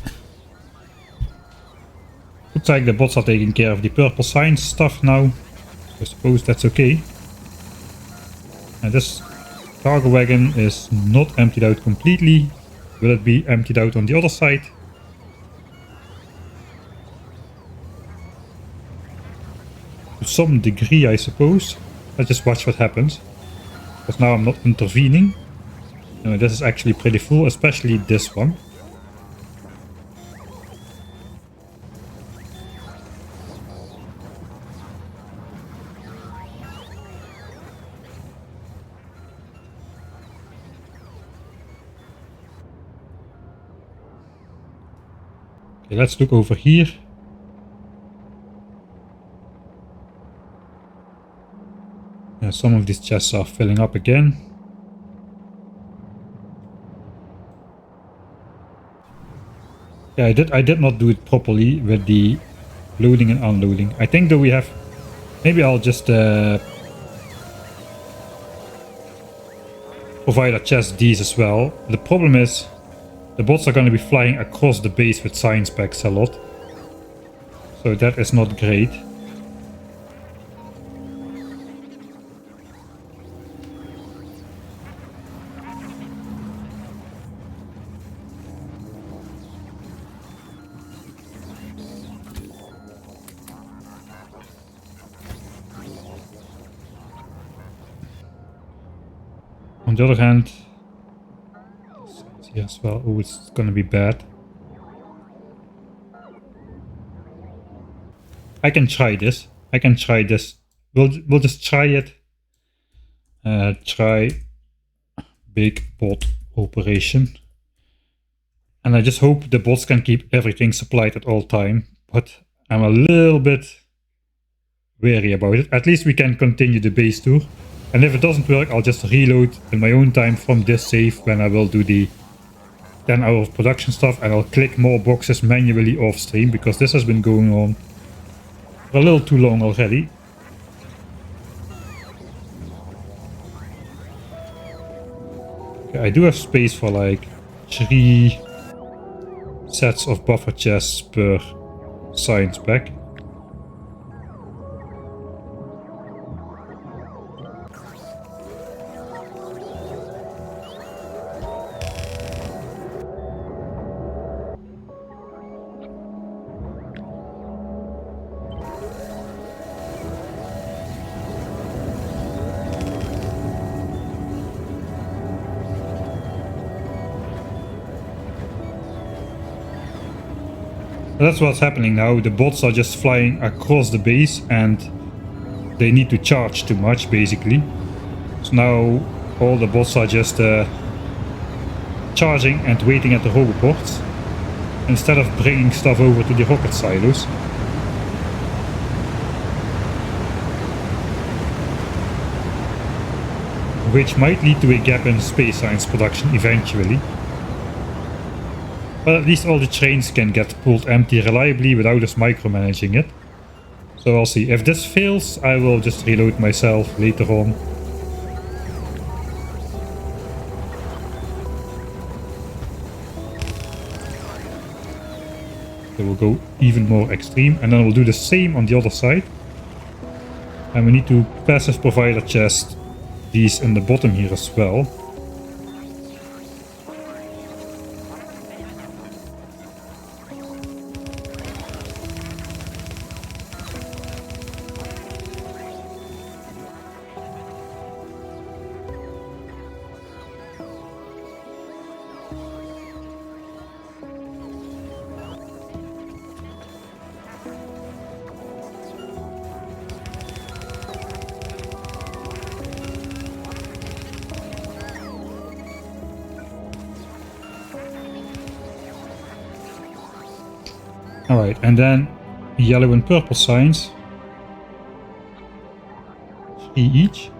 Looks like the bots are taking care of the purple signs stuff now. I suppose that's okay. And this cargo wagon is not emptied out completely. Will it be emptied out on the other side? To some degree, I suppose. Let's just watch what happens. Because now I'm not intervening. This is actually pretty full, especially this one. Okay, let's look over here. Some of these chests are filling up again. Yeah, I did not do it properly with the loading and unloading. I think that we have... Maybe I'll just provide a chest these as well. The problem is the bots are going to be flying across the base with science packs a lot. So that is not great. On the other hand, here as well. Oh, it's gonna be bad. I can try this. I can try this. We'll just try it. Try big bot operation. And I just hope the bots can keep everything supplied at all time. But I'm a little bit wary about it. At least we can continue the base tour. And if it doesn't work, I'll just reload in my own time from this save when I will do the 10 hour of production stuff, and I'll click more boxes manually off stream because this has been going on for a little too long already. Okay, I do have space for like 3 sets of buffer chests per science pack. That's what's happening now. The bots are just flying across the base and they need to charge too much basically. So now all the bots are just charging and waiting at the roboports instead of bringing stuff over to the rocket silos. Which might lead to a gap in space science production eventually. But at least all the trains can get pulled empty reliably without us micromanaging it. So I'll see. If this fails, I will just reload myself later on. It will go even more extreme, and then we'll do the same on the other side. And we need to passive provider chest these in the bottom here as well. Alright, and then yellow and purple signs. 3 each.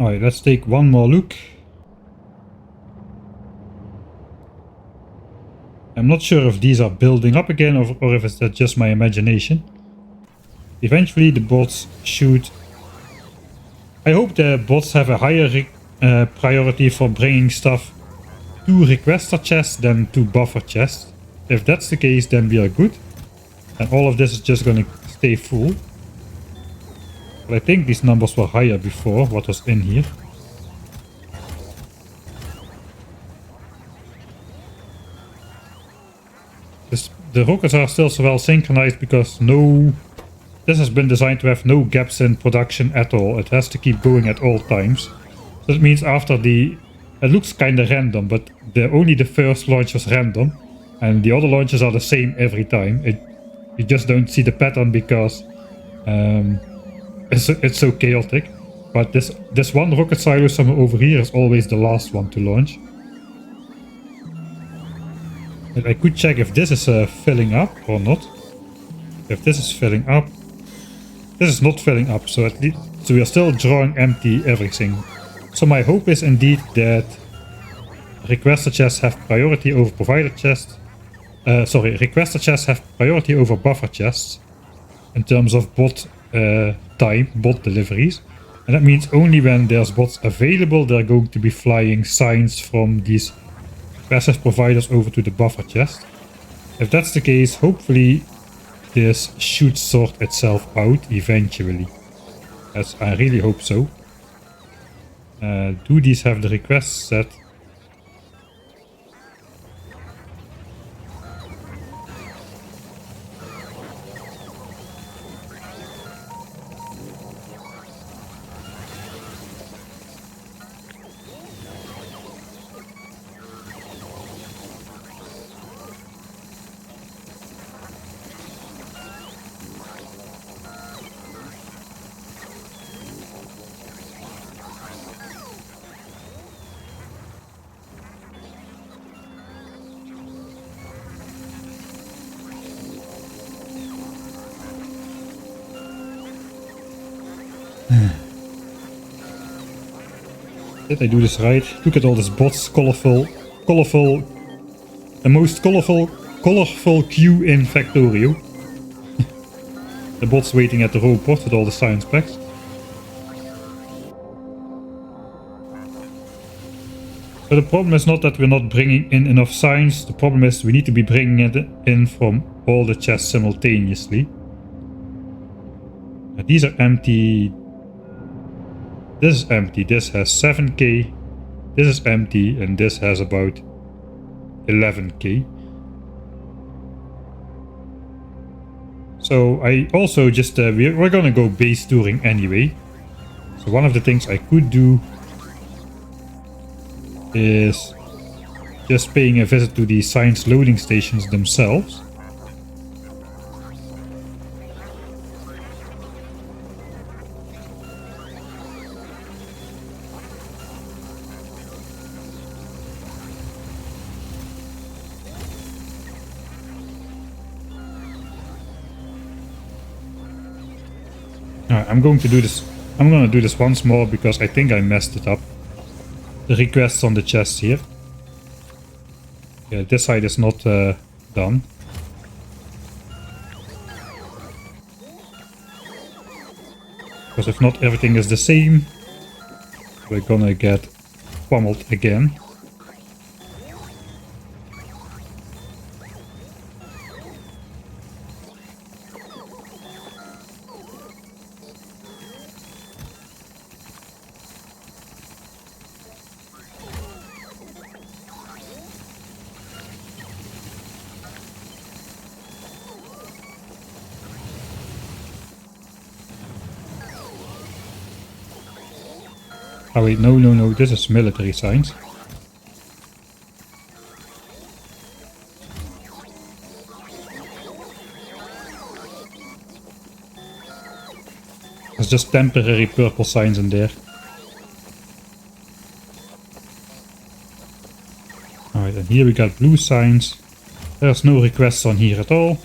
Alright, let's take one more look. I'm not sure if these are building up again or if it's just my imagination. Eventually the bots should... I hope the bots have a higher priority for bringing stuff to requester chests than to buffer chests. If that's the case, then we are good. And all of this is just going to stay full. But I think these numbers were higher before, what was in here. The rockets are still so well synchronized because this has been designed to have no gaps in production at all. It has to keep going at all times. So that means after it looks kind of random, but only the first launch was random. And the other launches are the same every time. You just don't see the pattern because it's so chaotic. But this one rocket silo somewhere over here is always the last one to launch. And I could check if this is filling up or not. If this is filling up, this is not filling up. So at least we are still drawing empty everything. So my hope is indeed that requester chests have priority over provider chests. Requester chests have priority over buffer chests in terms of bot deliveries. And that means only when there's bots available, they're going to be flying signs from these passive providers over to the buffer chest. If that's the case, hopefully this should sort itself out eventually. As I really hope so. Do these have the requests set? Did I do this right? Look at all these bots, colorful, the most colorful queue in Factorio. The bots waiting at the robot with all the science packs. But the problem is not that we're not bringing in enough science, the problem is we need to be bringing it in from all the chests simultaneously. Now, these are empty. This is empty, this has 7k, this is empty, and this has about 11k. So I also just, we're gonna go base touring anyway. So one of the things I could do is just paying a visit to the science loading stations themselves. I'm going to do this. I'm going to do this once more because I think I messed it up. The requests on the chest here. Yeah, this side is not done. Because if not everything is the same, we're gonna get pummeled again. Oh wait, no, this is military science. There's just temporary purple signs in there. Alright, and here we got blue signs. There's no requests on here at all.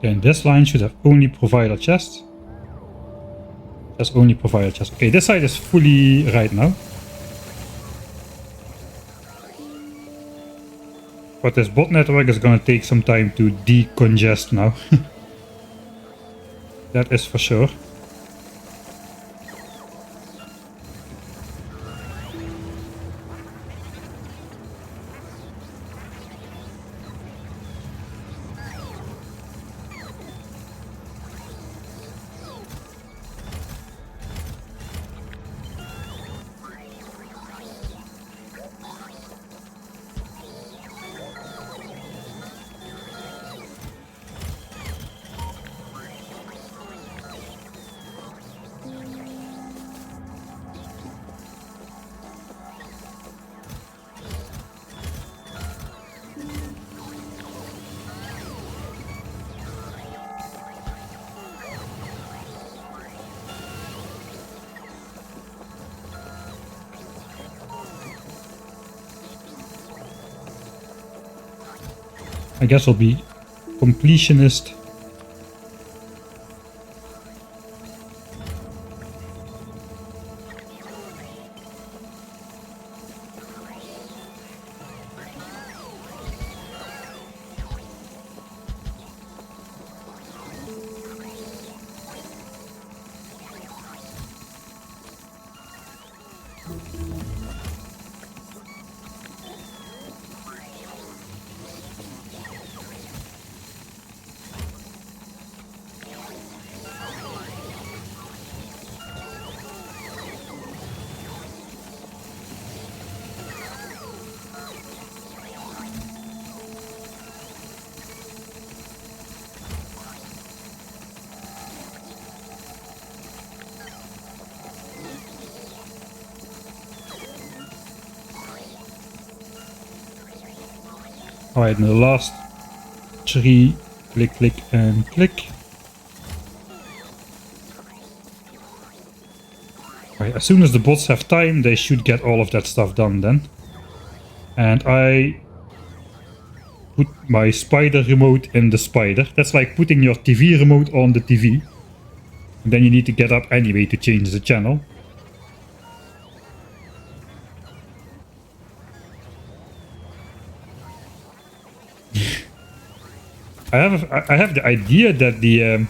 And this line should have only provider chests. Just only provider chests. Okay, this side is fully right now. But this bot network is gonna take some time to decongest now. That is for sure. I guess I'll be completionist. Alright, and the last 3, click, click, and click. Alright, as soon as the bots have time, they should get all of that stuff done then. And I put my spider remote in the spider. That's like putting your TV remote on the TV. And then you need to get up anyway to change the channel. I have the idea that the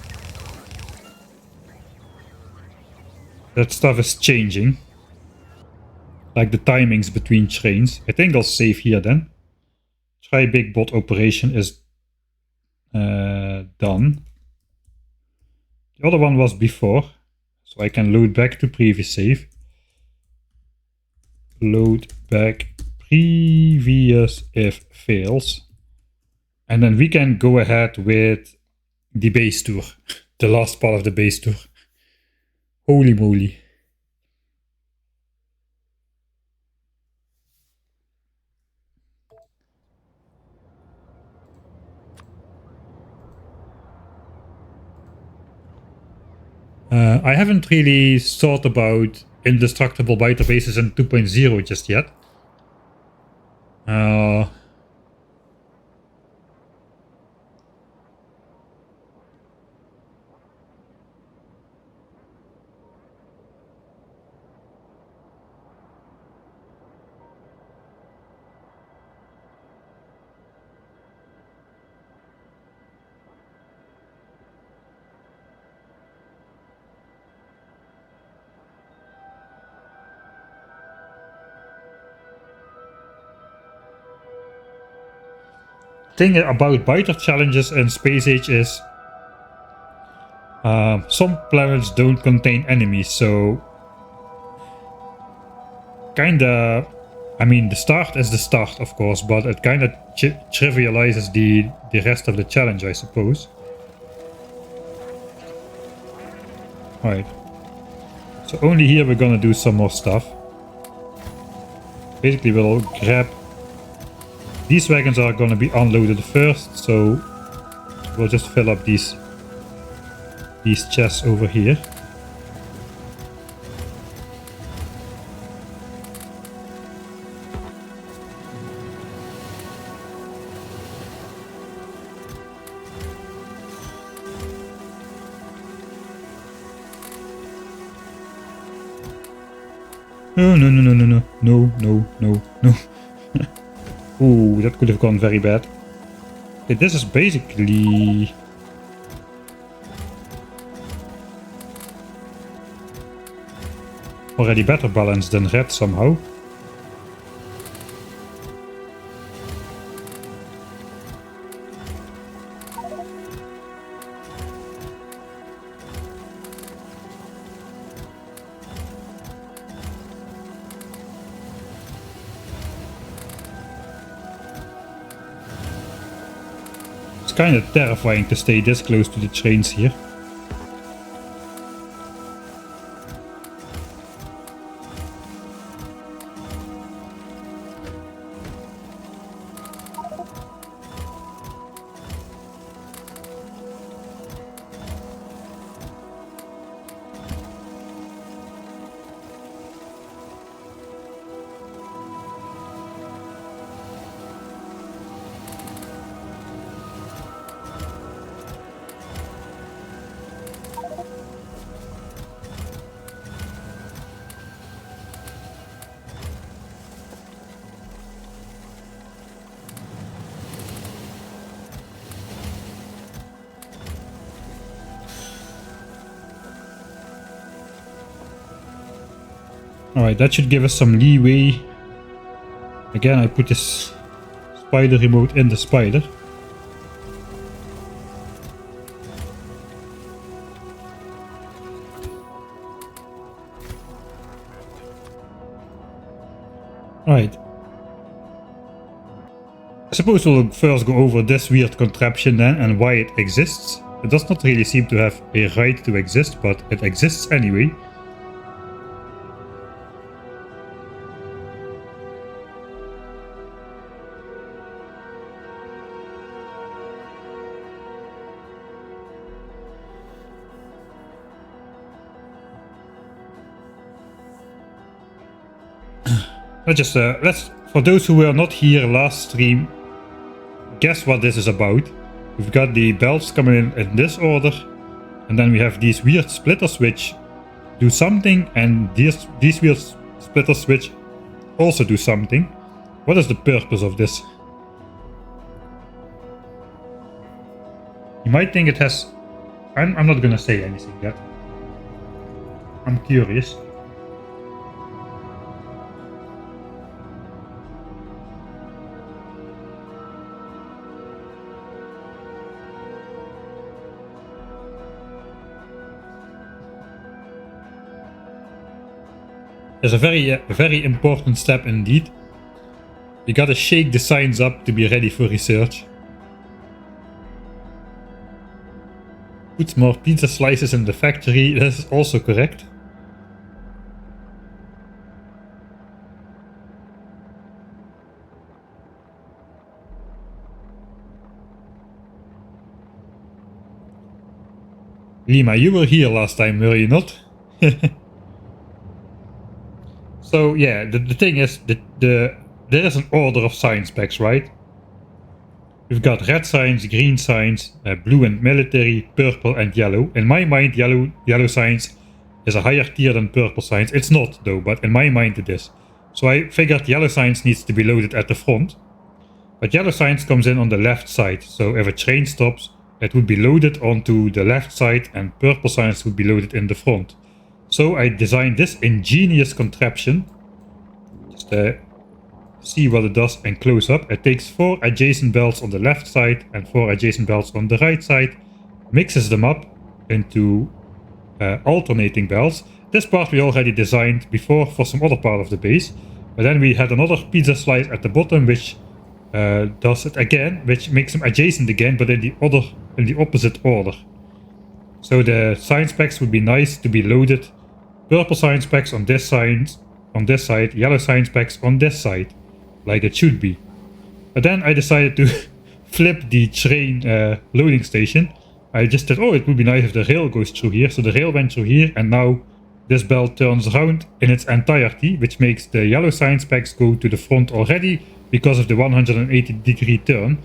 that stuff is changing, like the timings between trains. I think I'll save here then. Try big bot operation is done. The other one was before, so I can load back to previous save. Load back previous if fails. And then we can go ahead with the base tour, the last part of the base tour. Holy moly. I haven't really thought about indestructible biter bases in 2.0 just yet. Thing about biter challenges in Space Age is some planets don't contain enemies, so kinda, I mean, the start is the start, of course, but it kinda trivializes the rest of the challenge, I suppose. Alright. So only here we're gonna do some more stuff. Basically we'll grab... These wagons are gonna be unloaded first, so we'll just fill up these chests over here. No, no, no, no, no, no, no, no, no, no. Ooh, that could have gone very bad. Okay, this is basically... already better balanced than red somehow. It's kind of terrifying to stay this close to the trains here. Alright, that should give us some leeway. Again, I put this spider remote in the spider. Alright. I suppose we'll first go over this weird contraption then and why it exists. It does not really seem to have a right to exist, but it exists anyway. Let's for those who were not here last stream, guess what this is about. We've got the belts coming in this order, and then we have these weird splitters which do something, and these weird splitters which also do something. What is the purpose of this? You might think it has... I'm not gonna say anything yet. I'm curious. There's a very important step indeed. You gotta shake the signs up to be ready for research. Put more pizza slices in the factory, that is also correct. Lima, you were here last time, were you not? So yeah, the thing is, there is an order of sign specs, right? We've got red signs, green signs, blue and military, purple and yellow. In my mind, yellow signs is a higher tier than purple signs. It's not though, but in my mind it is. So I figured yellow signs needs to be loaded at the front. But yellow signs comes in on the left side. So if a train stops, it would be loaded onto the left side, and purple signs would be loaded in the front. So I designed this ingenious contraption. Just see what it does and close up. It takes 4 adjacent belts on the left side and 4 adjacent belts on the right side, mixes them up into alternating belts. This part we already designed before for some other part of the base, but then we had another pizza slice at the bottom which does it again, which makes them adjacent again, but in the opposite order. So the sign specs would be nice to be loaded. Purple sign specs on this side, yellow sign specs on this side, like it should be. But then I decided to flip the train loading station. I just said, oh, it would be nice if the rail goes through here. So the rail went through here, and now this belt turns around in its entirety, which makes the yellow sign specs go to the front already because of the 180-degree turn.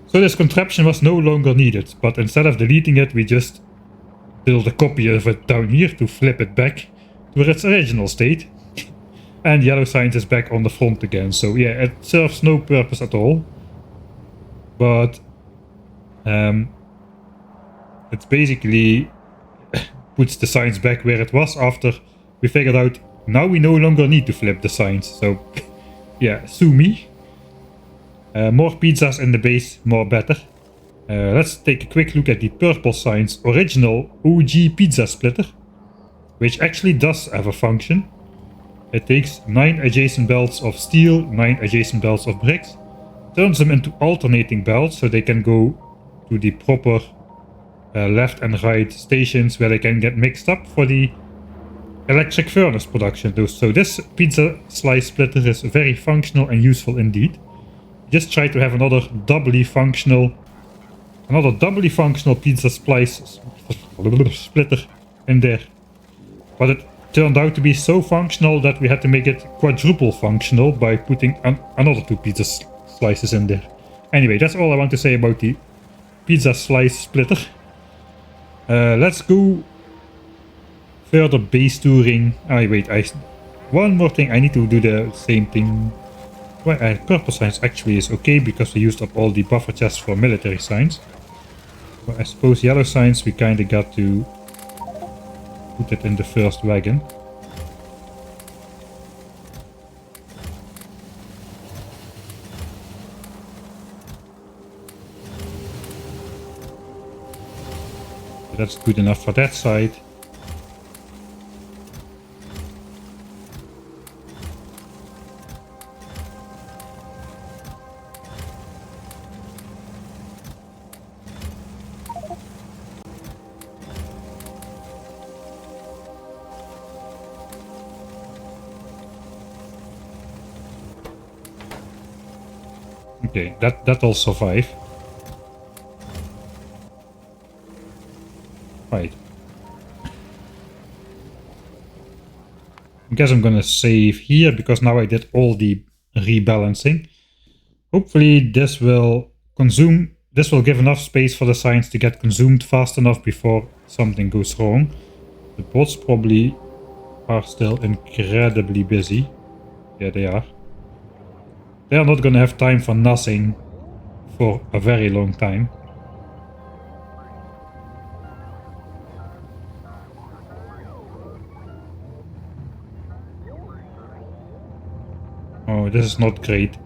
So this contraption was no longer needed, but instead of deleting it, we just build a copy of it down here to flip it back to its original state. And yellow signs is back on the front again. So yeah, it serves no purpose at all. But it basically puts the signs back where it was after we figured out now we no longer need to flip the signs. So yeah, sue me. More pizzas in the base, more better. Let's take a quick look at the purple signs original OG pizza splitter, which actually does have a function. It takes 9 adjacent belts of steel, 9 adjacent belts of bricks, turns them into alternating belts so they can go to the proper left and right stations where they can get mixed up for the electric furnace production. So this pizza slice splitter is very functional and useful indeed. Just try to have another doubly functional pizza splice splitter in there. But it turned out to be so functional that we had to make it quadruple functional by putting another 2 pizza slices in there. Anyway, that's all I want to say about the pizza slice splitter. Let's go further base touring. One more thing, I need to do the same thing. Well, purple signs actually is okay because we used up all the buffer chests for military signs. But I suppose yellow signs we kinda got to put it in the first wagon. That's good enough for that side. Okay, that'll survive. Right. I guess I'm gonna save here because now I did all the rebalancing. Hopefully this will give enough space for the signs to get consumed fast enough before something goes wrong. The bots probably are still incredibly busy. Yeah, they are. They are not gonna have time for nothing for a very long time. Oh, this is not great.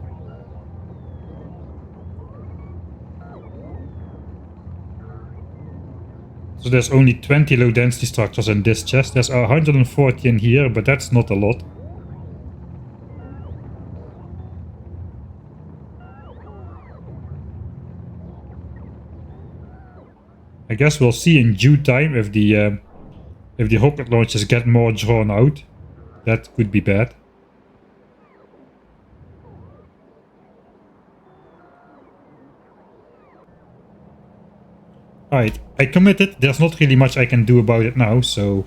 So there's only 20 low density structures in this chest. There's 140 in here, but that's not a lot. I guess we'll see in due time if the rocket launchers get more drawn out. That could be bad. Alright, I committed. There's not really much I can do about it now, so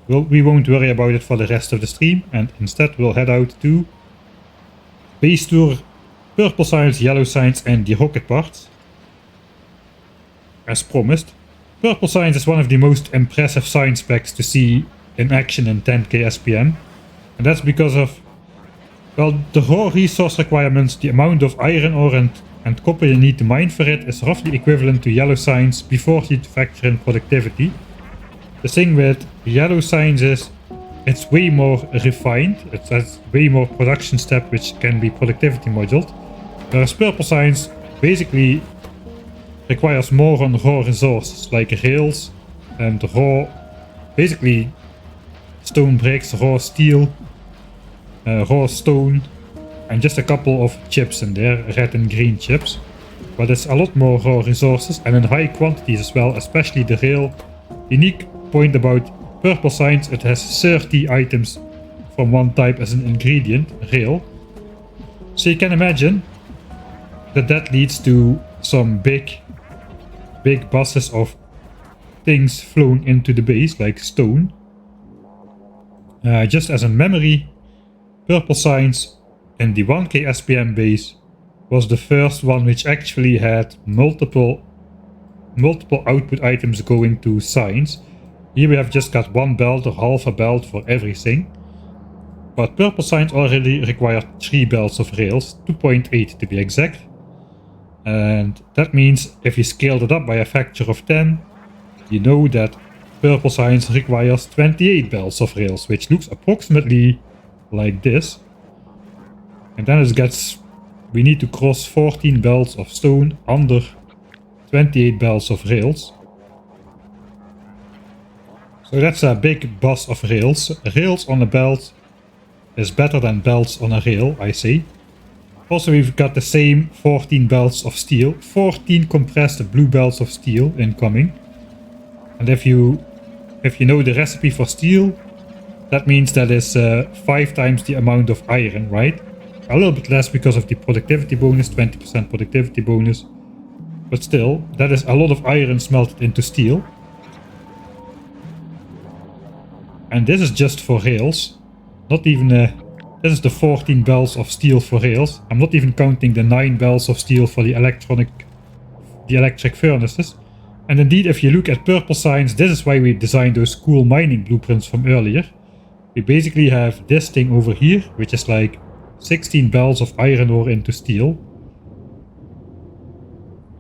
we won't worry about it for the rest of the stream, and instead we'll head out to base tour, purple signs, yellow signs, and the rocket parts. As promised. Purple signs is one of the most impressive sign specs to see in action in 10k SPM, and that's because of, well, the raw resource requirements. The amount of iron ore and copper you need to mine for it is roughly equivalent to yellow signs before you factor in productivity. The thing with yellow signs is it's way more refined, it has way more production step which can be productivity moduled, whereas purple signs basically requires more on raw resources like rails and raw, basically stone bricks, raw steel, raw stone, and just a couple of chips in there, red and green chips. But it's a lot more raw resources and in high quantities as well, especially the rail. Unique point about purple signs, it has 30 items from one type as an ingredient, rail. So you can imagine that leads to some big buses of things flown into the base, like stone. Just as a memory, purple signs in the 1k SPM base was the first one which actually had multiple output items going to signs. Here we have just got one belt or half a belt for everything. But purple signs already require 3 belts of rails, 2.8 to be exact. And that means if you scaled it up by a factor of 10, you know that purple signs requires 28 belts of rails, which looks approximately like this. And then it gets, we need to cross 14 belts of stone under 28 belts of rails. So that's a big bus of rails. Rails on a belt is better than belts on a rail, I say. Also, we've got the same 14 belts of steel, 14 compressed blue belts of steel incoming. And if you know the recipe for steel, that means that is 5 times the amount of iron, right? A little bit less because of the productivity bonus, 20% productivity bonus. But still, that is a lot of iron smelted into steel. And this is just for rails. Not even, this is the 14 belts of steel for rails. I'm not even counting the 9 belts of steel for the electric furnaces. And indeed, if you look at purple signs, this is why we designed those cool mining blueprints from earlier. We basically have this thing over here, which is like 16 belts of iron ore into steel.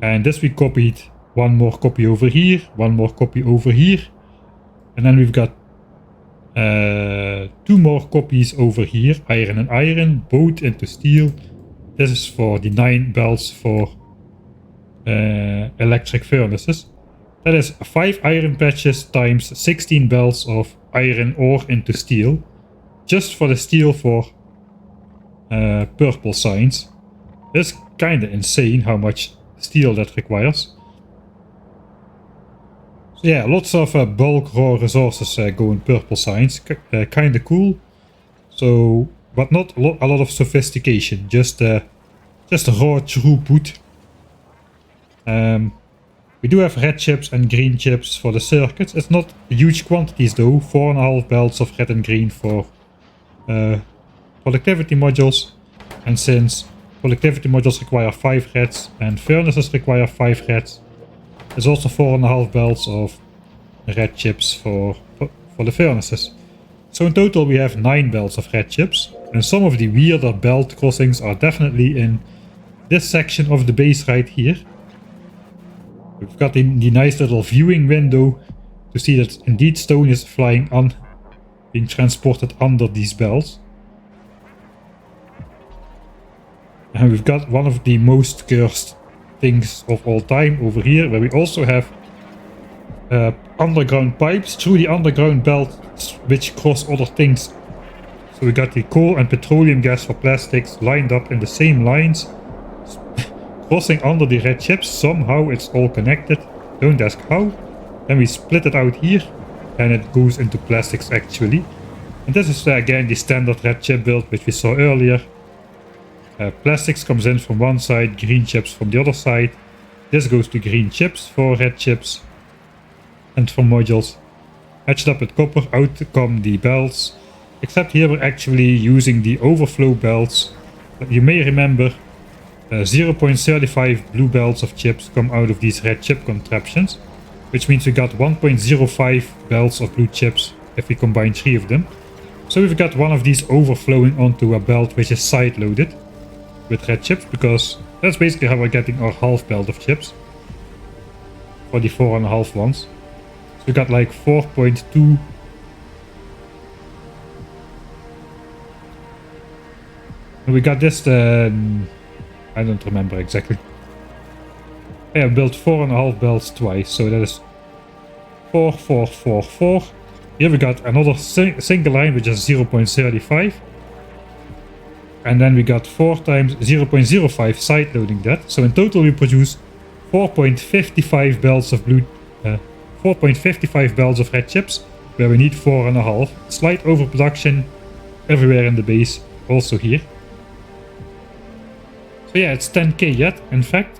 And this we copied, one more copy over here, one more copy over here. And then we've got 2 more copies over here, iron and iron, both into steel. This is for the 9 belts for electric furnaces. That is 5 iron patches times 16 belts of iron ore into steel. Just for the steel for purple signs. It's kinda insane how much steel that requires. So yeah, lots of bulk raw resources go in purple signs. Kinda cool. So, but not a lot of sophistication. Just raw throughput. We do have red chips and green chips for the circuits. It's not huge quantities though. 4.5 belts of red and green for productivity modules. And since productivity modules require 5 reds and furnaces require 5 reds, there's also 4.5 belts of red chips for the furnaces. So in total we have 9 belts of red chips. And some of the weirder belt crossings are definitely in this section of the base right here. We've got the nice little viewing window to see that indeed stone is being transported under these belts. And we've got one of the most cursed things of all time over here, where we also have underground pipes through the underground belts which cross other things. So we got the coal and petroleum gas for plastics lined up in the same lines, crossing under the red chips. Somehow it's all connected, don't ask how. Then we split it out here and it goes into plastics actually. And this is again the standard red chip build which we saw earlier. Plastics comes in from one side, green chips from the other side. This goes to green chips for red chips and for modules. Matched up with copper, out come the belts. Except here we're actually using the overflow belts. You may remember 0.35 blue belts of chips come out of these red chip contraptions, which means we got 1.05 belts of blue chips if we combine 3 of them. So we've got one of these overflowing onto a belt which is side loaded with red chips, because that's basically how we're getting our half belt of chips for the 4.5 ones. So we got like 4.2. And we got this, I don't remember exactly. Yeah, I built 4.5 belts twice, so that is 4, 4, 4, 4. Here we got another single line which is 0.35. And then we got 4 times 0.05 side loading that. So in total we produce 4.55 belts of blue, 4.55 belts of red chips, where we need 4.5. Slight overproduction everywhere in the base, also here. So yeah, it's 10k yet, in fact.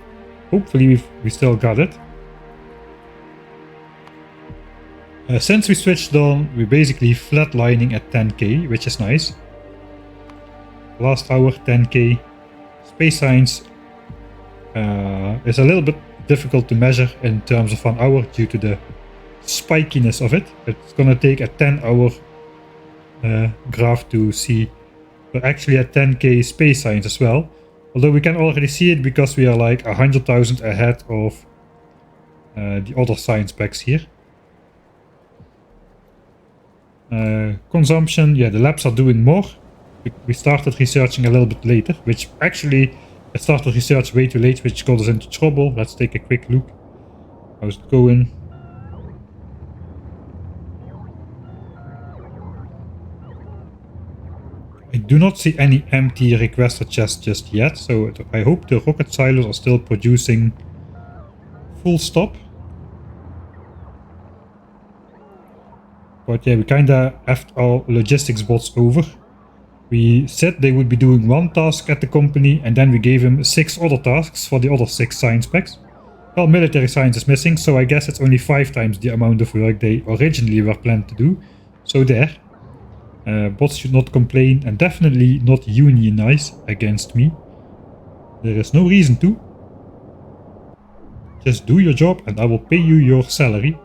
Hopefully we still got it. Since we switched on, we're basically flatlining at 10k, which is nice. Last hour 10k. Space science is a little bit difficult to measure in terms of an hour due to the spikiness of it. It's gonna take a 10-hour graph to see we're actually at 10k space science as well. Although we can already see it because we are like 100,000 ahead of the other science packs here. Consumption, yeah, the labs are doing more. We started researching a little bit later, which actually I started research way too late, which got us into trouble. Let's take a quick look. How's it going? I do not see any empty requester chests just yet, so I hope the rocket silos are still producing full stop. But yeah, we kinda effed our logistics bots over. We said they would be doing one task at the company, and then we gave them 6 other tasks for the other 6 science packs. Well, military science is missing, so I guess it's only 5 times the amount of work they originally were planned to do. So there. Bots should not complain and definitely not unionize against me. There is no reason to. Just do your job and I will pay you your salary.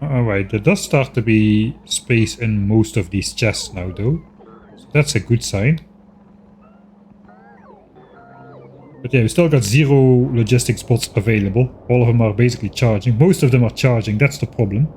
Alright, there does start to be space in most of these chests now though. So that's a good sign. But yeah, we still got 0 logistics spots available. All of them are basically charging. Most of them are charging, that's the problem.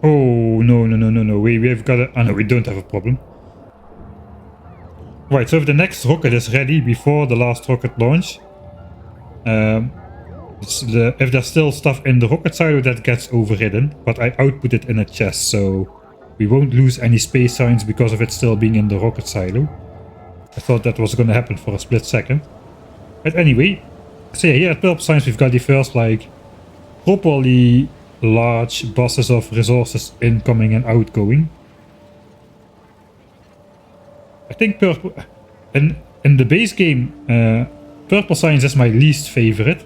Oh, no. We've got a... Oh, no, we don't have a problem. Right, so if the next rocket is ready before the last rocket launch, if there's still stuff in the rocket silo, that gets overridden, but I output it in a chest, so we won't lose any space science because of it still being in the rocket silo. I thought that was gonna happen for a split second. But anyway, so yeah, here at Purple Science we've got the first, like, properly large buses of resources incoming and outgoing. I think Purple... In the base game, Purple Science is my least favorite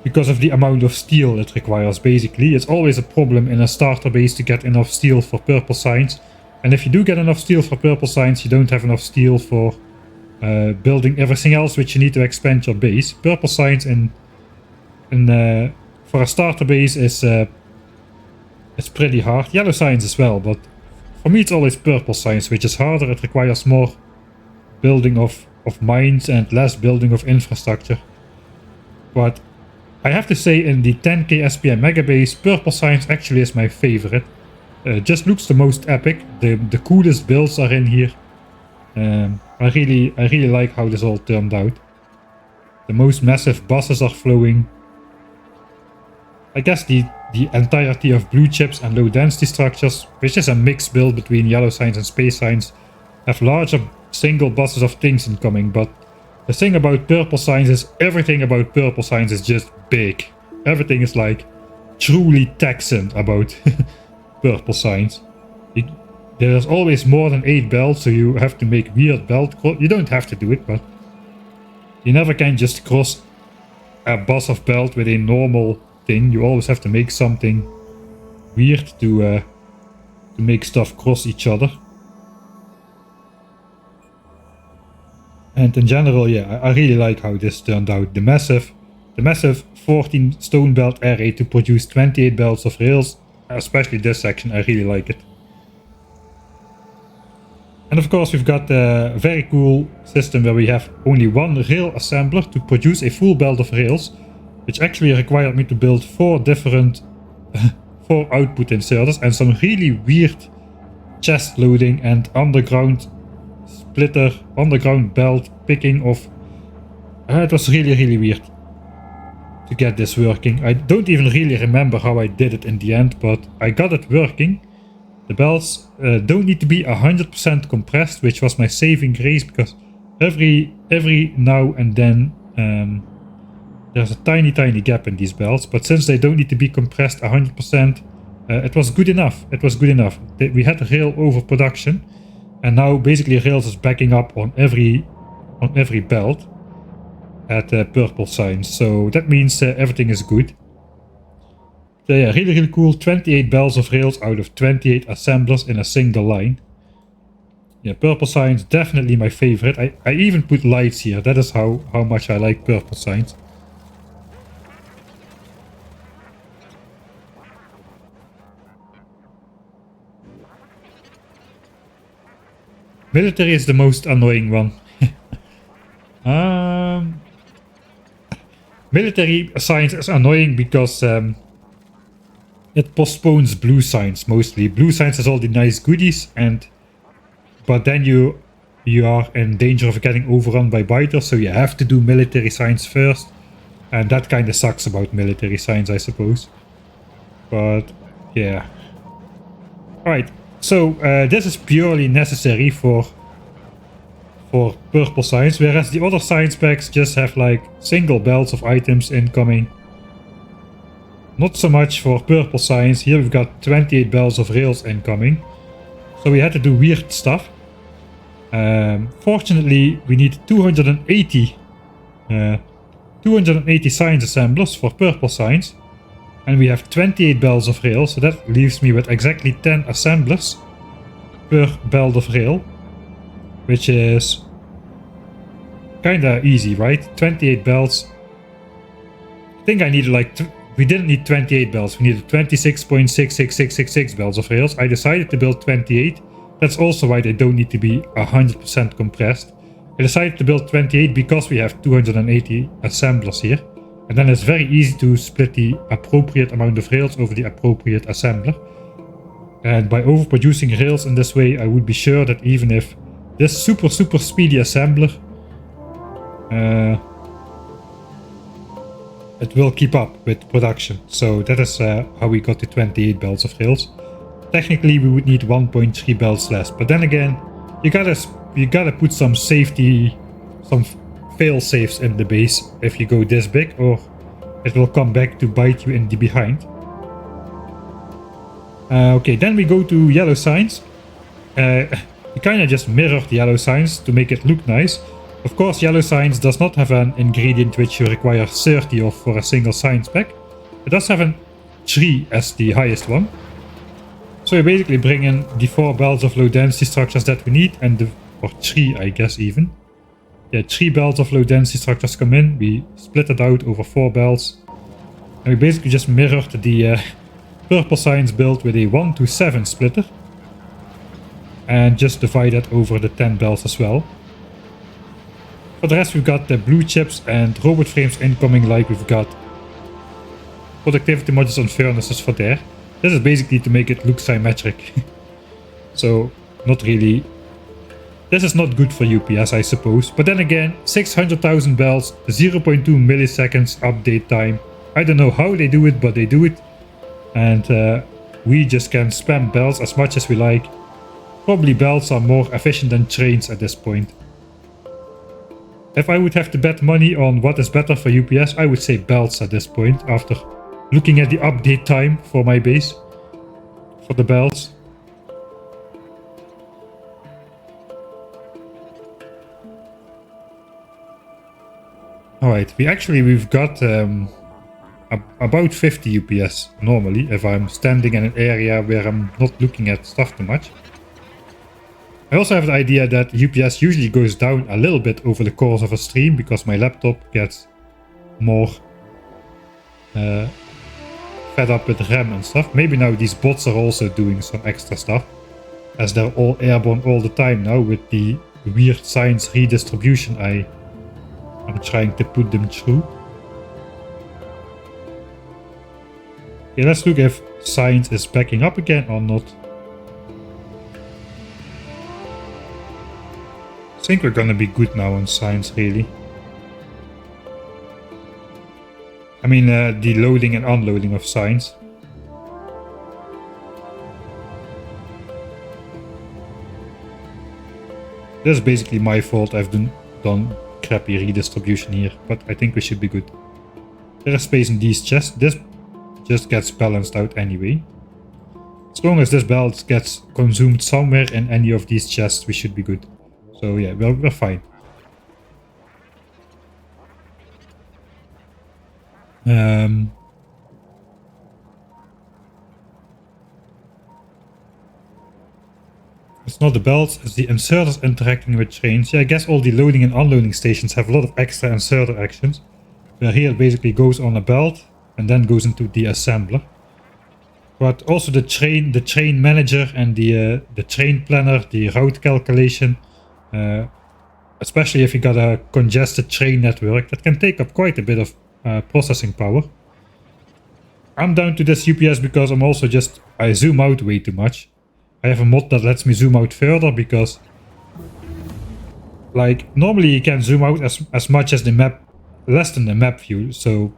because of the amount of steel it requires, basically. It's always a problem in a starter base to get enough steel for Purple Science. And if you do get enough steel for Purple Science, you don't have enough steel for building everything else which you need to expand your base. Purple Science for a starter base is pretty hard. Yellow Science as well, but for me it's always Purple Science, which is harder. It requires more building of mines and less building of infrastructure. But I have to say, in the 10k SPM mega base, Purple Science actually is my favorite. Just looks the most epic. The coolest builds are in here. I really like how this all turned out. The most massive buses are flowing. I guess the entirety of blue chips and low density structures, which is a mixed build between Yellow Science and Space Science, have larger single buses of things incoming, but the thing about Purple Science is everything about Purple Science is just big. Everything is like truly Texan about Purple Science. There's always more than 8 belts, so you have to make weird belt you don't have to do it, but you never can just cross a bus of belt with a normal thing. You always have to make something weird to make stuff cross each other. And in general, yeah, I really like how this turned out. The massive 14 stone belt array to produce 28 belts of rails, especially this section, I really like it. And of course we've got a very cool system where we have only one rail assembler to produce a full belt of rails, which actually required me to build 4 different 4 output inserters and some really weird chest loading and underground splitter, underground belt picking of... it was really weird to get this working. I don't even really remember how I did it in the end, but I got it working. The belts don't need to be 100% compressed, which was my saving grace, because every now and then there's a tiny gap in these belts, but since they don't need to be compressed 100%, It was good enough. It was good enough. We had rail overproduction, and now basically rails is backing up on every belt at purple signs. So that means everything is good. Yeah, really cool. 28 bells of rails out of 28 assemblers in a single line. Yeah, purple signs definitely my favorite. I even put lights here. That is how much I like purple signs. Military is the most annoying one. Military signs is annoying because it postpones blue signs mostly. Blue signs has all the nice goodies, but then you are in danger of getting overrun by biters, so you have to do military signs first, and that kind of sucks about military signs, I suppose. But yeah. Alright, so this is purely necessary for purple signs, whereas the other signs packs just have like single belts of items incoming. Not so much for purple signs. Here we've got 28 bells of rails incoming, so we had to do weird stuff. Fortunately, we need 280 signs assemblers for purple signs, and we have 28 bells of rail, so that leaves me with exactly 10 assemblers per belt of rail, which is kinda easy, right? 28 belts. I think I needed like we didn't need 28 belts, we needed 26.66666 belts of rails. I decided to build 28. That's also why they don't need to be 100% compressed. I decided to build 28 because we have 280 assemblers here. And then it's very easy to split the appropriate amount of rails over the appropriate assembler. And by overproducing rails in this way, I would be sure that even if this super speedy assembler, it will keep up with production. So that is how we got to 28 belts of rails. Technically we would need 1.3 belts less, but then again, you gotta put some safety, some fail safes in the base if you go this big, or it will come back to bite you in the behind. Okay, then we go to yellow signs. We kinda just mirrored the yellow signs to make it look nice. Of course, yellow signs does not have an ingredient which you require 30 of for a single science pack. It does have a 3 as the highest one. So you basically bring in the 4 belts of low density structures that we need, and or 3 I guess even. Yeah, 3 belts of low density structures come in, we split it out over 4 belts. And we basically just mirrored the purple signs build with a 1-to-7 splitter. And just divide that over the 10 belts as well. For the rest we've got the blue chips and robot frames incoming, like we've got productivity modules and furnaces for there. This is basically to make it look symmetric. So not really. This is not good for UPS, I suppose. But then again, 600,000 bells, 0.2 milliseconds update time. I don't know how they do it, but they do it. And we just can spam bells as much as we like. Probably bells are more efficient than trains at this point. If I would have to bet money on what is better for UPS, I would say belts at this point, after looking at the update time for my base, for the belts. Alright, we've got about 50 UPS normally, if I'm standing in an area where I'm not looking at stuff too much. I also have the idea that UPS usually goes down a little bit over the course of a stream, because my laptop gets more fed up with RAM and stuff. Maybe now these bots are also doing some extra stuff, as they're all airborne all the time now with the weird science redistribution I'm trying to put them through. Okay, let's look if science is backing up again or not. I think we're gonna be good now on science, really. I mean, the loading and unloading of science. This is basically my fault. I've done crappy redistribution here, but I think we should be good. There is space in these chests. This just gets balanced out anyway. As long as this belt gets consumed somewhere in any of these chests, we should be good. So yeah, we're fine. It's not the belts, it's the inserters interacting with trains. Yeah, I guess all the loading and unloading stations have a lot of extra inserter actions. Where here it basically goes on a belt and then goes into the assembler. But also the train manager and the train planner, the route calculation, especially if you got a congested train network, that can take up quite a bit of processing power. I'm down to this UPS because I'm also I zoom out way too much. I have a mod that lets me zoom out further because, like, normally you can zoom out as much as the map, less than the map view, so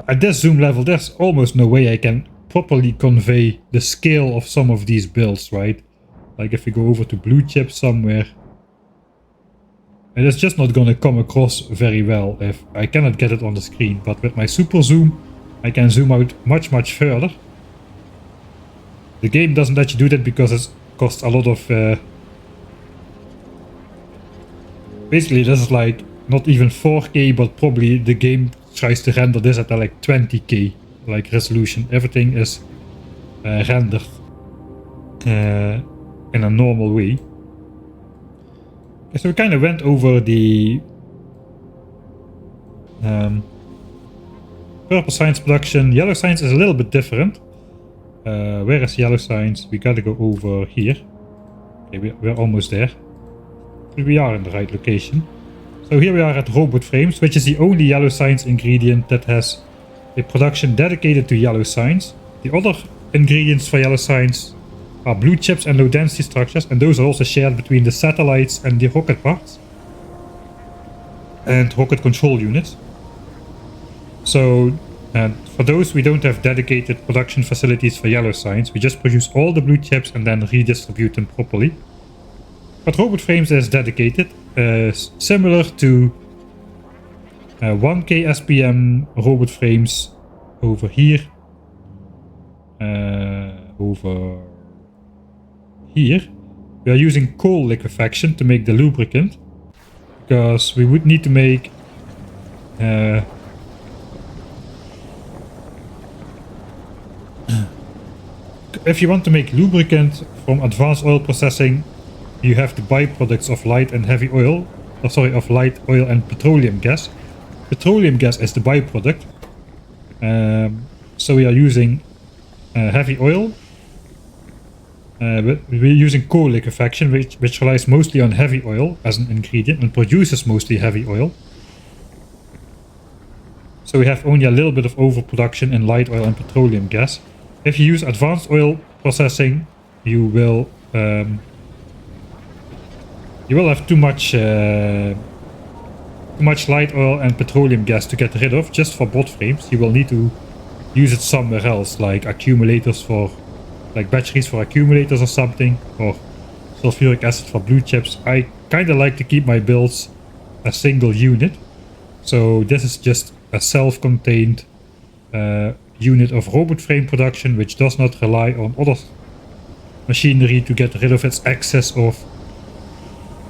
at this zoom level there's almost no way I can properly convey the scale of some of these builds, right? Like if we go over to blue chip somewhere, it is just not gonna come across very well if I cannot get it on the screen, but with my super zoom I can zoom out much further. The game doesn't let you do that because it costs a lot of... Basically this is like not even 4K, but probably the game tries to render this at like 20K like resolution. Everything is rendered in a normal way. Okay, so we kind of went over the purple science production. Yellow science is a little bit different. Where is yellow science? We gotta go over here. Okay, we're almost there. We are in the right location. So here we are at robot frames, which is the only yellow science ingredient that has a production dedicated to yellow science. The other ingredients for yellow science are blue chips and low density structures, and those are also shared between the satellites and the rocket parts and rocket control units. So for those we don't have dedicated production facilities for yellow science. We just produce all the blue chips and then redistribute them properly. But robot frames is dedicated, similar to 1K SPM robot frames over here, over here. We are using coal liquefaction to make the lubricant, because we would need to make if you want to make lubricant from advanced oil processing, you have the byproducts of light and heavy oil, of light oil and petroleum gas. Petroleum gas is the byproduct. So we are using heavy oil. But we're using coal liquefaction, which relies mostly on heavy oil as an ingredient and produces mostly heavy oil. So we have only a little bit of overproduction in light oil and petroleum gas. If you use advanced oil processing, you will have too much light oil and petroleum gas to get rid of just for bot frames. You will need to use it somewhere else, like accumulators for, like batteries for accumulators or something, or sulfuric acid for blue chips. I kind of like to keep my builds a single unit, so this is just a self-contained unit of robot frame production, which does not rely on other machinery to get rid of its excess of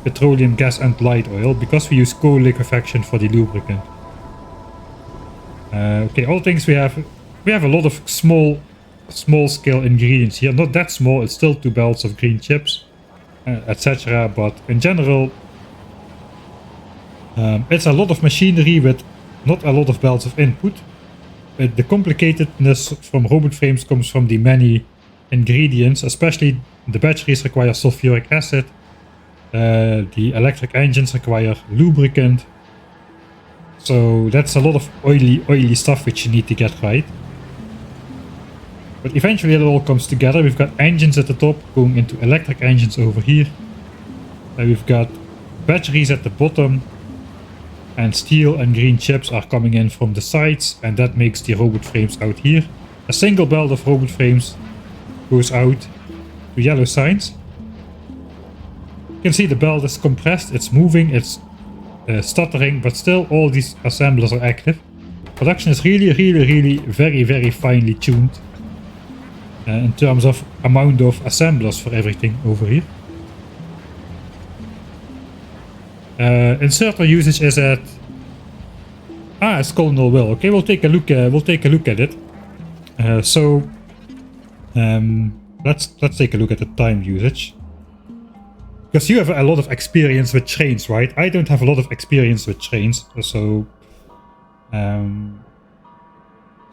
petroleum gas and light oil, because we use coal liquefaction for the lubricant. Okay, all things we have a lot of small scale ingredients here. Not that small, it's still 2 belts of green chips, etc. But in general, it's a lot of machinery with not a lot of belts of input. The complicatedness from robot frames comes from the many ingredients, especially the batteries require sulfuric acid, the electric engines require lubricant, so that's a lot of oily stuff which you need to get right. But eventually it all comes together. We've got engines at the top going into electric engines over here, and we've got batteries at the bottom, and steel and green chips are coming in from the sides, and that makes the robot frames out here. A single belt of robot frames goes out to yellow science. You can see the belt is compressed, it's moving, it's stuttering, but still all these assemblers are active. Production is really very finely tuned. in terms of amount of assemblers for everything over here. Inserter usage is at it's Colonel Will. Okay, we'll take a look. We'll take a look at it. Let's take a look at the time usage. Because you have a lot of experience with trains, right? I don't have a lot of experience with trains, so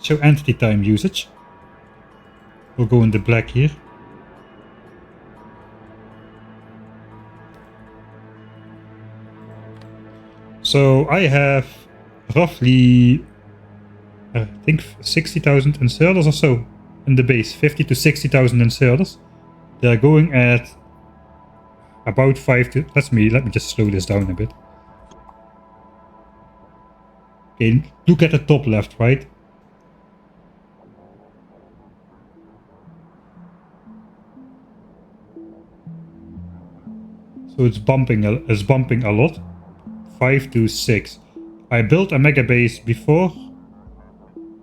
show entity time usage. We'll go in the black here. So I have roughly, I think 60,000 inserters or so in the base, 50 to 60,000 inserters. They're going at about 5 to, let me just slow this down a bit. Okay, look at the top left, right? So it's bumping a lot. 5 to 6. I built a mega base before,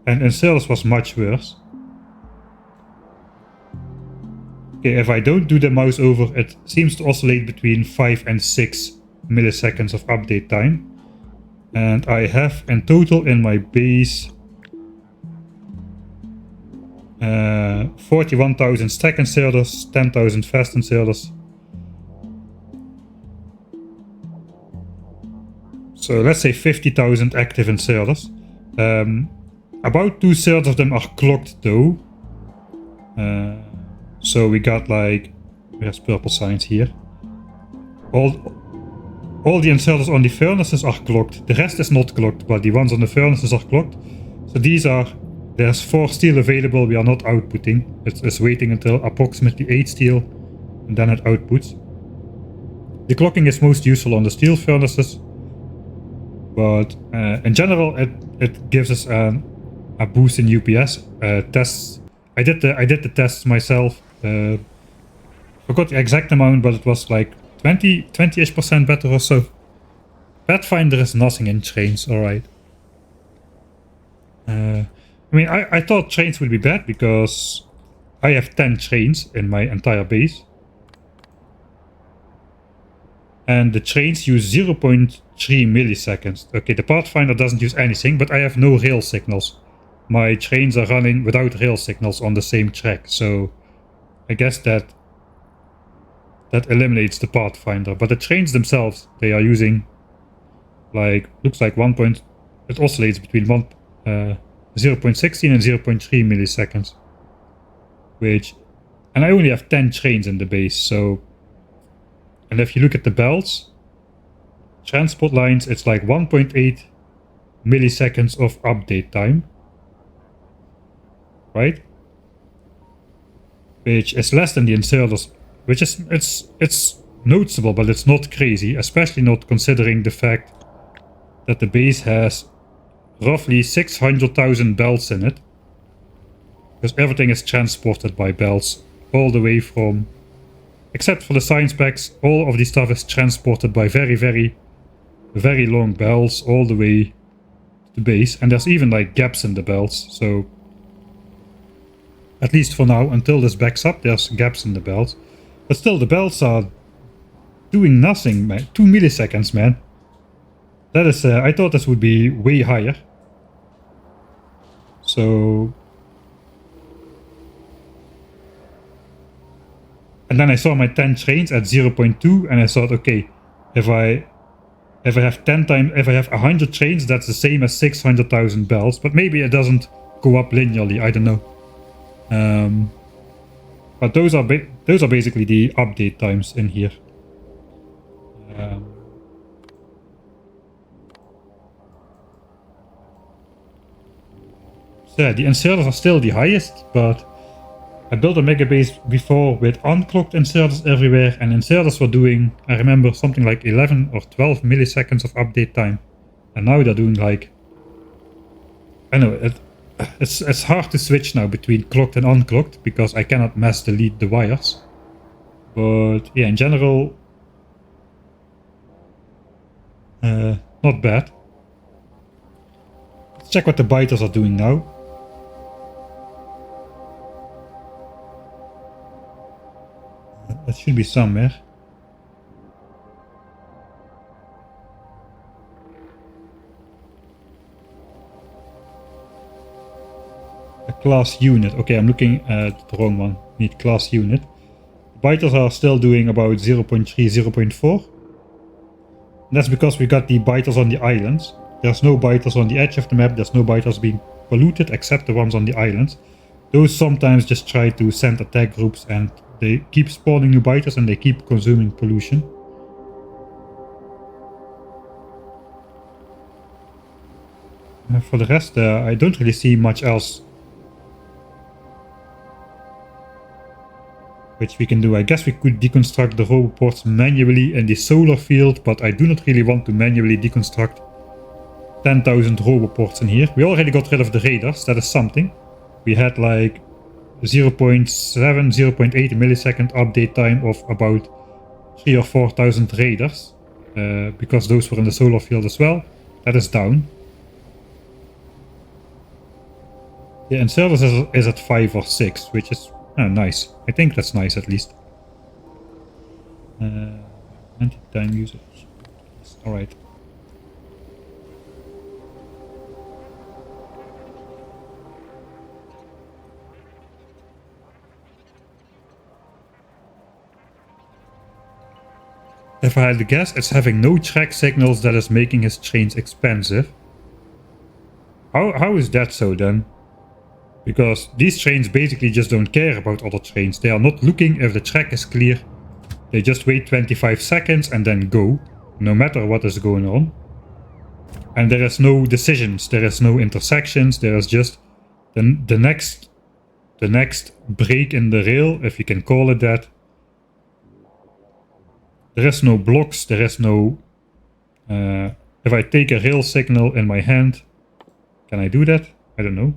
and in sales was much worse. Okay, if I don't do the mouse over, it seems to oscillate between 5 and 6 milliseconds of update time. And I have in total in my base 41,000 stack inserters, 10,000 fast inserters. So let's say 50,000 active inserters. About 2/3 of them are clocked though. So we got like, there's purple signs here. All the inserters on the furnaces are clocked. The rest is not clocked, but the ones on the furnaces are clocked. So there's 4 steel available, we are not outputting. It's waiting until approximately 8 steel, and then it outputs. The clocking is most useful on the steel furnaces. But in general, it gives us a boost in UPS tests. I did the tests myself. Forgot the exact amount, but it was like 20-ish% better or so. Pathfinder is nothing in trains, alright. I mean, I thought trains would be bad because I have 10 trains in my entire base. And the trains use 0.3 milliseconds. Okay, the Pathfinder doesn't use anything, but I have no rail signals. My trains are running without rail signals on the same track, so I guess that eliminates the Pathfinder. But the trains themselves, they are using like, looks like it oscillates between 0.16 and 0.3 milliseconds. And I only have 10 trains in the base, so. And if you look at the belts, transport lines, it's like 1.8 milliseconds of update time. Right? Which is less than the inserters, which is, it's noticeable, but it's not crazy, especially not considering the fact that the base has roughly 600,000 belts in it. Because everything is transported by belts, all the way from, except for the science packs, all of the stuff is transported by very, very, very long belts all the way to the base. And there's even like gaps in the belts, so at least for now, until this backs up, there's gaps in the belts. But still, the belts are doing nothing, man. 2 milliseconds, man. That is, I thought this would be way higher. So. And then I saw my 10 trains at 0.2, and I thought, okay, if I have 100 trains, that's the same as 600,000 bells. But maybe it doesn't go up linearly, I don't know. But those are basically the update times in here. So yeah, the inserters are still the highest, but I built a mega base before with unclocked inserters everywhere, and inserters were doing, I remember, something like 11 or 12 milliseconds of update time. And now they're doing like, I know, it's hard to switch now between clocked and unclocked because I cannot mass delete the wires. But yeah, in general, not bad. Let's check what the biters are doing now. should be somewhere. A class unit. Okay, I'm looking at the wrong one. Need class unit. Biters are still doing about 0.3, 0.4. That's because we got the biters on the islands. There's no biters on the edge of the map. There's no biters being polluted except the ones on the islands. Those sometimes just try to send attack groups and they keep spawning new biters and they keep consuming pollution. For the rest, I don't really see much else which we can do. I guess we could deconstruct the roboports manually in the solar field, but I do not really want to manually deconstruct 10,000 roboports in here. We already got rid of the radars, that is something. We had like 0.7, 0.8 millisecond update time of about 3,000 or 4,000 radars, because those were in the solar field as well. That is down. The inserters is at 5 or 6, which is nice. I think that's nice at least. Anti-time usage. Alright. If I had to guess, it's having no track signals that is making his trains expensive. How is that so then? Because these trains basically just don't care about other trains. They are not looking if the track is clear. They just wait 25 seconds and then go, no matter what is going on. And there is no decisions, there is no intersections, there is just the next break in the rail, if you can call it that. There is no blocks, there is no... if I take a rail signal in my hand, can I do that? I don't know.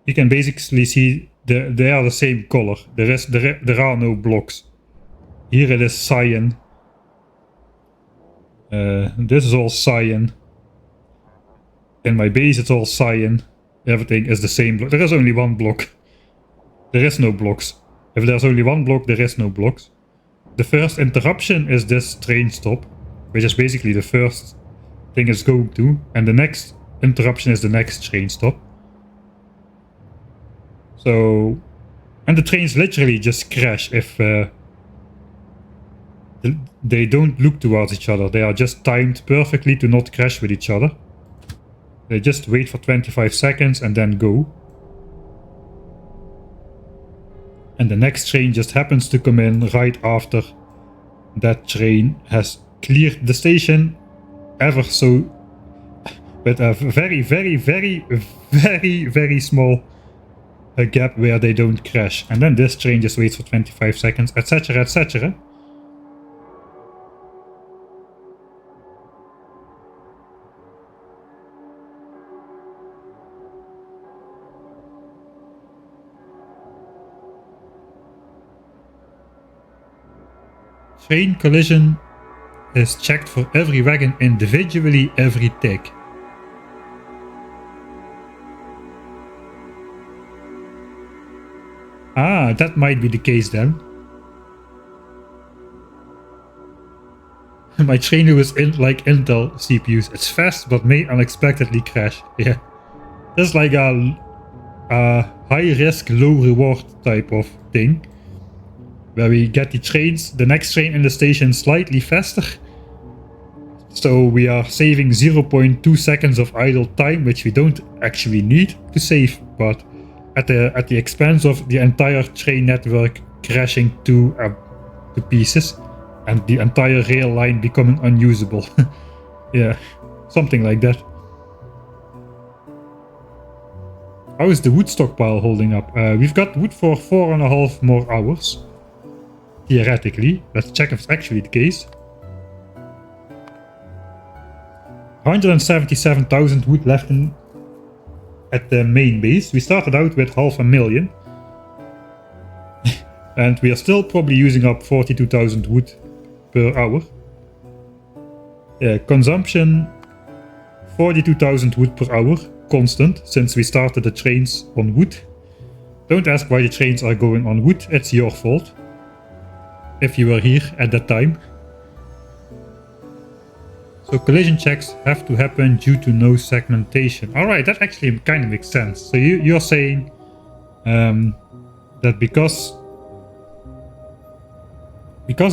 You can basically see they are the same color. There are no blocks. Here it is cyan. This is all cyan. In my base it's all cyan. Everything is the same block. There is only one block. There is no blocks. If there's only one block, there is no blocks. The first interruption is this train stop, which is basically the first thing it's going to, and the next interruption is the next train stop. So, and the trains literally just crash if they don't look towards each other. They are just timed perfectly to not crash with each other. They just wait for 25 seconds and then go. And the next train just happens to come in right after that train has cleared the station ever so with a very, very, very, very, very small gap where they don't crash. And then this train just waits for 25 seconds, etc, etc. Train collision is checked for every wagon individually every tick. Ah, that might be the case then. My train is like Intel CPUs. It's fast but may unexpectedly crash. Yeah. That's like a high risk, low reward type of thing. Where we get the next train in the station slightly faster. So we are saving 0.2 seconds of idle time, which we don't actually need to save, but at the expense of the entire train network crashing to pieces and the entire rail line becoming unusable. Yeah, something like that. How is the wood stockpile holding up? We've got wood for 4.5 more hours. Theoretically. Let's check if it's actually the case. 177,000 wood left at the main base. We started out with 500,000. And we are still probably using up 42,000 wood per hour. Consumption 42,000 wood per hour. constant since we started the trains on wood. Don't ask why the trains are going on wood, it's your fault. If you were here at that time. So collision checks have to happen due to no segmentation. Alright, that actually kind of makes sense. So you're saying that because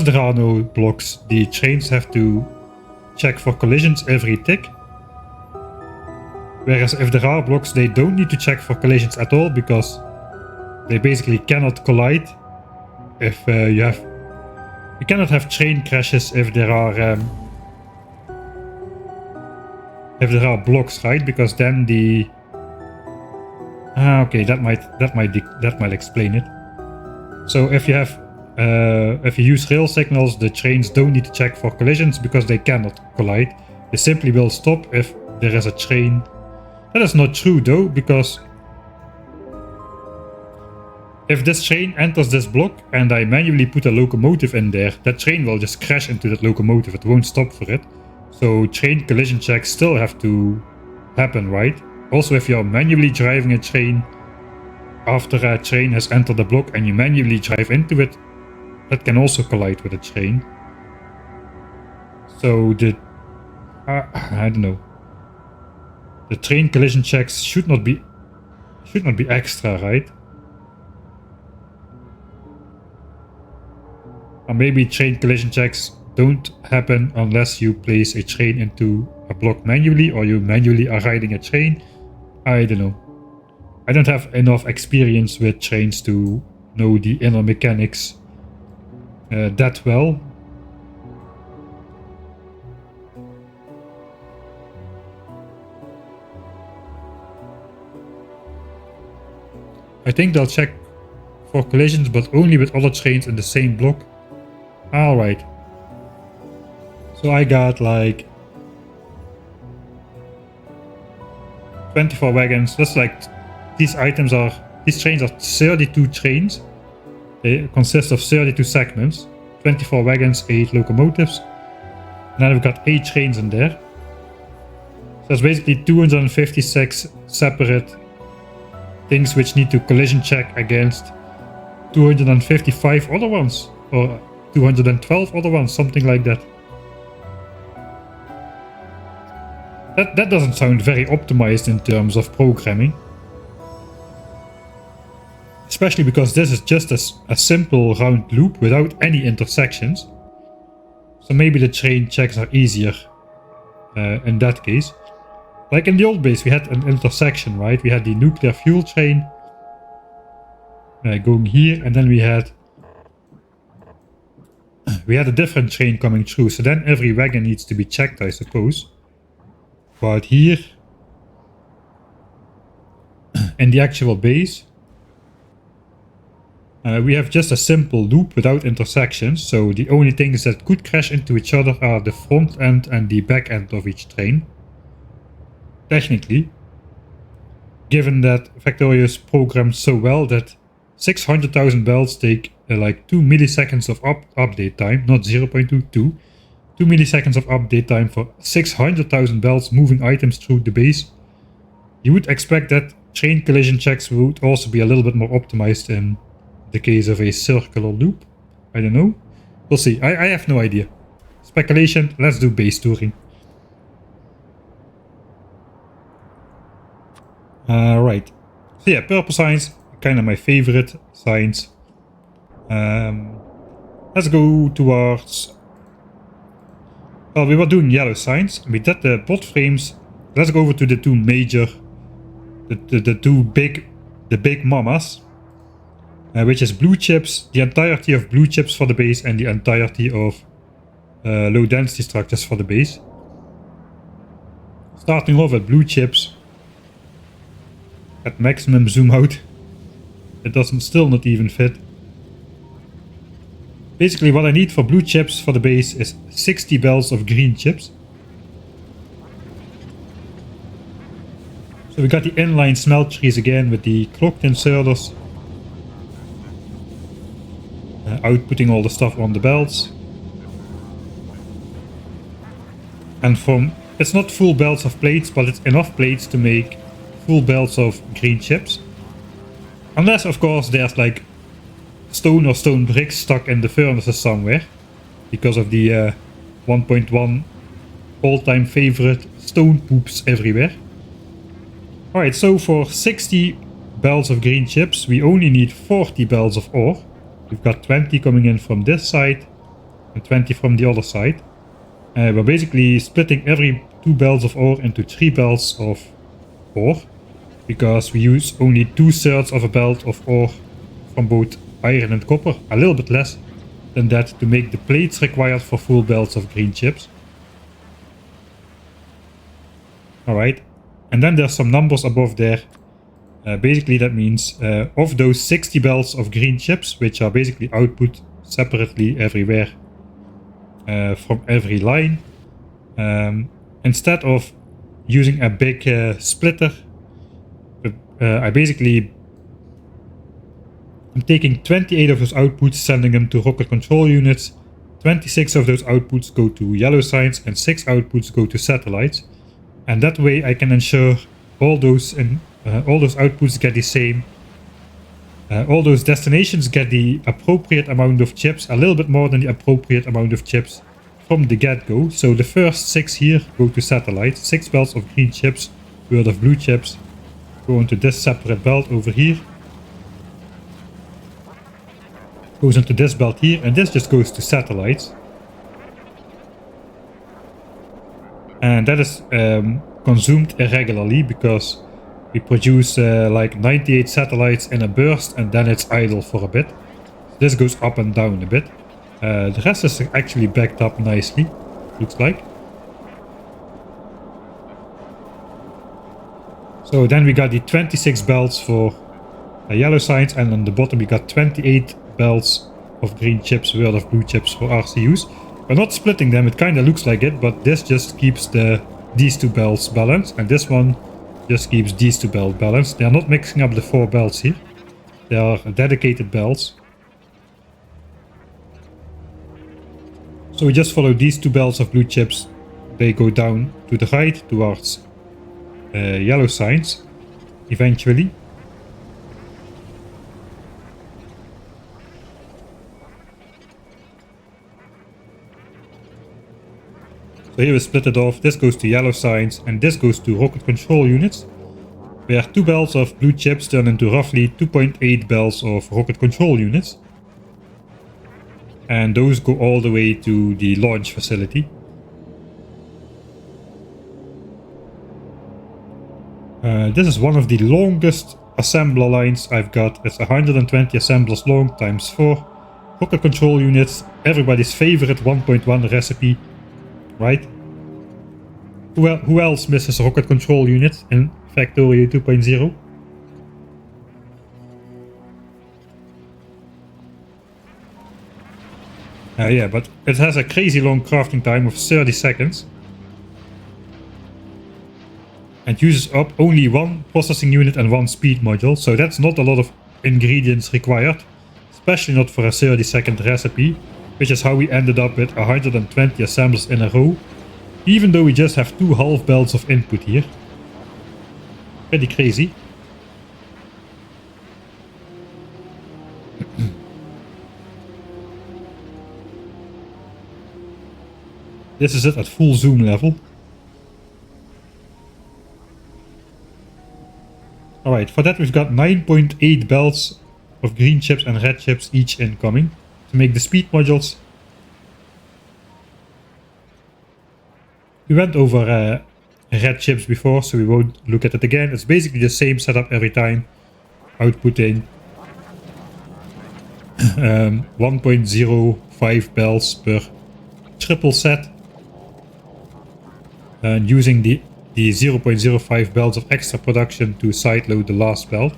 there are no blocks, the trains have to check for collisions every tick. Whereas if there are blocks, they don't need to check for collisions at all because they basically cannot collide. If you cannot have train crashes if there are blocks, right? Because then the okay, that might explain it. So if you use rail signals, the trains don't need to check for collisions because they cannot collide. They simply will stop if there is a train. That is not true though, because if this train enters this block and I manually put a locomotive in there, that train will just crash into that locomotive. It won't stop for it. So train collision checks still have to happen, right? Also, if you're manually driving a train after a train has entered the block and you manually drive into it, that can also collide with a train. So I don't know. The train collision checks should not be extra, right? Or maybe train collision checks don't happen unless you place a train into a block manually or you manually are riding a train. I don't know. I don't have enough experience with trains to know the inner mechanics that well. I think they'll check for collisions, but only with other trains in the same block. Alright. So I got like 24 wagons. That's like these trains are 32 trains. They consist of 32 segments, 24 wagons, 8 locomotives. And then we've got 8 trains in there. So that's basically 256 separate things which need to collision check against 255 other ones, or 212 other ones, something like that. That doesn't sound very optimized in terms of programming. Especially because this is just a simple round loop without any intersections. So maybe the train checks are easier in that case. Like in the old base we had an intersection, right? We had the nuclear fuel train going here, and then we had a different train coming through. So then every wagon needs to be checked, I suppose. But here, in the actual base, we have just a simple loop without intersections. So the only things that could crash into each other are the front end and the back end of each train. Technically, given that Factorio is programmed so well that 600,000 belts take like 2 milliseconds of update time, not 0.22, 2 milliseconds of update time for 600,000 belts moving items through the base. You would expect that train collision checks would also be a little bit more optimized in the case of a circular loop. I don't know. We'll see. I have no idea. Speculation. Let's do base touring. Right. So yeah, purple signs, kind of my favorite signs. Let's go towards... Well, we were doing yellow signs. We did the bot frames. Let's go over to the two major... The two big mamas. Which is blue chips, the entirety of blue chips for the base and the entirety of low density structures for the base. Starting off with blue chips. At maximum zoom out. It doesn't still not even fit. Basically what I need for blue chips for the base is 60 belts of green chips. So we got the inline smelteries again with the clocked inserters. Outputting all the stuff on the belts. And it's not full belts of plates, but it's enough plates to make full belts of green chips. Unless, of course, there's like stone or stone bricks stuck in the furnaces somewhere. Because of the 1.1 all-time favorite stone poops everywhere. Alright, so for 60 belts of green chips, we only need 40 belts of ore. We've got 20 coming in from this side and 20 from the other side. We're basically splitting every 2 belts of ore into 3 belts of ore, because we use only 2/3 of a belt of ore from both iron and copper, a little bit less than that to make the plates required for full belts of green chips. Alright, and then there's some numbers above there. Basically that means of those 60 belts of green chips, which are basically output separately everywhere from every line, instead of using a big splitter, I'm taking 28 of those outputs, sending them to rocket control units. 26 of those outputs go to yellow signs and 6 outputs go to satellites. And that way I can ensure all those outputs get the same. All those destinations get the appropriate amount of chips, a little bit more than the appropriate amount of chips from the get-go. So the first 6 here go to satellites. 6 belts of green chips worth of blue chips go into this separate belt over here. Goes into this belt here, and this just goes to satellites. And that is consumed irregularly, because we produce like 98 satellites in a burst, and then it's idle for a bit. This goes up and down a bit. The rest is actually backed up nicely, looks like. So then we got the 26 belts for yellow signs, and on the bottom we got 28 belts of green chips worth of blue chips for RCUs. We're not splitting them, it kinda looks like it, but this just keeps these 2 belts balanced, and this one just keeps these 2 belts balanced. They are not mixing up the 4 belts here. They are dedicated belts. So we just follow these 2 belts of blue chips. They go down to the right towards yellow signs eventually. So here we split it off. This goes to yellow signs and this goes to rocket control units, where 2 belts of blue chips turn into roughly 2.8 belts of rocket control units. And those go all the way to the launch facility. This is one of the longest assembler lines I've got. It's 120 assemblers long times 4. Rocket control units, everybody's favorite 1.1 recipe, right? Who else misses rocket control units in Factorio 2.0? Yeah, but it has a crazy long crafting time of 30 seconds. And uses up only 1 processing unit and 1 speed module, so that's not a lot of ingredients required. Especially not for a 30-second recipe, which is how we ended up with 120 assemblers in a row. Even though we just have 2 half belts of input here. Pretty crazy. This is it at full zoom level. Alright, for that we've got 9.8 belts of green chips and red chips each incoming to make the speed modules. We went over red chips before, so we won't look at it again. It's basically the same setup every time. Outputting 1.05 belts per triple set. And using the 0.05 belts of extra production to sideload the last belt.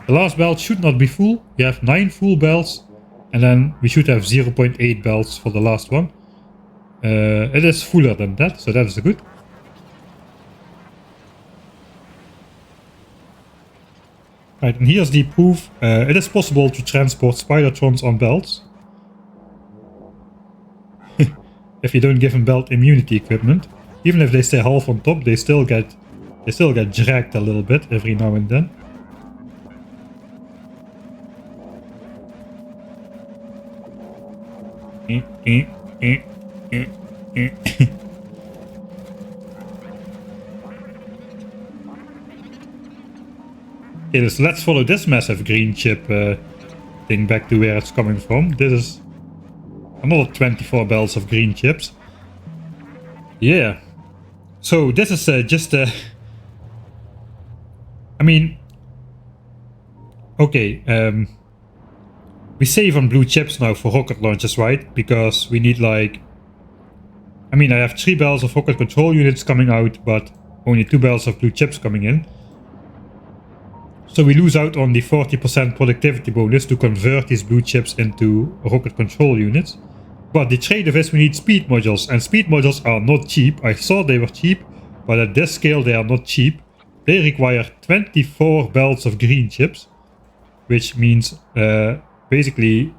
The last belt should not be full. We have 9 full belts, and then we should have 0.8 belts for the last one. It is fuller than that, so that is good. Right, and here's the proof. It is possible to transport Spidertrons on belts. If you don't give them belt immunity equipment. Even if they stay half on top, they still get They still get dragged a little bit every now and then. Okay, so let's follow this massive green chip thing back to where it's coming from. This is another 24 bells of green chips. Yeah. So this is just I mean, okay, we save on blue chips now for rocket launches, right? Because we need like, I mean, I have 3 bells of rocket control units coming out, but only 2 bells of blue chips coming in. So we lose out on the 40% productivity bonus to convert these blue chips into rocket control units. But the trade-off is we need speed modules, and speed modules are not cheap. I thought they were cheap, but at this scale they are not cheap. They require 24 belts of green chips, which means basically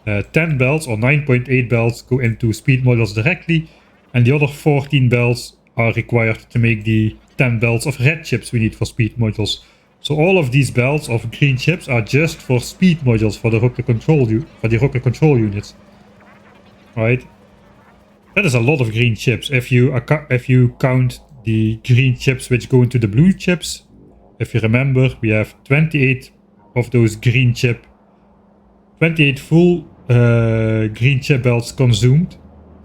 10 belts or 9.8 belts go into speed modules directly, and the other 14 belts are required to make the 10 belts of red chips we need for speed modules. So all of these belts of green chips are just for speed modules for the rocket control units. Right? That is a lot of green chips. If you count the green chips which go into the blue chips, if you remember, we have 28 of those green chip, 28 full green chip belts consumed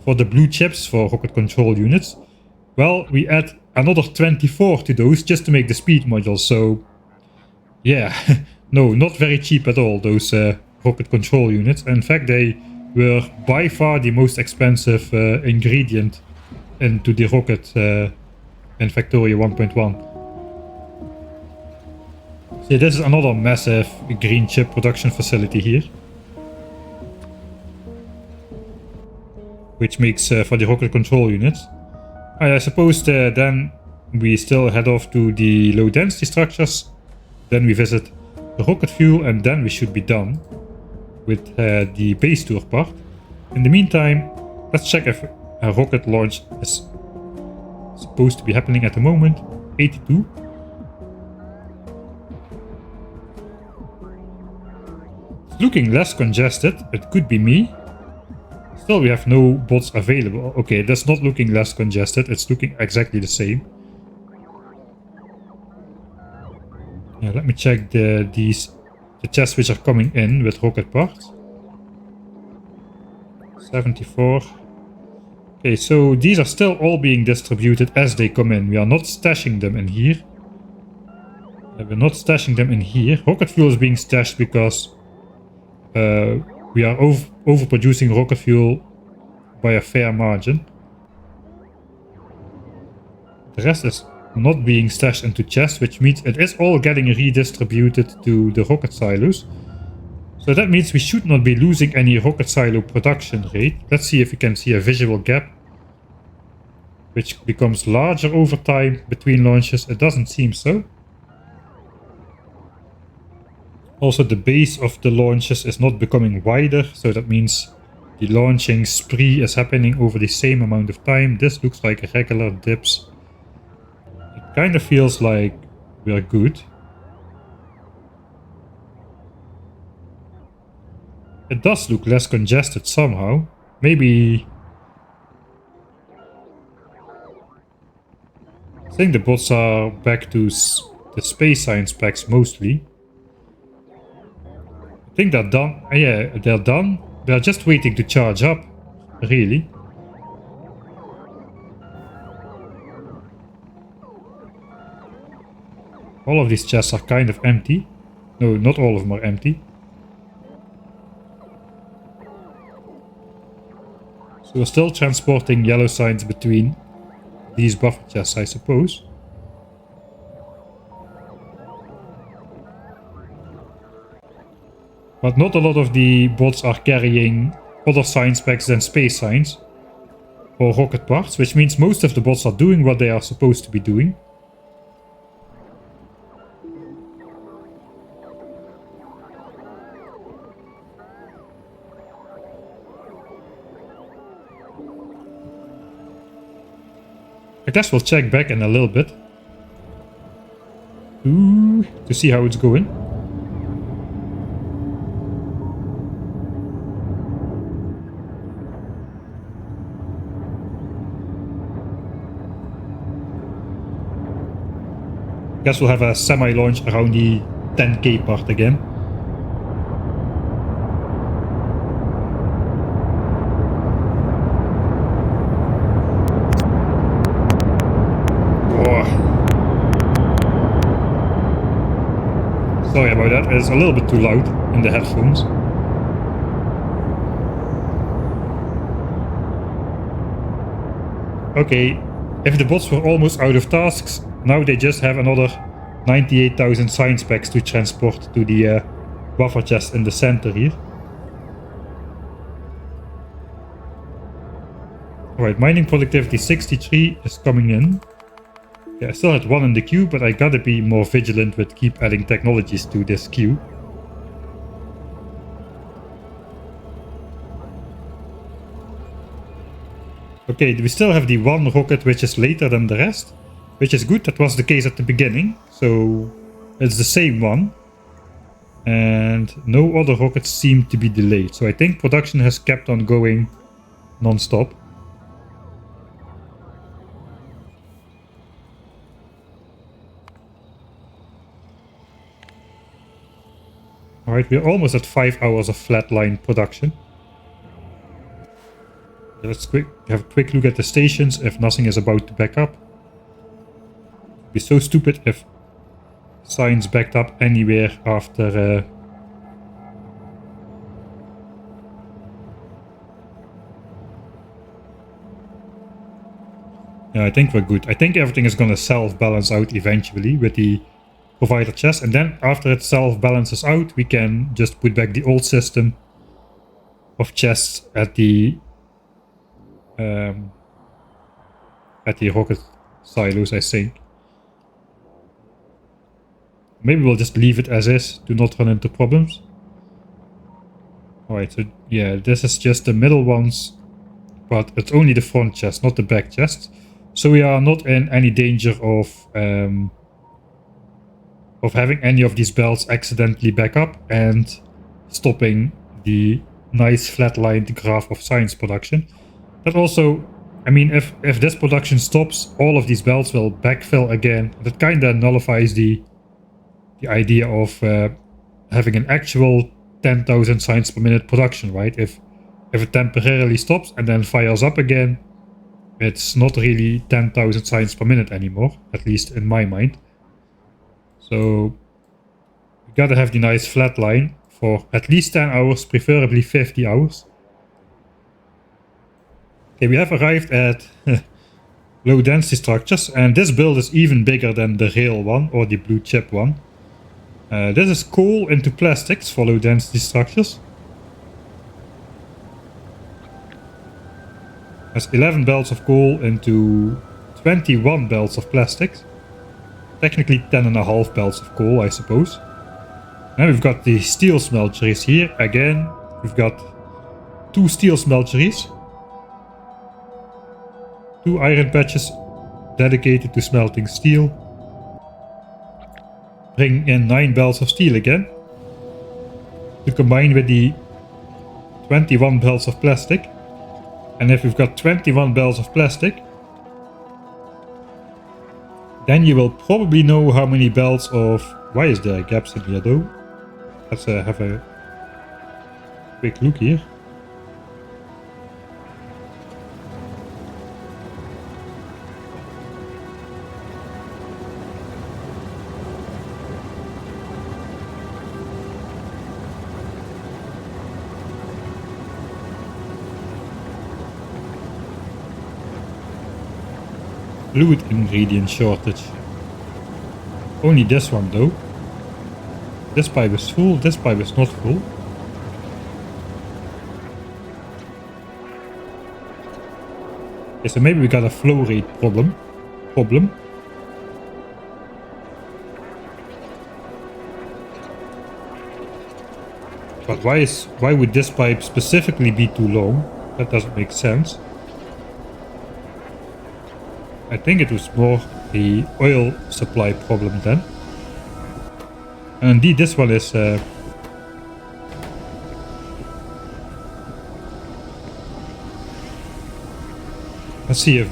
for the blue chips for rocket control units. Well, we add another 24 to those just to make the speed modules. So yeah, no, not very cheap at all, those rocket control units. In fact, they were by far the most expensive ingredient into the rocket in Factorio 1.1. So this is another massive green chip production facility here, which makes for the rocket control units. I suppose then we still head off to the low density structures, then we visit the rocket fuel, and then we should be done with the base tour part. In the meantime, let's check if a rocket launch is supposed to be happening at the moment. 82. It's looking less congested. It could be me. Still, we have no bots available. Okay, that's not looking less congested. It's looking exactly the same. Yeah, let me check the chests which are coming in with rocket parts. 74. Okay, so these are still all being distributed as they come in. We are not stashing them in here. We're not stashing them in here. Rocket fuel is being stashed because we are overproducing rocket fuel by a fair margin. The rest is not being stashed into chests, which means it is all getting redistributed to the rocket silos. So that means we should not be losing any rocket silo production rate. Let's see if we can see a visual gap, which becomes larger over time between launches. It doesn't seem so. Also, the base of the launches is not becoming wider, so that means the launching spree is happening over the same amount of time. This looks like regular dips. It kind of feels like we're good. It does look less congested somehow. Maybe... I think the bots are back to the space science packs mostly. I think they're done. Yeah, they're done. They're just waiting to charge up, really. All of these chests are kind of empty. No, not all of them are empty. So we're still transporting yellow signs between these buffer chests, I suppose. But not a lot of the bots are carrying other science packs than space science or rocket parts, which means most of the bots are doing what they are supposed to be doing. I guess we'll check back in a little bit. To see how it's going. Guess we'll have a semi-launch around the 10k part again. Whoa. Sorry about that, it's a little bit too loud in the headphones. Okay, if the bots were almost out of tasks, now they just have another 98,000 science packs to transport to the buffer chest in the center here. Alright, mining productivity 63 is coming in. Yeah, I still had one in the queue, but I gotta be more vigilant with keep adding technologies to this queue. Okay, we still have the one rocket which is later than the rest, which is good. That was the case at the beginning, so it's the same one. And no other rockets seem to be delayed, so I think production has kept on going non-stop. Alright, we're almost at 5 hours of flatline production. Let's have a quick look at the stations if nothing is about to back up. It'd be so stupid if science backed up anywhere after Yeah, I think we're good. I think everything is gonna self-balance out eventually with the provider chest, and then after it self-balances out, we can just put back the old system of chests at the rocket silos, I think. Maybe we'll just leave it as is to not run into problems. Alright, so yeah, this is just the middle ones, but it's only the front chest, not the back chest. So we are not in any danger of having any of these belts accidentally back up and stopping the nice flatlined graph of science production. That also, I mean, if this production stops, all of these belts will backfill again. That kinda nullifies the idea of having an actual 10,000 science per minute production, right? If it temporarily stops and then fires up again, it's not really 10,000 science per minute anymore, at least in my mind. So we gotta have the nice flat line for at least 10 hours, preferably 50 hours. Okay, we have arrived at low density structures, and this build is even bigger than the rail one or the blue chip one. This is coal into plastics for low density structures. There's 11 belts of coal into 21 belts of plastics. Technically 10.5 belts of coal, I suppose. And we've got the steel smelteries here. Again, we've got 2 steel smelteries. 2 iron patches dedicated to smelting steel. Bring in 9 belts of steel again. To combine with the 21 belts of plastic. And if we've got 21 belts of plastic, then you will probably know how many belts of... Why is there gaps in here though? Let's have a quick look here. Fluid ingredient shortage. Only this one though. This pipe is full, this pipe is not full. Okay, so maybe we got a flow rate problem. But why would this pipe specifically be too long? That doesn't make sense. I think it was more the oil supply problem then. And indeed, this one is let's see if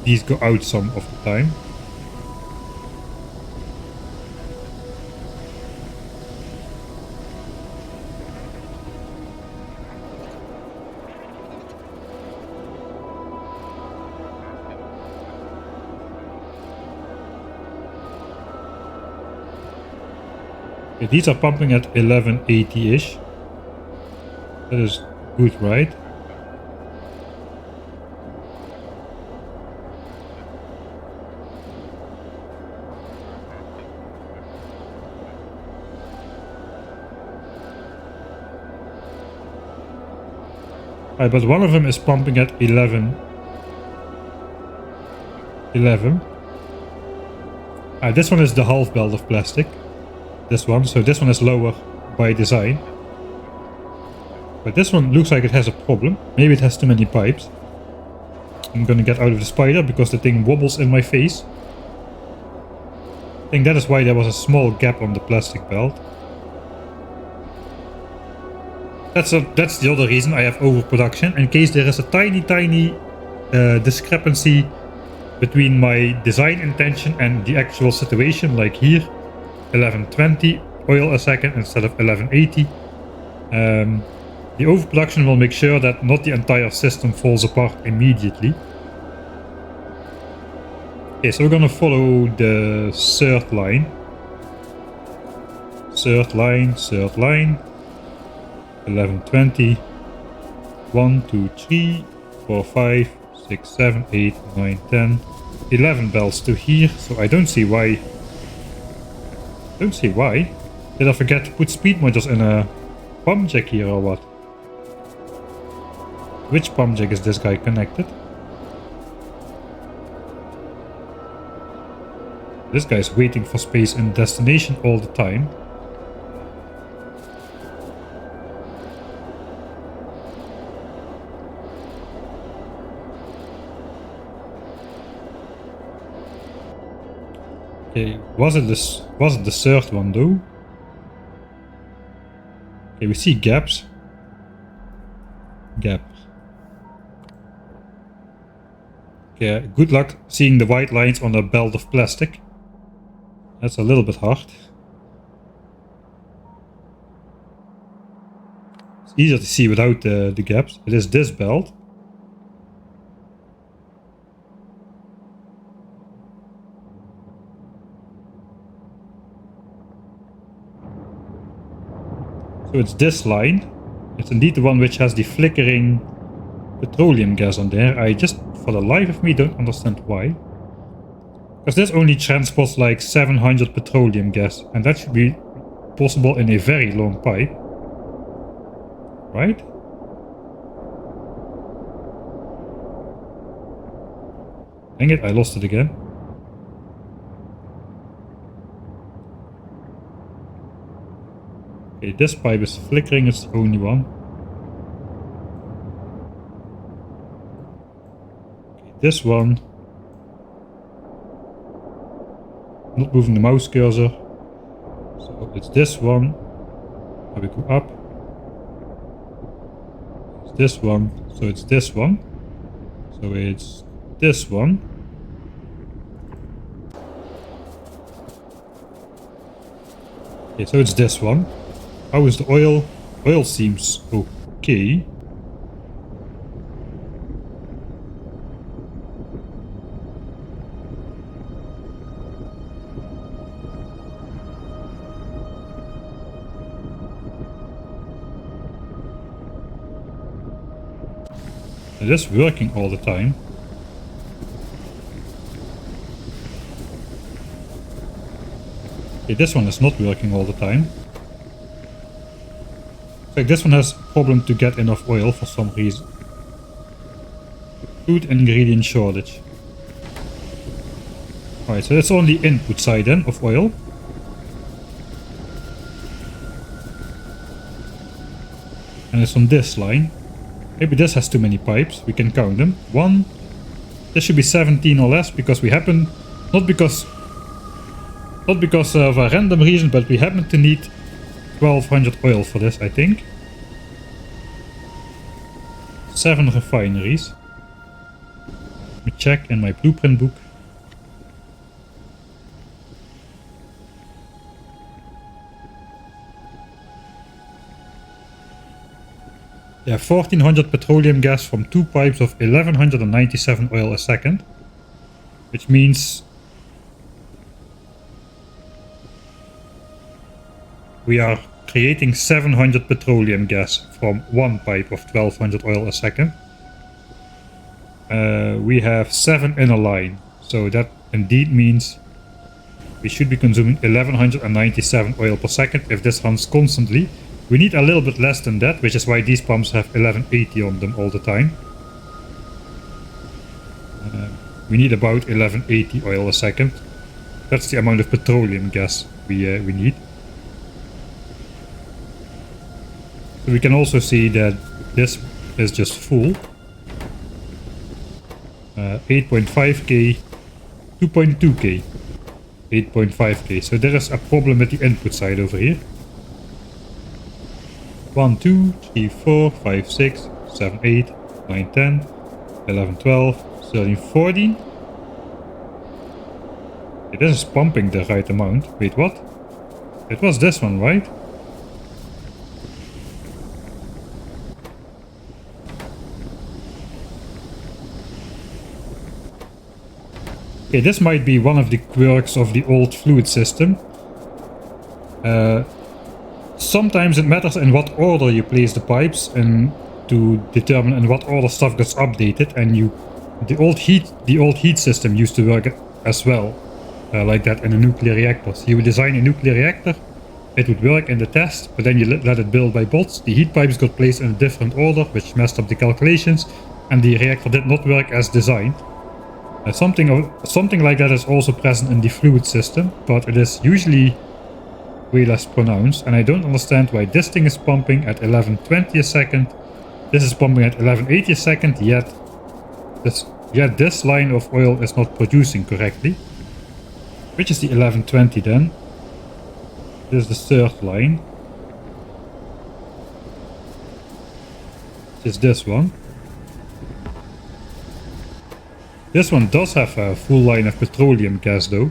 these go out some of the time. Okay, these are pumping at 1180-ish. That is good, right? But one of them is pumping at 11. This one is the half belt of plastic. This one, so this one is lower by design. But this one looks like it has a problem. Maybe it has too many pipes. I'm gonna get out of the spider because the thing wobbles in my face. I think that is why there was a small gap on the plastic belt. That's the other reason I have overproduction, in case there is a tiny discrepancy between my design intention and the actual situation, like here, 1120 oil a second instead of 1180. The overproduction will make sure that not the entire system falls apart immediately. Okay, so we're gonna follow the third line. Third line. 1120, 1, 2, 3, 4, 5, 6, 7, 8, 9, 10, 11 belts to here, so I don't see why. Did I forget to put speed modules in a pump jack here or what? Which pump jack is this guy connected? This guy is waiting for space in destination all the time. Okay, was it the third one though? Okay, we see gaps. Gap. Okay, good luck seeing the white lines on a belt of plastic. That's a little bit hard. It's easier to see without the gaps. It is this belt. So it's this line. It's indeed the one which has the flickering petroleum gas on there. I just, for the life of me, don't understand why. Because this only transports like 700 petroleum gas, and that should be possible in a very long pipe. Right? Dang it, I lost it again. Okay, this pipe is flickering, it's the only one. Okay, this one. Not moving the mouse cursor. So it's this one. Now we go up. It's this one. So it's this one. So it's this one. Okay, so it's this one. How is the oil? Oil seems okay. It is working all the time. Okay, this one is not working all the time. Like this one has a problem to get enough oil for some reason. Food ingredient shortage. Alright, so that's on the input side then of oil. And it's on this line. Maybe this has too many pipes. We can count them. 1, This should be 17 or less because we happen, not because of a random reason, but we happen to need 1200 oil for this, I think. 7 refineries. Let me check in my blueprint book. Yeah, 1400 petroleum gas from 2 pipes of 1197 oil a second. Which means we are creating 700 petroleum gas from 1 pipe of 1200 oil a second. We have 7 in a line, so that indeed means we should be consuming 1197 oil per second if this runs constantly. We need a little bit less than that, which is why these pumps have 1180 on them all the time. We need about 1180 oil a second. That's the amount of petroleum gas we need. So we can also see that this is just full. 8.5k, 2.2k, 8.5k. So there is a problem with the input side over here. 1, 2, 3, 4, 5, 6, 7, 8, 9, 10, 11, 12, 13, 14. Okay, this is pumping the right amount. Wait, what? It was this one, right? Okay, this might be one of the quirks of the old fluid system. Sometimes it matters in what order you place the pipes and to determine in what order stuff gets updated, and the old heat system used to work as well like that in a nuclear reactor. So you would design a nuclear reactor, it would work in the test, but then you let it build by bots. The heat pipes got placed in a different order, which messed up the calculations, and the reactor did not work as designed. Something like that is also present in the fluid system, but it is usually way less pronounced, and I don't understand why this thing is pumping at 1120 a second, this is pumping at 1180 a second, yet this line of oil is not producing correctly. Which is the 1120 then? This is the third line. Which is this one. This one does have a full line of petroleum gas though.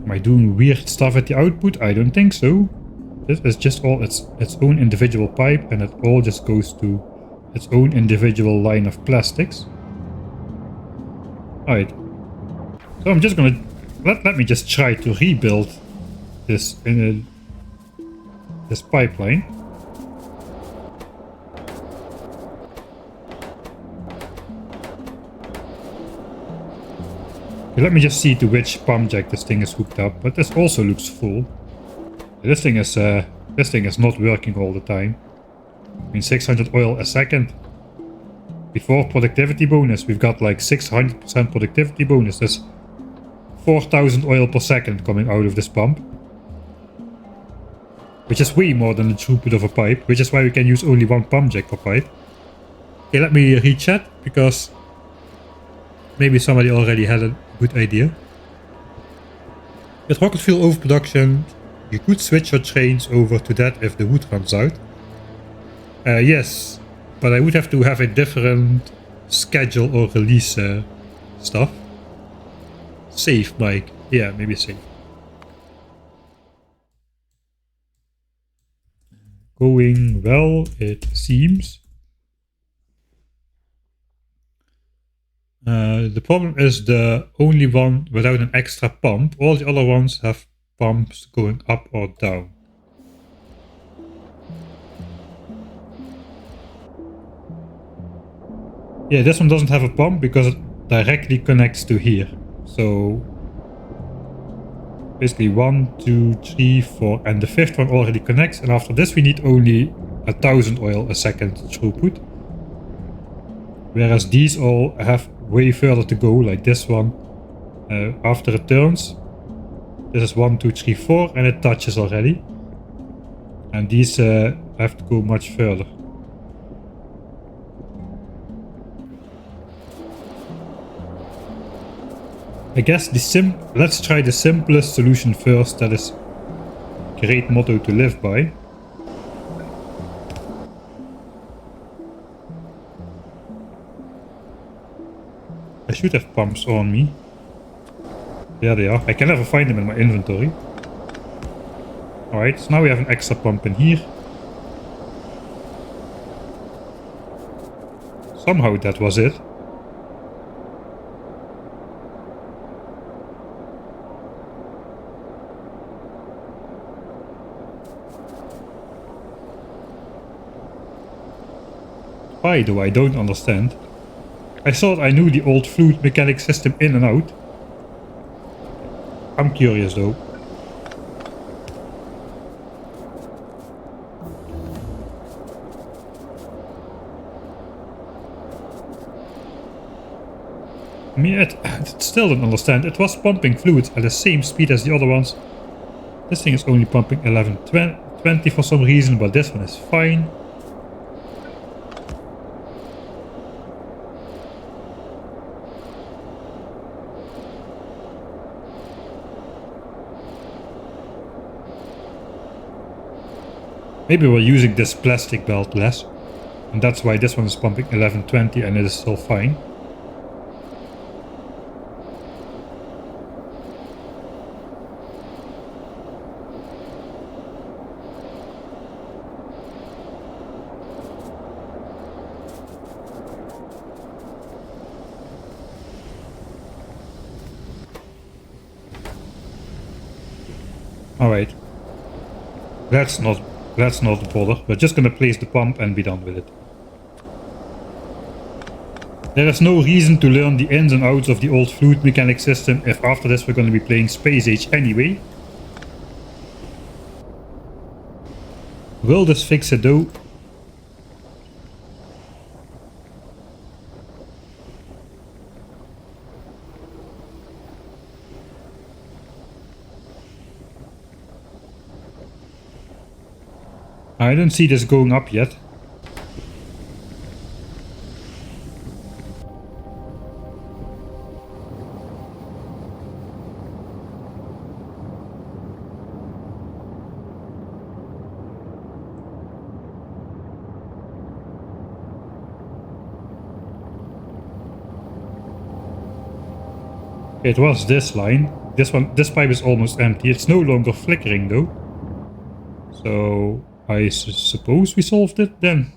Am I doing weird stuff at the output? I don't think so. This is just all its own individual pipe, and it all just goes to its own individual line of plastics. Alright. So I'm just gonna let me just try to rebuild this this pipeline. Okay, let me just see to which pump jack this thing is hooked up, but this also looks full. This thing is not working all the time. I mean, 600 oil a second. Before productivity bonus, we've got like 600% productivity bonus. There's 4000 oil per second coming out of this pump. Which is way more than the throughput of a pipe, which is why we can use only one pump jack per pipe. Okay, let me rechat, because maybe somebody already had a good idea. With rocket fuel overproduction, you could switch your trains over to that if the wood runs out. Yes, but I would have to have a different schedule or release stuff. Save, Mike. Yeah, maybe save. Going well, it seems. The problem is the only one without an extra pump. All the other ones have pumps going up or down. Yeah, this one doesn't have a pump because it directly connects to here. So basically 1, 2, 3, 4, and the fifth one already connects, and after this we need only 1000 oil a second throughput. Whereas these all have way further to go, like this one. After it turns, this is 1, 2, 3, 4, and it touches already. And these have to go much further. I guess let's try the simplest solution first. That is a great motto to live by. I should have pumps on me. There they are. I can never find them in my inventory. Alright, so now we have an extra pump in here. Somehow that was it. Why though? I don't understand. I thought I knew the old fluid mechanic system in and out. I'm curious though. I mean, I still don't understand. It was pumping fluids at the same speed as the other ones. This thing is only pumping 1120 for some reason, but this one is fine. Maybe we're using this plastic belt less, and that's why this one is pumping 1120 and it is still fine. Alright. Let's not bother. We're just gonna place the pump and be done with it. There is no reason to learn the ins and outs of the old fluid mechanic system if after this we're gonna be playing Space Age anyway. Will this fix it though? I don't see this going up yet. It was this line. This pipe is almost empty. It's no longer flickering though. So I suppose we solved it then.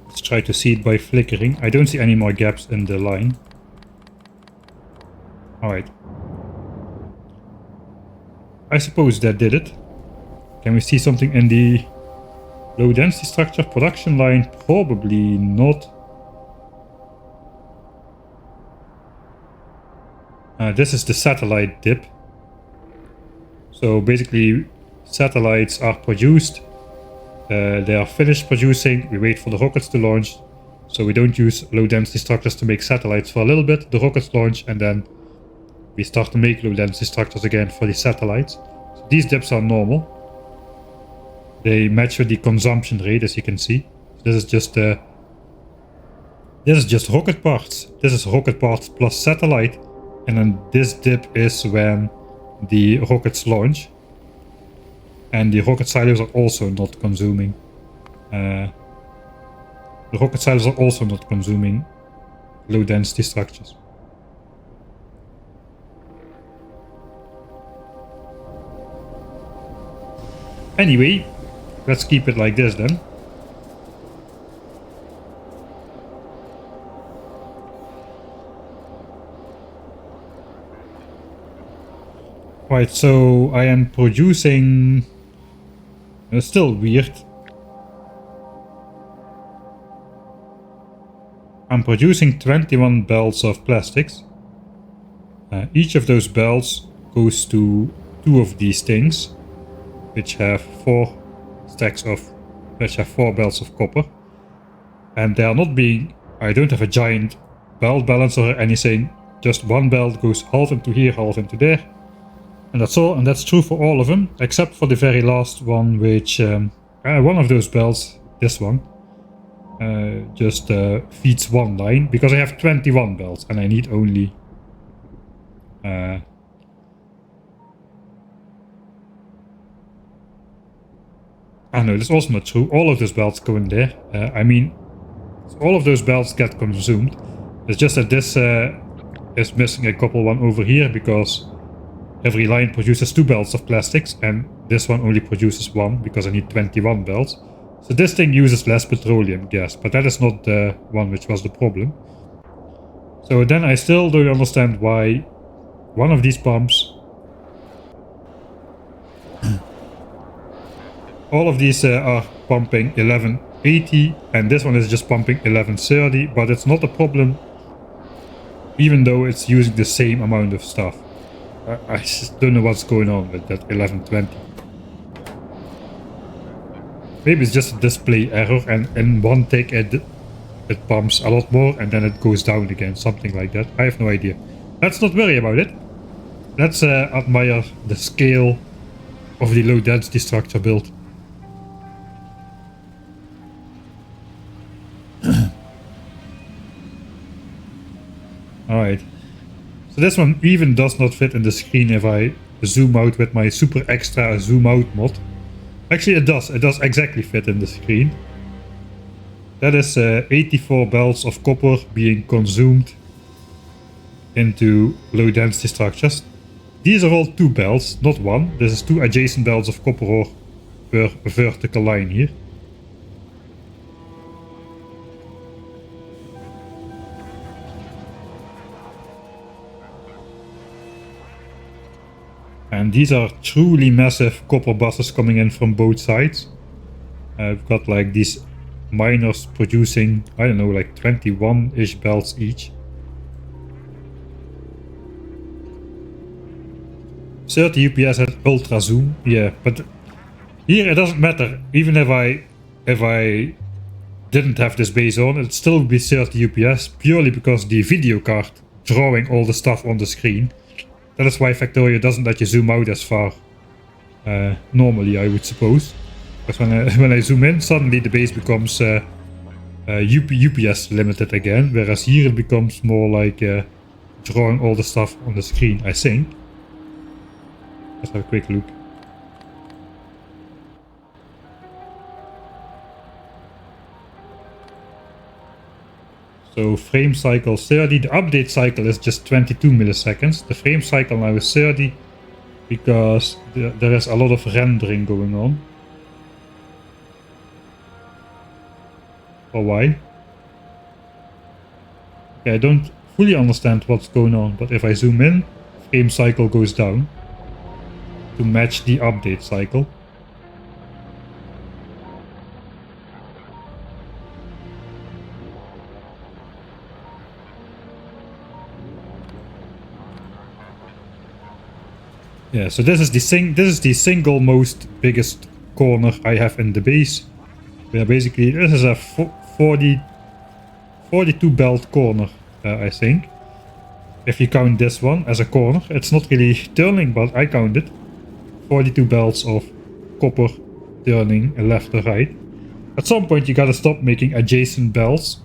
Let's try to see it by flickering. I don't see any more gaps in the line. Alright. I suppose that did it. Can we see something in the low density structure production line? Probably not. This is the satellite dip. So basically satellites are produced, they are finished producing, we wait for the rockets to launch. So we don't use low density structures to make satellites for a little bit, the rockets launch and then we start to make low density structures again for the satellites. So these dips are normal. They match with the consumption rate, as you can see. This is just rocket parts. This is rocket parts plus satellite. And then this dip is when the rockets launch. And the rocket silos are also not consuming. The rocket silos are also not consuming low density structures. Anyway, let's keep it like this then. Right, so I am producing... It's still weird. I'm producing 21 belts of plastics. Each of those belts goes to 2 of these things, which have 4 belts of copper. And they are not being... I don't have a giant belt balancer or anything. Just one belt goes half into here, half into there. And that's all, and that's true for all of them, except for the very last one, which one of those belts, this one, just feeds one line, because I have 21 belts and I need only oh no, that's also not true. All of those belts go in there. I mean, all of those belts get consumed. It's just that this is missing a couple one over here, because every line produces 2 belts of plastics, and this one only produces 1 because I need 21 belts. So this thing uses less petroleum gas, but that is not the one which was the problem. So then I still don't understand why one of these pumps, all of these are pumping 1180, and this one is just pumping 1130, but it's not a problem even though it's using the same amount of stuff. I just don't know what's going on with that 1120. Maybe it's just a display error, and in one tick it pumps a lot more and then it goes down again, something like that. I have no idea. Let's not worry about it. Let's admire the scale of the low density structure build. Alright. So this one even does not fit in the screen if I zoom out with my super extra zoom out mod. Actually it does. It does exactly fit in the screen. That is 84 belts of copper being consumed into low density structures. These are all 2 belts, not 1. This is 2 adjacent belts of copper ore per vertical line here. And these are truly massive copper buses coming in from both sides. We've got like these miners producing, I don't know, like 21-ish belts each. 30 UPS at ultra zoom, yeah, but here it doesn't matter. Even if I didn't have this base on, it'd still be 30 UPS, purely because the video card drawing all the stuff on the screen. That is why Factorio doesn't let you zoom out as far. Normally, I would suppose. Because when I zoom in, suddenly the base becomes UPS limited again. Whereas here it becomes more like drawing all the stuff on the screen, I think. Let's have a quick look. So frame cycle 30, the update cycle is just 22 milliseconds. The frame cycle now is 30 because there is a lot of rendering going on. Or why? Okay, I don't fully understand what's going on, but if I zoom in, frame cycle goes down to match the update cycle. Yeah, so this is the single most biggest corner I have in the base. Yeah, basically this is a 42 belt corner, I think. If you count this one as a corner, it's not really turning, but I count it. 42 belts of copper turning left or right. At some point you gotta stop making adjacent belts.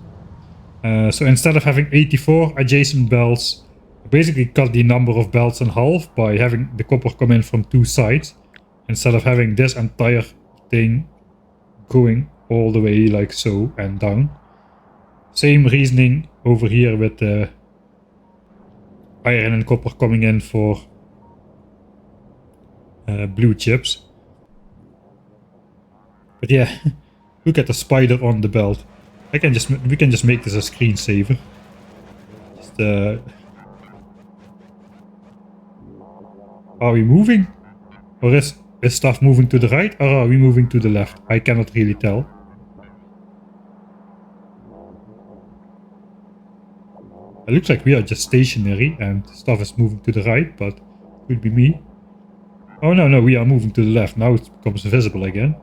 So instead of having 84 adjacent belts, basically cut the number of belts in half by having the copper come in from 2 sides, instead of having this entire thing going all the way like so and down. Same reasoning over here with the iron and copper coming in for blue chips. But yeah, look at the spider on the belt. We can just make this a screensaver. Just are we moving? Or is stuff moving to the right, or are we moving to the left? I cannot really tell. It looks like we are just stationary and stuff is moving to the right, but it could be me. Oh no, we are moving to the left. Now it becomes visible again.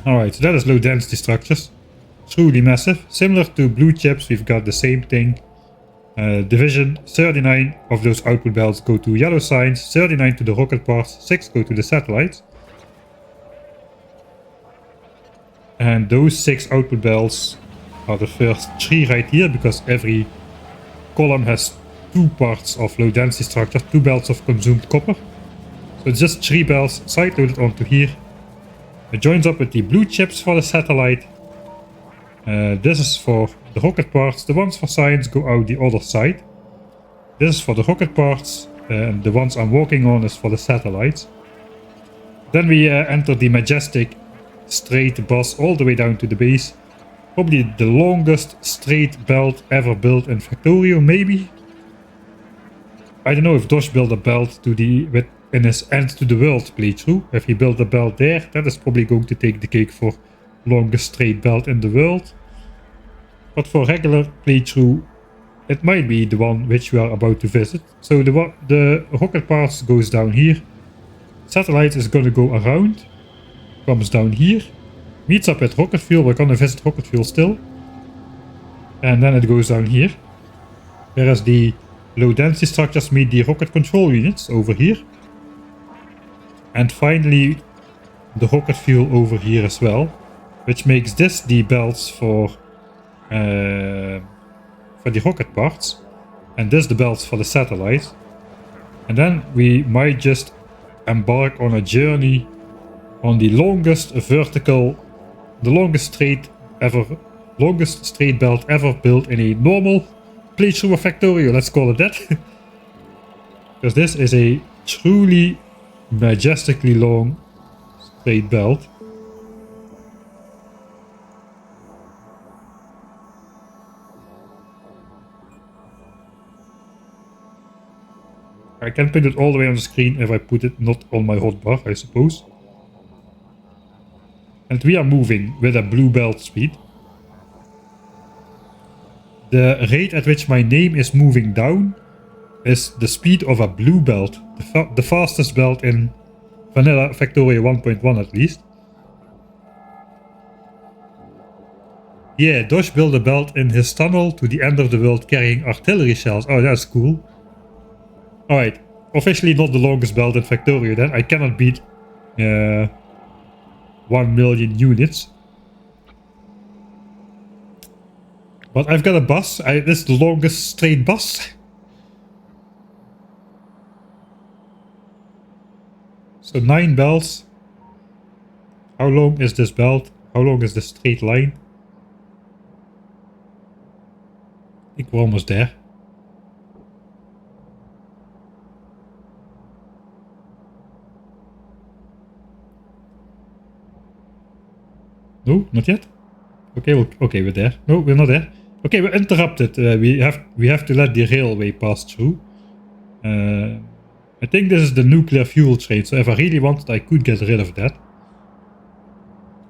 Alright, so that is low density structures. Truly massive. Similar to blue chips, we've got the same thing. Division, 39 of those output belts go to yellow signs, 39 to the rocket parts, 6 go to the satellites. And those 6 output belts are the first 3 right here, because every column has 2 parts of low density structure, 2 belts of consumed copper. So it's just 3 belts side loaded onto here. It joins up with the blue chips for the satellite. This is for the rocket parts. The ones for science go out the other side. This is for the rocket parts, and the ones I'm working on is for the satellites. Then we enter the majestic straight bus all the way down to the base. Probably the longest straight belt ever built in Factorio, maybe? I don't know if Dosh built a belt to in his End to the World playthrough. If he built a belt there, that is probably going to take the cake for longest straight belt in the world. But for regular playthrough, it might be the one which we are about to visit. So the rocket parts goes down here. Satellite is gonna go around, comes down here, meets up at rocket fuel. We're gonna visit rocket fuel still, and then it goes down here. Whereas the low density structures meet the rocket control units over here, and finally the rocket fuel over here as well, which makes this the belts for the rocket parts, and this the belts for the satellite. And then we might just embark on a journey on the longest straight belt ever built in a normal playthrough of Factorio, let's call it that. Because this is a truly majestically long straight belt. I can put it all the way on the screen if I put it not on my hotbar, I suppose. And we are moving with a blue belt speed. The rate at which my name is moving down is the speed of a blue belt. The fastest belt in Vanilla Factorio 1.1 at least. Yeah, Dosh built a belt in his tunnel to the end of the world carrying artillery shells. Oh, that's cool. Alright, officially not the longest belt in Factorio then. I cannot beat 1 million units. But I've got a bus. This is the longest straight bus. So 9 belts. How long is this belt? How long is the straight line? I think we're almost there. No, not yet. Okay, okay, we're there. No, we're not there. Okay, we're interrupted. We have to let the railway pass through. I think this is the nuclear fuel train. So if I really wanted, I could get rid of that.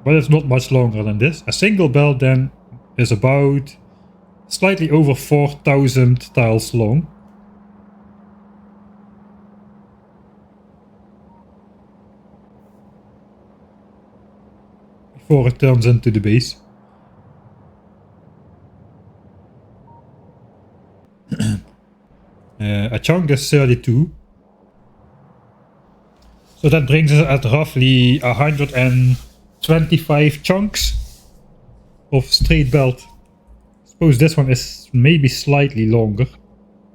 But it's not much longer than this. A single belt then is about slightly over 4,000 tiles long. Before it turns into the base. A chunk is 32. So that brings us at roughly 125 chunks of straight belt. I suppose this one is maybe slightly longer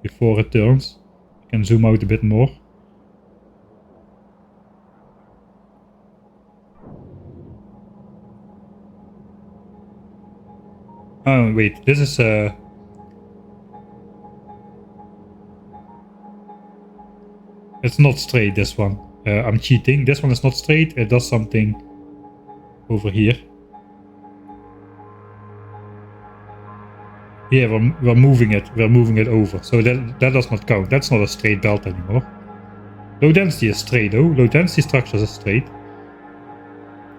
before it turns. I can zoom out a bit more. Oh wait, this is it's not straight, this one. I'm cheating. This one is not straight. It does something over here. Yeah, we're moving it. We're moving it over. So that does not count. That's not a straight belt anymore. Low density is straight though. Low density structures are straight.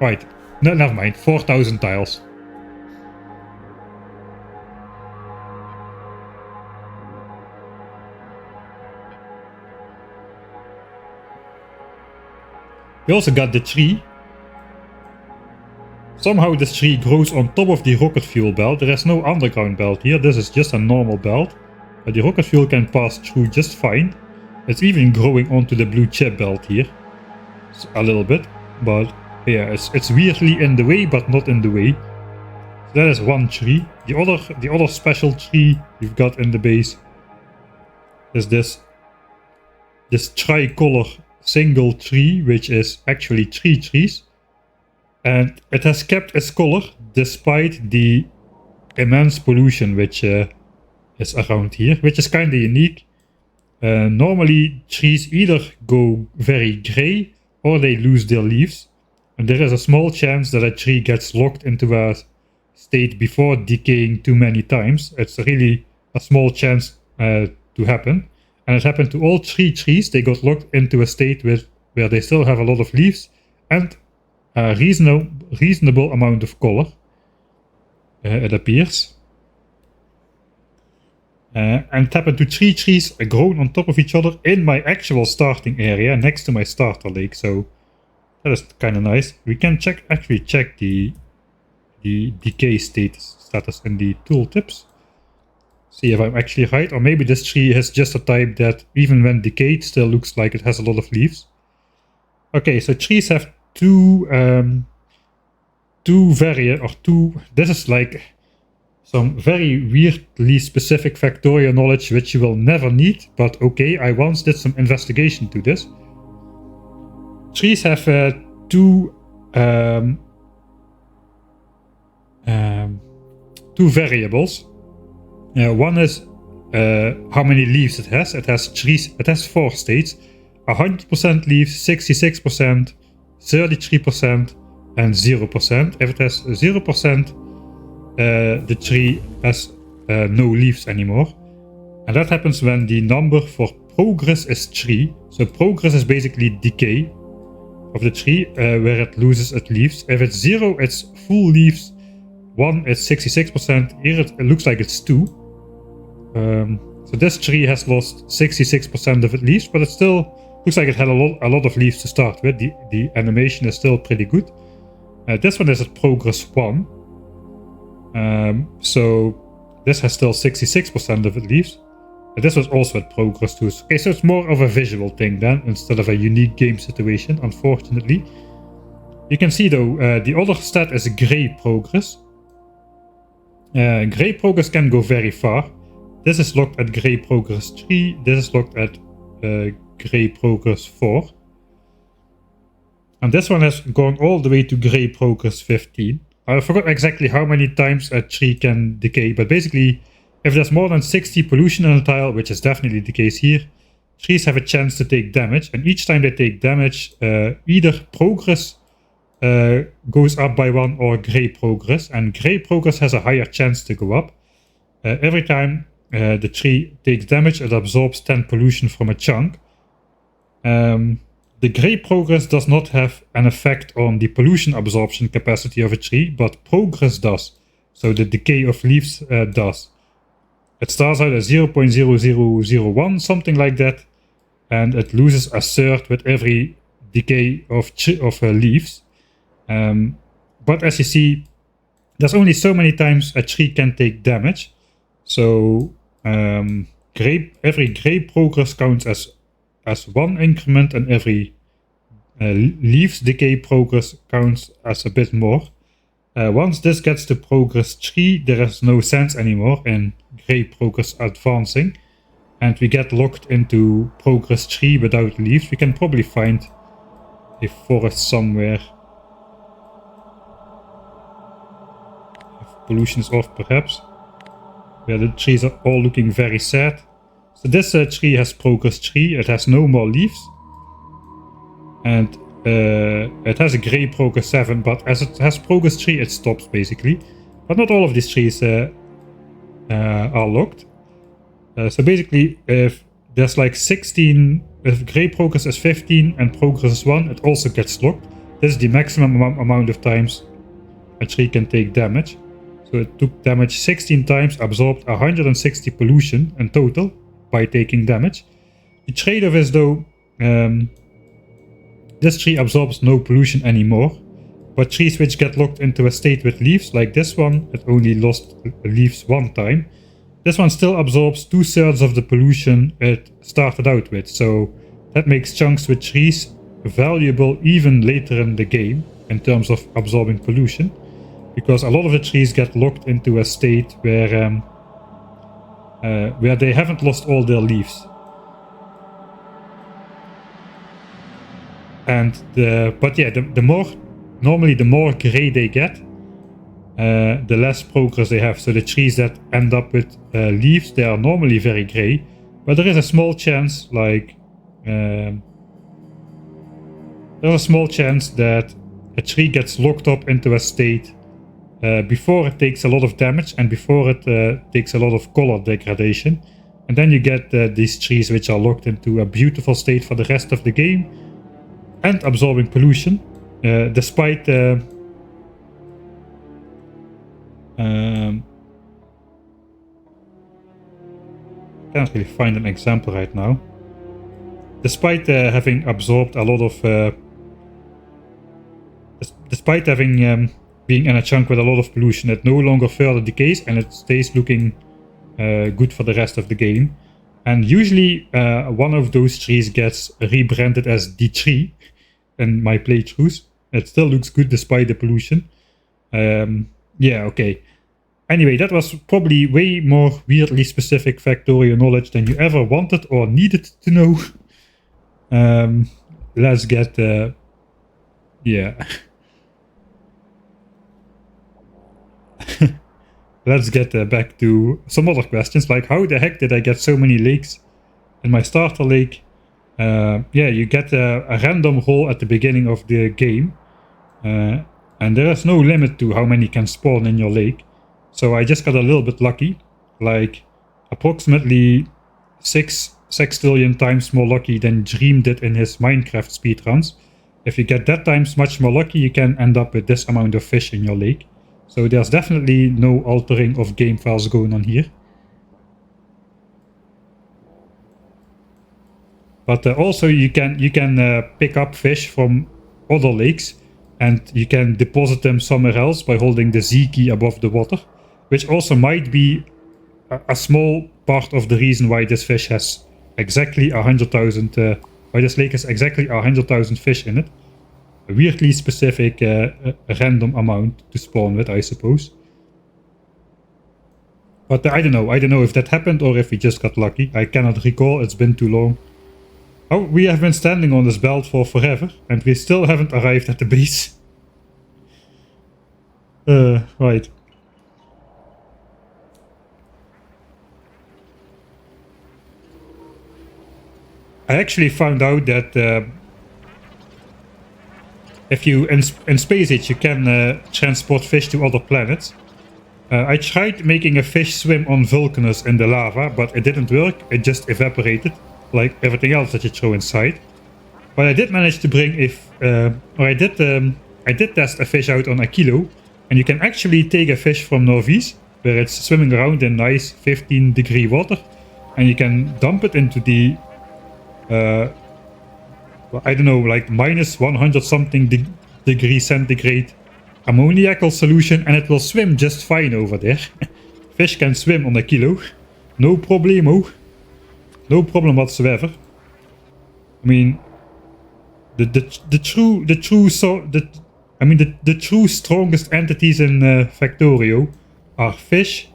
Right. No, never mind. 4,000 tiles. We also got the tree. Somehow this tree grows on top of the rocket fuel belt. There is no underground belt here. This is just a normal belt. But the rocket fuel can pass through just fine. It's even growing onto the blue chip belt here. A little bit. But Yeah, it's weirdly in the way, but not in the way. So that is one tree. The other special tree we've got in the base is this tricolor single tree, which is actually 3 trees. And it has kept its color despite the immense pollution which is around here, which is kind of unique. Normally trees either go very gray or they lose their leaves. And there is a small chance that a tree gets locked into a state before decaying too many times. It's really a small chance to happen. And it happened to all 3 trees. They got locked into a state where they still have a lot of leaves and a reasonable amount of color, it appears. And it happened to 3 trees grown on top of each other in my actual starting area next to my starter lake. So that is kind of nice. We can actually check the decay status in the tooltips. See if I'm actually right, or maybe this tree has just a type that even when decayed still looks like it has a lot of leaves. Okay, so trees have two this is like some very weirdly specific factorial knowledge which you will never need, but okay, I once did some investigation to this. Trees have two variables. One is how many leaves it has. It has 4 states: 100% leaves, 66%, 33%, and 0%. If it has 0%, the tree has no leaves anymore. And that happens when the number for progress is 3. So progress is basically decay of the tree, where it loses its leaves. If it's 0, it's full leaves. 1, it's 66%. Here it looks like it's 2. So this tree has lost 66% of its leaves, but it still looks like it had a lot of leaves to start with. The animation is still pretty good. This one is at progress 1. So this has still 66% of its leaves. This was also at progress 2. Okay, so it's more of a visual thing then, instead of a unique game situation, unfortunately. You can see though, the other stat is gray progress. Gray progress can go very far. This is locked at gray progress 3. This is locked at gray progress 4. And this one has gone all the way to gray progress 15. I forgot exactly how many times a tree can decay, but basically, if there's more than 60 pollution in a tile, which is definitely the case here, trees have a chance to take damage. And each time they take damage, either progress goes up by 1 or gray progress. And gray progress has a higher chance to go up. Every time the tree takes damage, it absorbs 10 pollution from a chunk. The gray progress does not have an effect on the pollution absorption capacity of a tree, but progress does. So the decay of leaves does. It starts out at 0.0001, something like that, and it loses a third with every decay of leaves. But as you see, there's only so many times a tree can take damage. So every gray progress counts as 1 increment, and every leaves decay progress counts as a bit more. Once this gets to progress 3, there is no sense anymore in gray progress advancing, and we get locked into progress 3 without leaves. We can probably find a forest somewhere. If pollution is off, perhaps. Where the trees are all looking very sad. So this tree has progress 3, it has no more leaves. And it has a gray progress 7, but as it has progress 3, it stops basically. But not all of these trees are locked. So basically, if there's like 16, if gray progress is 15 and progress is 1, it also gets locked. This is the maximum amount of times a tree can take damage. So it took damage 16 times, absorbed 160 pollution in total by taking damage. The trade-off is though, this tree absorbs no pollution anymore, but trees which get locked into a state with leaves, like this one, it only lost leaves 1 time. This one still absorbs 2/3 of the pollution it started out with, so that makes chunks with trees valuable even later in the game. in terms of absorbing pollution, because a lot of the trees get locked into a state where they haven't lost all their leaves. And the more gray they get, the less progress they have. So the trees that end up with leaves, they are normally very gray, but there is a small chance, like there's a small chance that a tree gets locked up into a state before it takes a lot of damage and before it takes a lot of color degradation, and then you get these trees which are locked into a beautiful state for the rest of the game and absorbing pollution, despite can't really find an example right now. Despite having absorbed a lot of despite having being in a chunk with a lot of pollution, it no longer further decays and it stays looking good for the rest of the game. And usually one of those trees gets rebranded as the tree in my playthroughs. It still looks good despite the pollution. Yeah, okay. Anyway, that was probably way more weirdly specific Factorio knowledge than you ever wanted or needed to know. Let's get... yeah. Let's get back to some other questions, like how the heck did I get so many lakes in my starter lake? Yeah, you get a random roll at the beginning of the game, and there is no limit to how many can spawn in your lake. So I just got a little bit lucky, like approximately 6 sextillion times more lucky than Dream did in his Minecraft speedruns. If you get that times much more lucky, you can end up with this amount of fish in your lake. So there's definitely no altering of game files going on here. But also you can pick up fish from other lakes, and you can deposit them somewhere else by holding the Z key above the water, which also might be a small part of the reason why this fish has exactly 100,000. Why this lake has exactly 100,000 fish in it. A weirdly specific random amount to spawn with, I suppose. But I don't know if that happened or if we just got lucky. I cannot recall, it's been too long. Oh, we have been standing on this belt for forever and we still haven't arrived at the base. Right. I actually found out that if you, in Space Age, you can transport fish to other planets. I tried making a fish swim on Vulcanus in the lava, but it didn't work. It just evaporated, like everything else that you throw inside. But I did manage to bring I did test a fish out on Aquilo, and you can actually take a fish from Norvis, where it's swimming around in nice 15-degree water, and you can dump it into the I don't know, like minus 100 something degree centigrade ammoniacal solution, and it will swim just fine over there. Fish can swim on Aquilo, no problemo, no problem whatsoever. I mean, the true strongest entities in Factorio are fish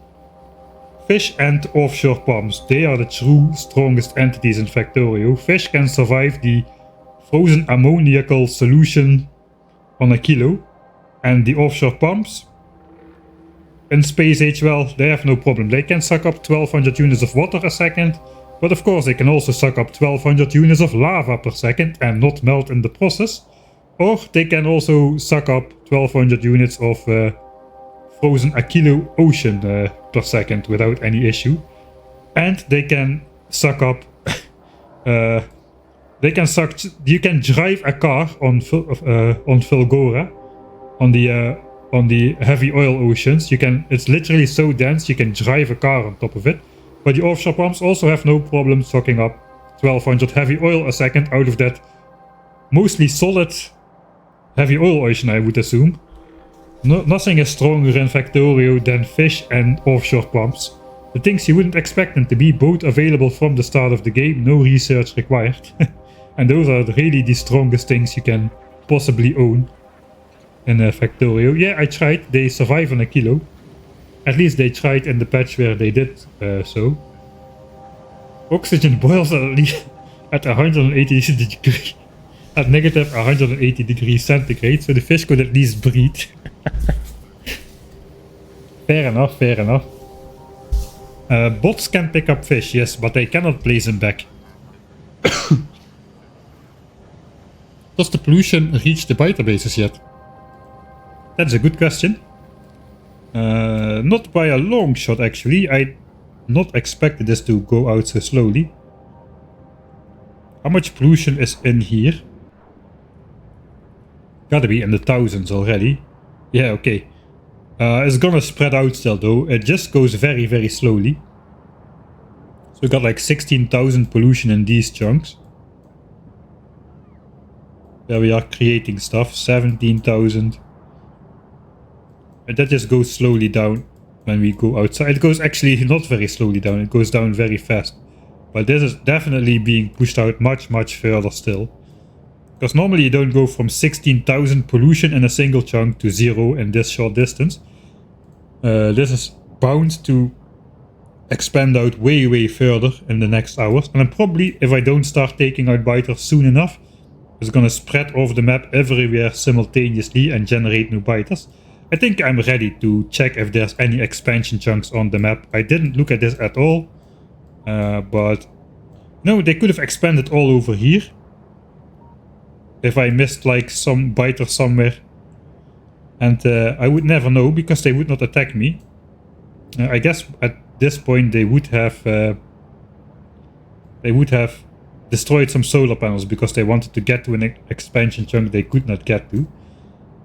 and offshore pumps. They are the true strongest entities in Factorio. Fish can survive the frozen ammoniacal solution on Aquilo, and the offshore pumps in Space Age, well, they have no problem. They can suck up 1200 units of water a second, but of course they can also suck up 1200 units of lava per second and not melt in the process. Or they can also suck up 1200 units of frozen Aquilo ocean per second without any issue. And they can suck up you can drive a car on Fulgora, on the heavy oil oceans. It's literally so dense you can drive a car on top of it. But the offshore pumps also have no problem sucking up 1200 heavy oil a second out of that mostly solid heavy oil ocean, I would assume. Nothing is stronger in Factorio than fish and offshore pumps. The things you wouldn't expect them to be, both available from the start of the game, no research required. And those are really the strongest things you can possibly own. in Factorio. Yeah, I tried. They survive on a kilo. At least they tried in the patch where they did so. Oxygen boils at 180 degrees. At negative 180 degrees centigrade, so the fish could at least breathe. Fair enough, fair enough. Bots can pick up fish, yes, but they cannot place them back. Does the pollution reach the biter bases yet? That's a good question. Not by a long shot, actually. I not expected this to go out so slowly. How much pollution is in here? Gotta be in the thousands already. Yeah, okay. It's gonna spread out still though. It just goes very, very slowly. So we got like 16,000 pollution in these chunks. There we are creating stuff. 17,000. And that just goes slowly down when we go outside. It goes actually not very slowly down. It goes down very fast. But this is definitely being pushed out much, much further still. Because normally you don't go from 16,000 pollution in a single chunk to 0 in this short distance. This is bound to expand out way, way further in the next hours. And then probably, if I don't start taking out biters soon enough, it's gonna spread over the map everywhere simultaneously and generate new biters. I think I'm ready to check if there's any expansion chunks on the map. I didn't look at this at all. But no, they could have expanded all over here. If I missed like some biter somewhere. And I would never know because they would not attack me. I guess at this point they would have destroyed some solar panels because they wanted to get to an expansion chunk they could not get to.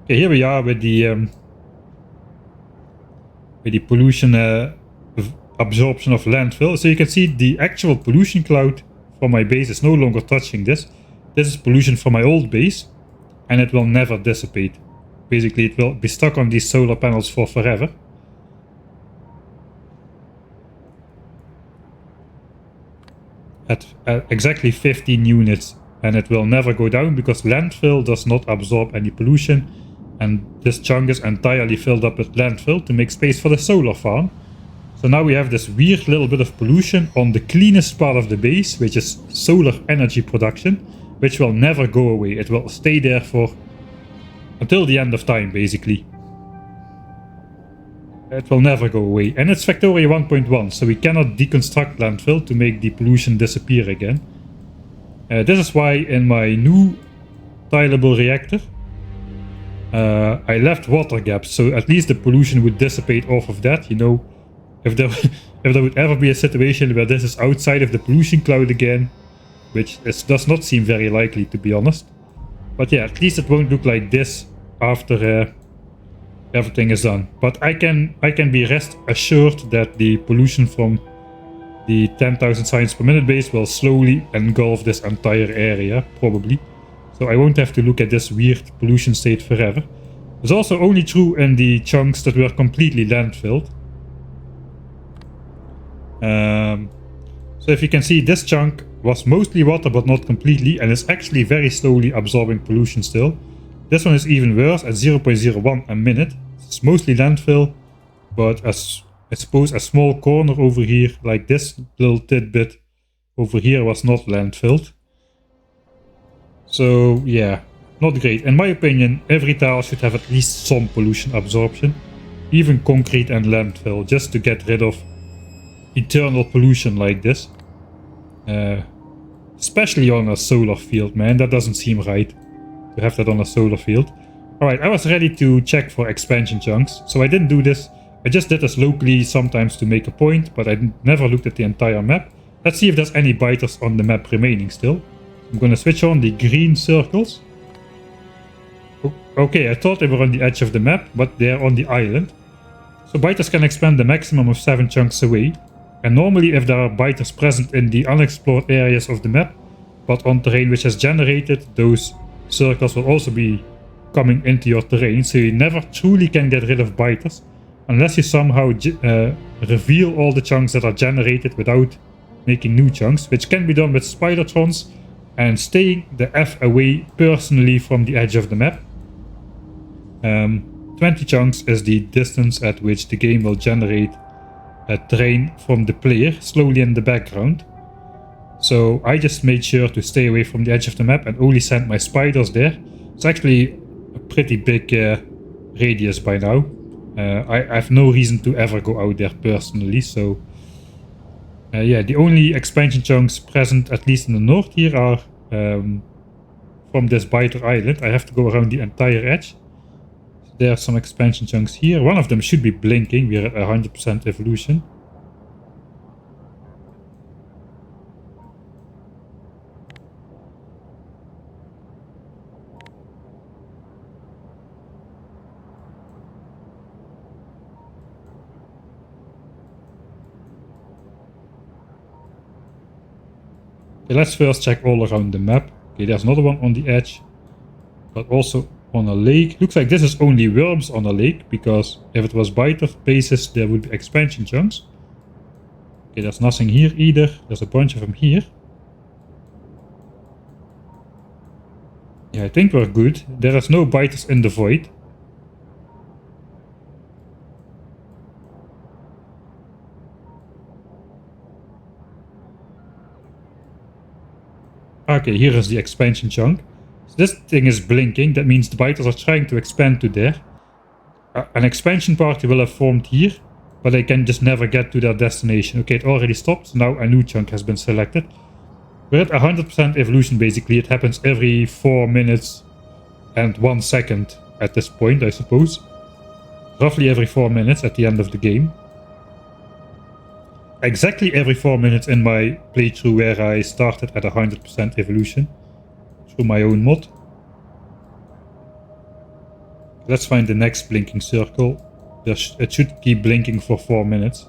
Okay, here we are with the pollution absorption of landfill. So you can see the actual pollution cloud from my base is no longer touching this. This is pollution from my old base, and it will never dissipate. Basically, it will be stuck on these solar panels for forever. At exactly 15 units, and it will never go down because landfill does not absorb any pollution, and this chunk is entirely filled up with landfill to make space for the solar farm. So now we have this weird little bit of pollution on the cleanest part of the base, which is solar energy production, which will never go away. It will stay there for until the end of time, basically. It will never go away. And it's Factorio 1.1, so we cannot deconstruct landfill to make the pollution disappear again. This is why in my new tileable reactor, I left water gaps, so at least the pollution would dissipate off of that, you know. If there would ever be a situation where this is outside of the pollution cloud again, which does not seem very likely, to be honest. But yeah, at least it won't look like this after everything is done. But I can be rest assured that the pollution from the 10,000 science per minute base will slowly engulf this entire area, probably. So I won't have to look at this weird pollution state forever. It's also only true in the chunks that were completely landfilled. So if you can see, this chunk was mostly water but not completely, and is actually very slowly absorbing pollution still. This one is even worse at 0.01 a minute. It's mostly landfill, but as I suppose a small corner over here, like this little tidbit over here, was not landfilled. So yeah, not great. In my opinion, every tile should have at least some pollution absorption, even concrete and landfill, just to get rid of eternal pollution like this. Especially on a solar field, man. That doesn't seem right to have that on a solar field. Alright, I was ready to check for expansion chunks, so I didn't do this. I just did this locally sometimes to make a point, but I never looked at the entire map. Let's see if there's any biters on the map remaining still. I'm gonna switch on the green circles. Okay, I thought they were on the edge of the map, but they're on the island. So biters can expand the maximum of 7 chunks away. And normally if there are biters present in the unexplored areas of the map, but on terrain which has generated, those circles will also be coming into your terrain, so you never truly can get rid of biters unless you somehow reveal all the chunks that are generated without making new chunks, which can be done with spidertrons and staying the F away personally from the edge of the map. 20 chunks is the distance at which the game will generate a train from the player slowly in the background. So I just made sure to stay away from the edge of the map and only send my spiders there. It's actually a pretty big radius by now. I have no reason to ever go out there personally, so yeah, the only expansion chunks present, at least in the north here, are from this biter island. I have to go around the entire edge. So there are some expansion chunks here. One of them should be blinking. We are at 100% evolution. Okay, let's first check all around the map. Okay, there's another one on the edge, but also on a lake. Looks like this is only worms on a lake, because if it was biter bases, there would be expansion chunks. Okay, there's nothing here either. There's a bunch of them here. Yeah, I think we're good. There is no biters in the void. Okay, here is the expansion chunk. So this thing is blinking. That means the biters are trying to expand to there. An expansion party will have formed here, but they can just never get to their destination. Okay, it already stopped. Now a new chunk has been selected. We're at 100% evolution basically. It happens every 4 minutes and 1 second at this point, I suppose. Roughly every 4 minutes at the end of the game. Exactly every 4 minutes in my playthrough where I started at 100% evolution through my own mod. Let's find the next blinking circle. It should keep blinking for 4 minutes.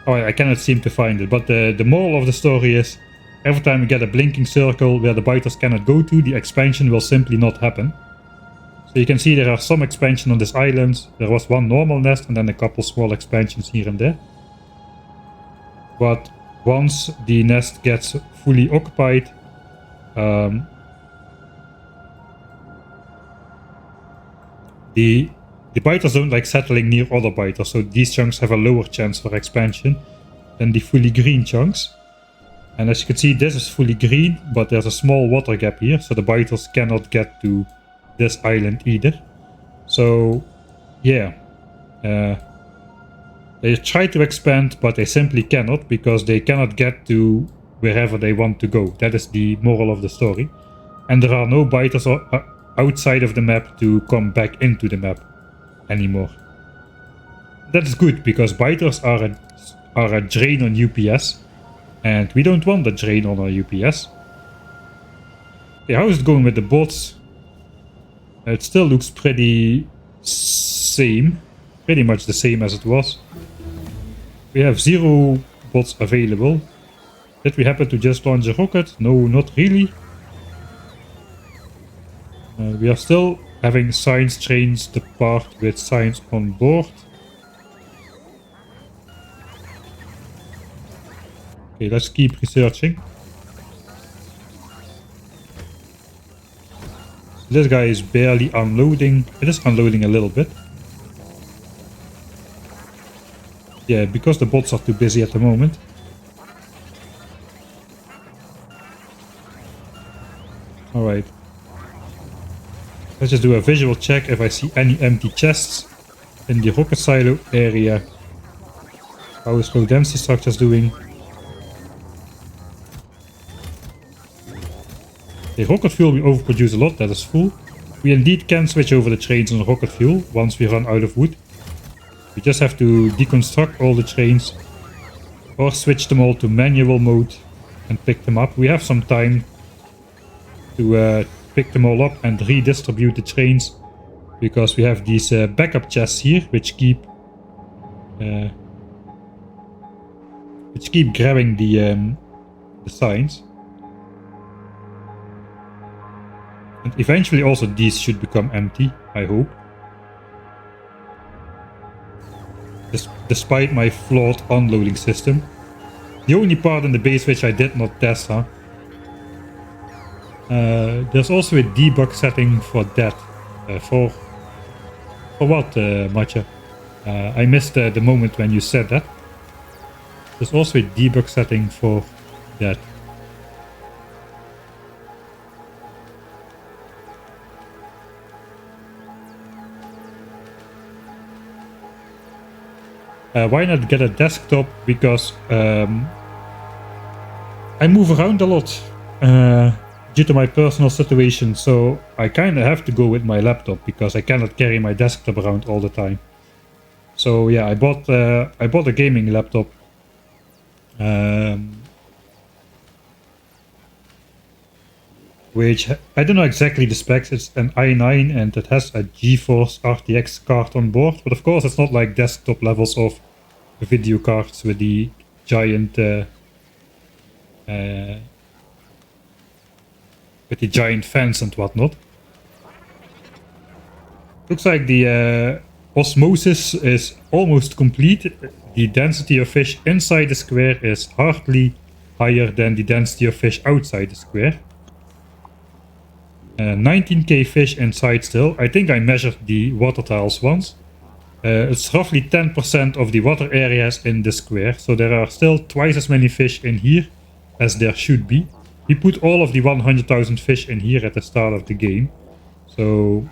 Oh, I cannot seem to find it, but the moral of the story is, every time we get a blinking circle where the biters cannot go to, the expansion will simply not happen. So you can see there are some expansion on this island. There was one normal nest and then a couple small expansions here and there. But once the nest gets fully occupied, the biters don't like settling near other biters, so these chunks have a lower chance for expansion than the fully green chunks. And as you can see, this is fully green, but there's a small water gap here, so the biters cannot get to this island either. So yeah, they try to expand, but they simply cannot, because they cannot get to wherever they want to go. That is the moral of the story. And there are no biters outside of the map to come back into the map anymore. That is good, because biters are a drain on UPS, and we don't want a drain on our UPS. Okay, how is it going with the bots? It still looks pretty much the same as it was. We have 0 bots available. Did we happen to just launch a rocket? No, not really. We are still having science trains depart with science on board. Okay, let's keep researching. This guy is barely unloading. It is unloading a little bit. Yeah, because the bots are too busy at the moment. Alright. Let's just do a visual check if I see any empty chests in the rocket silo area. How is low density structures doing? The rocket fuel we overproduce a lot, that is full. We indeed can switch over the trains on rocket fuel once we run out of wood. We just have to deconstruct all the trains or switch them all to manual mode and pick them up. We have some time to pick them all up and redistribute the trains, because we have these backup chests here which keep which keep grabbing the signs. And eventually also these should become empty, I hope. Despite my flawed unloading system. The only part in the base which I did not test, huh? There's also a debug setting for that. For what, Matcha? I missed the moment when you said that. There's also a debug setting for that. Why not get a desktop? Because I move around a lot due to my personal situation, so I kind of have to go with my laptop because I cannot carry my desktop around all the time. So yeah, I bought a gaming laptop. Which I don't know exactly the specs. It's an i9 and it has a GeForce RTX card on board, but of course it's not like desktop levels of video cards with the giant fans and whatnot. Looks like the osmosis is almost complete. The density of fish inside the square is hardly higher than the density of fish outside the square. 19k fish inside still. I think I measured the water tiles once. It's roughly 10% of the water areas in the square, so there are still twice as many fish in here as there should be. We put all of the 100,000 fish in here at the start of the game, so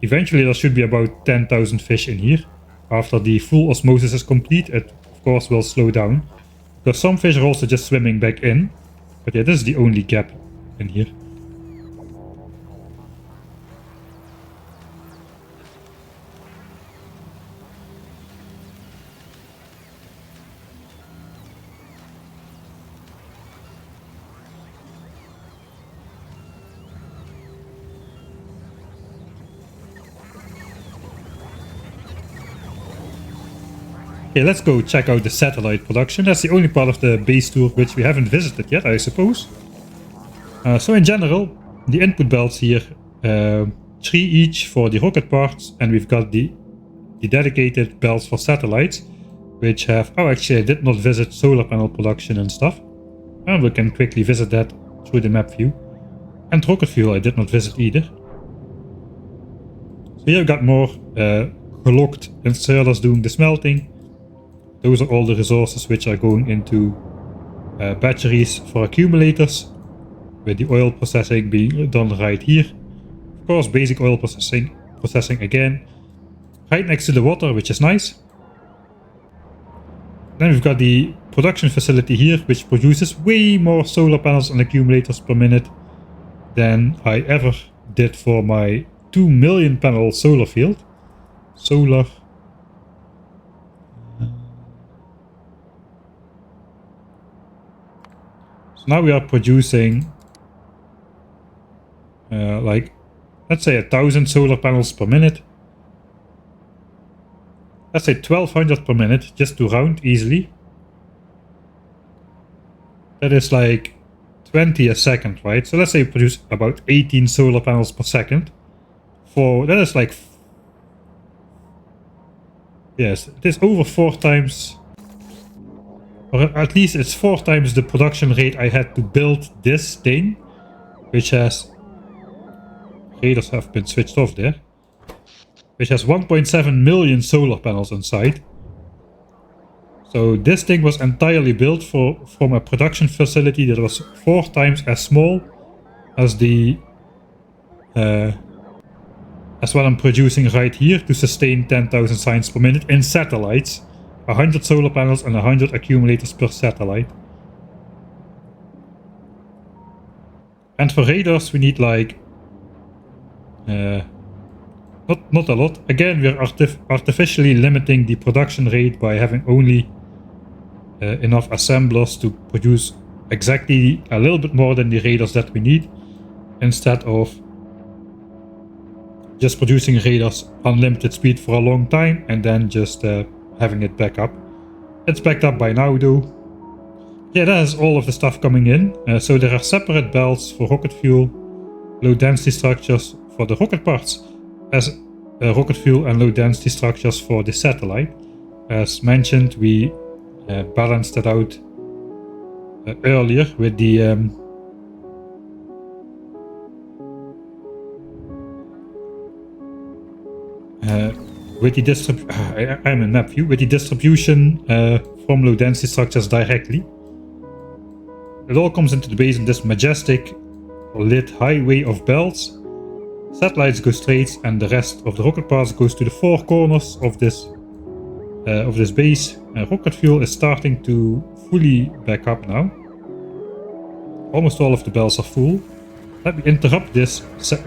eventually there should be about 10,000 fish in here. After the full osmosis is complete, it of course will slow down, because some fish are also just swimming back in, but yeah, this is the only gap in here. Okay, let's go check out the satellite production. That's the only part of the base tour which we haven't visited yet, I suppose. So in general, the input belts here, 3 each for the rocket parts, and we've got the dedicated belts for satellites, which have... Oh, actually I did not visit solar panel production and stuff. And we can quickly visit that through the map view. And rocket fuel I did not visit either. So here we've got more gelocked installers doing the smelting. Those are all the resources which are going into batteries for accumulators, with the oil processing being done right here. Of course, basic oil processing again, right next to the water, which is nice. Then we've got the production facility here, which produces way more solar panels and accumulators per minute than I ever did for my 2 million panel solar field. So now we are producing like, let's say 1,000 solar panels per minute. Let's say 1,200 per minute, just to round easily. That is like 20 a second, right? So let's say we produce about 18 solar panels per second. That is like... Yes, it is over 4 times... Or at least it's 4 times the production rate I had to build this thing, which has... Radars have been switched off there. Which has 1.7 million solar panels inside. So this thing was entirely built from a production facility that was 4 times as small as the... as what I'm producing right here to sustain 10,000 signs per minute in satellites. 100 solar panels and 100 accumulators per satellite. And for radars we need like... not a lot. Again, we're artificially limiting the production rate by having only enough assemblers to produce exactly a little bit more than the radars that we need, instead of just producing radars unlimited speed for a long time and then just having it back up. It's backed up by now though. Yeah, that is all of the stuff coming in. So there are separate belts for rocket fuel, low density structures for the rocket parts, as rocket fuel and low density structures for the satellite. As mentioned, we balanced that out earlier with the I'm in map view with the distribution from low density structures directly. It all comes into the base in this majestic lit highway of belts. Satellites go straight, and the rest of the rocket parts goes to the four corners of this base. Rocket fuel is starting to fully back up now. Almost all of the belts are full. Let me interrupt this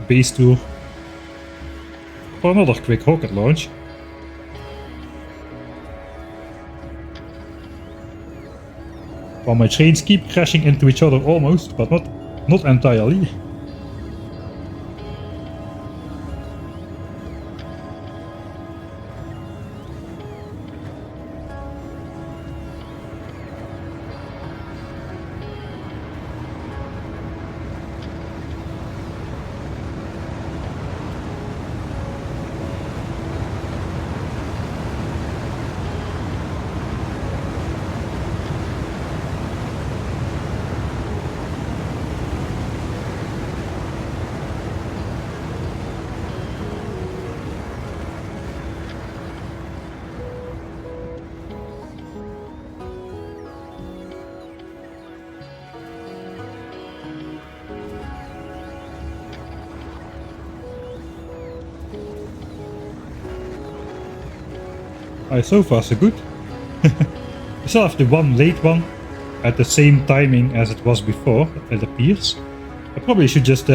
base tour for another quick rocket launch. While my trains keep crashing into each other almost, but not entirely. So far so good. We still have the one late one at the same timing as it was before, it appears. I probably should just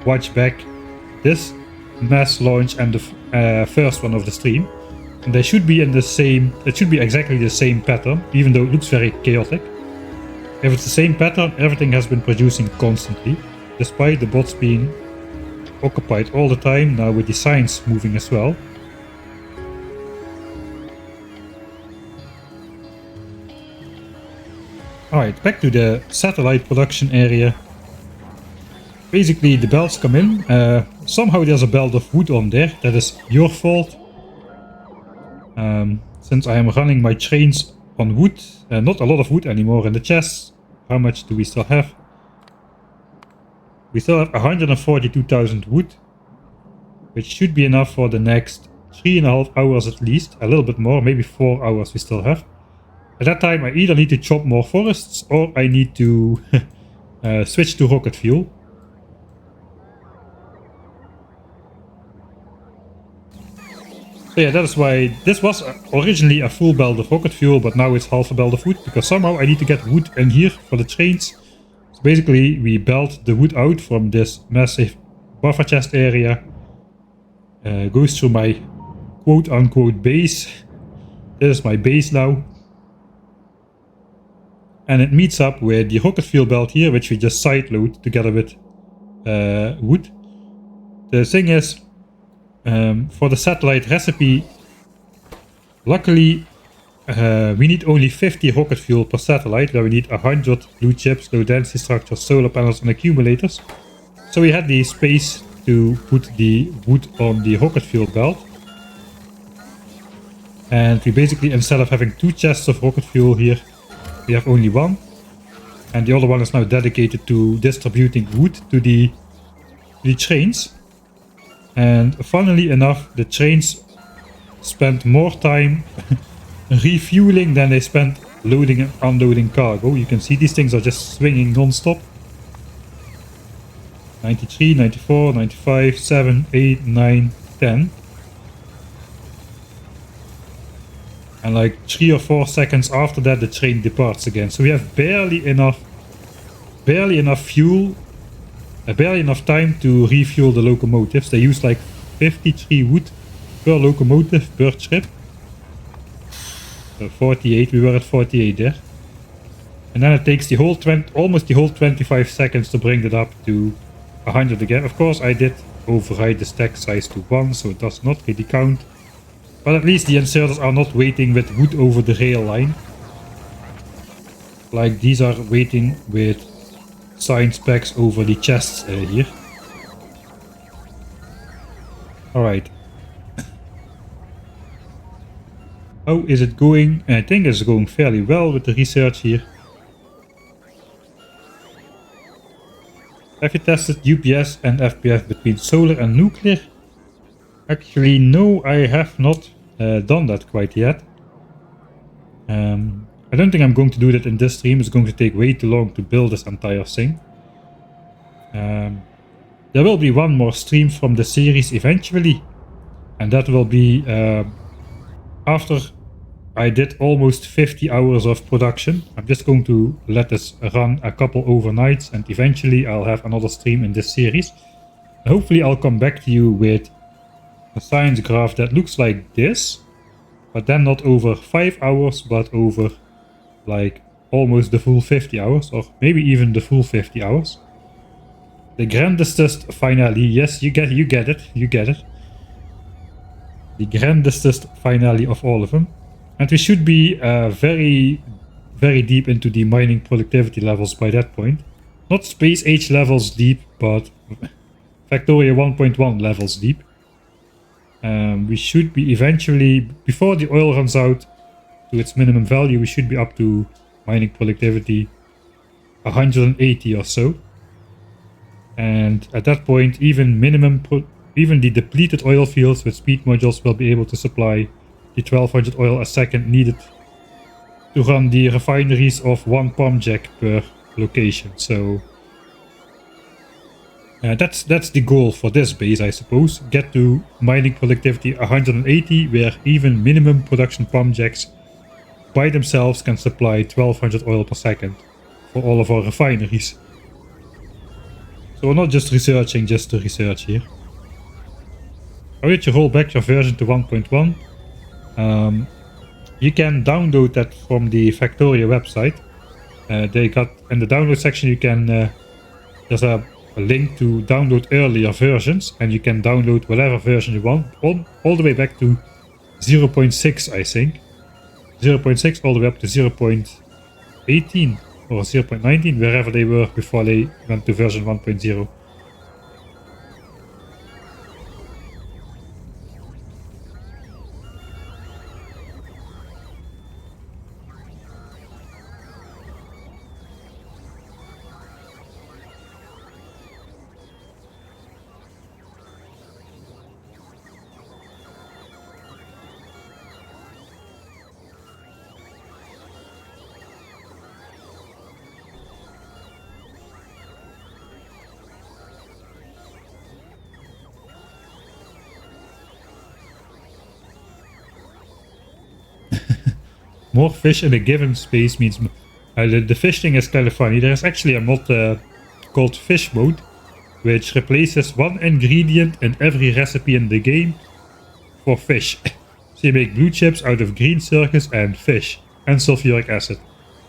watch back this mass launch and the first one of the stream. And they should be in the same, it should be exactly the same pattern, even though it looks very chaotic. If it's the same pattern, everything has been producing constantly, despite the bots being occupied all the time, now with the signs moving as well. Alright, back to the satellite production area. Basically the belts come in. Somehow there's a belt of wood on there. That is your fault. Since I am running my trains on wood. Not a lot of wood anymore in the chests. How much do we still have? We still have 142,000 wood. Which should be enough for the next 3.5 hours at least. A little bit more, maybe 4 hours we still have. At that time I either need to chop more forests or I need to switch to rocket fuel. So yeah, that is why this was originally a full belt of rocket fuel, but now it's half a belt of wood, because somehow I need to get wood in here for the trains. So basically we belt the wood out from this massive buffer chest area. Goes through my quote-unquote base. This is my base now. And it meets up with the rocket fuel belt here, which we just sideload together with wood. The thing is, for the satellite recipe, luckily we need only 50 rocket fuel per satellite, where we need 100 blue chips, low density structures, solar panels and accumulators. So we had the space to put the wood on the rocket fuel belt. And we basically, instead of having 2 chests of rocket fuel here, we have only one, and the other one is now dedicated to distributing wood to the trains. And funnily enough, the trains spent more time refueling than they spent loading and unloading cargo. You can see these things are just swinging non-stop. 93, 94, 95, 7, 8, 9, 10. And like 3 or 4 seconds after that, the train departs again. So we have barely enough fuel, barely enough time to refuel the locomotives. They use like 53 wood per locomotive per trip. So 48, we were at 48 there. And then it takes the whole almost the whole 25 seconds to bring that up to 100 again. Of course, I did override the stack size to 1, so it does not really count. But at least the inserters are not waiting with wood over the rail line. Like these are waiting with sign specs over the chests here. Alright. How is it going? I think it's going fairly well with the research here. Have you tested UPS and FPF between solar and nuclear? Actually, no, I have not done that quite yet. I don't think I'm going to do that in this stream. It's going to take way too long to build this entire thing. There will be one more stream from the series eventually. And that will be after I did almost 50 hours of production. I'm just going to let this run a couple overnights and eventually I'll have another stream in this series. And hopefully I'll come back to you with a science graph that looks like this. But then not over 5 hours, but over like almost the full 50 hours, or maybe even the full 50 hours. The GrandestER finale, yes, you get it. The GrandestER finale of all of them. And we should be very, very deep into the mining productivity levels by that point. Not space age levels deep, but Factorio 1.1 levels deep. We should be eventually, before the oil runs out to its minimum value, we should be up to mining productivity 180 or so. And at that point, even the depleted oil fields with speed modules will be able to supply the 1200 oil a second needed to run the refineries of one pump jack per location. So that's the goal for this base, I suppose. Get to mining productivity 180, where even minimum production pump jacks by themselves can supply 1200 oil per second for all of our refineries. So we're not just researching just to research here. How did you roll back your version to 1.1? You can download that from the Factorio website. They got in the download section, you can there's a link to download earlier versions, and you can download whatever version you want, all the way back to 0.6, I think. 0.6 all the way up to 0.18 or 0.19, wherever they were before they went to version 1.0. More fish in a given space means... the fish thing is kind of funny. There's actually a mod called fish mode, which replaces one ingredient in every recipe in the game for fish. So you make blue chips out of green circus and fish and sulfuric acid.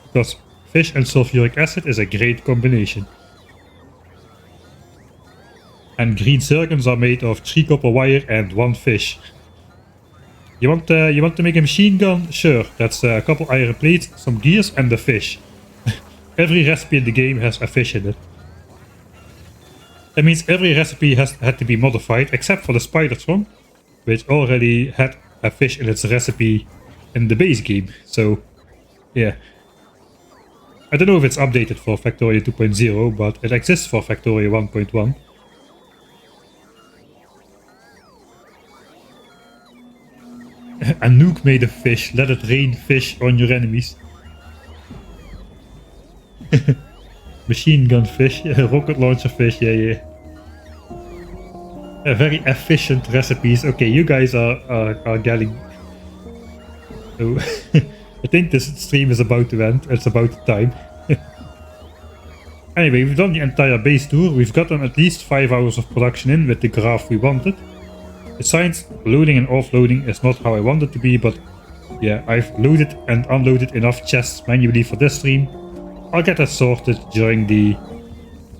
Because fish and sulfuric acid is a great combination. And green circons are made of 3 copper wire and 1 fish. You want to make a machine gun? Sure, that's a couple iron plates, some gears and a fish. Every recipe in the game has a fish in it. That means every recipe had to be modified, except for the Spidertron, which already had a fish in its recipe in the base game. So, yeah. I don't know if it's updated for Factorio 2.0, but it exists for Factorio 1.1. A nuke made of fish. Let it rain fish on your enemies. Machine gun fish. Rocket launcher fish. Yeah. Very efficient recipes. Okay, you guys are getting... So, I think this stream is about to end. It's about time. Anyway, we've done the entire base tour. We've gotten at least 5 hours of production in with the graph we wanted. The science loading and offloading is not how I want it to be, but yeah, I've loaded and unloaded enough chests manually for this stream. I'll get that sorted during the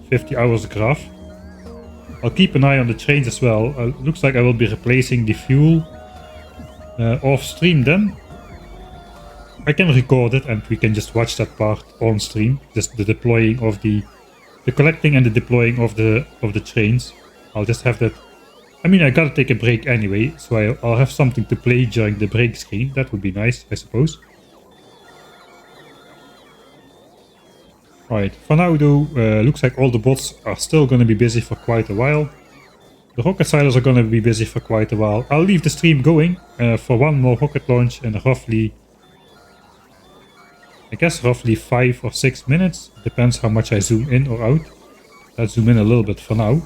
50 hours graph. I'll keep an eye on the trains as well. Looks like I will be replacing the fuel off stream then. I can record it and we can just watch that part on stream. Just the deploying of the collecting and the deploying of the trains. I'll just have that. I mean, I gotta take a break anyway, so I'll have something to play during the break screen. That would be nice, I suppose. Alright, for now though, looks like all the bots are still gonna be busy for quite a while. The rocket silos are gonna be busy for quite a while. I'll leave the stream going for one more rocket launch in roughly, I guess roughly 5 or 6 minutes. Depends how much I zoom in or out. Let's zoom in a little bit for now.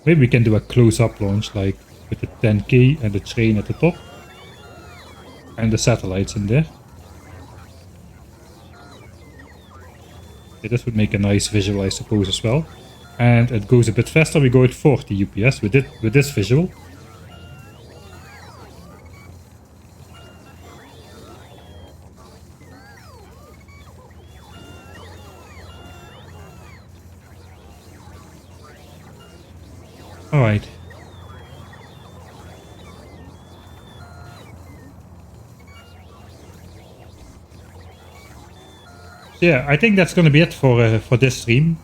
Maybe we can do a close-up launch, like with the 10K and the train at the top. And the satellites in there. Okay, this would make a nice visual, I suppose, as well. And it goes a bit faster, we go at 40 UPS with this visual. Alright. Yeah, I think that's gonna be it for this stream.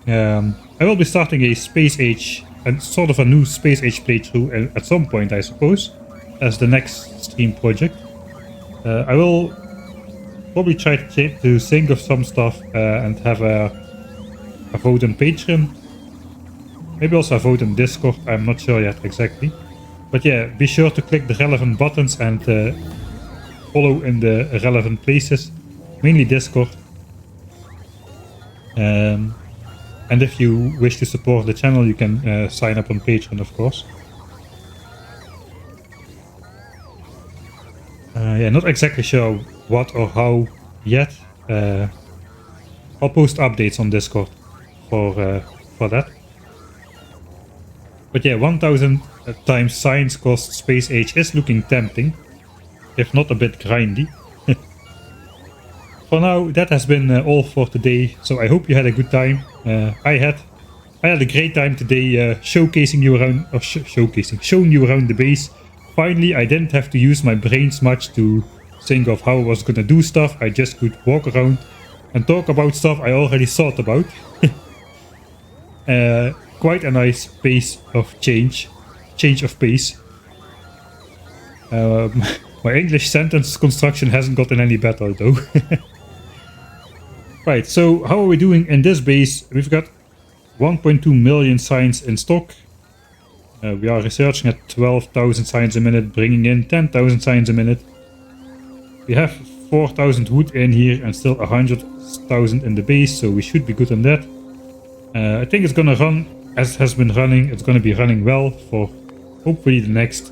I will be starting a Space Age, and sort of a new Space Age playthrough at some point, I suppose, as the next stream project. I will probably try to think of some stuff and have a vote on Patreon. Maybe also a vote on Discord, I'm not sure yet exactly. But yeah, be sure to click the relevant buttons and follow in the relevant places, mainly Discord. And if you wish to support the channel, you can sign up on Patreon, of course. Yeah, not exactly sure what or how yet. I'll post updates on Discord for that. But yeah, 1000 times science cost Space Age is looking tempting, if not a bit grindy. For now, that has been all for today, so I hope you had a good time. I had a great time today showcasing you around, or showing you around the base. Finally, I didn't have to use my brains much to think of how I was gonna do stuff. I just could walk around and talk about stuff I already thought about. Quite a nice pace of change of pace. My English sentence construction hasn't gotten any better though. Right, so how are we doing in this base? We've got 1.2 million signs in stock. We are researching at 12,000 signs a minute, bringing in 10,000 signs a minute. We have 4,000 wood in here and still 100,000 in the base, so we should be good on that. I think it's gonna run as it has been running. It's gonna be running well for hopefully the next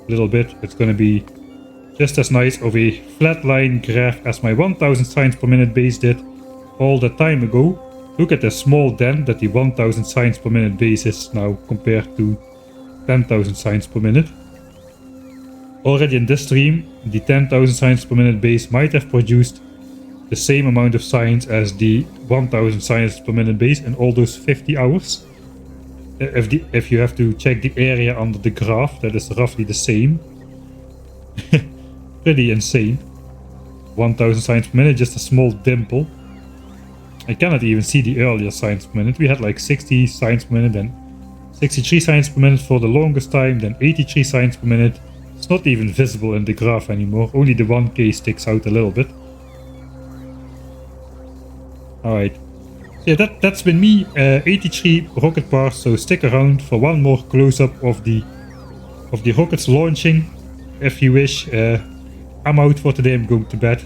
little bit. It's gonna be just as nice of a flat line graph as my 1000 signs per minute base did all that time ago. Look at the small dent that the 1000 signs per minute base is now compared to 10,000 signs per minute. Already in this stream, the 10,000 signs per minute base might have produced the same amount of signs as the 1000 signs per minute base in all those 50 hours. If you have to check the area under the graph, that is roughly the same. Pretty insane. 1000 signs per minute, just a small dimple. I cannot even see the earlier signs per minute. We had like 60 signs per minute, then 63 signs per minute for the longest time, then 83 signs per minute. It's not even visible in the graph anymore. Only the 1K sticks out a little bit. Alright. Yeah, that's been me. 83 rocket bars, so stick around for one more close-up of the rockets launching. If you wish. I'm out for today, I'm going to bed.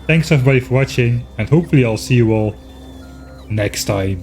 Thanks everybody for watching, and hopefully I'll see you all next time.